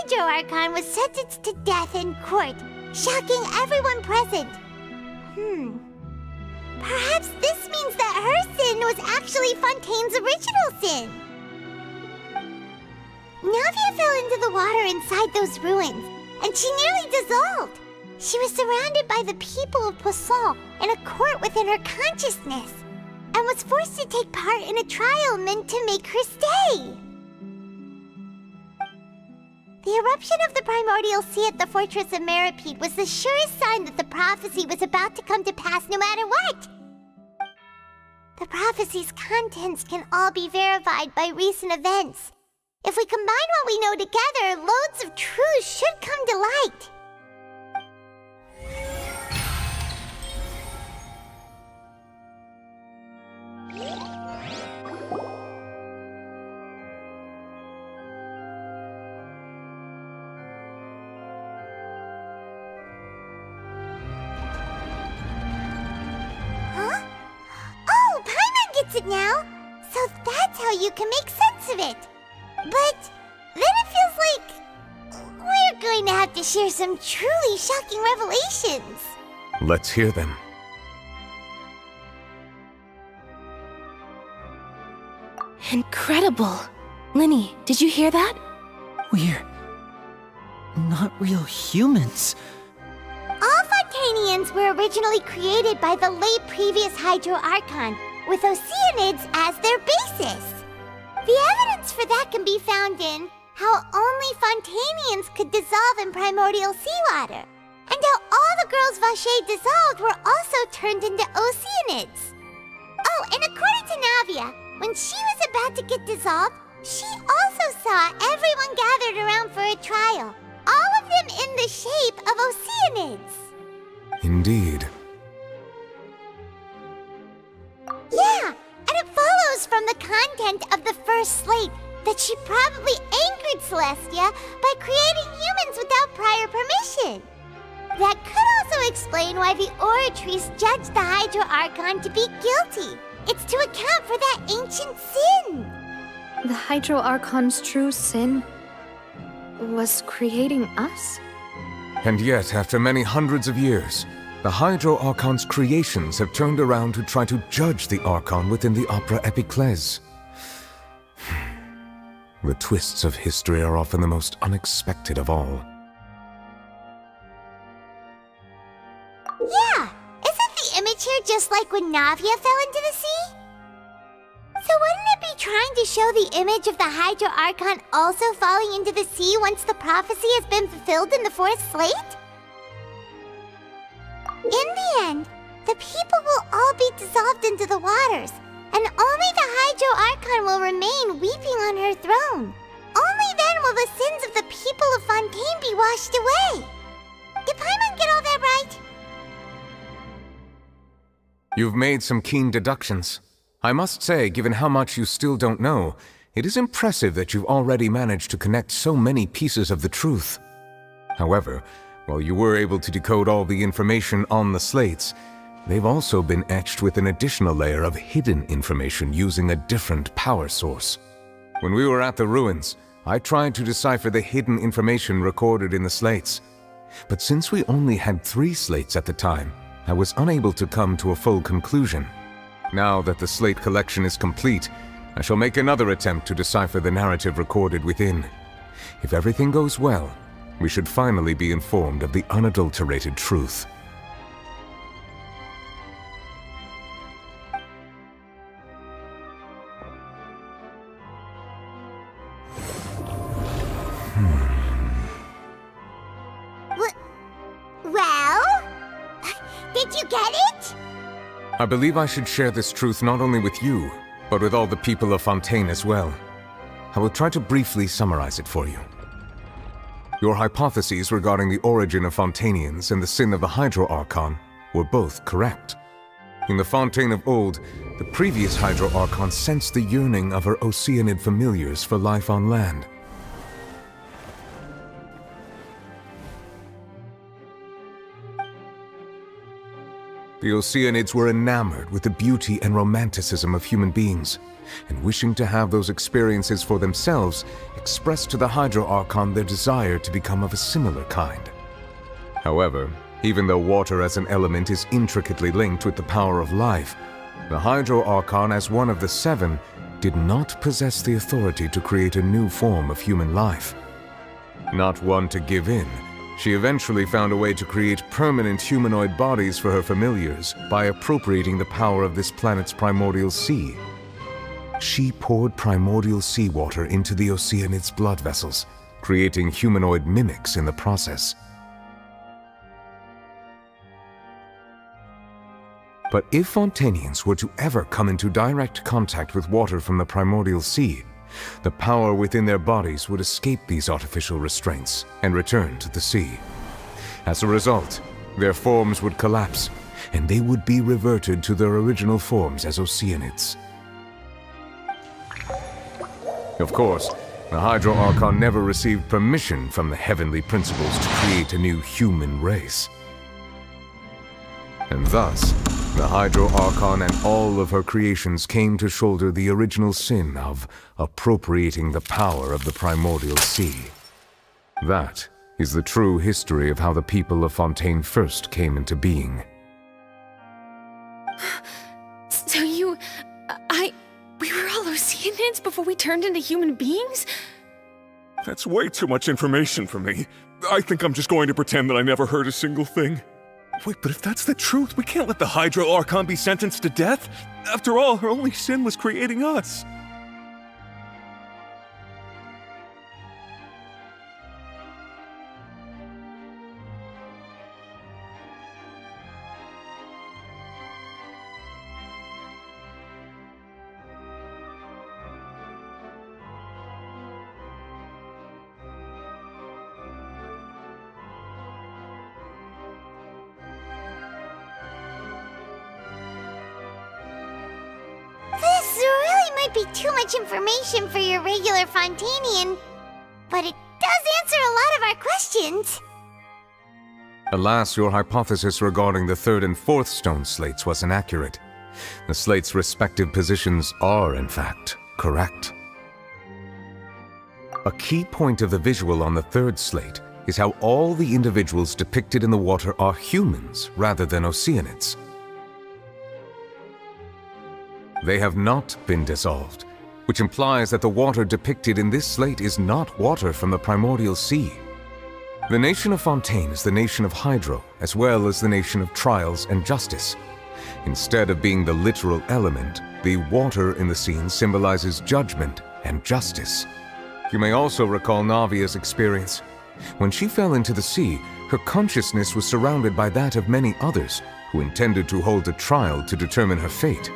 Speaker 9: Hydro Archon was sentenced to death in court, shocking everyone present. Perhaps this means that her sin was actually Fontaine's original sin. Navia fell into the water inside those ruins, and she nearly dissolved. She was surrounded by the people of Poisson in a court within her consciousness, and was forced to take part in a trial meant to make her stay. The eruption of the primordial sea at the fortress of Meripede was the surest sign that the prophecy was about to come to pass no matter what. The prophecy's contents can all be verified by recent events. If we combine what we know together, loads of truths should come to light. Huh? Oh, Paimon gets it now! So that's how you can make sense of it. But then it feels like we're going to have to share some truly shocking revelations.
Speaker 4: Let's hear them.
Speaker 20: Incredible. Linny, did you hear that?
Speaker 11: We're not real humans.
Speaker 9: All Fontanians were originally created by the late previous Hydro Archon, with Oceanids as their basis. The evidence for that can be found in how only Fontanians could dissolve in primordial seawater, and how all the girls Vacher dissolved were also turned into Oceanids. Oh, and according to Navia, when she was about to get dissolved, she also saw everyone gathered around for a trial, all of them in the shape of Oceanids.
Speaker 4: Indeed.
Speaker 9: Yeah, and it follows from the content of the first slate that she probably angered Celestia by creating humans without prior permission. That could also explain why the Oratrice judged the Hydro Archon to be guilty. It's to account for that ancient sin.
Speaker 8: The Hydro Archon's true sin was creating us?
Speaker 4: And yet, after many hundreds of years, the Hydro Archon's creations have turned around to try to judge the Archon within the Opera Epiclese. The twists of history are often the most unexpected of all.
Speaker 9: Yeah, isn't the image here just like when Navia fell into the sea? So wouldn't it be trying to show the image of the Hydro Archon also falling into the sea once the prophecy has been fulfilled in the fourth slate? In the end, the people will all be dissolved into the waters, and only the Hydro Archon will remain weeping on her throne. Only then will the sins of the people of Fontaine be washed away. Did Paimon get all that right?
Speaker 4: You've made some keen deductions. I must say, given how much you still don't know, it is impressive that you've already managed to connect so many pieces of the truth. However, while you were able to decode all the information on the slates, they've also been etched with an additional layer of hidden information using a different power source. When we were at the ruins, I tried to decipher the hidden information recorded in the slates. But since we only had 3 slates at the time, I was unable to come to a full conclusion. Now that the slate collection is complete, I shall make another attempt to decipher the narrative recorded within. If everything goes well, we should finally be informed of the unadulterated truth.
Speaker 9: Well? Did you get it?
Speaker 4: I believe I should share this truth not only with you, but with all the people of Fontaine as well. I will try to briefly summarize it for you. Your hypotheses regarding the origin of Fontanians and the sin of the Hydro Archon were both correct. In the Fontaine of old, the previous Hydro Archon sensed the yearning of her Oceanid familiars for life on land. The Oceanids were enamored with the beauty and romanticism of human beings, and wishing to have those experiences for themselves, expressed to the Hydro Archon their desire to become of a similar kind. However, even though water as an element is intricately linked with the power of life, the Hydro Archon, as one of the seven, did not possess the authority to create a new form of human life. Not one to give in, she eventually found a way to create permanent humanoid bodies for her familiars by appropriating the power of this planet's primordial sea. She poured primordial seawater into the Oceanids' blood vessels, creating humanoid mimics in the process. But if Fontanians were to ever come into direct contact with water from the primordial sea, the power within their bodies would escape these artificial restraints and return to the sea. As a result, their forms would collapse, and they would be reverted to their original forms as Oceanids. Of course, the Hydro Archon never received permission from the heavenly principles to create a new human race. And thus, the Hydro Archon and all of her creations came to shoulder the original sin of appropriating the power of the primordial sea. That is the true history of how the people of Fontaine first came into being.
Speaker 14: So we were all Oceanids before we turned into human beings?
Speaker 13: That's way too much information for me. I think I'm just going to pretend that I never heard a single thing. Wait, but if that's the truth, we can't let the Hydro Archon be sentenced to death. After all, her only sin was creating us.
Speaker 9: This really might be too much information for your regular Fontanian, but it does answer a lot of our questions.
Speaker 4: Alas, your hypothesis regarding the third and fourth stone slates was inaccurate. The slates' respective positions are, in fact, correct. A key point of the visual on the third slate is how all the individuals depicted in the water are humans rather than Oceanids. They have not been dissolved, which implies that the water depicted in this slate is not water from the primordial sea. The nation of Fontaine is the nation of Hydro, as well as the nation of Trials and Justice. Instead of being the literal element, the water in the scene symbolizes judgment and justice. You may also recall Navia's experience. When she fell into the sea, her consciousness was surrounded by that of many others who intended to hold a trial to determine her fate.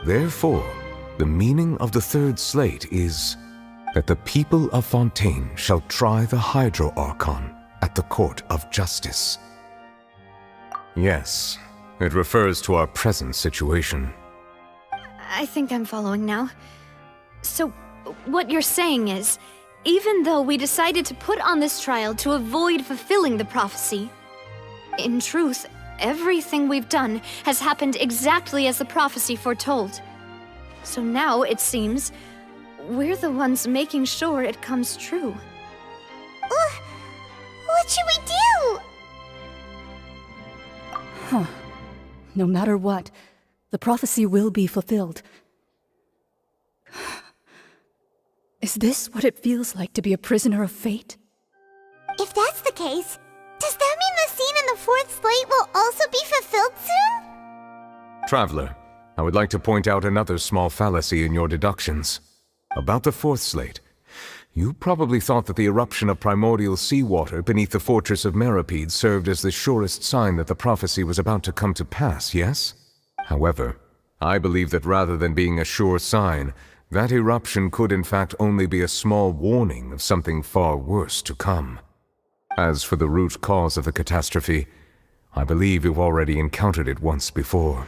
Speaker 4: Therefore, the meaning of the third slate is that the people of Fontaine shall try the Hydro Archon at the court of justice. Yes, it refers to our present situation.
Speaker 8: I think I'm following now. So, what you're saying is, even though we decided to put on this trial to avoid fulfilling the prophecy, in truth, everything we've done has happened exactly as the prophecy foretold. So now, it seems, we're the ones making sure it comes true.
Speaker 9: What should we do?
Speaker 23: Huh. No matter what, the prophecy will be fulfilled. Is this what it feels like to be a prisoner of fate?
Speaker 9: If that's the case, does that mean the scene in the fourth slate will also be fulfilled soon?
Speaker 4: Traveler, I would like to point out another small fallacy in your deductions. About the fourth slate, you probably thought that the eruption of primordial seawater beneath the fortress of Meripede served as the surest sign that the prophecy was about to come to pass, yes? However, I believe that rather than being a sure sign, that eruption could in fact only be a small warning of something far worse to come. As for the root cause of the catastrophe, I believe you've already encountered it once before.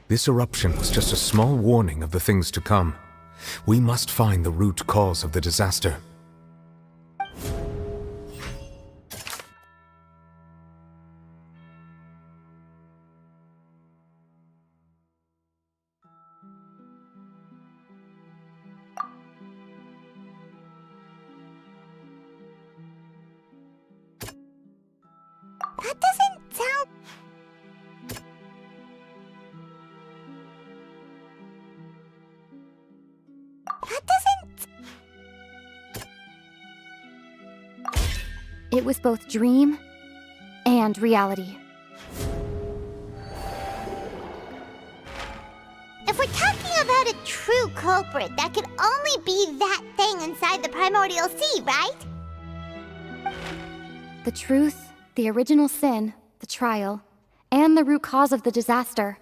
Speaker 4: This eruption was just a small warning of the things to come. We must find the root cause of the disaster.
Speaker 9: That doesn't sound... That doesn't...
Speaker 18: It was both dream and reality.
Speaker 9: If we're talking about a true culprit, that could only be that thing inside the primordial sea, right?
Speaker 18: The truth, the original sin, the trial, and the root cause of the disaster.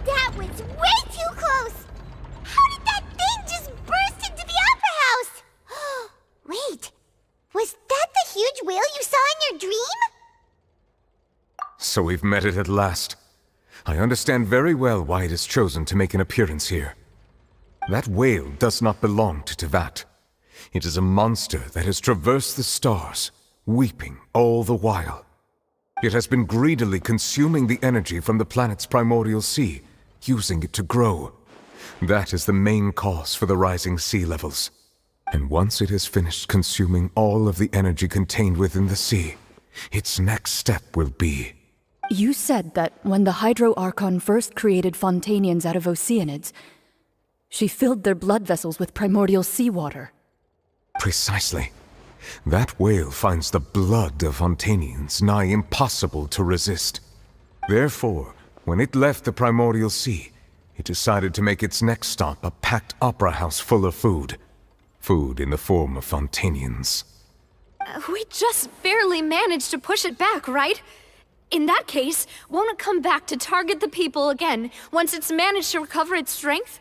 Speaker 9: That was way too close! How did that thing just burst into the Opera House? Wait, was that the huge whale you saw in your dream?
Speaker 4: So we've met it at last. I understand very well why it has chosen to make an appearance here. That whale does not belong to Tevat. It is a monster that has traversed the stars, weeping all the while. It has been greedily consuming the energy from the planet's primordial sea, using it to grow. That is the main cause for the rising sea levels. And once it has finished consuming all of the energy contained within the sea, its next step will be...
Speaker 23: You said that when the Hydro Archon first created Fontanians out of Oceanids, she filled their blood vessels with primordial seawater.
Speaker 4: Precisely. That whale finds the blood of Fontanians nigh impossible to resist. Therefore, when it left the primordial sea, it decided to make its next stop a packed opera house full of food. Food in the form of Fontanians.
Speaker 8: We just barely managed to push it back, right? In that case, won't it come back to target the people again once it's managed to recover its strength?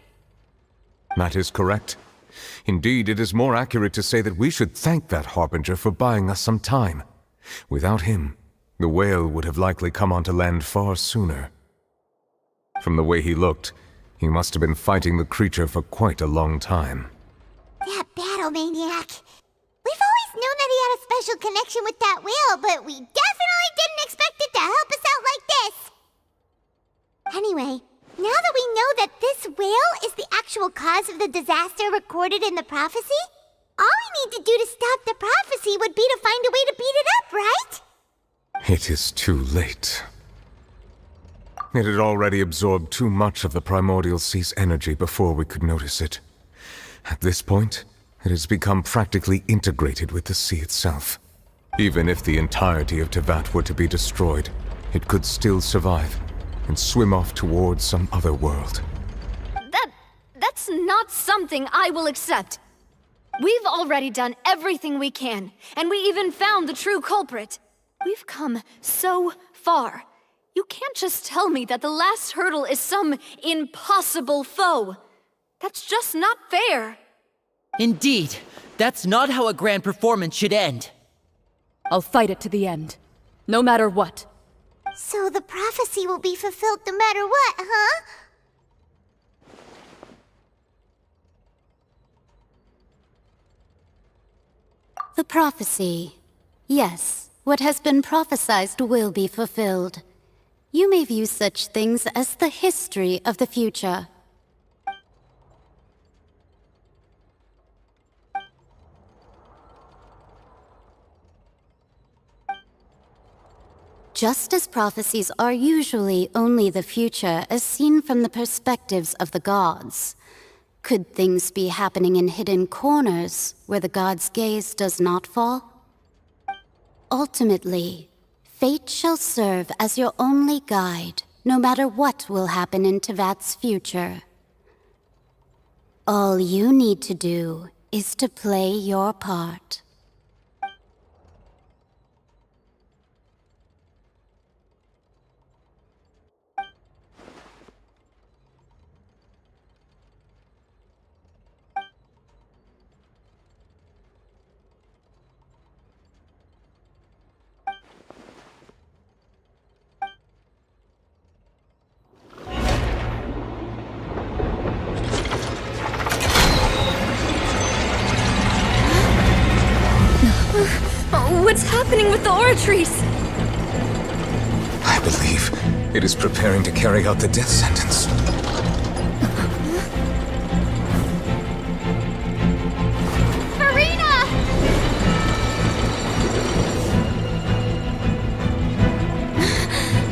Speaker 4: That is correct. Indeed, it is more accurate to say that we should thank that Harbinger for buying us some time. Without him, the whale would have likely come onto land far sooner. From the way he looked, he must have been fighting the creature for quite a long time.
Speaker 9: That battle maniac. We've always known that he had a special connection with that whale, but we definitely didn't expect it to help us out like this. Anyway, now that we know that this whale is the actual cause of the disaster recorded in the prophecy, all we need to do to stop the prophecy would be to find a way to beat it up, right?
Speaker 4: It is too late. It had already absorbed too much of the primordial sea's energy before we could notice it. At this point, it has become practically integrated with the sea itself. Even if the entirety of Tevat were to be destroyed, it could still survive, and swim off towards some other world.
Speaker 8: That's not something I will accept. We've already done everything we can, and we even found the true culprit. We've come so far. You can't just tell me that the last hurdle is some impossible foe. That's just not fair.
Speaker 11: Indeed, that's not how a grand performance should end.
Speaker 23: I'll fight it to the end, no matter what.
Speaker 9: So the prophecy will be fulfilled no matter what, huh?
Speaker 15: The prophecy. Yes, what has been prophesied will be fulfilled. You may view such things as the history of the future. Just as prophecies are usually only the future as seen from the perspectives of the gods, could things be happening in hidden corners where the gods' gaze does not fall? Ultimately, fate shall serve as your only guide, no matter what will happen in Tevat's future. All you need to do is to play your part.
Speaker 8: What's happening with the oratories?
Speaker 4: I believe it is preparing to carry out the death sentence.
Speaker 18: Furina!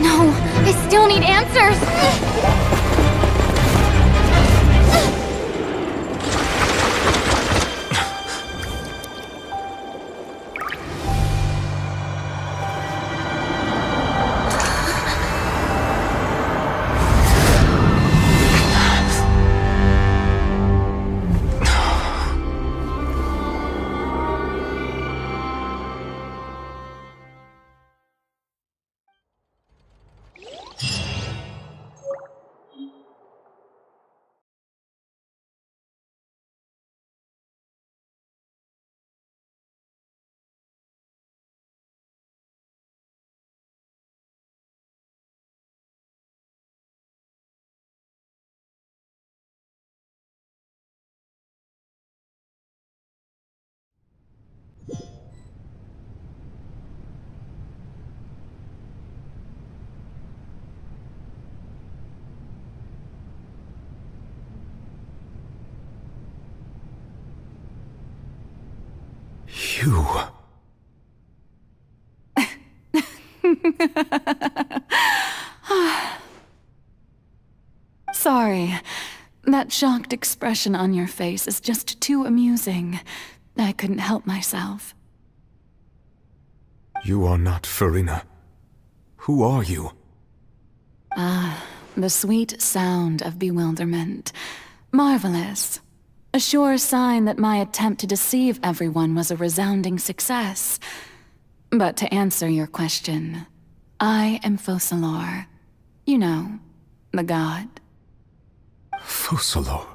Speaker 18: No, I still need answers!
Speaker 4: You...
Speaker 14: Sorry. That shocked expression on your face is just too amusing. I couldn't help myself.
Speaker 4: You are not Furina. Who are you?
Speaker 14: The sweet sound of bewilderment. Marvelous. A sure sign that my attempt to deceive everyone was a resounding success. But to answer your question, I am Focalor. You know, the god.
Speaker 4: Focalor?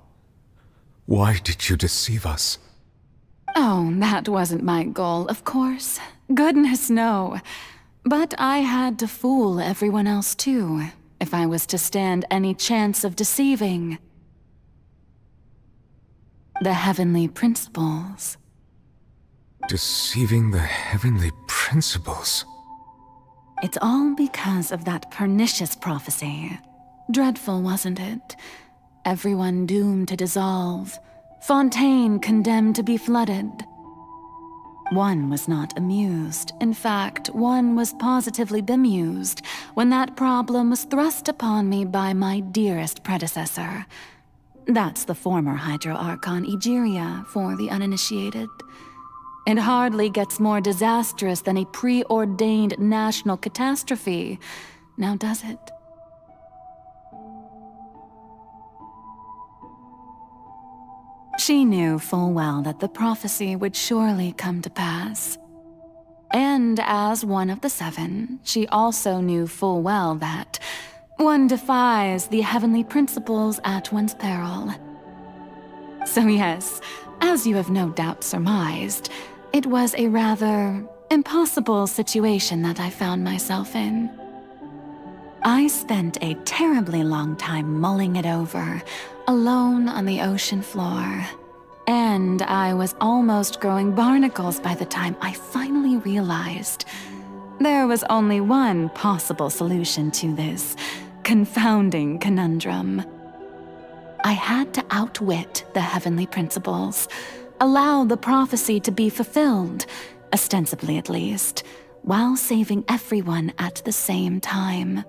Speaker 4: Why did you deceive us?
Speaker 14: Oh, that wasn't my goal, of course. Goodness, no. But I had to fool everyone else too, if I was to stand any chance of deceiving the heavenly principles.
Speaker 4: Deceiving the heavenly principles?
Speaker 14: It's all because of that pernicious prophecy. Dreadful, wasn't it? Everyone doomed to dissolve. Fontaine condemned to be flooded. One was not amused. In fact, one was positively bemused when that problem was thrust upon me by my dearest predecessor. That's the former Hydro Archon Egeria for the uninitiated. It hardly gets more disastrous than a preordained national catastrophe, now does it? She knew full well that the prophecy would surely come to pass. And as one of the seven, she also knew full well that one defies the heavenly principles at one's peril. So yes, as you have no doubt surmised, it was a rather impossible situation that I found myself in. I spent a terribly long time mulling it over, alone on the ocean floor. And I was almost growing barnacles by the time I finally realized there was only one possible solution to this confounding conundrum. I had to outwit the heavenly principles, allow the prophecy to be fulfilled, ostensibly at least, while saving everyone at the same time.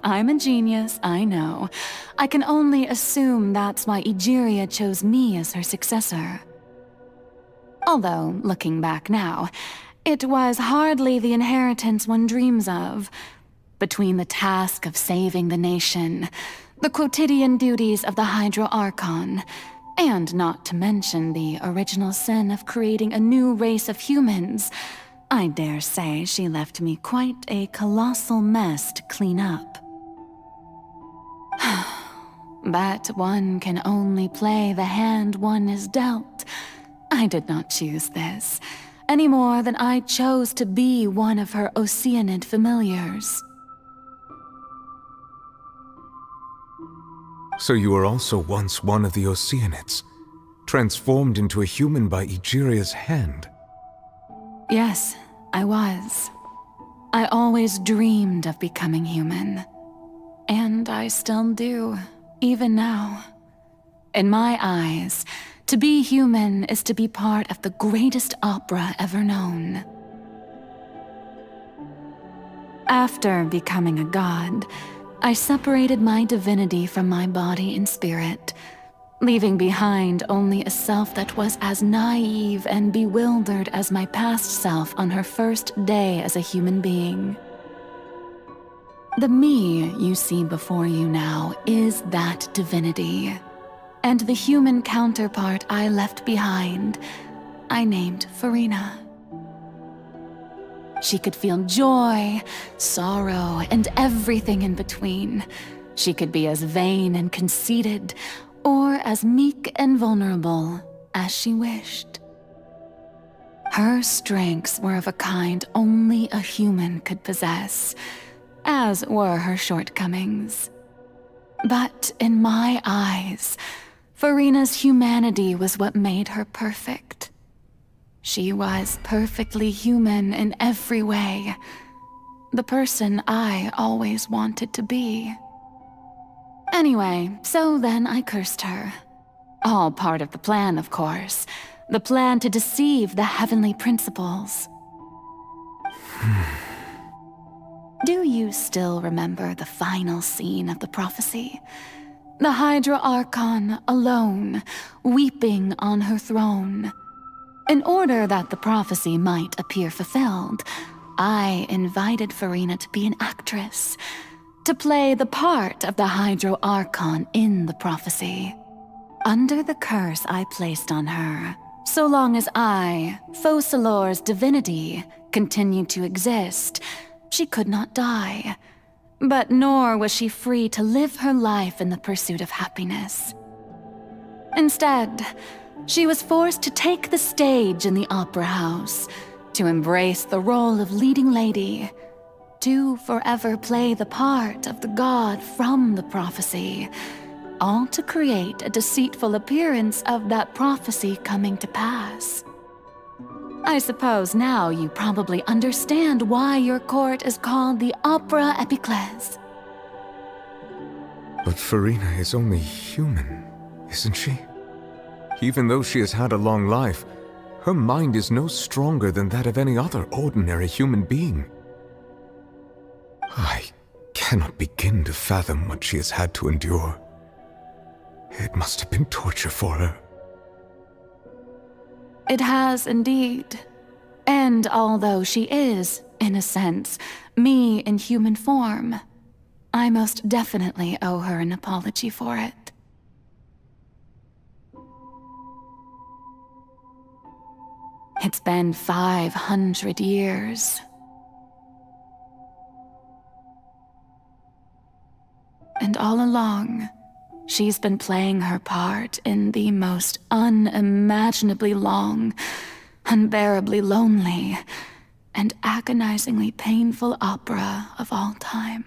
Speaker 14: I'm a genius, I know. I can only assume that's why Egeria chose me as her successor. Although, looking back now, it was hardly the inheritance one dreams of. Between the task of saving the nation, the quotidian duties of the Hydro Archon, and not to mention the original sin of creating a new race of humans, I dare say she left me quite a colossal mess to clean up. But one can only play the hand one is dealt. I did not choose this, any more than I chose to be one of her Oceanid familiars.
Speaker 4: So you were also once one of the Oceanids, transformed into a human by Egeria's hand.
Speaker 14: Yes, I was. I always dreamed of becoming human. And I still do, even now. In my eyes, to be human is to be part of the greatest opera ever known. After becoming a god, I separated my divinity from my body and spirit, leaving behind only a self that was as naive and bewildered as my past self on her first day as a human being. The me you see before you now is that divinity, and the human counterpart I left behind, I named Furina. She could feel joy, sorrow, and everything in between. She could be as vain and conceited, or as meek and vulnerable as she wished. Her strengths were of a kind only a human could possess, as were her shortcomings. But in my eyes, Furina's humanity was what made her perfect. She was perfectly human in every way, the person I always wanted to be. Anyway, so then I cursed her. All part of the plan, of course. The plan to deceive the heavenly principles. Do you still remember the final scene of the prophecy? The Hydra Archon alone, weeping on her throne. In order that the prophecy might appear fulfilled, I invited Furina to be an actress, to play the part of the Hydro Archon in the prophecy. Under the curse I placed on her, so long as I, Focalor's divinity, continued to exist, she could not die. But nor was she free to live her life in the pursuit of happiness. Instead, she was forced to take the stage in the opera house, to embrace the role of leading lady, to forever play the part of the god from the prophecy, all to create a deceitful appearance of that prophecy coming to pass. I suppose now you probably understand why your court is called the Opera Epiclese.
Speaker 4: But Furina is only human, isn't she? Even though she has had a long life, her mind is no stronger than that of any other ordinary human being. I cannot begin to fathom what she has had to endure. It must have been torture for her.
Speaker 14: It has indeed. And although she is, in a sense, me in human form, I most definitely owe her an apology for it. It's been 500 years. And all along, she's been playing her part in the most unimaginably long, unbearably lonely, and agonizingly painful opera of all time.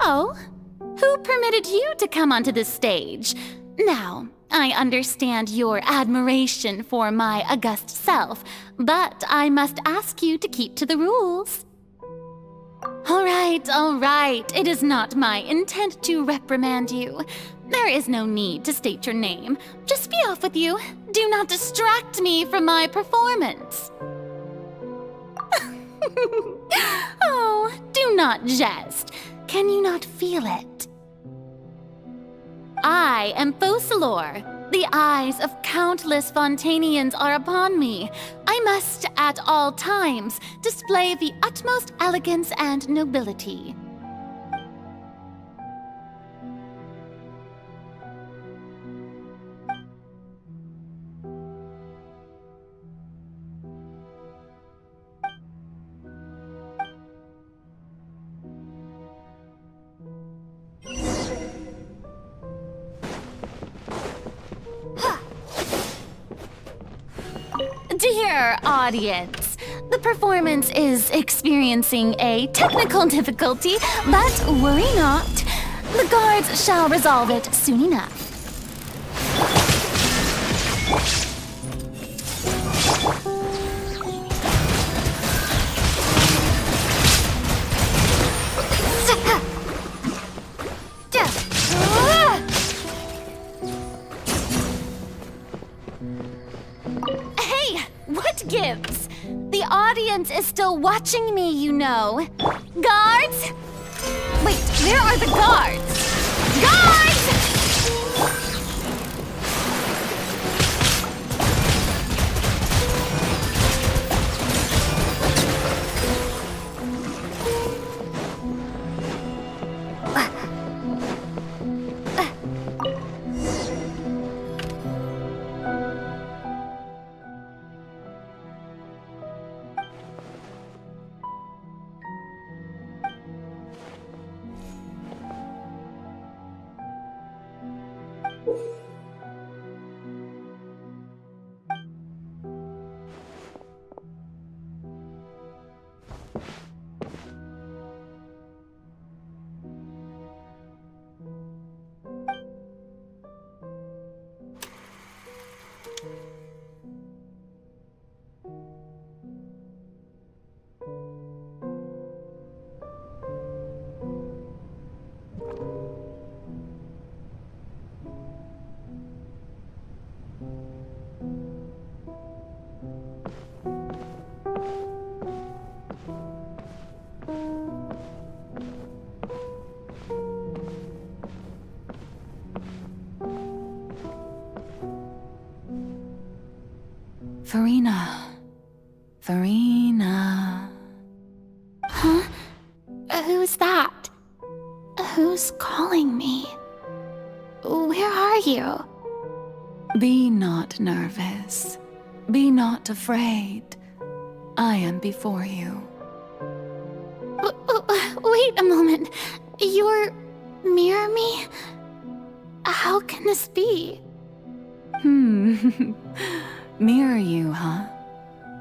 Speaker 2: Oh, who permitted you to come onto the stage? Now, I understand your admiration for my august self, but I must ask you to keep to the rules. All right. It is not my intent to reprimand you. There is no need to state your name. Just be off with you. Do not distract me from my performance. Oh, do not jest. Can you not feel it? I am Focalor. The eyes of countless Fontanians are upon me. I must, at all times, display the utmost elegance and nobility. Dear audience, the performance is experiencing a technical difficulty, but worry not. The guards shall resolve it soon enough. What gives? The audience is still watching me, you know. Guards? Wait, where are the guards? Guards!
Speaker 14: Furina. Furina.
Speaker 2: Huh? Who's that? Who's calling me? Where are you?
Speaker 14: Be not nervous. Be not afraid. I am before you.
Speaker 2: Wait a moment. You're near me? How can this be?
Speaker 14: Mirror you, huh?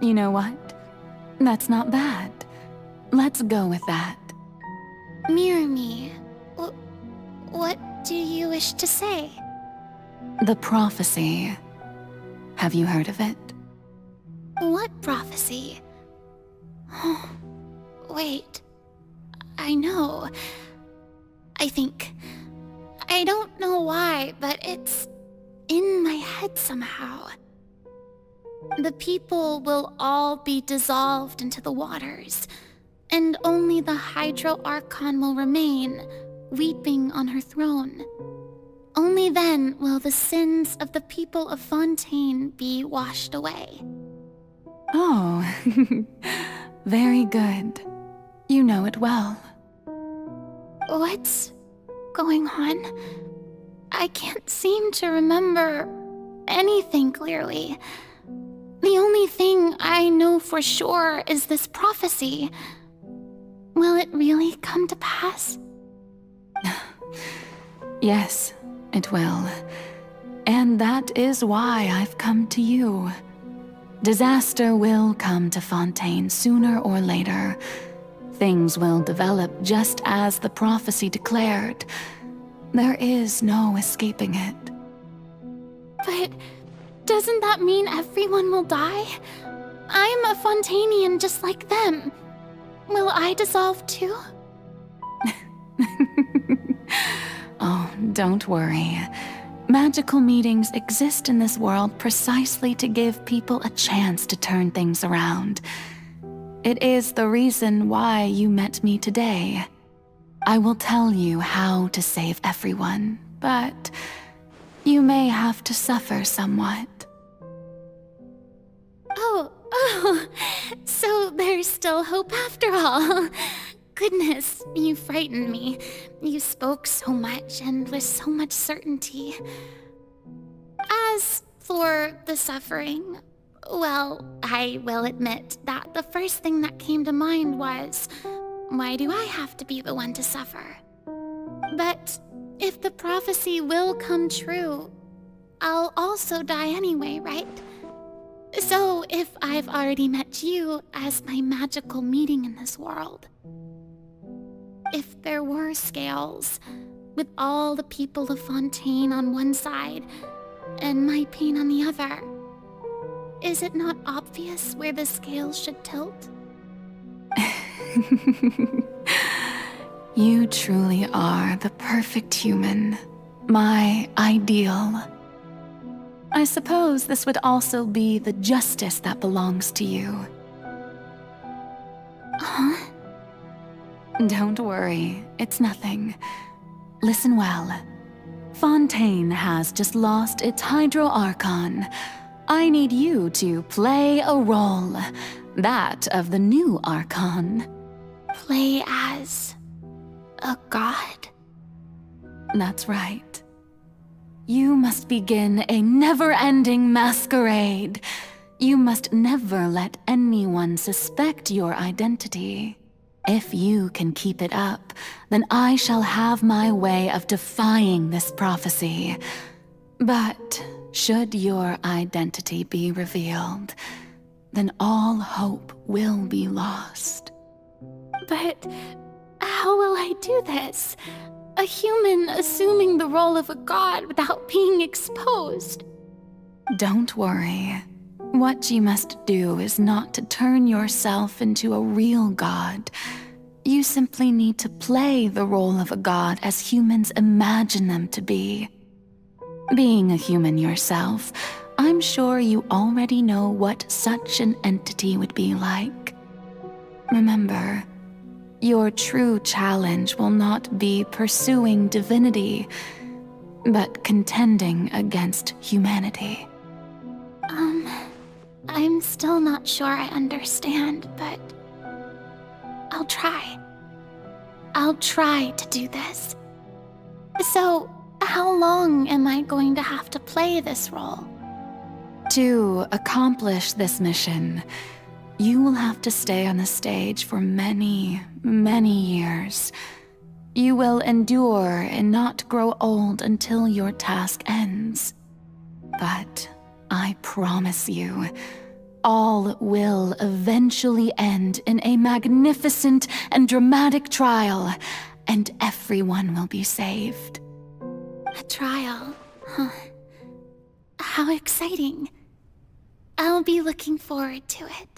Speaker 14: You know what? That's not bad. Let's go with that.
Speaker 2: Mirror me? What do you wish to say?
Speaker 14: The prophecy. Have you heard of it?
Speaker 2: What prophecy? Wait. I know. I don't know why, but it's in my head somehow. The people will all be dissolved into the waters, and only the Hydro Archon will remain, weeping on her throne. Only then will the sins of the people of Fontaine be washed away.
Speaker 14: Oh, very good. You know it well.
Speaker 2: What's going on? I can't seem to remember anything clearly. The only thing I know for sure is this prophecy. Will it really come to pass?
Speaker 14: Yes, it will. And that is why I've come to you. Disaster will come to Fontaine sooner or later. Things will develop just as the prophecy declared. There is no escaping it.
Speaker 2: But doesn't that mean everyone will die? I'm a Fontainian just like them. Will I dissolve too?
Speaker 14: Oh, don't worry. Magical meetings exist in this world precisely to give people a chance to turn things around. It is the reason why you met me today. I will tell you how to save everyone, but you may have to suffer somewhat.
Speaker 2: Oh, so there's still hope after all. Goodness, you frightened me. You spoke so much and with so much certainty. As for the suffering, well, I will admit that the first thing that came to mind was, why do I have to be the one to suffer? But if the prophecy will come true, I'll also die anyway, right? So if I've already met you as my magical meeting in this world, if there were scales, with all the people of Fontaine on one side and my pain on the other, is it not obvious where the scales should tilt?
Speaker 14: You truly are the perfect human, my ideal. I suppose this would also be the justice that belongs to you.
Speaker 2: Huh?
Speaker 14: Don't worry, it's nothing. Listen well. Fontaine has just lost its Hydro Archon. I need you to play a role, that of the new Archon.
Speaker 2: Play as a god?
Speaker 14: That's right. You must begin a never-ending masquerade. You must never let anyone suspect your identity. If you can keep it up, then I shall have my way of defying this prophecy. But should your identity be revealed, then all hope will be lost.
Speaker 2: But how will I do this? A human assuming the role of a god without being exposed.
Speaker 14: Don't worry. What you must do is not to turn yourself into a real god. You simply need to play the role of a god as humans imagine them to be. Being a human yourself, I'm sure you already know what such an entity would be like. Remember, your true challenge will not be pursuing divinity, but contending against humanity.
Speaker 2: I'm still not sure I understand, but I'll try. I'll try to do this. So, how long am I going to have to play this role?
Speaker 14: To accomplish this mission, you will have to stay on the stage for many, many years. You will endure and not grow old until your task ends. But I promise you, all will eventually end in a magnificent and dramatic trial, and everyone will be saved.
Speaker 2: A trial, huh? How exciting. I'll be looking forward to it.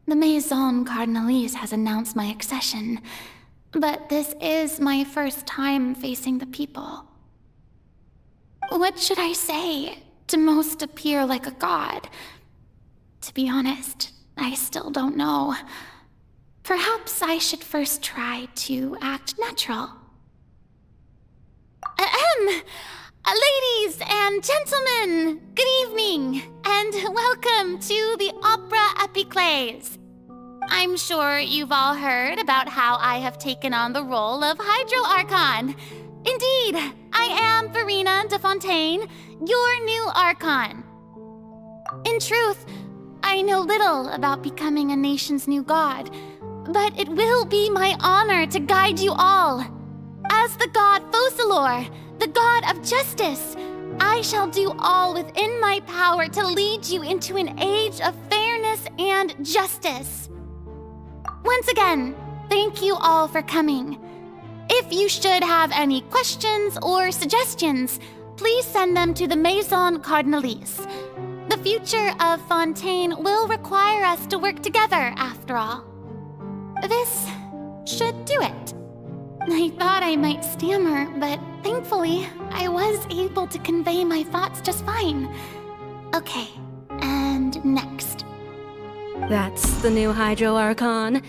Speaker 2: The Maison Cardinalise has announced my accession, but this is my first time facing the people. What should I say to most appear like a god? To be honest, I still don't know. Perhaps I should first try to act natural. Ladies and gentlemen, good evening, and welcome to the Opera Epiclese. I'm sure you've all heard about how I have taken on the role of Hydro Archon. Indeed, I am Furina de Fontaine, your new Archon. In truth, I know little about becoming a nation's new god, but it will be my honor to guide you all. As the god Focalor, the god of justice, I shall do all within my power to lead you into an age of fairness and justice. Once again, thank you all for coming. If you should have any questions or suggestions, please send them to the Maison Cardinalise. The future of Fontaine will require us to work together, after all. This should do it. I thought I might stammer, but thankfully, I was able to convey my thoughts just fine. Okay, and next.
Speaker 24: That's the new Hydro Archon.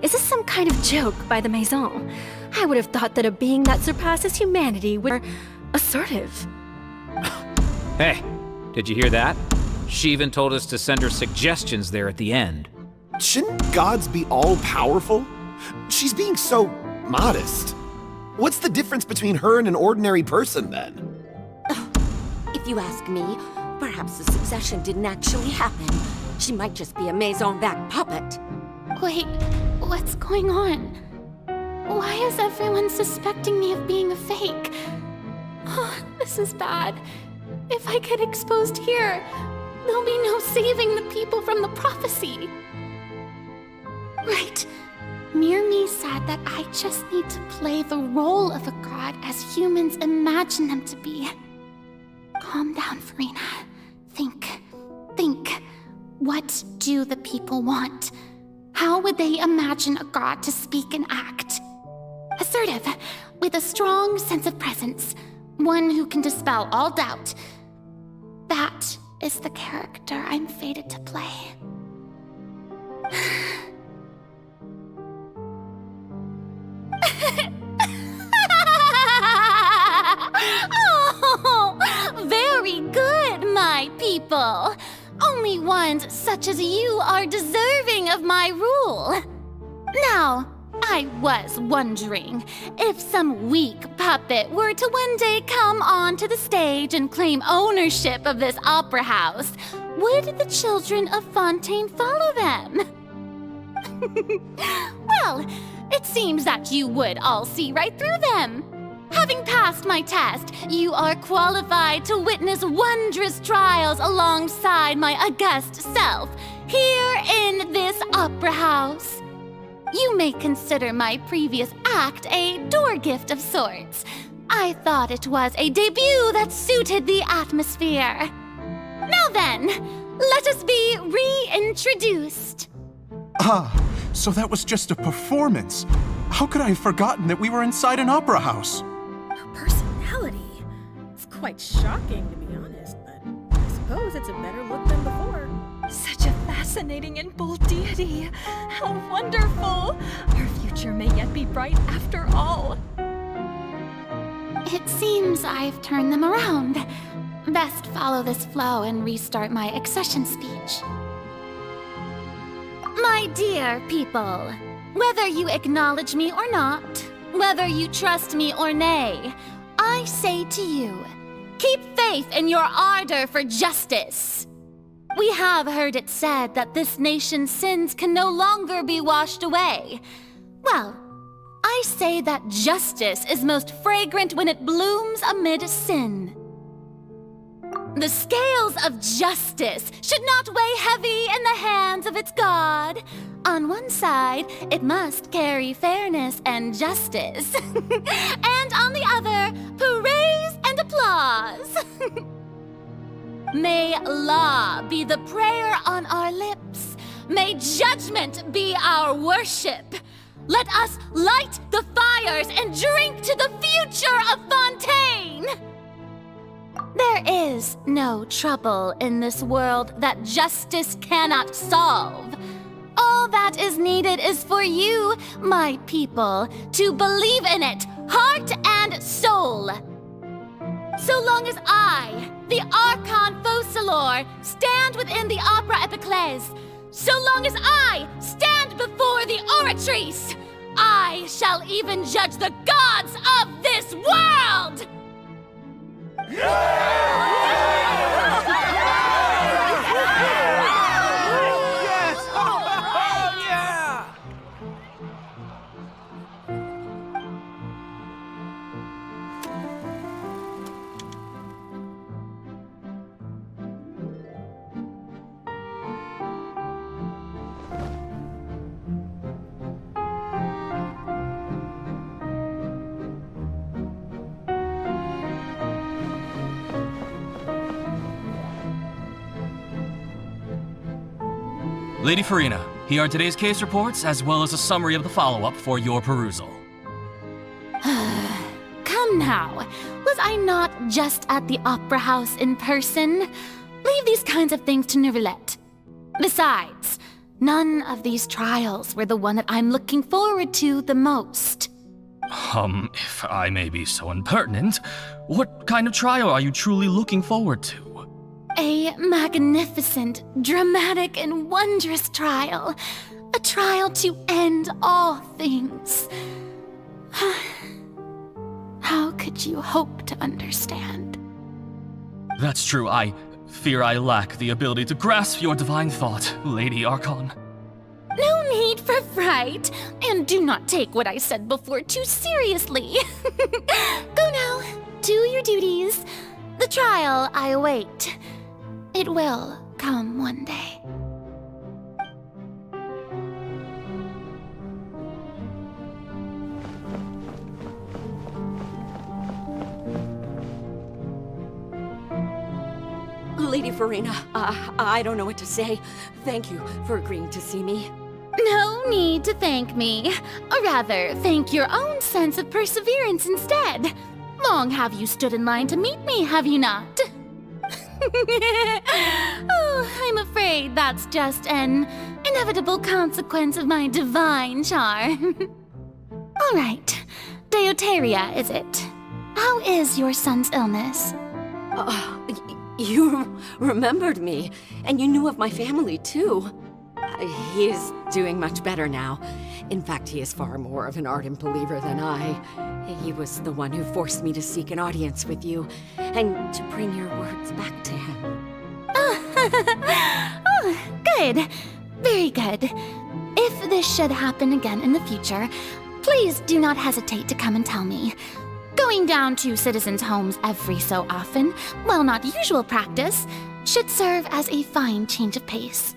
Speaker 24: Is this some kind of joke by the Maison? I would have thought that a being that surpasses humanity would be assertive.
Speaker 16: Hey, did you hear that? She even told us to send her suggestions there at the end.
Speaker 17: Shouldn't gods be all-powerful? She's being so modest. What's the difference between her and an ordinary person, then?
Speaker 3: If you ask me, perhaps the succession didn't actually happen. She might just be a Maison back puppet.
Speaker 2: Wait, what's going on? Why is everyone suspecting me of being a fake? Oh, this is bad. If I get exposed here, there'll be no saving the people from the prophecy. Right. Mirmi said that I just need to play the role of a god as humans imagine them to be. Calm down, Furina. Think. What do the people want? How would they imagine a god to speak and act? Assertive, with a strong sense of presence. One who can dispel all doubt. That is the character I'm fated to play. Oh, very good, my people. Only ones such as you are deserving of my rule. Now, I was wondering if some weak puppet were to one day come onto the stage and claim ownership of this opera house, would the children of Fontaine follow them? Well, it seems that you would all see right through them. Having passed my test, you are qualified to witness wondrous trials alongside my august self, here in this opera house. You may consider my previous act a door gift of sorts. I thought it was a debut that suited the atmosphere. Now then, let us be reintroduced.
Speaker 1: Ah, so that was just a performance. How could I have forgotten that we were inside an opera house?
Speaker 24: Her personality. It's quite shocking, to be honest, but I suppose it's a better look than before.
Speaker 7: Such a fascinating and bold deity. How wonderful! Our future may yet be bright after all.
Speaker 2: It seems I've turned them around. Best follow this flow and restart my accession speech. My dear people, whether you acknowledge me or not, whether you trust me or nay, I say to you, keep faith in your ardor for justice. We have heard it said that this nation's sins can no longer be washed away. Well, I say that justice is most fragrant when it blooms amid sin. The scales of justice should not weigh heavy in the hands of its God. On one side, it must carry fairness and justice. And on the other, praise and applause. May law be the prayer on our lips. May judgment be our worship. Let us light the fires and drink to the future of Fontaine! There is no trouble in this world that justice cannot solve. All that is needed is for you, my people, to believe in it, heart and soul. So long as I, the Archon Focalor, stand within the Opera Epiclese, so long as I stand before the Oratrice, I shall even judge the gods of this world!
Speaker 5: Lady Furina, here are today's case reports, as well as a summary of the follow-up for your perusal.
Speaker 2: Come now, was I not just at the Opera House in person? Leave these kinds of things to Neuvillette. Besides, none of these trials were the one that I'm looking forward to the most.
Speaker 5: If I may be so impertinent, what kind of trial are you truly looking forward to?
Speaker 2: A magnificent, dramatic, and wondrous trial. A trial to end all things. How could you hope to understand?
Speaker 5: That's true. I fear I lack the ability to grasp your divine thought, Lady Archon.
Speaker 2: No need for fright, and do not take what I said before too seriously. Go now, do your duties. The trial I await. It will come one day.
Speaker 21: Lady Furina, I don't know what to say. Thank you for agreeing to see me.
Speaker 2: No need to thank me. Or rather, thank your own sense of perseverance instead. Long have you stood in line to meet me, have you not? Oh, I'm afraid that's just an inevitable consequence of my divine charm. All right, Deoteria, is it? How is your son's illness?
Speaker 21: You remembered me, and you knew of my family, too. He is doing much better now. In fact, he is far more of an ardent believer than I. He was the one who forced me to seek an audience with you, and to bring your words back to him.
Speaker 2: Oh, good. Very good. If this should happen again in the future, please do not hesitate to come and tell me. Going down to citizens' homes every so often, while not usual practice, should serve as a fine change of pace.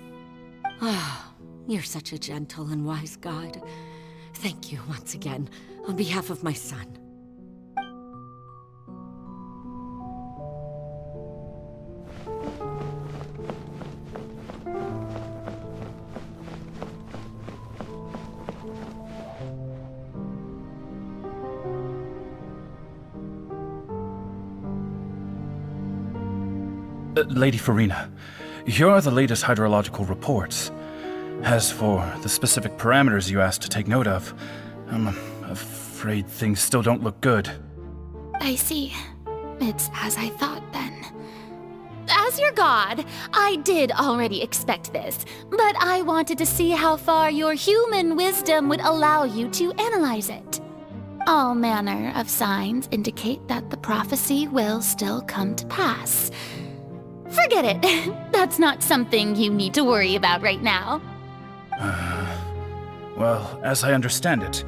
Speaker 21: Ah, you're such a gentle and wise god. Thank you once again, on behalf of my son.
Speaker 6: Lady Furina, here are the latest hydrological reports. As for the specific parameters you asked to take note of, I'm afraid things still don't look good.
Speaker 2: I see. It's as I thought then. As your god, I did already expect this, but I wanted to see how far your human wisdom would allow you to analyze it. All manner of signs indicate that the prophecy will still come to pass. Forget it. That's not something you need to worry about right now.
Speaker 6: Well, as I understand it,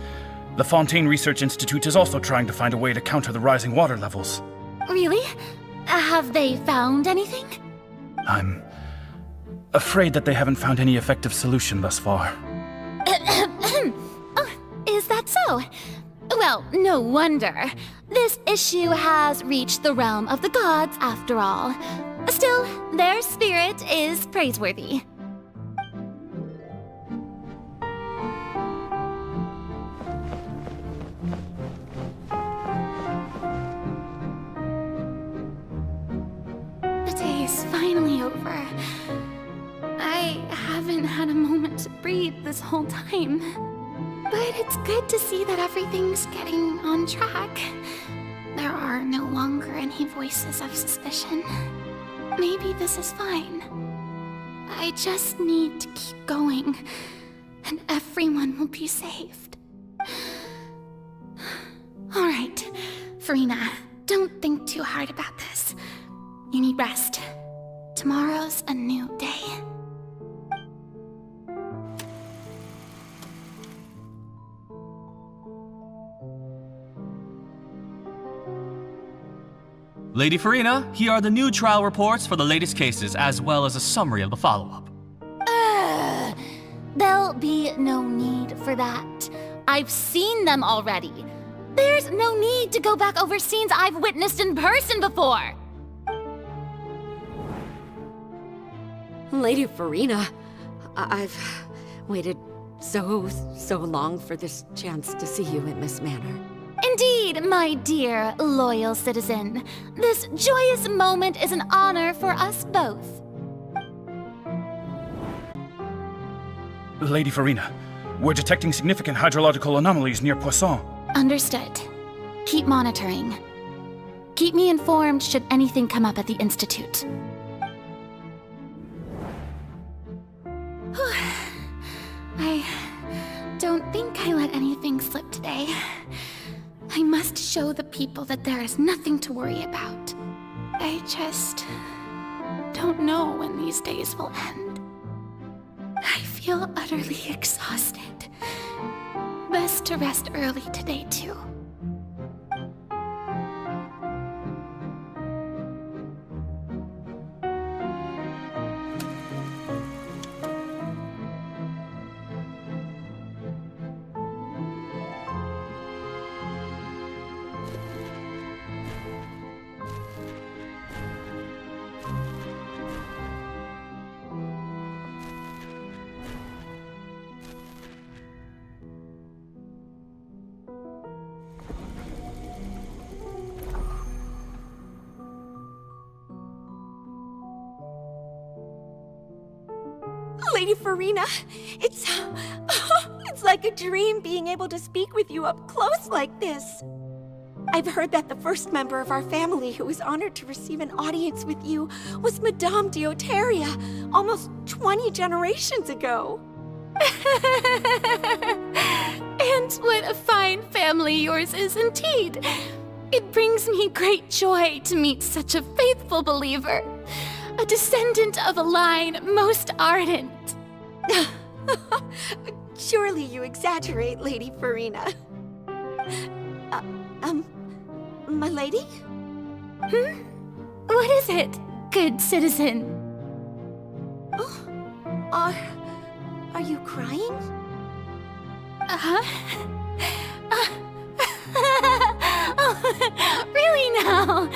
Speaker 6: the Fontaine Research Institute is also trying to find a way to counter the rising water levels.
Speaker 2: Really? Have they found anything?
Speaker 6: I'm afraid that they haven't found any effective solution thus far.
Speaker 2: Oh, is that so? Well, no wonder. This issue has reached the realm of the gods, after all. Still, their spirit is praiseworthy. The day is finally over. I haven't had a moment to breathe this whole time. But it's good to see that everything's getting on track. There are no longer any voices of suspicion. Maybe this is fine. I just need to keep going, and everyone will be saved. All right, Furina, don't think too hard about this. You need rest. Tomorrow's a new day.
Speaker 5: Lady Furina, here are the new trial reports for the latest cases, as well as a summary of the follow-up.
Speaker 2: There'll be no need for that. I've seen them already. There's no need to go back over scenes I've witnessed in person before.
Speaker 21: Lady Furina, I've waited so long for this chance to see you in this manner.
Speaker 2: Indeed, my dear, loyal citizen. This joyous moment is an honor for us both.
Speaker 6: Lady Furina, we're detecting significant hydrological anomalies near Poisson.
Speaker 2: Understood. Keep monitoring. Keep me informed should anything come up at the Institute. I don't think I let anything slip today. I must show the people that there is nothing to worry about. I just don't know when these days will end. I feel utterly exhausted. Best to rest early today, too.
Speaker 21: Lady Furina, it's like a dream being able to speak with you up close like this. I've heard that the first member of our family who was honored to receive an audience with you was Madame Deoteria, almost 20 generations ago.
Speaker 2: And what a fine family yours is indeed. It brings me great joy to meet such a faithful believer. A descendant of a line most ardent.
Speaker 21: Surely you exaggerate, Lady Furina. My lady?
Speaker 2: What is it, good citizen?
Speaker 9: Are you crying?
Speaker 2: Oh, really now?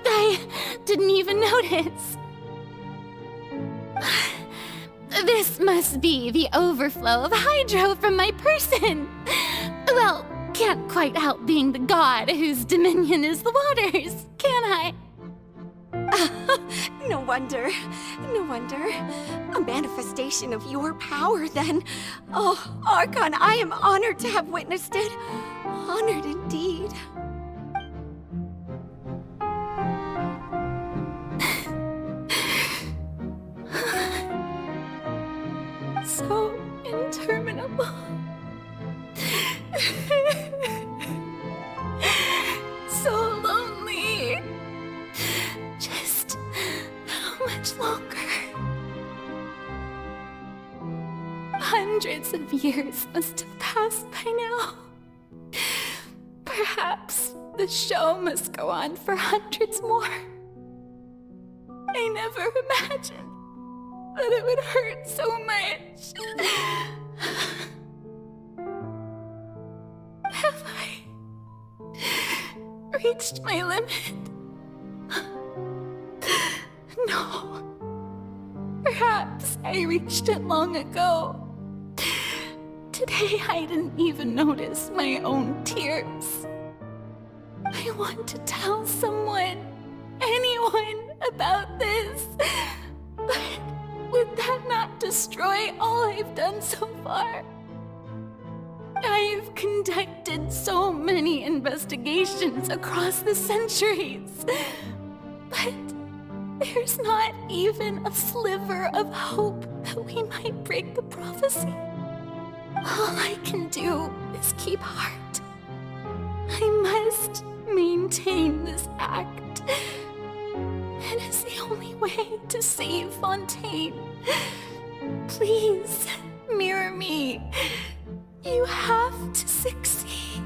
Speaker 2: I didn't even notice. This must be the overflow of hydro from my person. Well, can't quite help being the god whose dominion is the waters, can I?
Speaker 21: No wonder. No wonder. A manifestation of your power, then. Oh, Archon, I am honored to have witnessed it. Honored indeed.
Speaker 2: So interminable. So lonely. Just how much longer? Hundreds of years must have passed by now. Perhaps the show must go on for hundreds more. I never imagined that it would hurt so much. Have I reached my limit? No. Perhaps I reached it long ago. Today I didn't even notice my own tears. I want to tell someone, anyone, about this. But would that not destroy all I've done so far? I've conducted so many investigations across the centuries, but there's not even a sliver of hope that we might break the prophecy. All I can do is keep heart. I must maintain this act. It is the only way to save Fontaine. Please, mirror me. You have to succeed.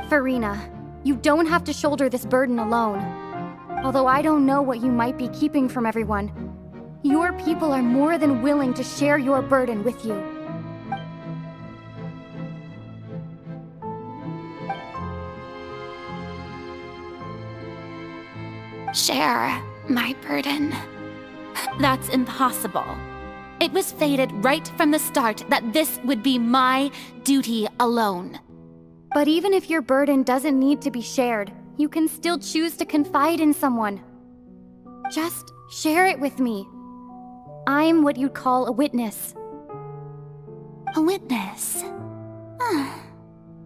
Speaker 18: Furina, you don't have to shoulder this burden alone. Although I don't know what you might be keeping from everyone, your people are more than willing to share your burden with you.
Speaker 2: Share my burden. That's impossible. It was fated right from the start that this would be my duty alone.
Speaker 18: But even if your burden doesn't need to be shared, you can still choose to confide in someone. Just share it with me. I'm what you'd call a witness.
Speaker 2: A witness?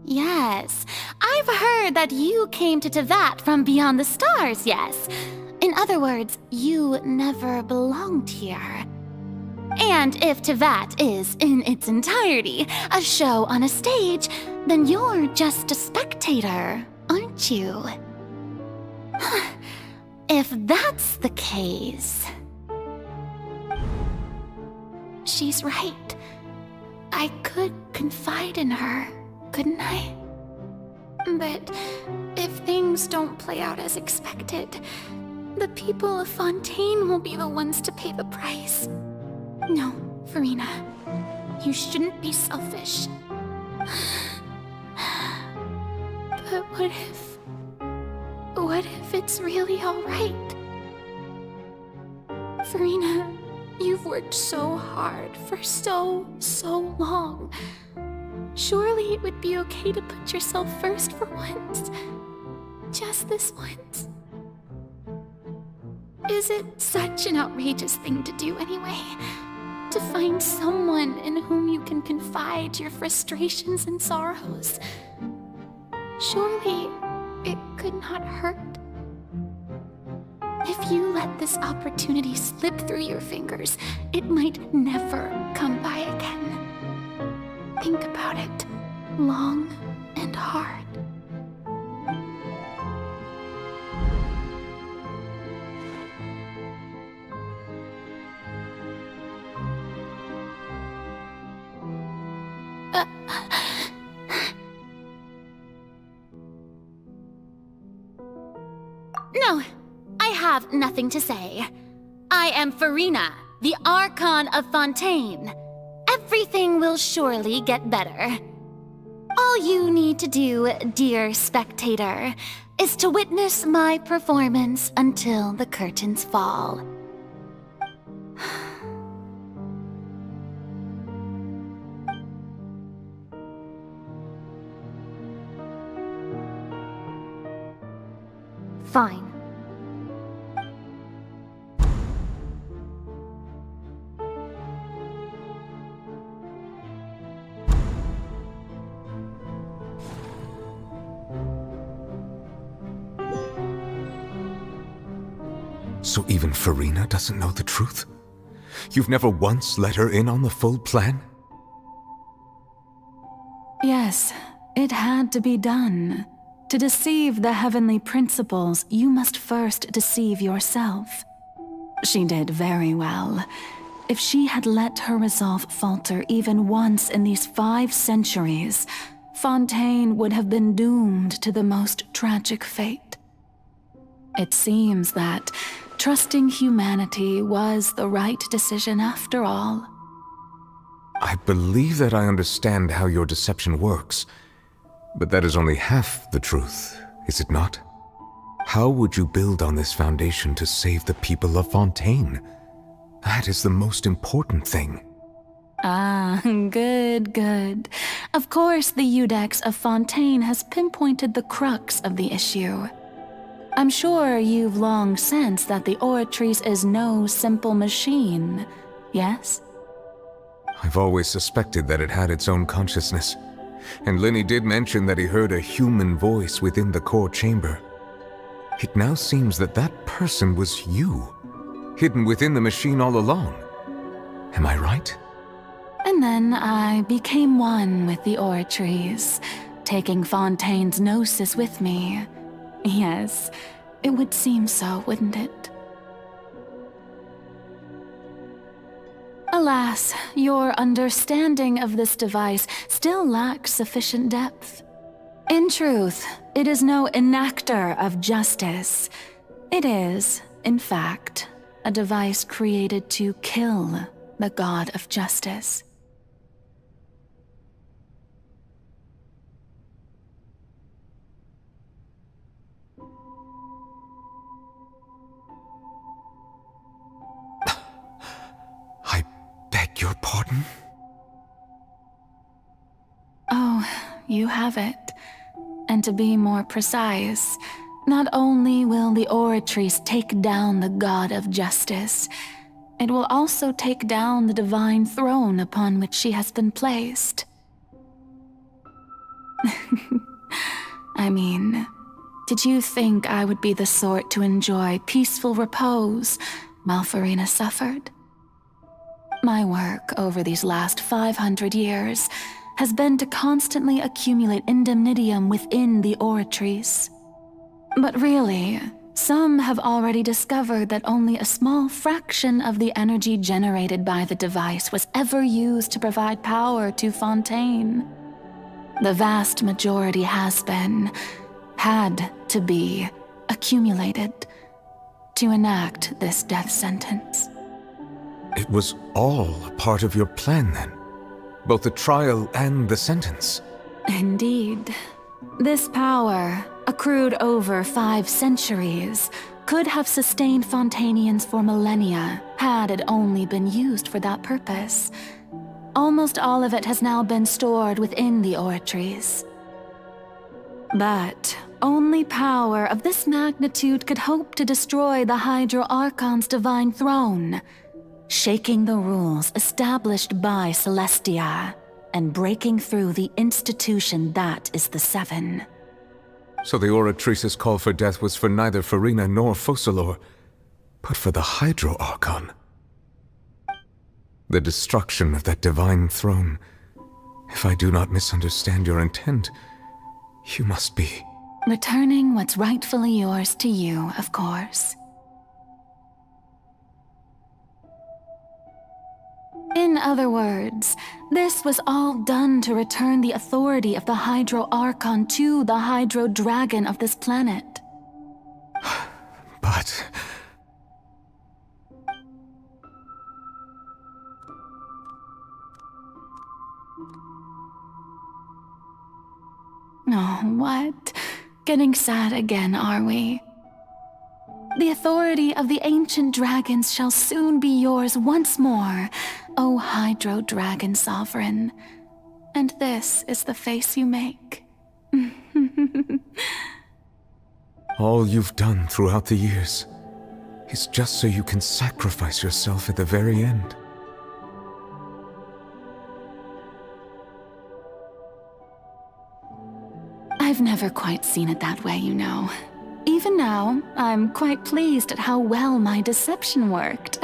Speaker 2: Yes. I've heard that you came to Tevat from beyond the stars, yes. In other words, you never belonged here. And if Tevat is, in its entirety, a show on a stage, then you're just a spectator, aren't you? If that's the case... She's right. I could confide in her, couldn't I? But if things don't play out as expected, the people of Fontaine will be the ones to pay the price. No, Furina, you shouldn't be selfish. But what if it's really all right? Furina, you've worked so hard for so long. Surely it would be okay to put yourself first for once. Just this once. Is it such an outrageous thing to do anyway? To find someone in whom you can confide your frustrations and sorrows? Surely it could not hurt. If you let this opportunity slip through your fingers, it might never come by again. Think about it long and hard. No, I have nothing to say. I am Furina, the Archon of Fontaine. Everything will surely get better. All you need to do, dear spectator, is to witness my performance until the curtains fall.
Speaker 18: Fine.
Speaker 4: So even Furina doesn't know the truth? You've never once let her in on the full plan?
Speaker 14: Yes, it had to be done. To deceive the heavenly principles, you must first deceive yourself. She did very well. If she had let her resolve falter even once in these 5 centuries, Fontaine would have been doomed to the most tragic fate. It seems that trusting humanity was the right decision after all.
Speaker 4: I believe that I understand how your deception works, but that is only half the truth, is it not? How would you build on this foundation to save the people of Fontaine? That is the most important thing.
Speaker 14: Ah, good. Of course, the Iudex of Fontaine has pinpointed the crux of the issue. I'm sure you've long sensed that the Oratrice is no simple machine, yes?
Speaker 4: I've always suspected that it had its own consciousness, and Lenny did mention that he heard a human voice within the core chamber. It now seems that that person was you, hidden within the machine all along. Am I right?
Speaker 14: And then I became one with the Oratrice, taking Fontaine's gnosis with me. Yes, it would seem so, wouldn't it? Alas, your understanding of this device still lacks sufficient depth. In truth, it is no enactor of justice. It is, in fact, a device created to kill the god of justice.
Speaker 4: Beg your pardon?
Speaker 14: Oh, you have it. And to be more precise, not only will the Oratrice take down the god of justice, it will also take down the divine throne upon which she has been placed. I mean, did you think I would be the sort to enjoy peaceful repose while Furina suffered? My work over these last 500 years has been to constantly accumulate indemnitium within the Oratrice. But really, some have already discovered that only a small fraction of the energy generated by the device was ever used to provide power to Fontaine. The vast majority had to be, accumulated to enact this death sentence.
Speaker 4: It was all a part of your plan then? Both the trial and the sentence?
Speaker 14: Indeed. This power, accrued over 5 centuries, could have sustained Fontainians for millennia had it only been used for that purpose. Almost all of it has now been stored within the Oratrice. But only power of this magnitude could hope to destroy the Hydro Archon's divine throne, shaking the rules established by Celestia, and breaking through the institution that is the Seven.
Speaker 4: So the Oratrice's call for death was for neither Furina nor Focalor, but for the Hydro Archon. The destruction of that divine throne. If I do not misunderstand your intent, you must be...
Speaker 14: returning what's rightfully yours to you, of course. In other words, this was all done to return the authority of the Hydro Archon to the Hydro Dragon of this planet.
Speaker 1: But...
Speaker 14: Oh, what? Getting sad again, are we? The authority of the ancient dragons shall soon be yours once more, O Hydro Dragon Sovereign. And this is the face you make.
Speaker 4: All you've done throughout the years is just so you can sacrifice yourself at the very end.
Speaker 14: I've never quite seen it that way, you know. Even now, I'm quite pleased at how well my deception worked.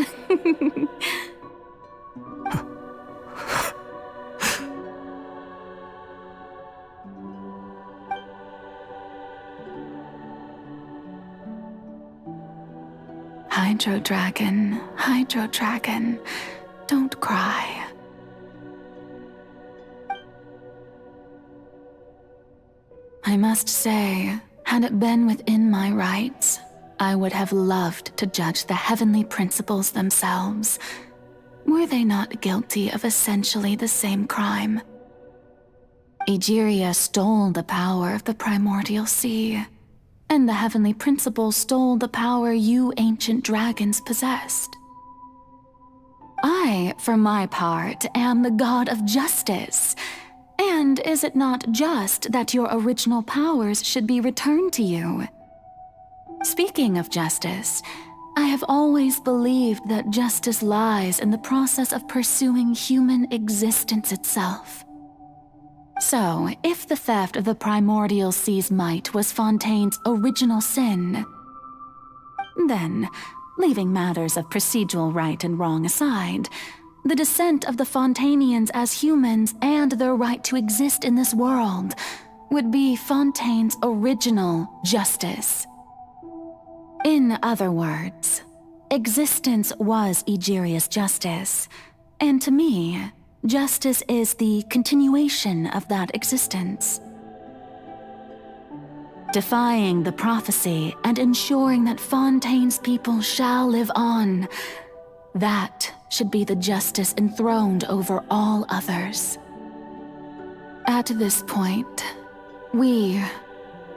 Speaker 14: Hydro Dragon, don't cry. I must say, had it been within my rights, I would have loved to judge the heavenly principles themselves. Were they not guilty of essentially the same crime? Egeria stole the power of the primordial sea, and the heavenly principles stole the power you ancient dragons possessed. I, for my part, am the god of justice. And is it not just that your original powers should be returned to you? Speaking of justice, I have always believed that justice lies in the process of pursuing human existence itself. So, if the theft of the primordial sea's might was Fontaine's original sin, then, leaving matters of procedural right and wrong aside, the descent of the Fontainians as humans and their right to exist in this world would be Fontaine's original justice. In other words, existence was Egeria's justice, and to me, justice is the continuation of that existence. Defying the prophecy and ensuring that Fontaine's people shall live on, that should be the justice enthroned over all others. At this point, we,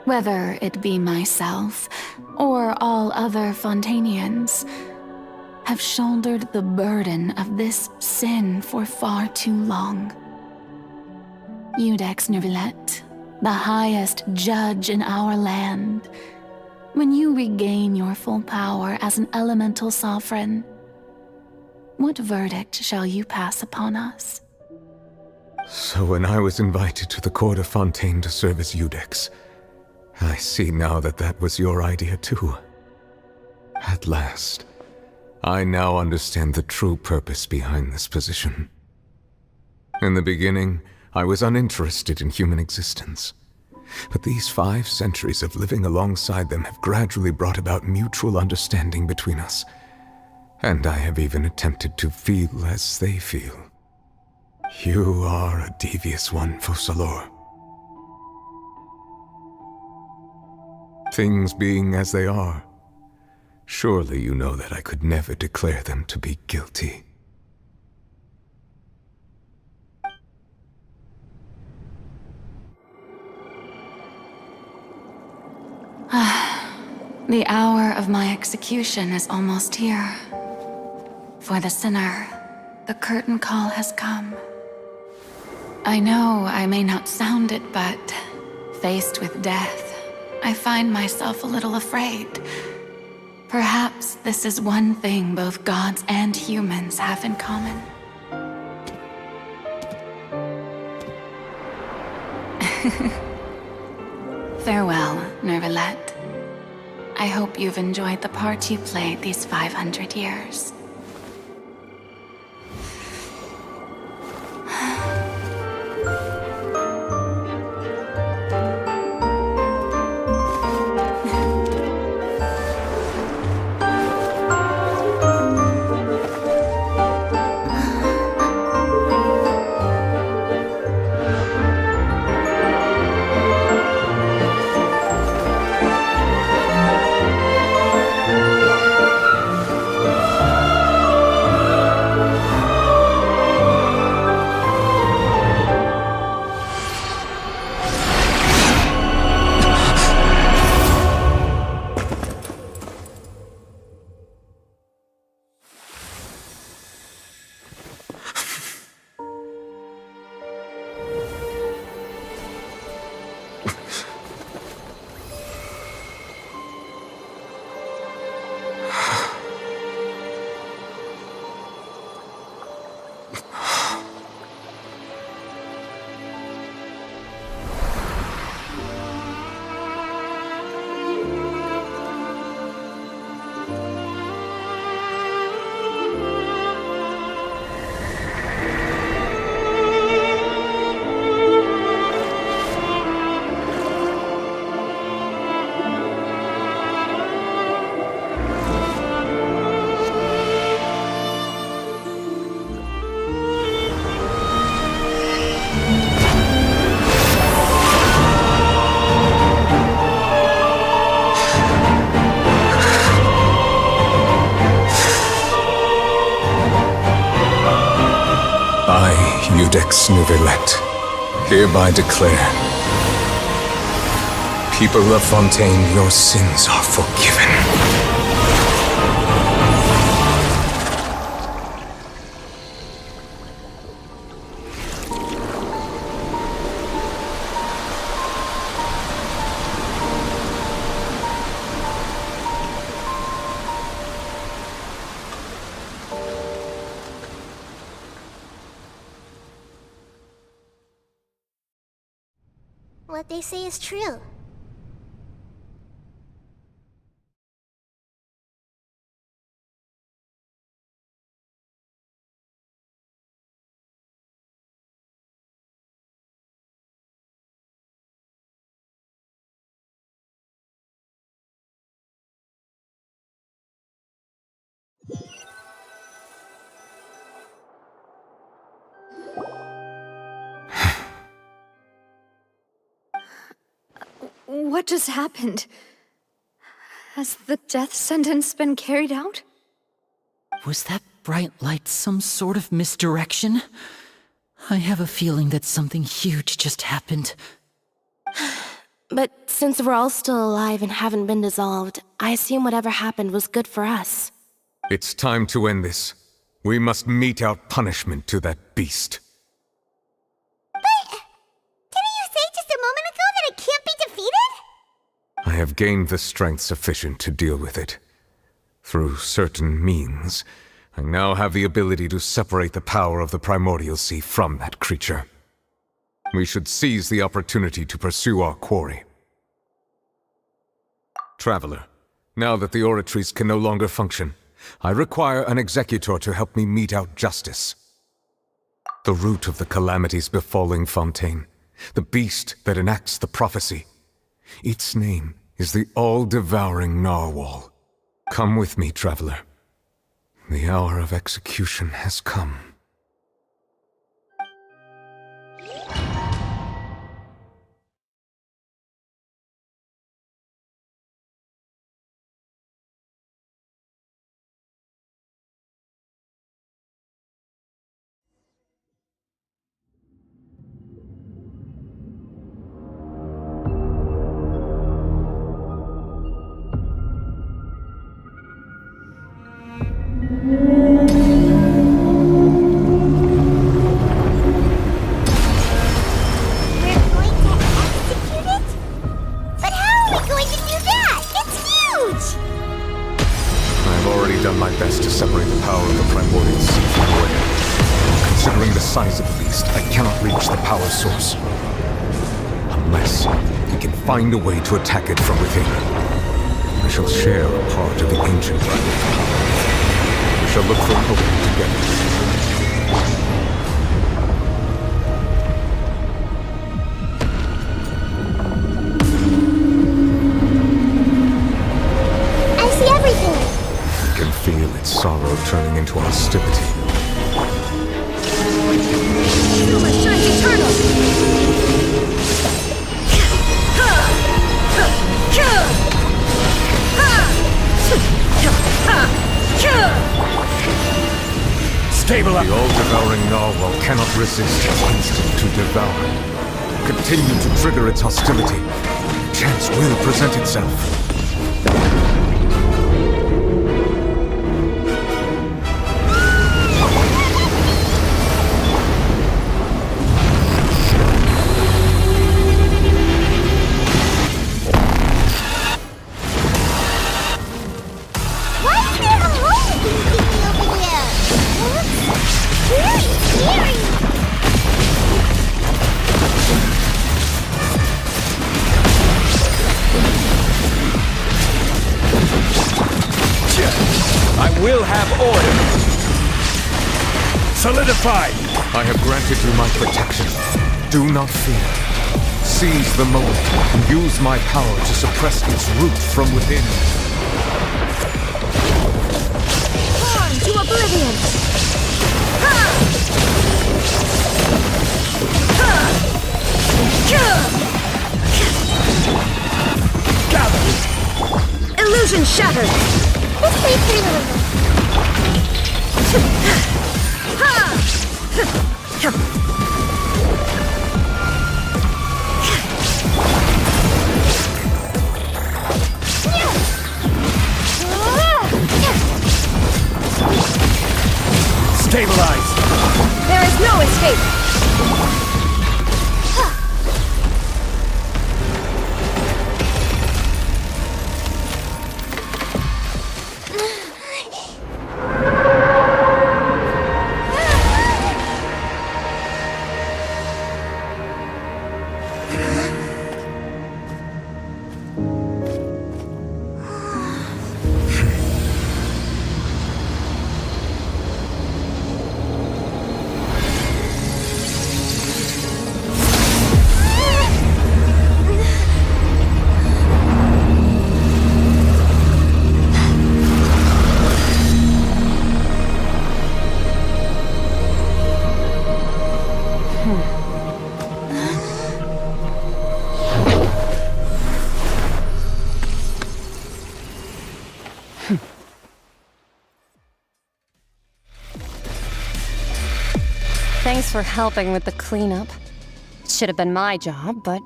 Speaker 14: whether it be myself or all other Fontainians, have shouldered the burden of this sin for far too long. Iudex Neuvillette, the highest judge in our land, when you regain your full power as an elemental sovereign, what verdict shall you pass upon us?
Speaker 4: So when I was invited to the court of Fontaine to serve as Iudex, I see now that that was your idea too. At last, I now understand the true purpose behind this position. In the beginning, I was uninterested in human existence. But these 5 centuries of living alongside them have gradually brought about mutual understanding between us. And I have even attempted to feel as they feel. You are a devious one, Focalors. Things being as they are, surely you know that I could never declare them to be guilty.
Speaker 14: The hour of my execution is almost here. For the sinner, the curtain call has come. I know I may not sound it, but faced with death, I find myself a little afraid. Perhaps this is one thing both gods and humans have in common. Farewell, Neuvillette. I hope you've enjoyed the part you played these 500 years.
Speaker 4: Judex Nouvellette, hereby declare, people of Fontaine, your sins are forgiven.
Speaker 9: What they say is true.
Speaker 8: What just happened? Has the death sentence been carried out?
Speaker 11: Was that bright light some sort of misdirection? I have a feeling that something huge just happened.
Speaker 10: But since we're all still alive and haven't been dissolved, I assume whatever happened was good for us.
Speaker 4: It's time to end this. We must mete out punishment to that beast.
Speaker 9: Didn't you say just a moment ago that it can't be defeated?
Speaker 4: I have gained the strength sufficient to deal with it. Through certain means, I now have the ability to separate the power of the Primordial Sea from that creature. We should seize the opportunity to pursue our quarry. Traveler, now that the oratories can no longer function, I require an executor to help me mete out justice. The root of the calamities befalling Fontaine, the beast that enacts the prophecy, its name is the all-devouring Narwhal. Come with me, traveler. The hour of execution has come. Source. Unless we can find a way to attack it from within. I shall share a part of the ancient dragon power. We shall look for an opening together.
Speaker 9: I see everything!
Speaker 4: I can feel its sorrow turning into hostility.
Speaker 9: Silver shines eternal!
Speaker 4: Stabilize! The all-devouring Narwhal cannot resist its instinct to devour. Continue to trigger its hostility. Chance will present itself.
Speaker 13: Solidified!
Speaker 4: I have granted you my protection. Do not fear. Seize the moment and use my power to suppress its root from within.
Speaker 9: On to oblivion! Gather! Illusion shattered! This way through the river.
Speaker 6: stabilized!
Speaker 24: There is no escape!
Speaker 12: Thanks for helping with the cleanup. It should have been my job, but...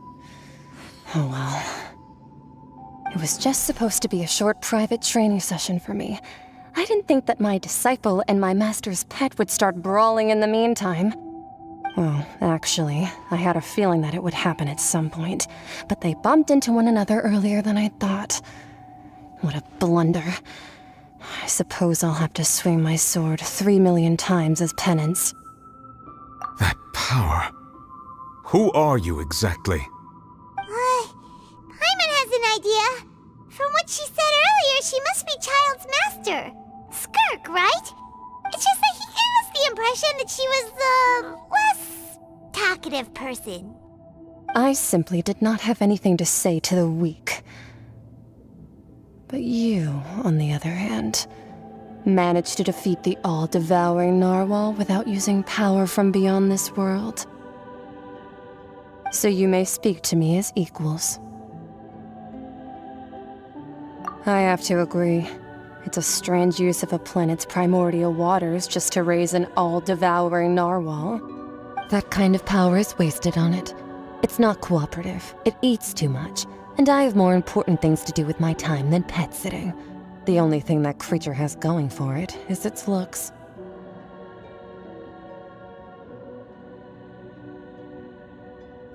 Speaker 12: oh well. It was just supposed to be a short private training session for me. I didn't think that my disciple and my master's pet would start brawling in the meantime. Well, actually, I had a feeling that it would happen at some point, but they bumped into one another earlier than I thought. What a blunder. I suppose I'll have to swing my sword 3 million times as penance.
Speaker 4: That power. Who are you exactly?
Speaker 9: Paimon has an idea. From what she said earlier, she must be Child's master. Skirk, right? It's just that he gave us the impression that she was the less talkative person.
Speaker 12: I simply did not have anything to say to the weak. But you, on the other hand, managed to defeat the all-devouring narwhal without using power from beyond this world. So you may speak to me as equals. I have to agree. It's a strange use of a planet's primordial waters just to raise an all-devouring narwhal. That kind of power is wasted on it. It's not cooperative. It eats too much. And I have more important things to do with my time than pet sitting. The only thing that creature has going for it is its looks.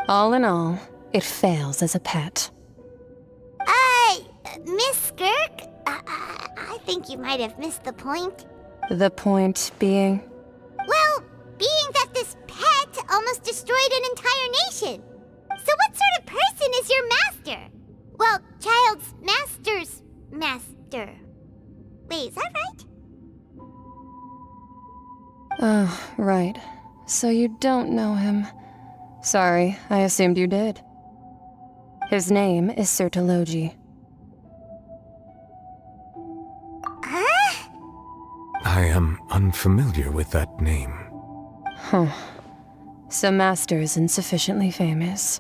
Speaker 12: All in all, it fails as a pet.
Speaker 9: Miss Skirk? I think you might have missed the point.
Speaker 12: The point being?
Speaker 9: Well, being that this pet almost destroyed an entire nation. So what sort of person is your master? Well, Child's master's master. Wait, is that right?
Speaker 12: Oh, right. So you don't know him. Sorry, I assumed you did. His name is Sir Taloji.
Speaker 4: I am unfamiliar with that name.
Speaker 12: Huh. So Master isn't sufficiently famous.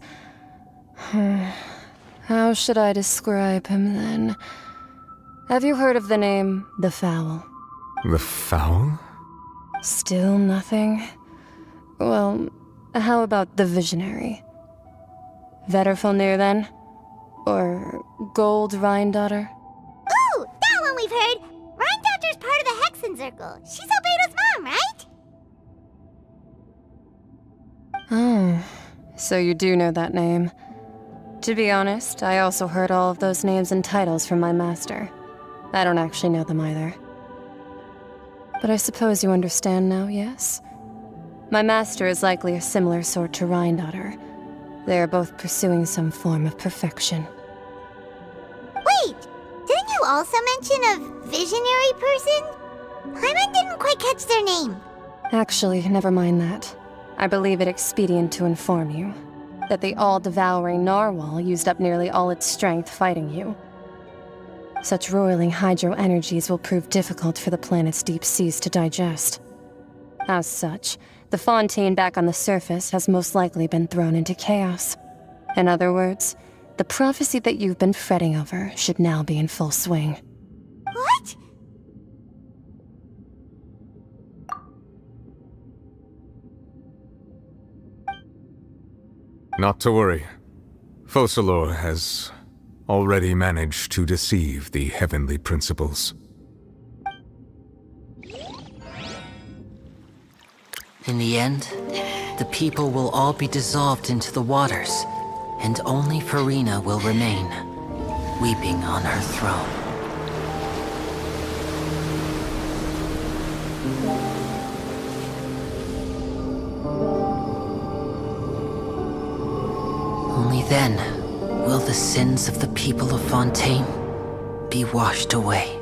Speaker 12: How should I describe him then? Have you heard of the name The Fowl?
Speaker 4: The Fowl?
Speaker 12: Still nothing? Well, how about the Visionary? Vetterfulnir then? Or Gold Rhindaughter?
Speaker 9: Ooh, that one we've heard! Rhindaughter's part of the Hexen Circle. She's Albedo's mom, right?
Speaker 12: Oh, so you do know that name. To be honest, I also heard all of those names and titles from my master. I don't actually know them either. But I suppose you understand now, yes? My master is likely a similar sort to Rhindaughter. They are both pursuing some form of perfection.
Speaker 9: Wait! Didn't you also mention a visionary person? Paimon didn't quite catch their name.
Speaker 12: Actually, never mind that. I believe it expedient to inform you that the all-devouring narwhal used up nearly all its strength fighting you. Such roiling hydro energies will prove difficult for the planet's deep seas to digest. As such, the Fontaine back on the surface has most likely been thrown into chaos. In other words, the prophecy that you've been fretting over should now be in full swing.
Speaker 9: What?
Speaker 4: Not to worry. Focalor has already managed to deceive the heavenly principles.
Speaker 11: In the end, the people will all be dissolved into the waters, and only Furina will remain, weeping on her throne. Only then will the sins of the people of Fontaine be washed away.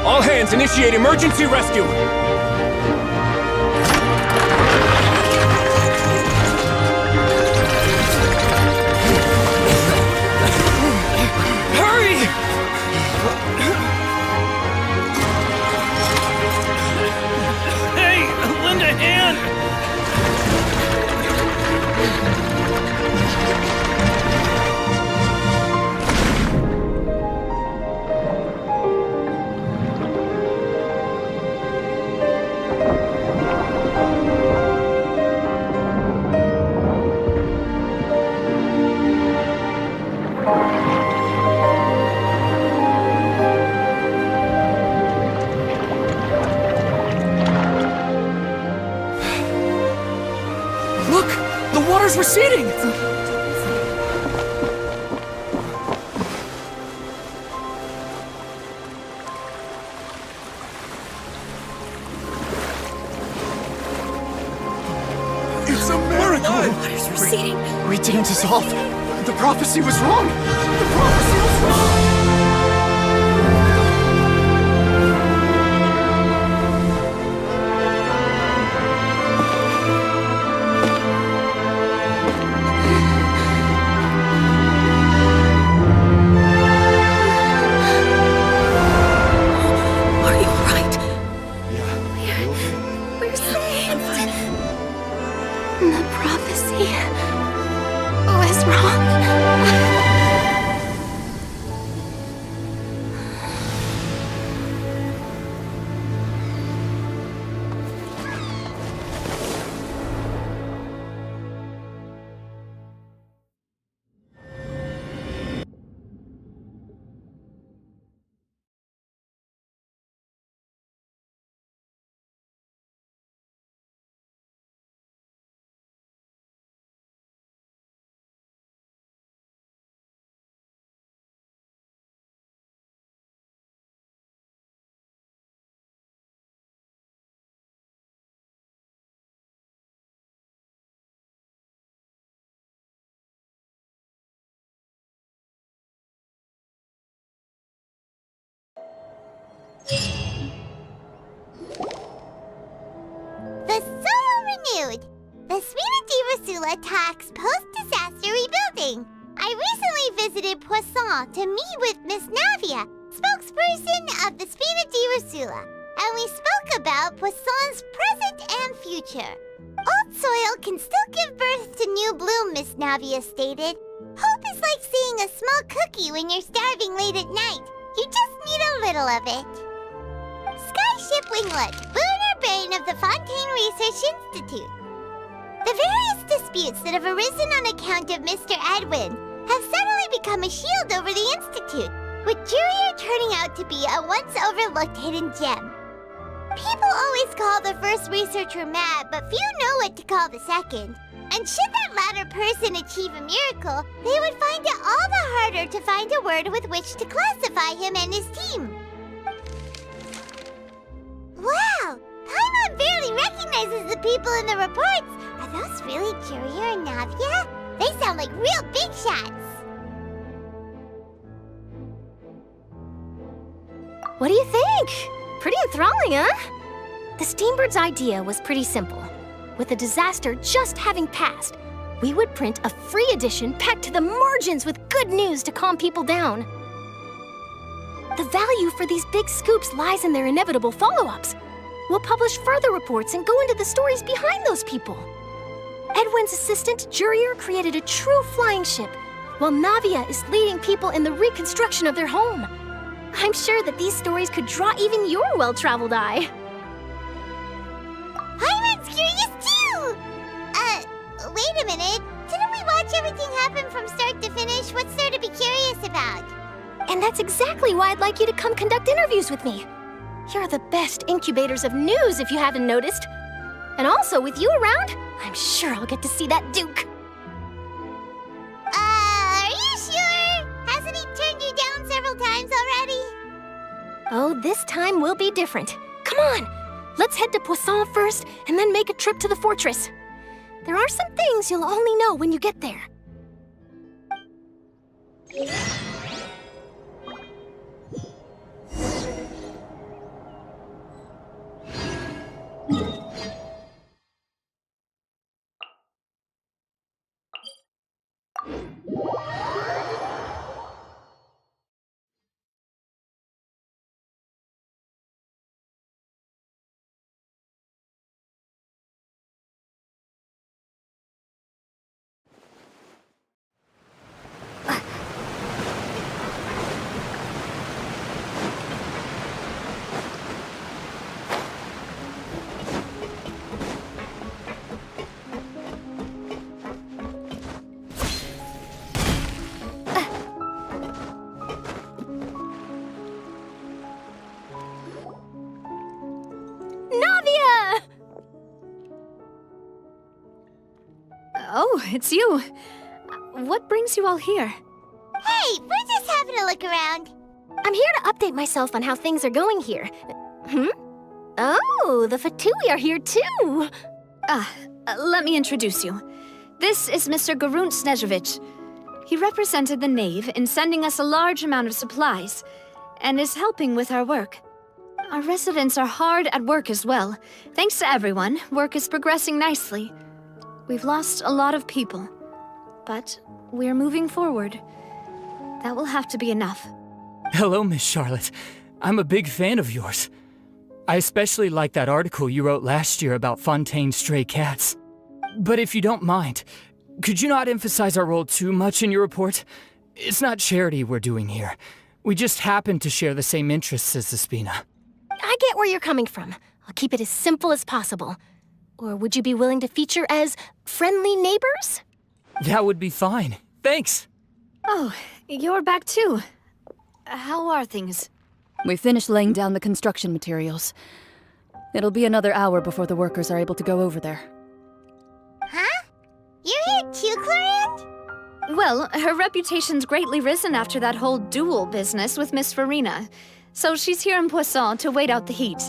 Speaker 19: All hands, initiate emergency rescue! Hurry!
Speaker 6: Hey, lend a hand!
Speaker 19: Look! The water's receding!
Speaker 1: It's a miracle!
Speaker 8: Water's receding.
Speaker 1: We didn't dissolve. The prophecy was wrong. The prophecy was wrong.
Speaker 8: We're saved!
Speaker 2: The prophecy was wrong.
Speaker 9: The soil renewed! The Sfina di Rosula talks post-disaster rebuilding. I recently visited Poisson to meet with Miss Navia, spokesperson of the Sfina di Rosula, and we spoke about Poisson's present and future. Old soil can still give birth to new bloom, Miss Navia stated. Hope is like seeing a small cookie when you're starving late at night. You just need a little of it. Skyship Winglet, lunar brain of the Fontaine Research Institute. The various disputes that have arisen on account of Mr. Edwin have suddenly become a shield over the Institute, with Jurier turning out to be a once overlooked hidden gem. People always call the first researcher mad, but few know what to call the second. And should that latter person achieve a miracle, they would find it all the harder to find a word with which to classify him and his team. recognizes the people in the reports. Are those really Courier and Navia? They sound like real big shots.
Speaker 10: What do you think? Pretty enthralling, huh? The Steambird's idea was pretty simple. With the disaster just having passed, we would print a free edition packed to the margins with good news to calm people down. The value for these big scoops lies in their inevitable follow-ups. We'll publish further reports and go into the stories behind those people. Edwin's assistant, Jurier, created a true flying ship, while Navia is leading people in the reconstruction of their home. I'm sure that these stories could draw even your well-traveled eye.
Speaker 9: Hyman's curious too! Wait a minute. Didn't we watch everything happen from start to finish? What's there to be curious about?
Speaker 10: And that's exactly why I'd like you to come conduct interviews with me. You're the best incubators of news, if you haven't noticed. And also, with you around, I'm sure I'll get to see that Duke.
Speaker 9: Are you sure? Hasn't he turned you down several times already?
Speaker 10: Oh, this time will be different. Come on! Let's head to Poisson first, and then make a trip to the fortress. There are some things you'll only know when you get there. Navia!
Speaker 8: Oh, it's you. What brings you all here?
Speaker 9: Hey, we're just having a look around.
Speaker 10: I'm here to update myself on how things are going here. Oh, the Fatui are here too!
Speaker 8: Let me introduce you. This is Mr. Garunt Snežević. He represented the Knave in sending us a large amount of supplies, and is helping with our work. Our residents are hard at work as well. Thanks to everyone, work is progressing nicely. We've lost a lot of people, but we're moving forward. That will have to be enough.
Speaker 15: Hello, Miss Charlotte. I'm a big fan of yours. I especially like that article you wrote last year about Fontaine's stray cats. But if you don't mind, could you not emphasize our role too much in your report? It's not charity we're doing here. We just happen to share the same interests as the Spina.
Speaker 10: I get where you're coming from. I'll keep it as simple as possible. Or would you be willing to feature as friendly neighbors?
Speaker 15: That would be fine. Thanks.
Speaker 8: Oh, you're back too. How are things?
Speaker 20: We finished laying down the construction materials. It'll be another hour before the workers are able to go over there.
Speaker 9: Huh? You're here too, Clorand?
Speaker 8: Well, her reputation's greatly risen after that whole duel business with Miss Furina. So she's here in Poisson to wait out the heat.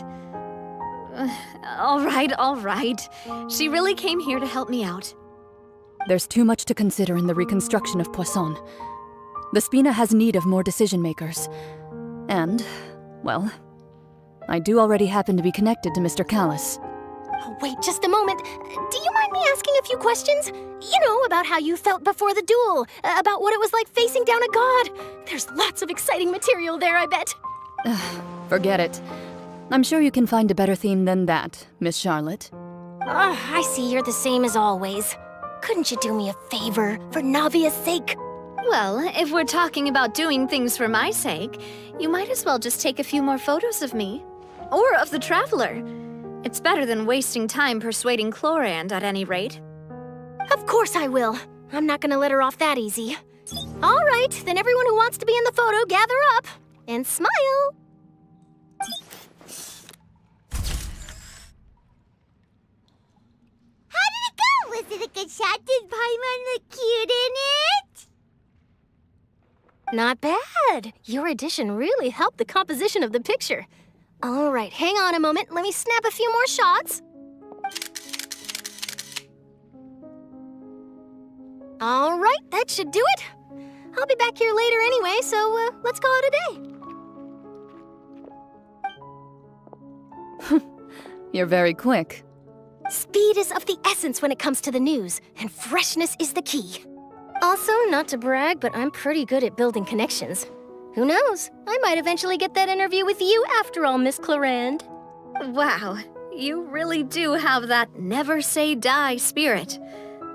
Speaker 8: All right. She really came here to help me out.
Speaker 20: There's too much to consider in the reconstruction of Poisson. The Spina has need of more decision-makers. And, well, I do already happen to be connected to Mr. Callis.
Speaker 10: Oh, wait just a moment. Do you mind me asking a few questions? You know, about how you felt before the duel, about what it was like facing down a god. There's lots of exciting material there, I bet.
Speaker 20: Forget it. I'm sure you can find a better theme than that, Miss Charlotte.
Speaker 10: I see you're the same as always. Couldn't you do me a favor, for Navia's sake?
Speaker 8: Well, if we're talking about doing things for my sake, you might as well just take a few more photos of me. Or of the Traveler. It's better than wasting time persuading Clorand, at any rate.
Speaker 10: Of course I will. I'm not gonna let her off that easy. All right, then everyone who wants to be in the photo, gather up. And smile.
Speaker 9: How did it go? Was it a good shot? Did Paimon look cute in it?
Speaker 10: Not bad. Your addition really helped the composition of the picture. All right, hang on a moment. Let me snap a few more shots. All right, that should do it. I'll be back here later anyway, so let's call it a day.
Speaker 20: You're very quick.
Speaker 10: Speed is of the essence when it comes to the news, and freshness is the key. Also, not to brag, but I'm pretty good at building connections. Who knows? I might eventually get that interview with you after all, Miss Clarand.
Speaker 8: Wow, you really do have that never say die spirit.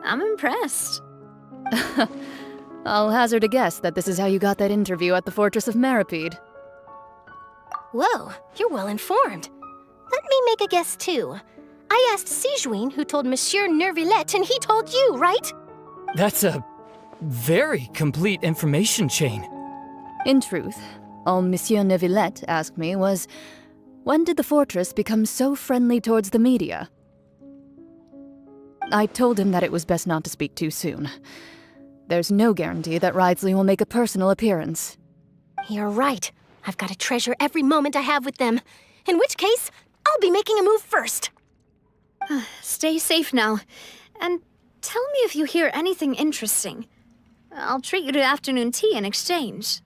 Speaker 8: I'm impressed.
Speaker 20: I'll hazard a guess that this is how you got that interview at the Fortress of Meripede.
Speaker 10: Whoa, you're well informed. Let me make a guess too. I asked Sijuin who told Monsieur Nervillette, and he told you, right?
Speaker 15: That's a very complete information chain.
Speaker 20: In truth, all Monsieur Neuvillette asked me was, when did the fortress become so friendly towards the media? I told him that it was best not to speak too soon. There's no guarantee that Ridsley will make a personal appearance.
Speaker 10: You're right. I've got to treasure every moment I have with them. In which case, I'll be making a move first.
Speaker 8: Stay safe now, and tell me if you hear anything interesting. I'll treat you to afternoon tea in exchange.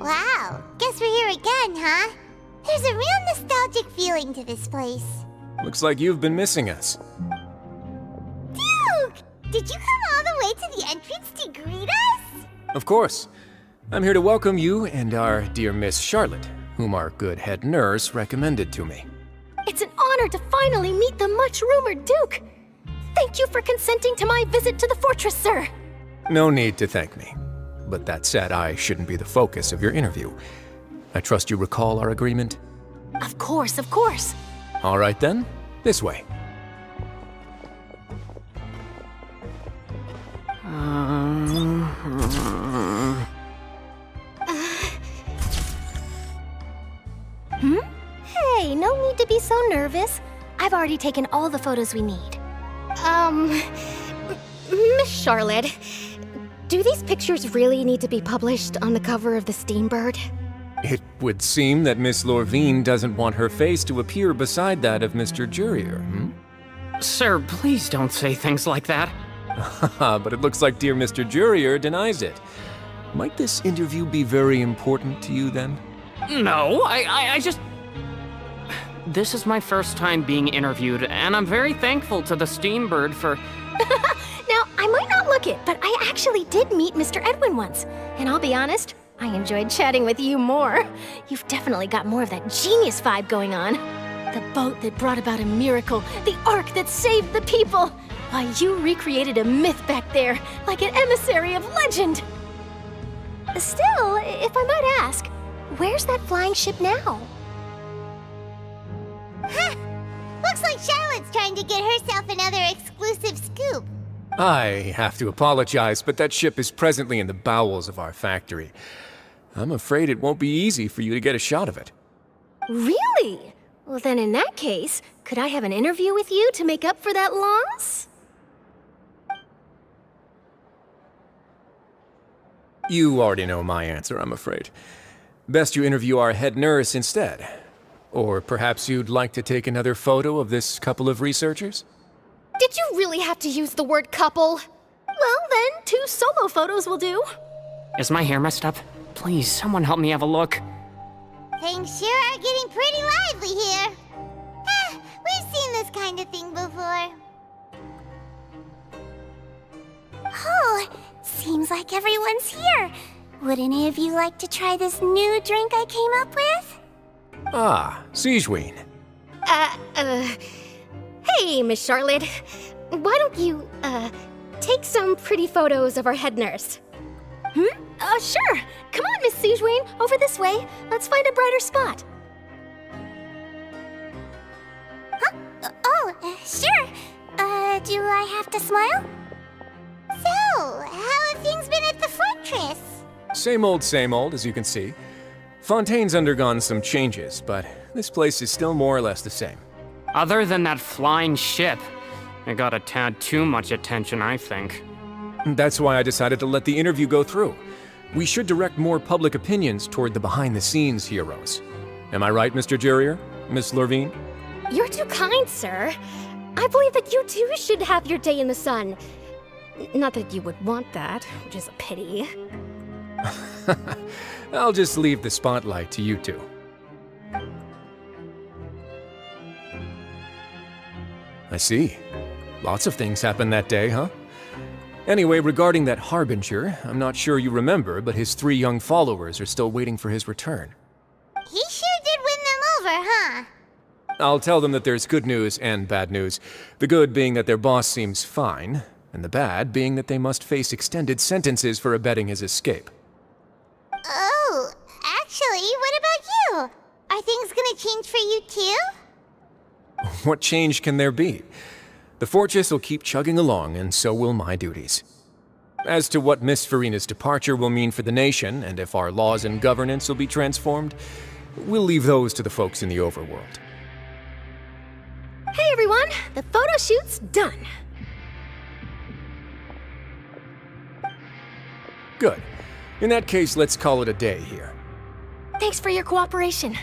Speaker 9: Wow, guess we're here again, huh? There's a real nostalgic feeling to this place.
Speaker 19: Looks like you've been missing us.
Speaker 9: Duke! Did you come all the way to the entrance to greet us?
Speaker 19: Of course. I'm here to welcome you and our dear Miss Charlotte, whom our good head nurse recommended to me.
Speaker 10: It's an honor to finally meet the much-rumored Duke. Thank you for consenting to my visit to the fortress, sir.
Speaker 19: No need to thank me. But that said, I shouldn't be the focus of your interview. I trust you recall our agreement?
Speaker 10: Of course, of course.
Speaker 19: All right then, this way.
Speaker 10: Hey, no need to be so nervous. I've already taken all the photos we need. Miss Charlotte, do these pictures really need to be published on the cover of the Steambird?
Speaker 19: It would seem that Miss Lorvine doesn't want her face to appear beside that of Mr. Jurier,
Speaker 16: Sir, please don't say things like that.
Speaker 19: But it looks like dear Mr. Jurier denies it. Might this interview be very important to you then?
Speaker 16: No, I just... This is my first time being interviewed, and I'm very thankful to the Steambird for...
Speaker 10: Now, I might not look it, but I actually did meet Mr. Edwin once. And I'll be honest, I enjoyed chatting with you more. You've definitely got more of that genius vibe going on. The boat that brought about a miracle, the ark that saved the people. Why, you recreated a myth back there, like an emissary of legend. Still, if I might ask, where's that flying ship now?
Speaker 9: Huh! Looks like Charlotte's trying to get herself another exclusive scoop.
Speaker 19: I have to apologize, but that ship is presently in the bowels of our factory. I'm afraid it won't be easy for you to get a shot of it.
Speaker 10: Really? Well, then in that case, could I have an interview with you to make up for that loss?
Speaker 19: You already know my answer, I'm afraid. Best you interview our head nurse instead. Or perhaps you'd like to take another photo of this couple of researchers?
Speaker 10: Did you really have to use the word couple? Well, then, 2 solo photos will do.
Speaker 16: Is my hair messed up? Please, someone help me have a look.
Speaker 9: Things sure are getting pretty lively here. We've seen this kind of thing before. seems like everyone's here. Would any of you like to try this new drink I came up with?
Speaker 19: Ah, Sigewinne.
Speaker 10: Hey, Miss Charlotte. Why don't you, take some pretty photos of our head nurse? Sure. Come on, Miss Sigewinne. Over this way. Let's find a brighter spot.
Speaker 9: Huh? Sure. Do I have to smile? So, how have things been at the fortress?
Speaker 19: Same old, as you can see. Fontaine's undergone some changes, but this place is still more or less the same.
Speaker 16: Other than that flying ship, it got a tad too much attention, I think.
Speaker 19: That's why I decided to let the interview go through. We should direct more public opinions toward the behind-the-scenes heroes. Am I right, Mr. Jurrier? Miss Lurvine?
Speaker 10: You're too kind, sir. I believe that you too should have your day in the sun. Not that you would want that, which is a pity.
Speaker 19: I'll just leave the spotlight to you two. I see. Lots of things happened that day, huh? Anyway, regarding that Harbinger, I'm not sure you remember, but his 3 young followers are still waiting for his return.
Speaker 9: He sure did win them over, huh?
Speaker 19: I'll tell them that there's good news and bad news. The good being that their boss seems fine, and the bad being that they must face extended sentences for abetting his escape.
Speaker 9: Oh, actually, what about you? Are things gonna change for you too?
Speaker 19: What change can there be? The fortress will keep chugging along, and so will my duties. As to what Miss Furina's departure will mean for the nation, and if our laws and governance will be transformed, we'll leave those to the folks in the overworld.
Speaker 10: Hey everyone, the photo shoot's done.
Speaker 19: Good. In that case, let's call it a day here.
Speaker 10: Thanks for your cooperation.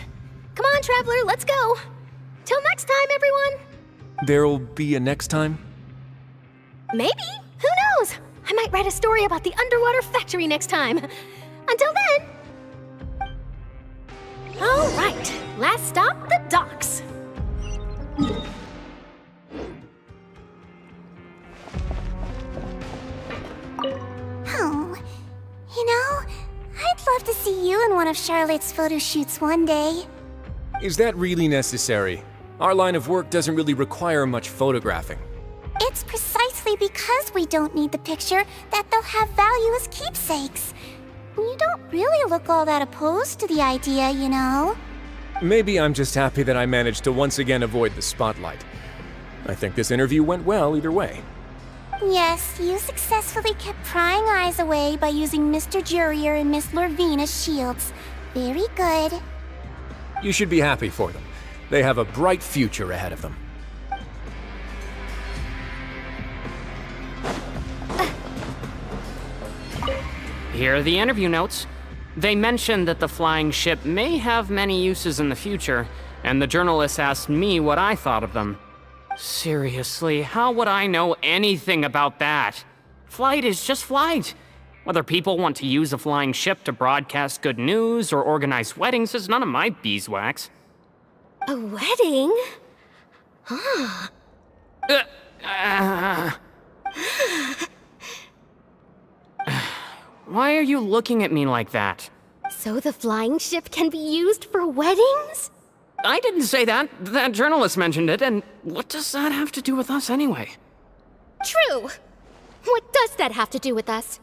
Speaker 10: Come on, Traveler, let's go. Till next time, everyone.
Speaker 19: There'll be a next time?
Speaker 10: Maybe. Who knows? I might write a story about the underwater factory next time. Until then. All right, last stop, the docks.
Speaker 9: Oh, you know, I'd love to see you in one of Charlotte's photo shoots one day.
Speaker 19: Is that really necessary? Our line of work doesn't really require much photographing.
Speaker 9: It's precisely because we don't need the picture that they'll have value as keepsakes. You don't really look all that opposed to the idea, you know.
Speaker 19: Maybe I'm just happy that I managed to once again avoid the spotlight. I think this interview went well either way.
Speaker 9: Yes, you successfully kept prying eyes away by using Mr. Jurrier and Miss Lurvine as shields. Very good.
Speaker 19: You should be happy for them. They have a bright future ahead of them.
Speaker 16: Here are the interview notes. They mentioned that the flying ship may have many uses in the future, and the journalist asked me what I thought of them. Seriously, how would I know anything about that? Flight is just flight. Whether people want to use a flying ship to broadcast good news or organize weddings is none of my beeswax.
Speaker 10: A wedding? Huh.
Speaker 16: Why are you looking at me like that?
Speaker 10: So the flying ship can be used for weddings?
Speaker 16: I didn't say that. That journalist mentioned it, and what does that have to do with us anyway?
Speaker 10: True. What does that have to do with us?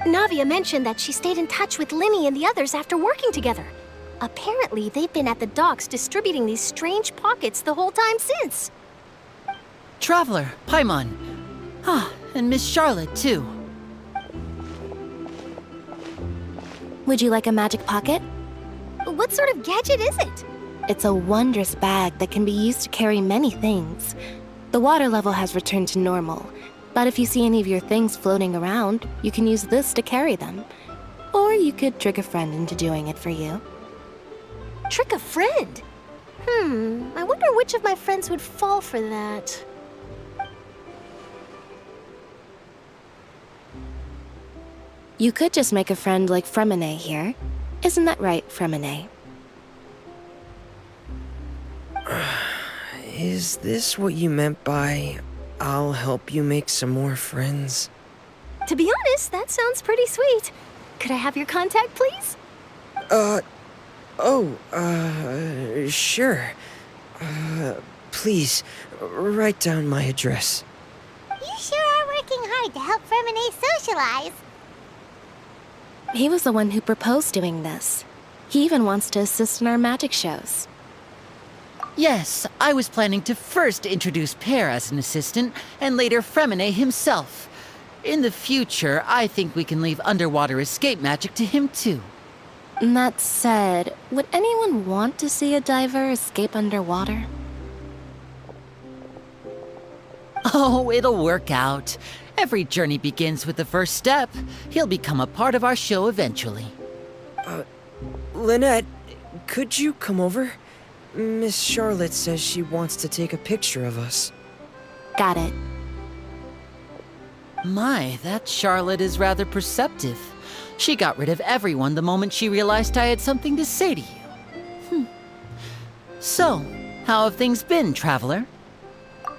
Speaker 10: Navia mentioned that she stayed in touch with Linny and the others after working together. Apparently, they've been at the docks distributing these strange pockets the whole time since.
Speaker 11: Traveler, Paimon. Ah, and Miss Charlotte, too.
Speaker 2: Would you like a magic pocket?
Speaker 10: What sort of gadget is it?
Speaker 2: It's a wondrous bag that can be used to carry many things. The water level has returned to normal, but if you see any of your things floating around, you can use this to carry them. Or you could trick a friend into doing it for you.
Speaker 10: Trick a friend? I wonder which of my friends would fall for that.
Speaker 2: You could just make a friend like Fremine here. Isn't that right, Fremine?
Speaker 3: Is this what you meant by, I'll help you make some more friends?
Speaker 10: To be honest, that sounds pretty sweet. Could I have your contact, please?
Speaker 3: Sure. Please, write down my address.
Speaker 9: You sure are working hard to help Fremine socialize.
Speaker 2: He was the one who proposed doing this. He even wants to assist in our magic shows.
Speaker 11: Yes, I was planning to first introduce Pear as an assistant, and later Fremine himself. In the future, I think we can leave underwater escape magic to him too.
Speaker 2: That said, would anyone want to see a diver escape underwater?
Speaker 11: Oh, it'll work out. Every journey begins with the first step. He'll become a part of our show eventually.
Speaker 3: Lynette, could you come over? Miss Charlotte says she wants to take a picture of us.
Speaker 2: Got it.
Speaker 11: My, that Charlotte is rather perceptive. She got rid of everyone the moment she realized I had something to say to you. So, how have things been, Traveler?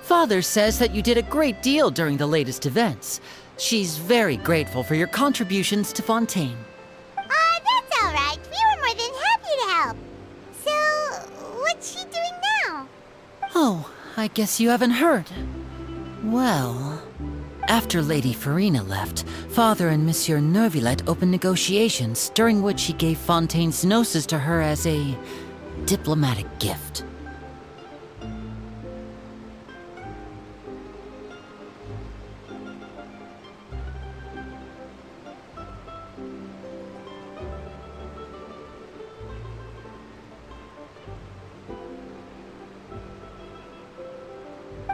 Speaker 11: Father says that you did a great deal during the latest events. She's very grateful for your contributions to Fontaine.
Speaker 9: That's all right. We were more than happy to help. So, what's she doing now?
Speaker 11: Oh, I guess you haven't heard. Well, after Lady Furina left, Father and Monsieur Neuvillette opened negotiations, during which he gave Fontaine's gnosis to her as a diplomatic gift.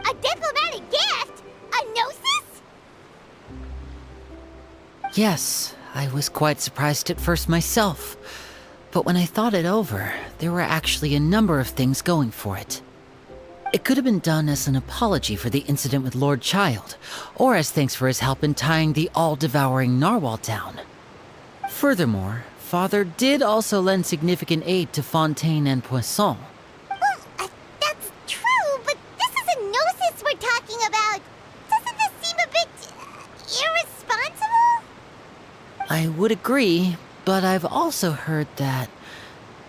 Speaker 9: A diplomatic gift? A gnosis?
Speaker 11: Yes, I was quite surprised at first myself. But when I thought it over, there were actually a number of things going for it. It could have been done as an apology for the incident with Lord Child, or as thanks for his help in tying the all-devouring narwhal down. Furthermore, Father did also lend significant aid to Fontaine and Poisson.
Speaker 9: That's true, but this is a gnosis we're talking about. Doesn't this seem a bit irresponsible?
Speaker 11: I would agree, but I've also heard that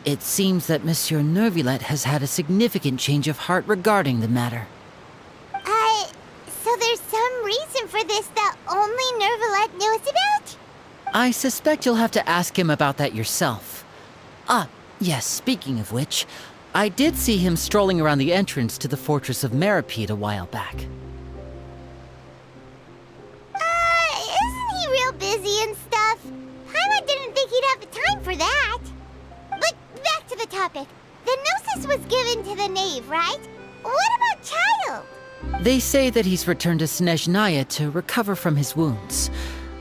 Speaker 11: it seems that Monsieur Neuvillette has had a significant change of heart regarding the matter.
Speaker 9: So there's some reason for this that only Neuvillette knows about?
Speaker 11: I suspect you'll have to ask him about that yourself. Ah, yes, speaking of which, I did see him strolling around the entrance to the Fortress of Meripede a while back.
Speaker 9: Isn't he real busy and stuff? Paimon didn't think he'd have the time for that. But back to the topic. The gnosis was given to the knave, right? What about Child?
Speaker 11: They say that he's returned to Snezhnaya to recover from his wounds.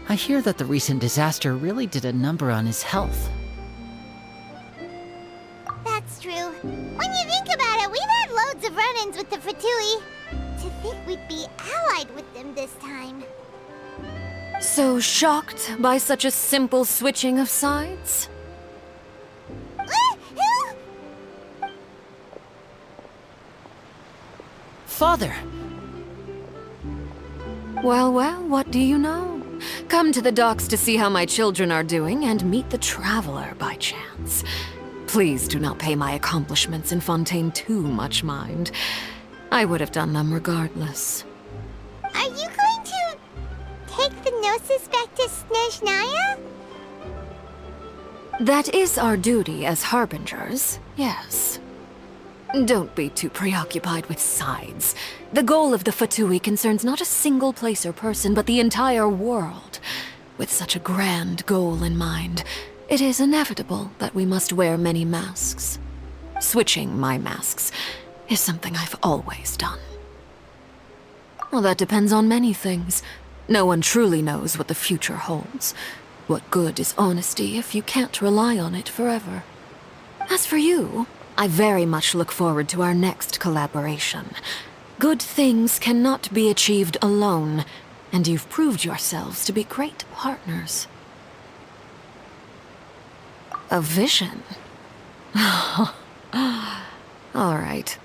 Speaker 11: I hear that the recent disaster really did a number on his health.
Speaker 9: That's true. When you think about it, we've had loads of run-ins with the Fatui. To think we'd be allied with them this time.
Speaker 20: So shocked by such a simple switching of sides?
Speaker 11: Father!
Speaker 20: Well, what do you know? Come to the docks to see how my children are doing and meet the Traveler by chance. Please do not pay my accomplishments in Fontaine too much mind. I would have done them regardless.
Speaker 9: Are you going to take the Gnosis back to Snezhnaya?
Speaker 20: That is our duty as harbingers, yes. Don't be too preoccupied with sides. The goal of the Fatui concerns not a single place or person, but the entire world. With such a grand goal in mind, it is inevitable that we must wear many masks. Switching my masks is something I've always done. Well, that depends on many things. No one truly knows what the future holds. What good is honesty if you can't rely on it forever? As for you, I very much look forward to our next collaboration. Good things cannot be achieved alone, and you've proved yourselves to be great partners. A vision? All right.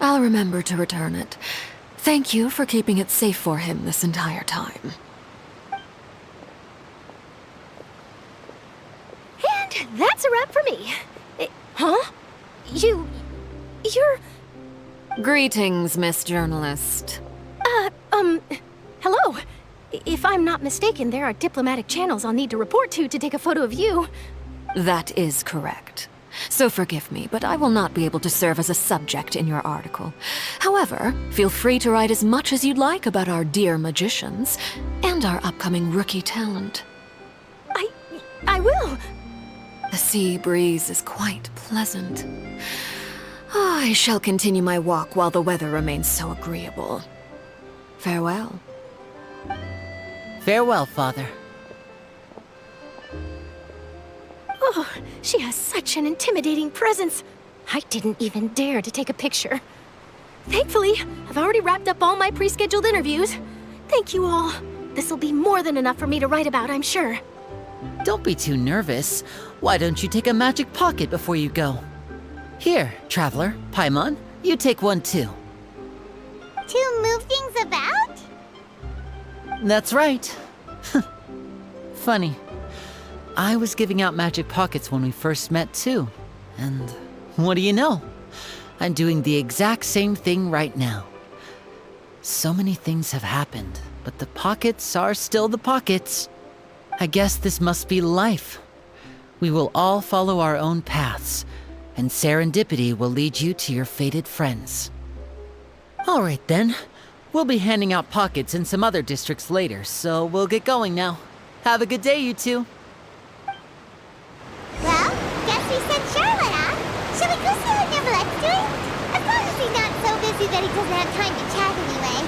Speaker 20: I'll remember to return it. Thank you for keeping it safe for him this entire time.
Speaker 10: And that's a wrap for me. Huh? You're...
Speaker 20: Greetings, Miss Journalist.
Speaker 10: Hello. If I'm not mistaken, there are diplomatic channels I'll need to report to take a photo of you.
Speaker 20: That is correct. So forgive me, but I will not be able to serve as a subject in your article. However, feel free to write as much as you'd like about our dear magicians and our upcoming rookie talent.
Speaker 10: I will.
Speaker 20: The sea breeze is quite pleasant. I shall continue my walk while the weather remains so agreeable. Farewell.
Speaker 11: Farewell, Father.
Speaker 10: Oh, she has such an intimidating presence. I didn't even dare to take a picture. Thankfully, I've already wrapped up all my pre-scheduled interviews. Thank you all. This'll be more than enough for me to write about, I'm sure.
Speaker 11: Don't be too nervous. Why don't you take a magic pocket before you go? Here, Traveler, Paimon, you take one too.
Speaker 9: To move things about?
Speaker 11: That's right. Funny. I was giving out magic pockets when we first met too. And what do you know? I'm doing the exact same thing right now. So many things have happened, but the pockets are still the pockets. I guess this must be life. We will all follow our own paths, and serendipity will lead you to your fated friends. All right then. We'll be handing out pockets in some other districts later, so we'll get going now. Have a good day, you two.
Speaker 9: Well, guess we sent Charlotte off. Shall we go see how Nivelette's doing? As long as he's not so busy that he doesn't have time to chat anyway.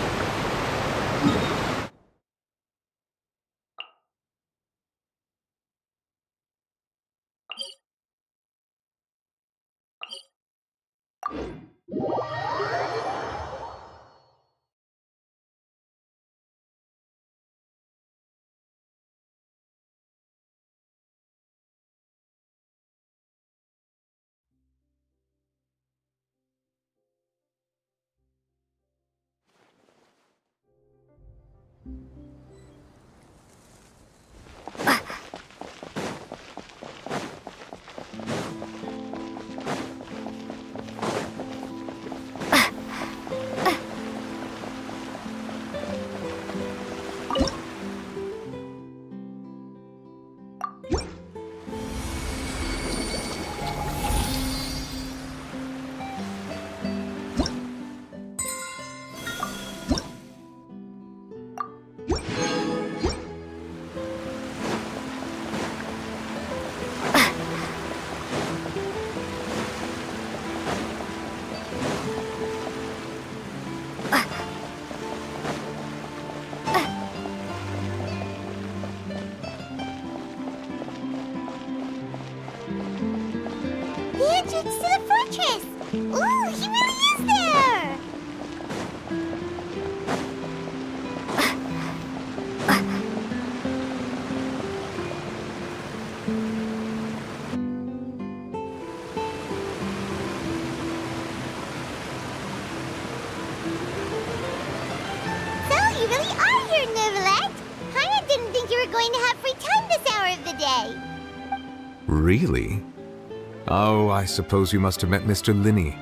Speaker 9: The entrance to the fortress! Ooh, he really is there! So, you really are here, Nivelette! Paimon didn't think you were going to have free time this hour of the day!
Speaker 4: Really? Oh, I suppose you must have met Mr. Linney.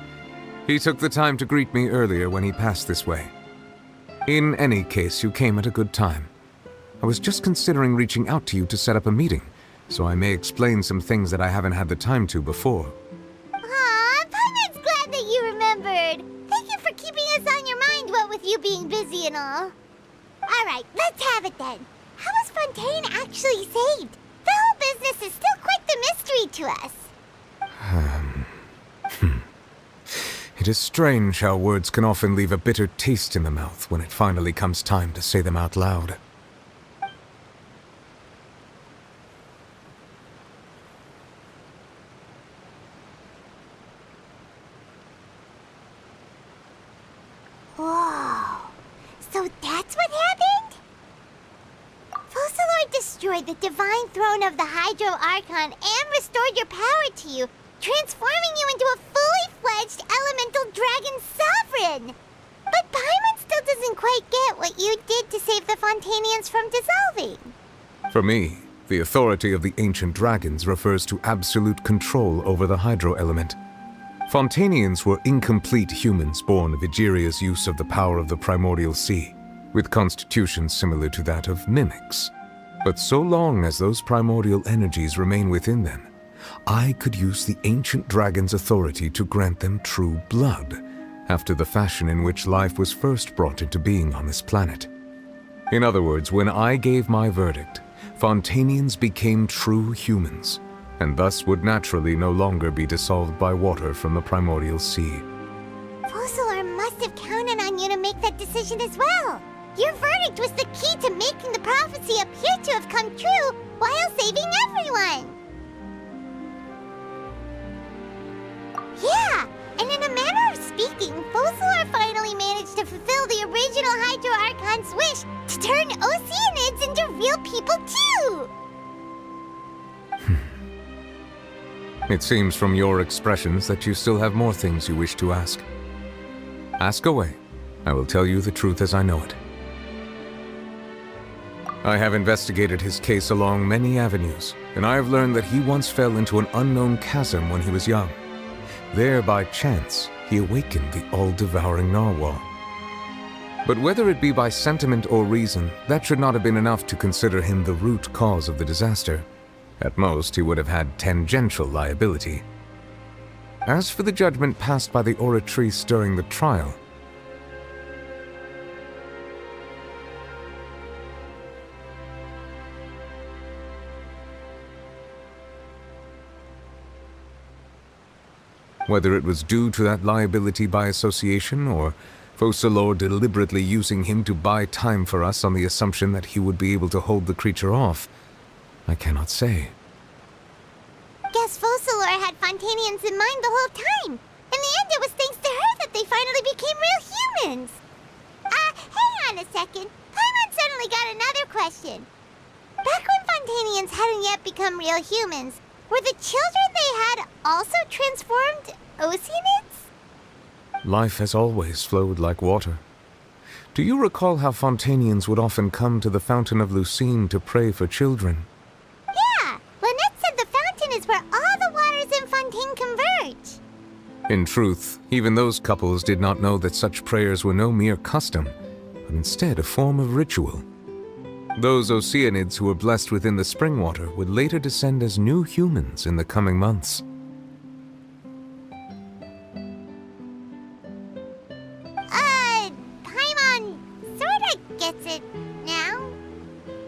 Speaker 4: He took the time to greet me earlier when he passed this way. In any case, you came at a good time. I was just considering reaching out to you to set up a meeting, so I may explain some things that I haven't had the time to before.
Speaker 9: Aw, Paimon's glad that you remembered. Thank you for keeping us on your mind, what with you being busy and all. Alright, let's have it then. How was Fontaine actually saved? The whole business is still quite the mystery to us.
Speaker 4: It is strange how words can often leave a bitter taste in the mouth when it finally comes time to say them out loud.
Speaker 9: Whoa. So that's what happened? Focalor destroyed the divine throne of the Hydro Archon and restored your power to you, transforming you into a fully-fledged elemental dragon sovereign. But Paimon still doesn't quite get what you did to save the Fontanians from dissolving.
Speaker 4: For me, the authority of the ancient dragons refers to absolute control over the hydro element. Fontanians were incomplete humans born of Egeria's use of the power of the primordial sea, with constitutions similar to that of mimics. But so long as those primordial energies remain within them, I could use the ancient dragon's authority to grant them true blood, after the fashion in which life was first brought into being on this planet. In other words, when I gave my verdict, Fontanians became true humans, and thus would naturally no longer be dissolved by water from the primordial sea.
Speaker 9: Focalor must have counted on you to make that decision as well. Your verdict was the key to making the prophecy appear to have come true while saving everyone. Yeah, and in a manner of speaking, Focalor finally managed to fulfill the original Hydro Archon's wish to turn Oceanids into real people too!
Speaker 4: It seems from your expressions that you still have more things you wish to ask. Ask away. I will tell you the truth as I know it. I have investigated his case along many avenues, and I have learned that he once fell into an unknown chasm when he was young. There, by chance, he awakened the all-devouring narwhal. But whether it be by sentiment or reason, that should not have been enough to consider him the root cause of the disaster. At most, he would have had tangential liability. As for the judgment passed by the Oratrice during the trial, whether it was due to that liability by association, or Focalor deliberately using him to buy time for us on the assumption that he would be able to hold the creature off, I cannot say.
Speaker 9: Guess Focalor had Fontanians in mind the whole time. In the end, it was thanks to her that they finally became real humans. Hang on a second. Paimon suddenly got another question. Back when Fontanians hadn't yet become real humans, were the children they had also transformed Oceanids?
Speaker 4: Life has always flowed like water. Do you recall how Fontanians would often come to the Fountain of Lucine to pray for children?
Speaker 9: Yeah, Lynette said the fountain is where all the waters in Fontaine converge.
Speaker 4: In truth, even those couples did not know that such prayers were no mere custom, but instead a form of ritual. Those Oceanids who were blessed within the spring water would later descend as new humans in the coming months.
Speaker 9: Paimon sorta gets it now.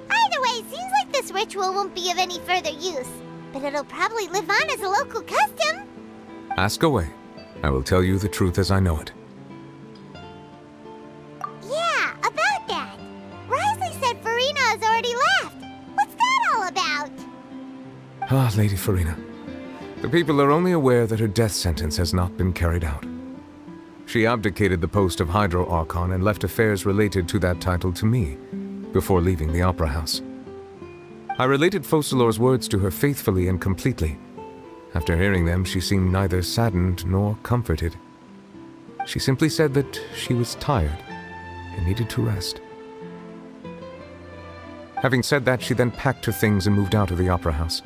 Speaker 9: Either way, it seems like this ritual won't be of any further use, but it'll probably live on as a local custom.
Speaker 4: Ask away. I will tell you the truth as I know it.
Speaker 9: Yeah, about that. Risley said Furina has already left. What's that all about?
Speaker 4: Ah, Lady Furina. The people are only aware that her death sentence has not been carried out. She abdicated the post of Hydro Archon and left affairs related to that title to me, before leaving the Opera House. I related Focalor's words to her faithfully and completely. After hearing them, she seemed neither saddened nor comforted. She simply said that she was tired and needed to rest. Having said that, she then packed her things and moved out of the Opera House,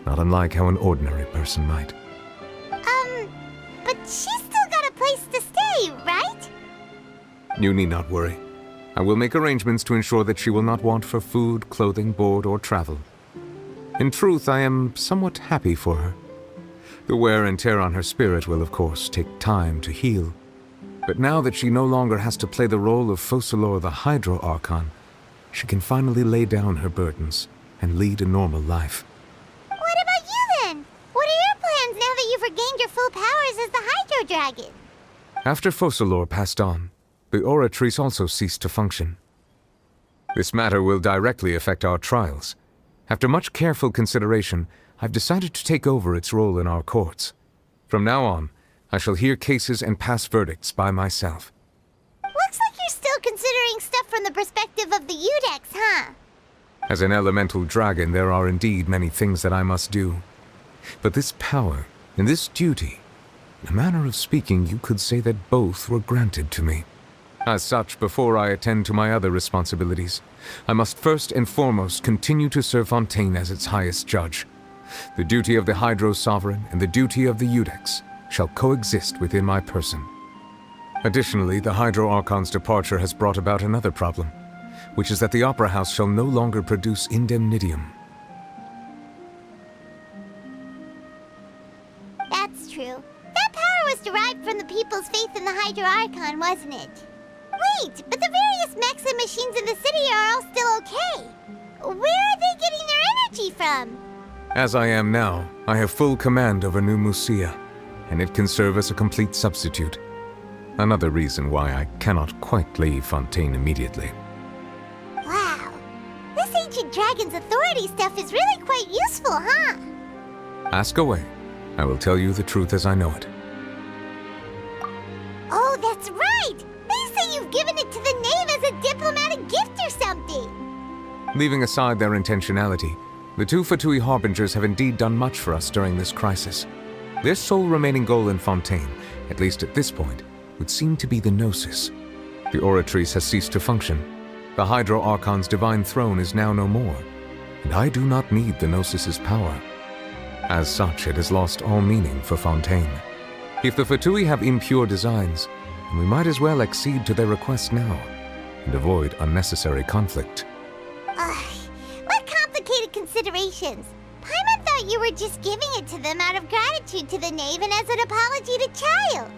Speaker 4: not unlike how an ordinary person might.
Speaker 9: But she's still got a place to stay, right?
Speaker 4: You need not worry. I will make arrangements to ensure that she will not want for food, clothing, board, or travel. In truth, I am somewhat happy for her. The wear and tear on her spirit will, of course, take time to heal. But now that she no longer has to play the role of Focalor the Hydro Archon, she can finally lay down her burdens and lead a normal life.
Speaker 9: What about you then? What are your plans now that you've regained your full powers as the Hydro Dragon?
Speaker 4: After Focalor passed on, the Oratrice also ceased to function. This matter will directly affect our trials. After much careful consideration, I've decided to take over its role in our courts. From now on, I shall hear cases and pass verdicts by myself.
Speaker 9: Looks like you're still considering stuff from the perspective of the Udex, huh?
Speaker 4: As an elemental dragon, there are indeed many things that I must do. But this power and this duty, in a manner of speaking, you could say that both were granted to me. As such, before I attend to my other responsibilities, I must first and foremost continue to serve Fontaine as its highest judge. The duty of the Hydro Sovereign and the duty of the Udex shall coexist within my person. Additionally, the Hydro Archon's departure has brought about another problem, which is that the Opera House shall no longer produce indemnitium.
Speaker 9: That's true. That power was derived from the people's faith in the Hydro Archon, wasn't it? Wait, but the various mechs and machines in the city are all still okay. Where are they getting their energy from?
Speaker 4: As I am now, I have full command over New Musia, and it can serve as a complete substitute. Another reason why I cannot quite leave Fontaine immediately.
Speaker 9: Wow. This ancient dragon's authority stuff is really quite useful, huh?
Speaker 4: Ask away. I will tell you the truth as I know it.
Speaker 9: Oh, that's right! They say you've given it to the knave as a diplomatic gift or something!
Speaker 4: Leaving aside their intentionality, the two Fatui Harbingers have indeed done much for us during this crisis. Their sole remaining goal in Fontaine, at least at this point, would seem to be the Gnosis. The Oratrice has ceased to function. The Hydro Archon's divine throne is now no more, and I do not need the Gnosis's power. As such, it has lost all meaning for Fontaine. If the Fatui have impure designs, then we might as well accede to their request now, and avoid unnecessary conflict.
Speaker 9: What complicated considerations. Paimon thought you were just giving it to them out of gratitude to the knave and as an apology to Child.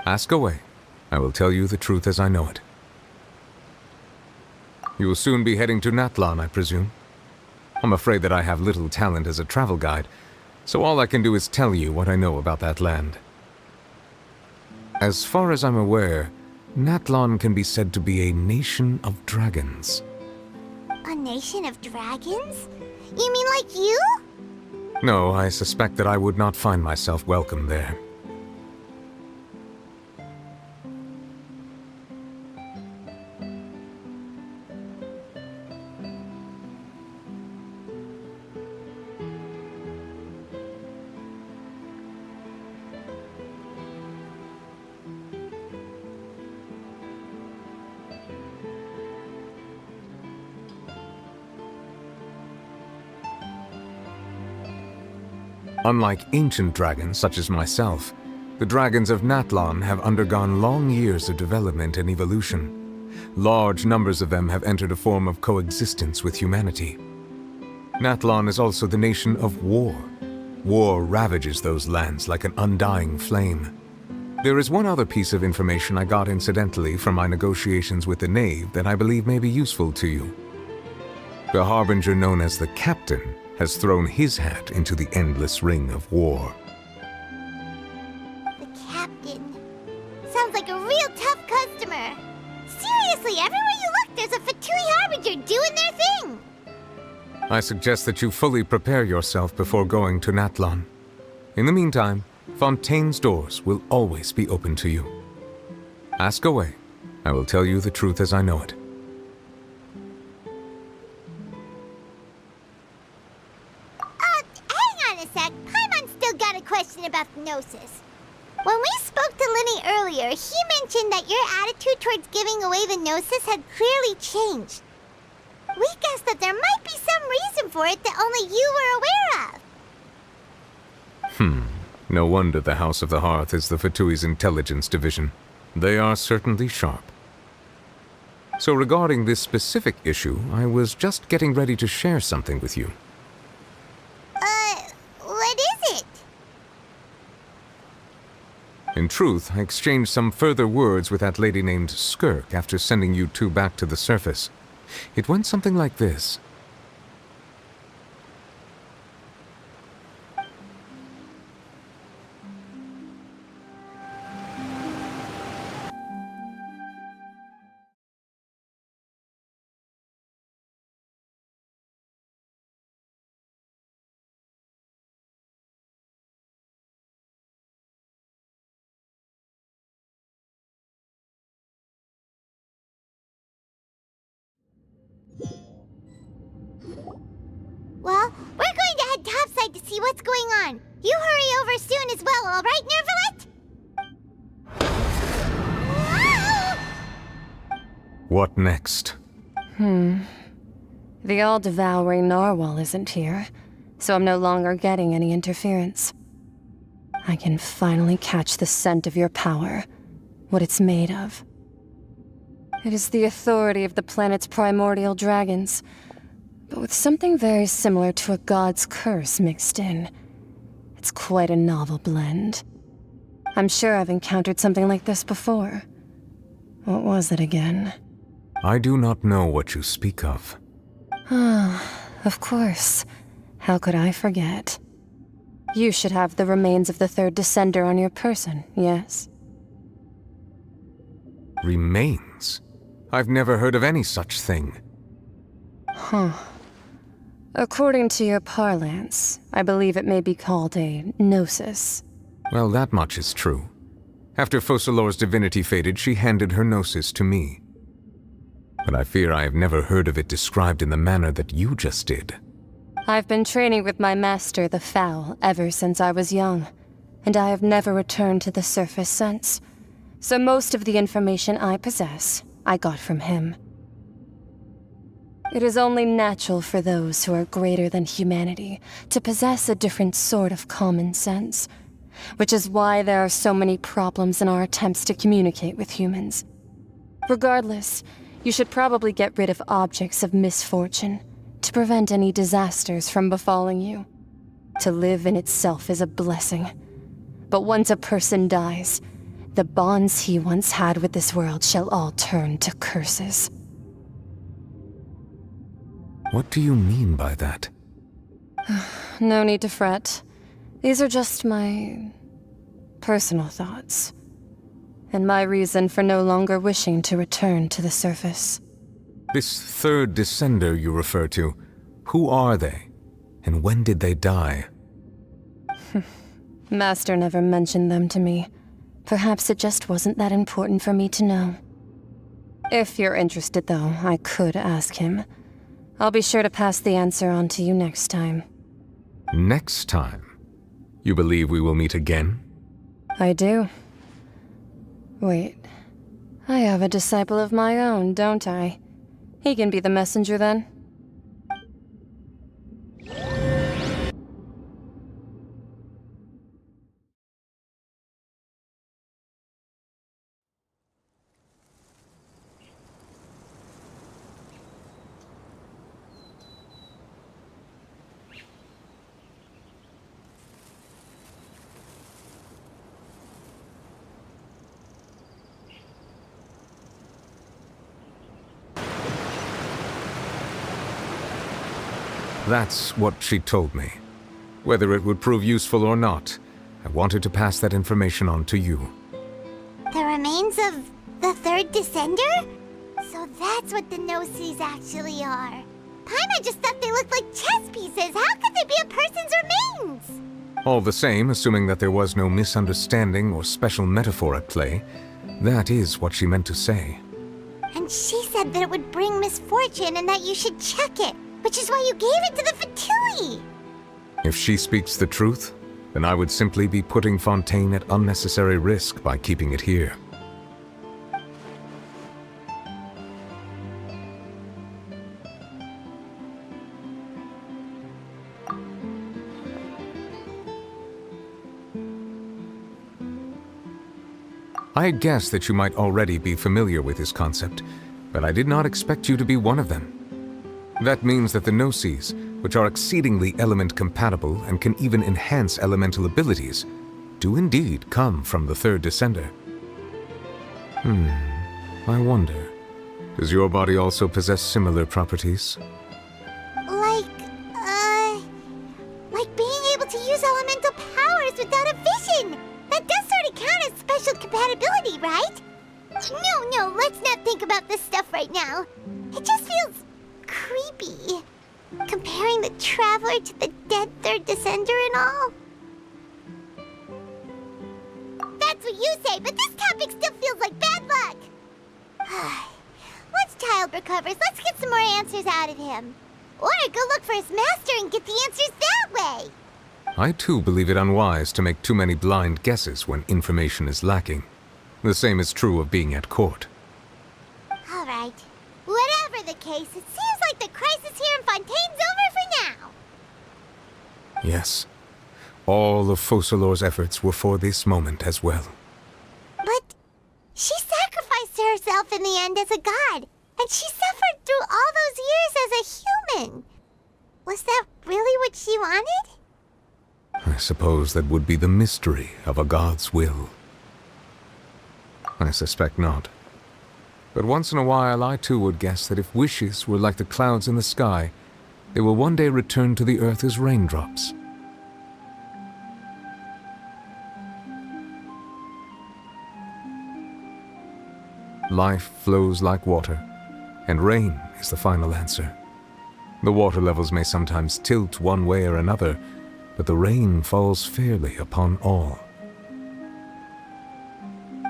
Speaker 4: Ask away. I will tell you the truth as I know it. You will soon be heading to Natlan, I presume? I'm afraid that I have little talent as a travel guide, so all I can do is tell you what I know about that land. As far as I'm aware, Natlan can be said to be a nation of dragons.
Speaker 9: A nation of dragons? You mean like you?
Speaker 4: No, I suspect that I would not find myself welcome there. Unlike ancient dragons such as myself, the dragons of Natlan have undergone long years of development and evolution. Large numbers of them have entered a form of coexistence with humanity. Natlan is also the nation of war. War ravages those lands like an undying flame. There is one other piece of information I got incidentally from my negotiations with the Knave that I believe may be useful to you. The Harbinger known as the Captain has thrown his hat into the endless ring of war.
Speaker 9: The Captain. Sounds like a real tough customer. Seriously, everywhere you look, there's a Fatui Harbinger doing their thing.
Speaker 4: I suggest that you fully prepare yourself before going to Natlan. In the meantime, Fontaine's doors will always be open to you. Ask away. I will tell you the truth as I know it.
Speaker 9: Hang on a sec. Paimon's still got a question about the Gnosis. When we spoke to Linny earlier, he mentioned that your attitude towards giving away the Gnosis had clearly changed. We guessed that there might be some reason for it that only you were aware of.
Speaker 4: No wonder the House of the Hearth is the Fatui's intelligence division. They are certainly sharp. So regarding this specific issue, I was just getting ready to share something with you.
Speaker 9: What is it?
Speaker 4: In truth, I exchanged some further words with that lady named Skirk after sending you two back to the surface. It went something like this.
Speaker 9: Well, we're going to head topside to see what's going on. You hurry over soon as well, all right, Nervalet?
Speaker 4: What next?
Speaker 12: The all-devouring narwhal isn't here, so I'm no longer getting any interference. I can finally catch the scent of your power, what it's made of. It is the authority of the planet's primordial dragons, but with something very similar to a god's curse mixed in. It's quite a novel blend. I'm sure I've encountered something like this before. What was it again?
Speaker 4: I do not know what you speak of.
Speaker 12: Of course. How could I forget? You should have the remains of the third descender on your person, yes?
Speaker 4: Remains? I've never heard of any such thing.
Speaker 12: According to your parlance, I believe it may be called a gnosis.
Speaker 4: Well, that much is true. After Focalor's divinity faded, she handed her gnosis to me. But I fear I have never heard of it described in the manner that you just did.
Speaker 12: I've been training with my master, the Foul, ever since I was young, and I have never returned to the surface since. So most of the information I possess, I got from him. It is only natural for those who are greater than humanity to possess a different sort of common sense, which is why there are so many problems in our attempts to communicate with humans. Regardless, you should probably get rid of objects of misfortune to prevent any disasters from befalling you. To live in itself is a blessing. But once a person dies, the bonds he once had with this world shall all turn to curses.
Speaker 4: What do you mean by that?
Speaker 12: No need to fret. These are just my personal thoughts, and my reason for no longer wishing to return to the surface.
Speaker 4: This third descender you refer to, who are they? And when did they die?
Speaker 12: Master never mentioned them to me. Perhaps it just wasn't that important for me to know. If you're interested, though, I could ask him. I'll be sure to pass the answer on to you next time.
Speaker 4: Next time? You believe we will meet again?
Speaker 12: I do. Wait. I have a disciple of my own, don't I? He can be the messenger then.
Speaker 4: That's what she told me. Whether it would prove useful or not, I wanted to pass that information on to you.
Speaker 9: The remains of the third descender? So that's what the Gnosis actually are. Paimon just thought they looked like chess pieces. How could they be a person's remains?
Speaker 4: All the same, assuming that there was no misunderstanding or special metaphor at play, that is what she meant to say.
Speaker 9: And she said that it would bring misfortune and that you should check it, which is why you gave it to the Fatui.
Speaker 4: If she speaks the truth, then I would simply be putting Fontaine at unnecessary risk by keeping it here. I had guessed that you might already be familiar with this concept, but I did not expect you to be one of them. That means that the Gnosis, which are exceedingly element-compatible and can even enhance elemental abilities, do indeed come from the third Descender. I wonder, does your body also possess similar properties?
Speaker 9: Like being able to use elemental powers without a vision. That does sort of count as special compatibility, right? No, let's not think about this stuff right now. It just feels creepy. Comparing the Traveler to the dead third Descender and all. That's what you say, but this topic still feels like bad luck. Once Child recovers, let's get some more answers out of him. Or go look for his master and get the answers that way.
Speaker 4: I too believe it unwise to make too many blind guesses when information is lacking. The same is true of being at court.
Speaker 9: All right. Whatever the case, it seems like the crisis here in Fontaine's over for now.
Speaker 4: Yes. All of Focalor's efforts were for this moment as well.
Speaker 9: But she sacrificed herself in the end as a god, and she suffered through all those years as a human. Was that really what she wanted?
Speaker 4: I suppose that would be the mystery of a god's will. I suspect not. But once in a while I too would guess that if wishes were like the clouds in the sky, they will one day return to the earth as raindrops. Life flows like water, and rain is the final answer. The water levels may sometimes tilt one way or another, but the rain falls fairly upon all.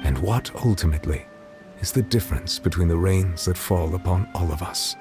Speaker 4: And what, ultimately, is the difference between the rains that fall upon all of us?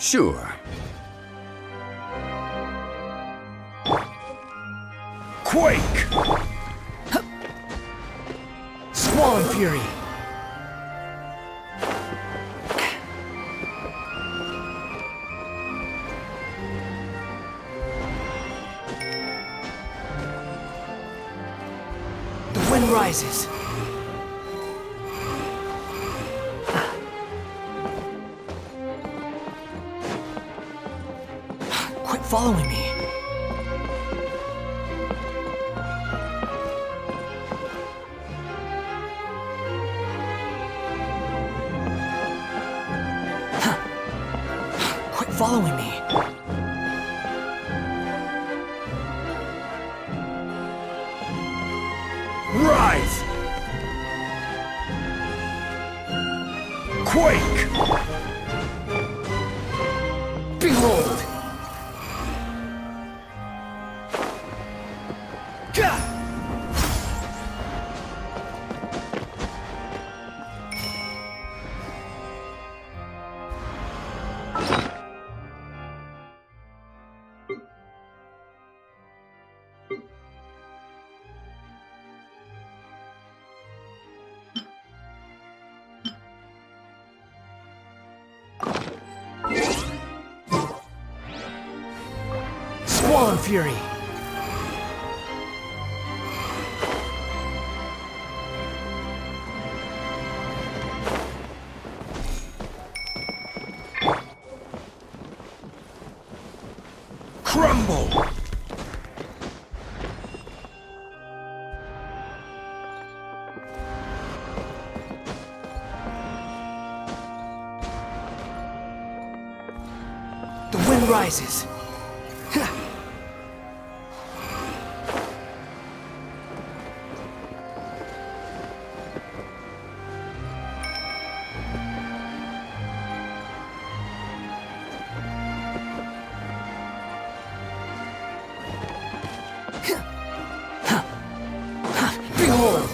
Speaker 7: Sure.
Speaker 15: Quake! Squall and Fury! The wind rises. Quit following me. Quit following me. Rise! Quake! Behold! Gah! Squall and Fury! Crumble! The wind rises. Behold!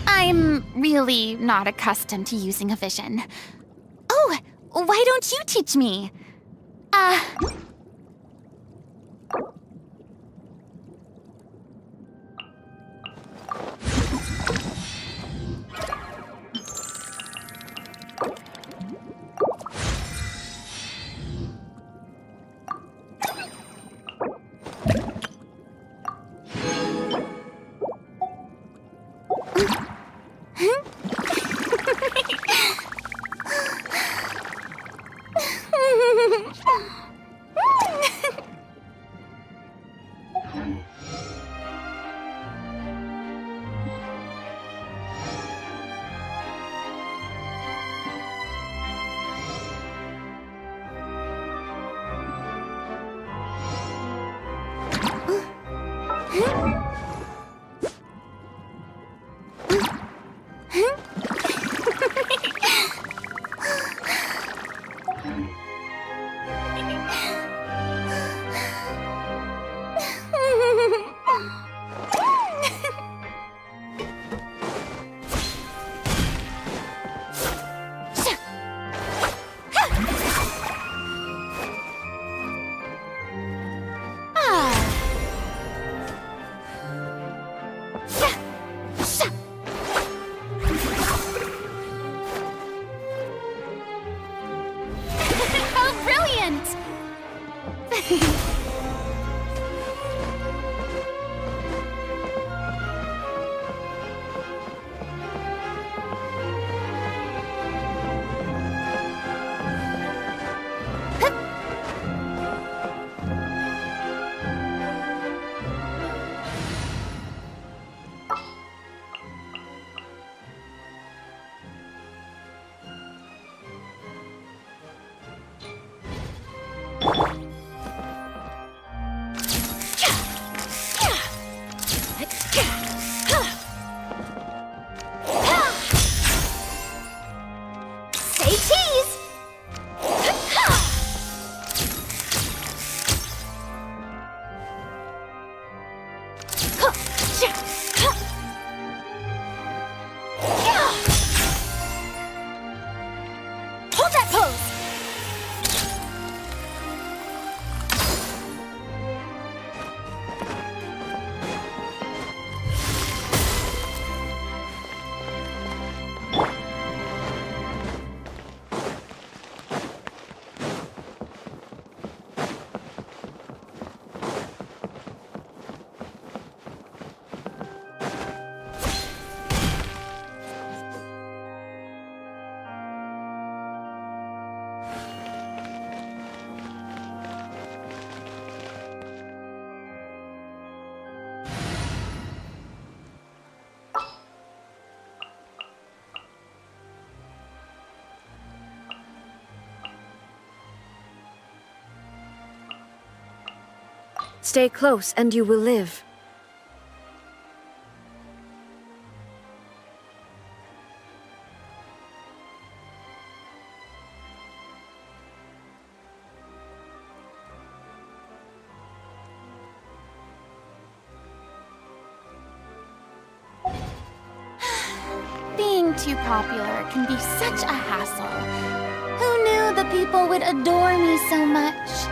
Speaker 2: I'm really not accustomed to using a vision. Oh, why don't you teach me? How brilliant! Say cheese! Hold that pose!
Speaker 8: Stay close and you will live.
Speaker 2: Being too popular can be such a hassle. Who knew the people would adore me so much?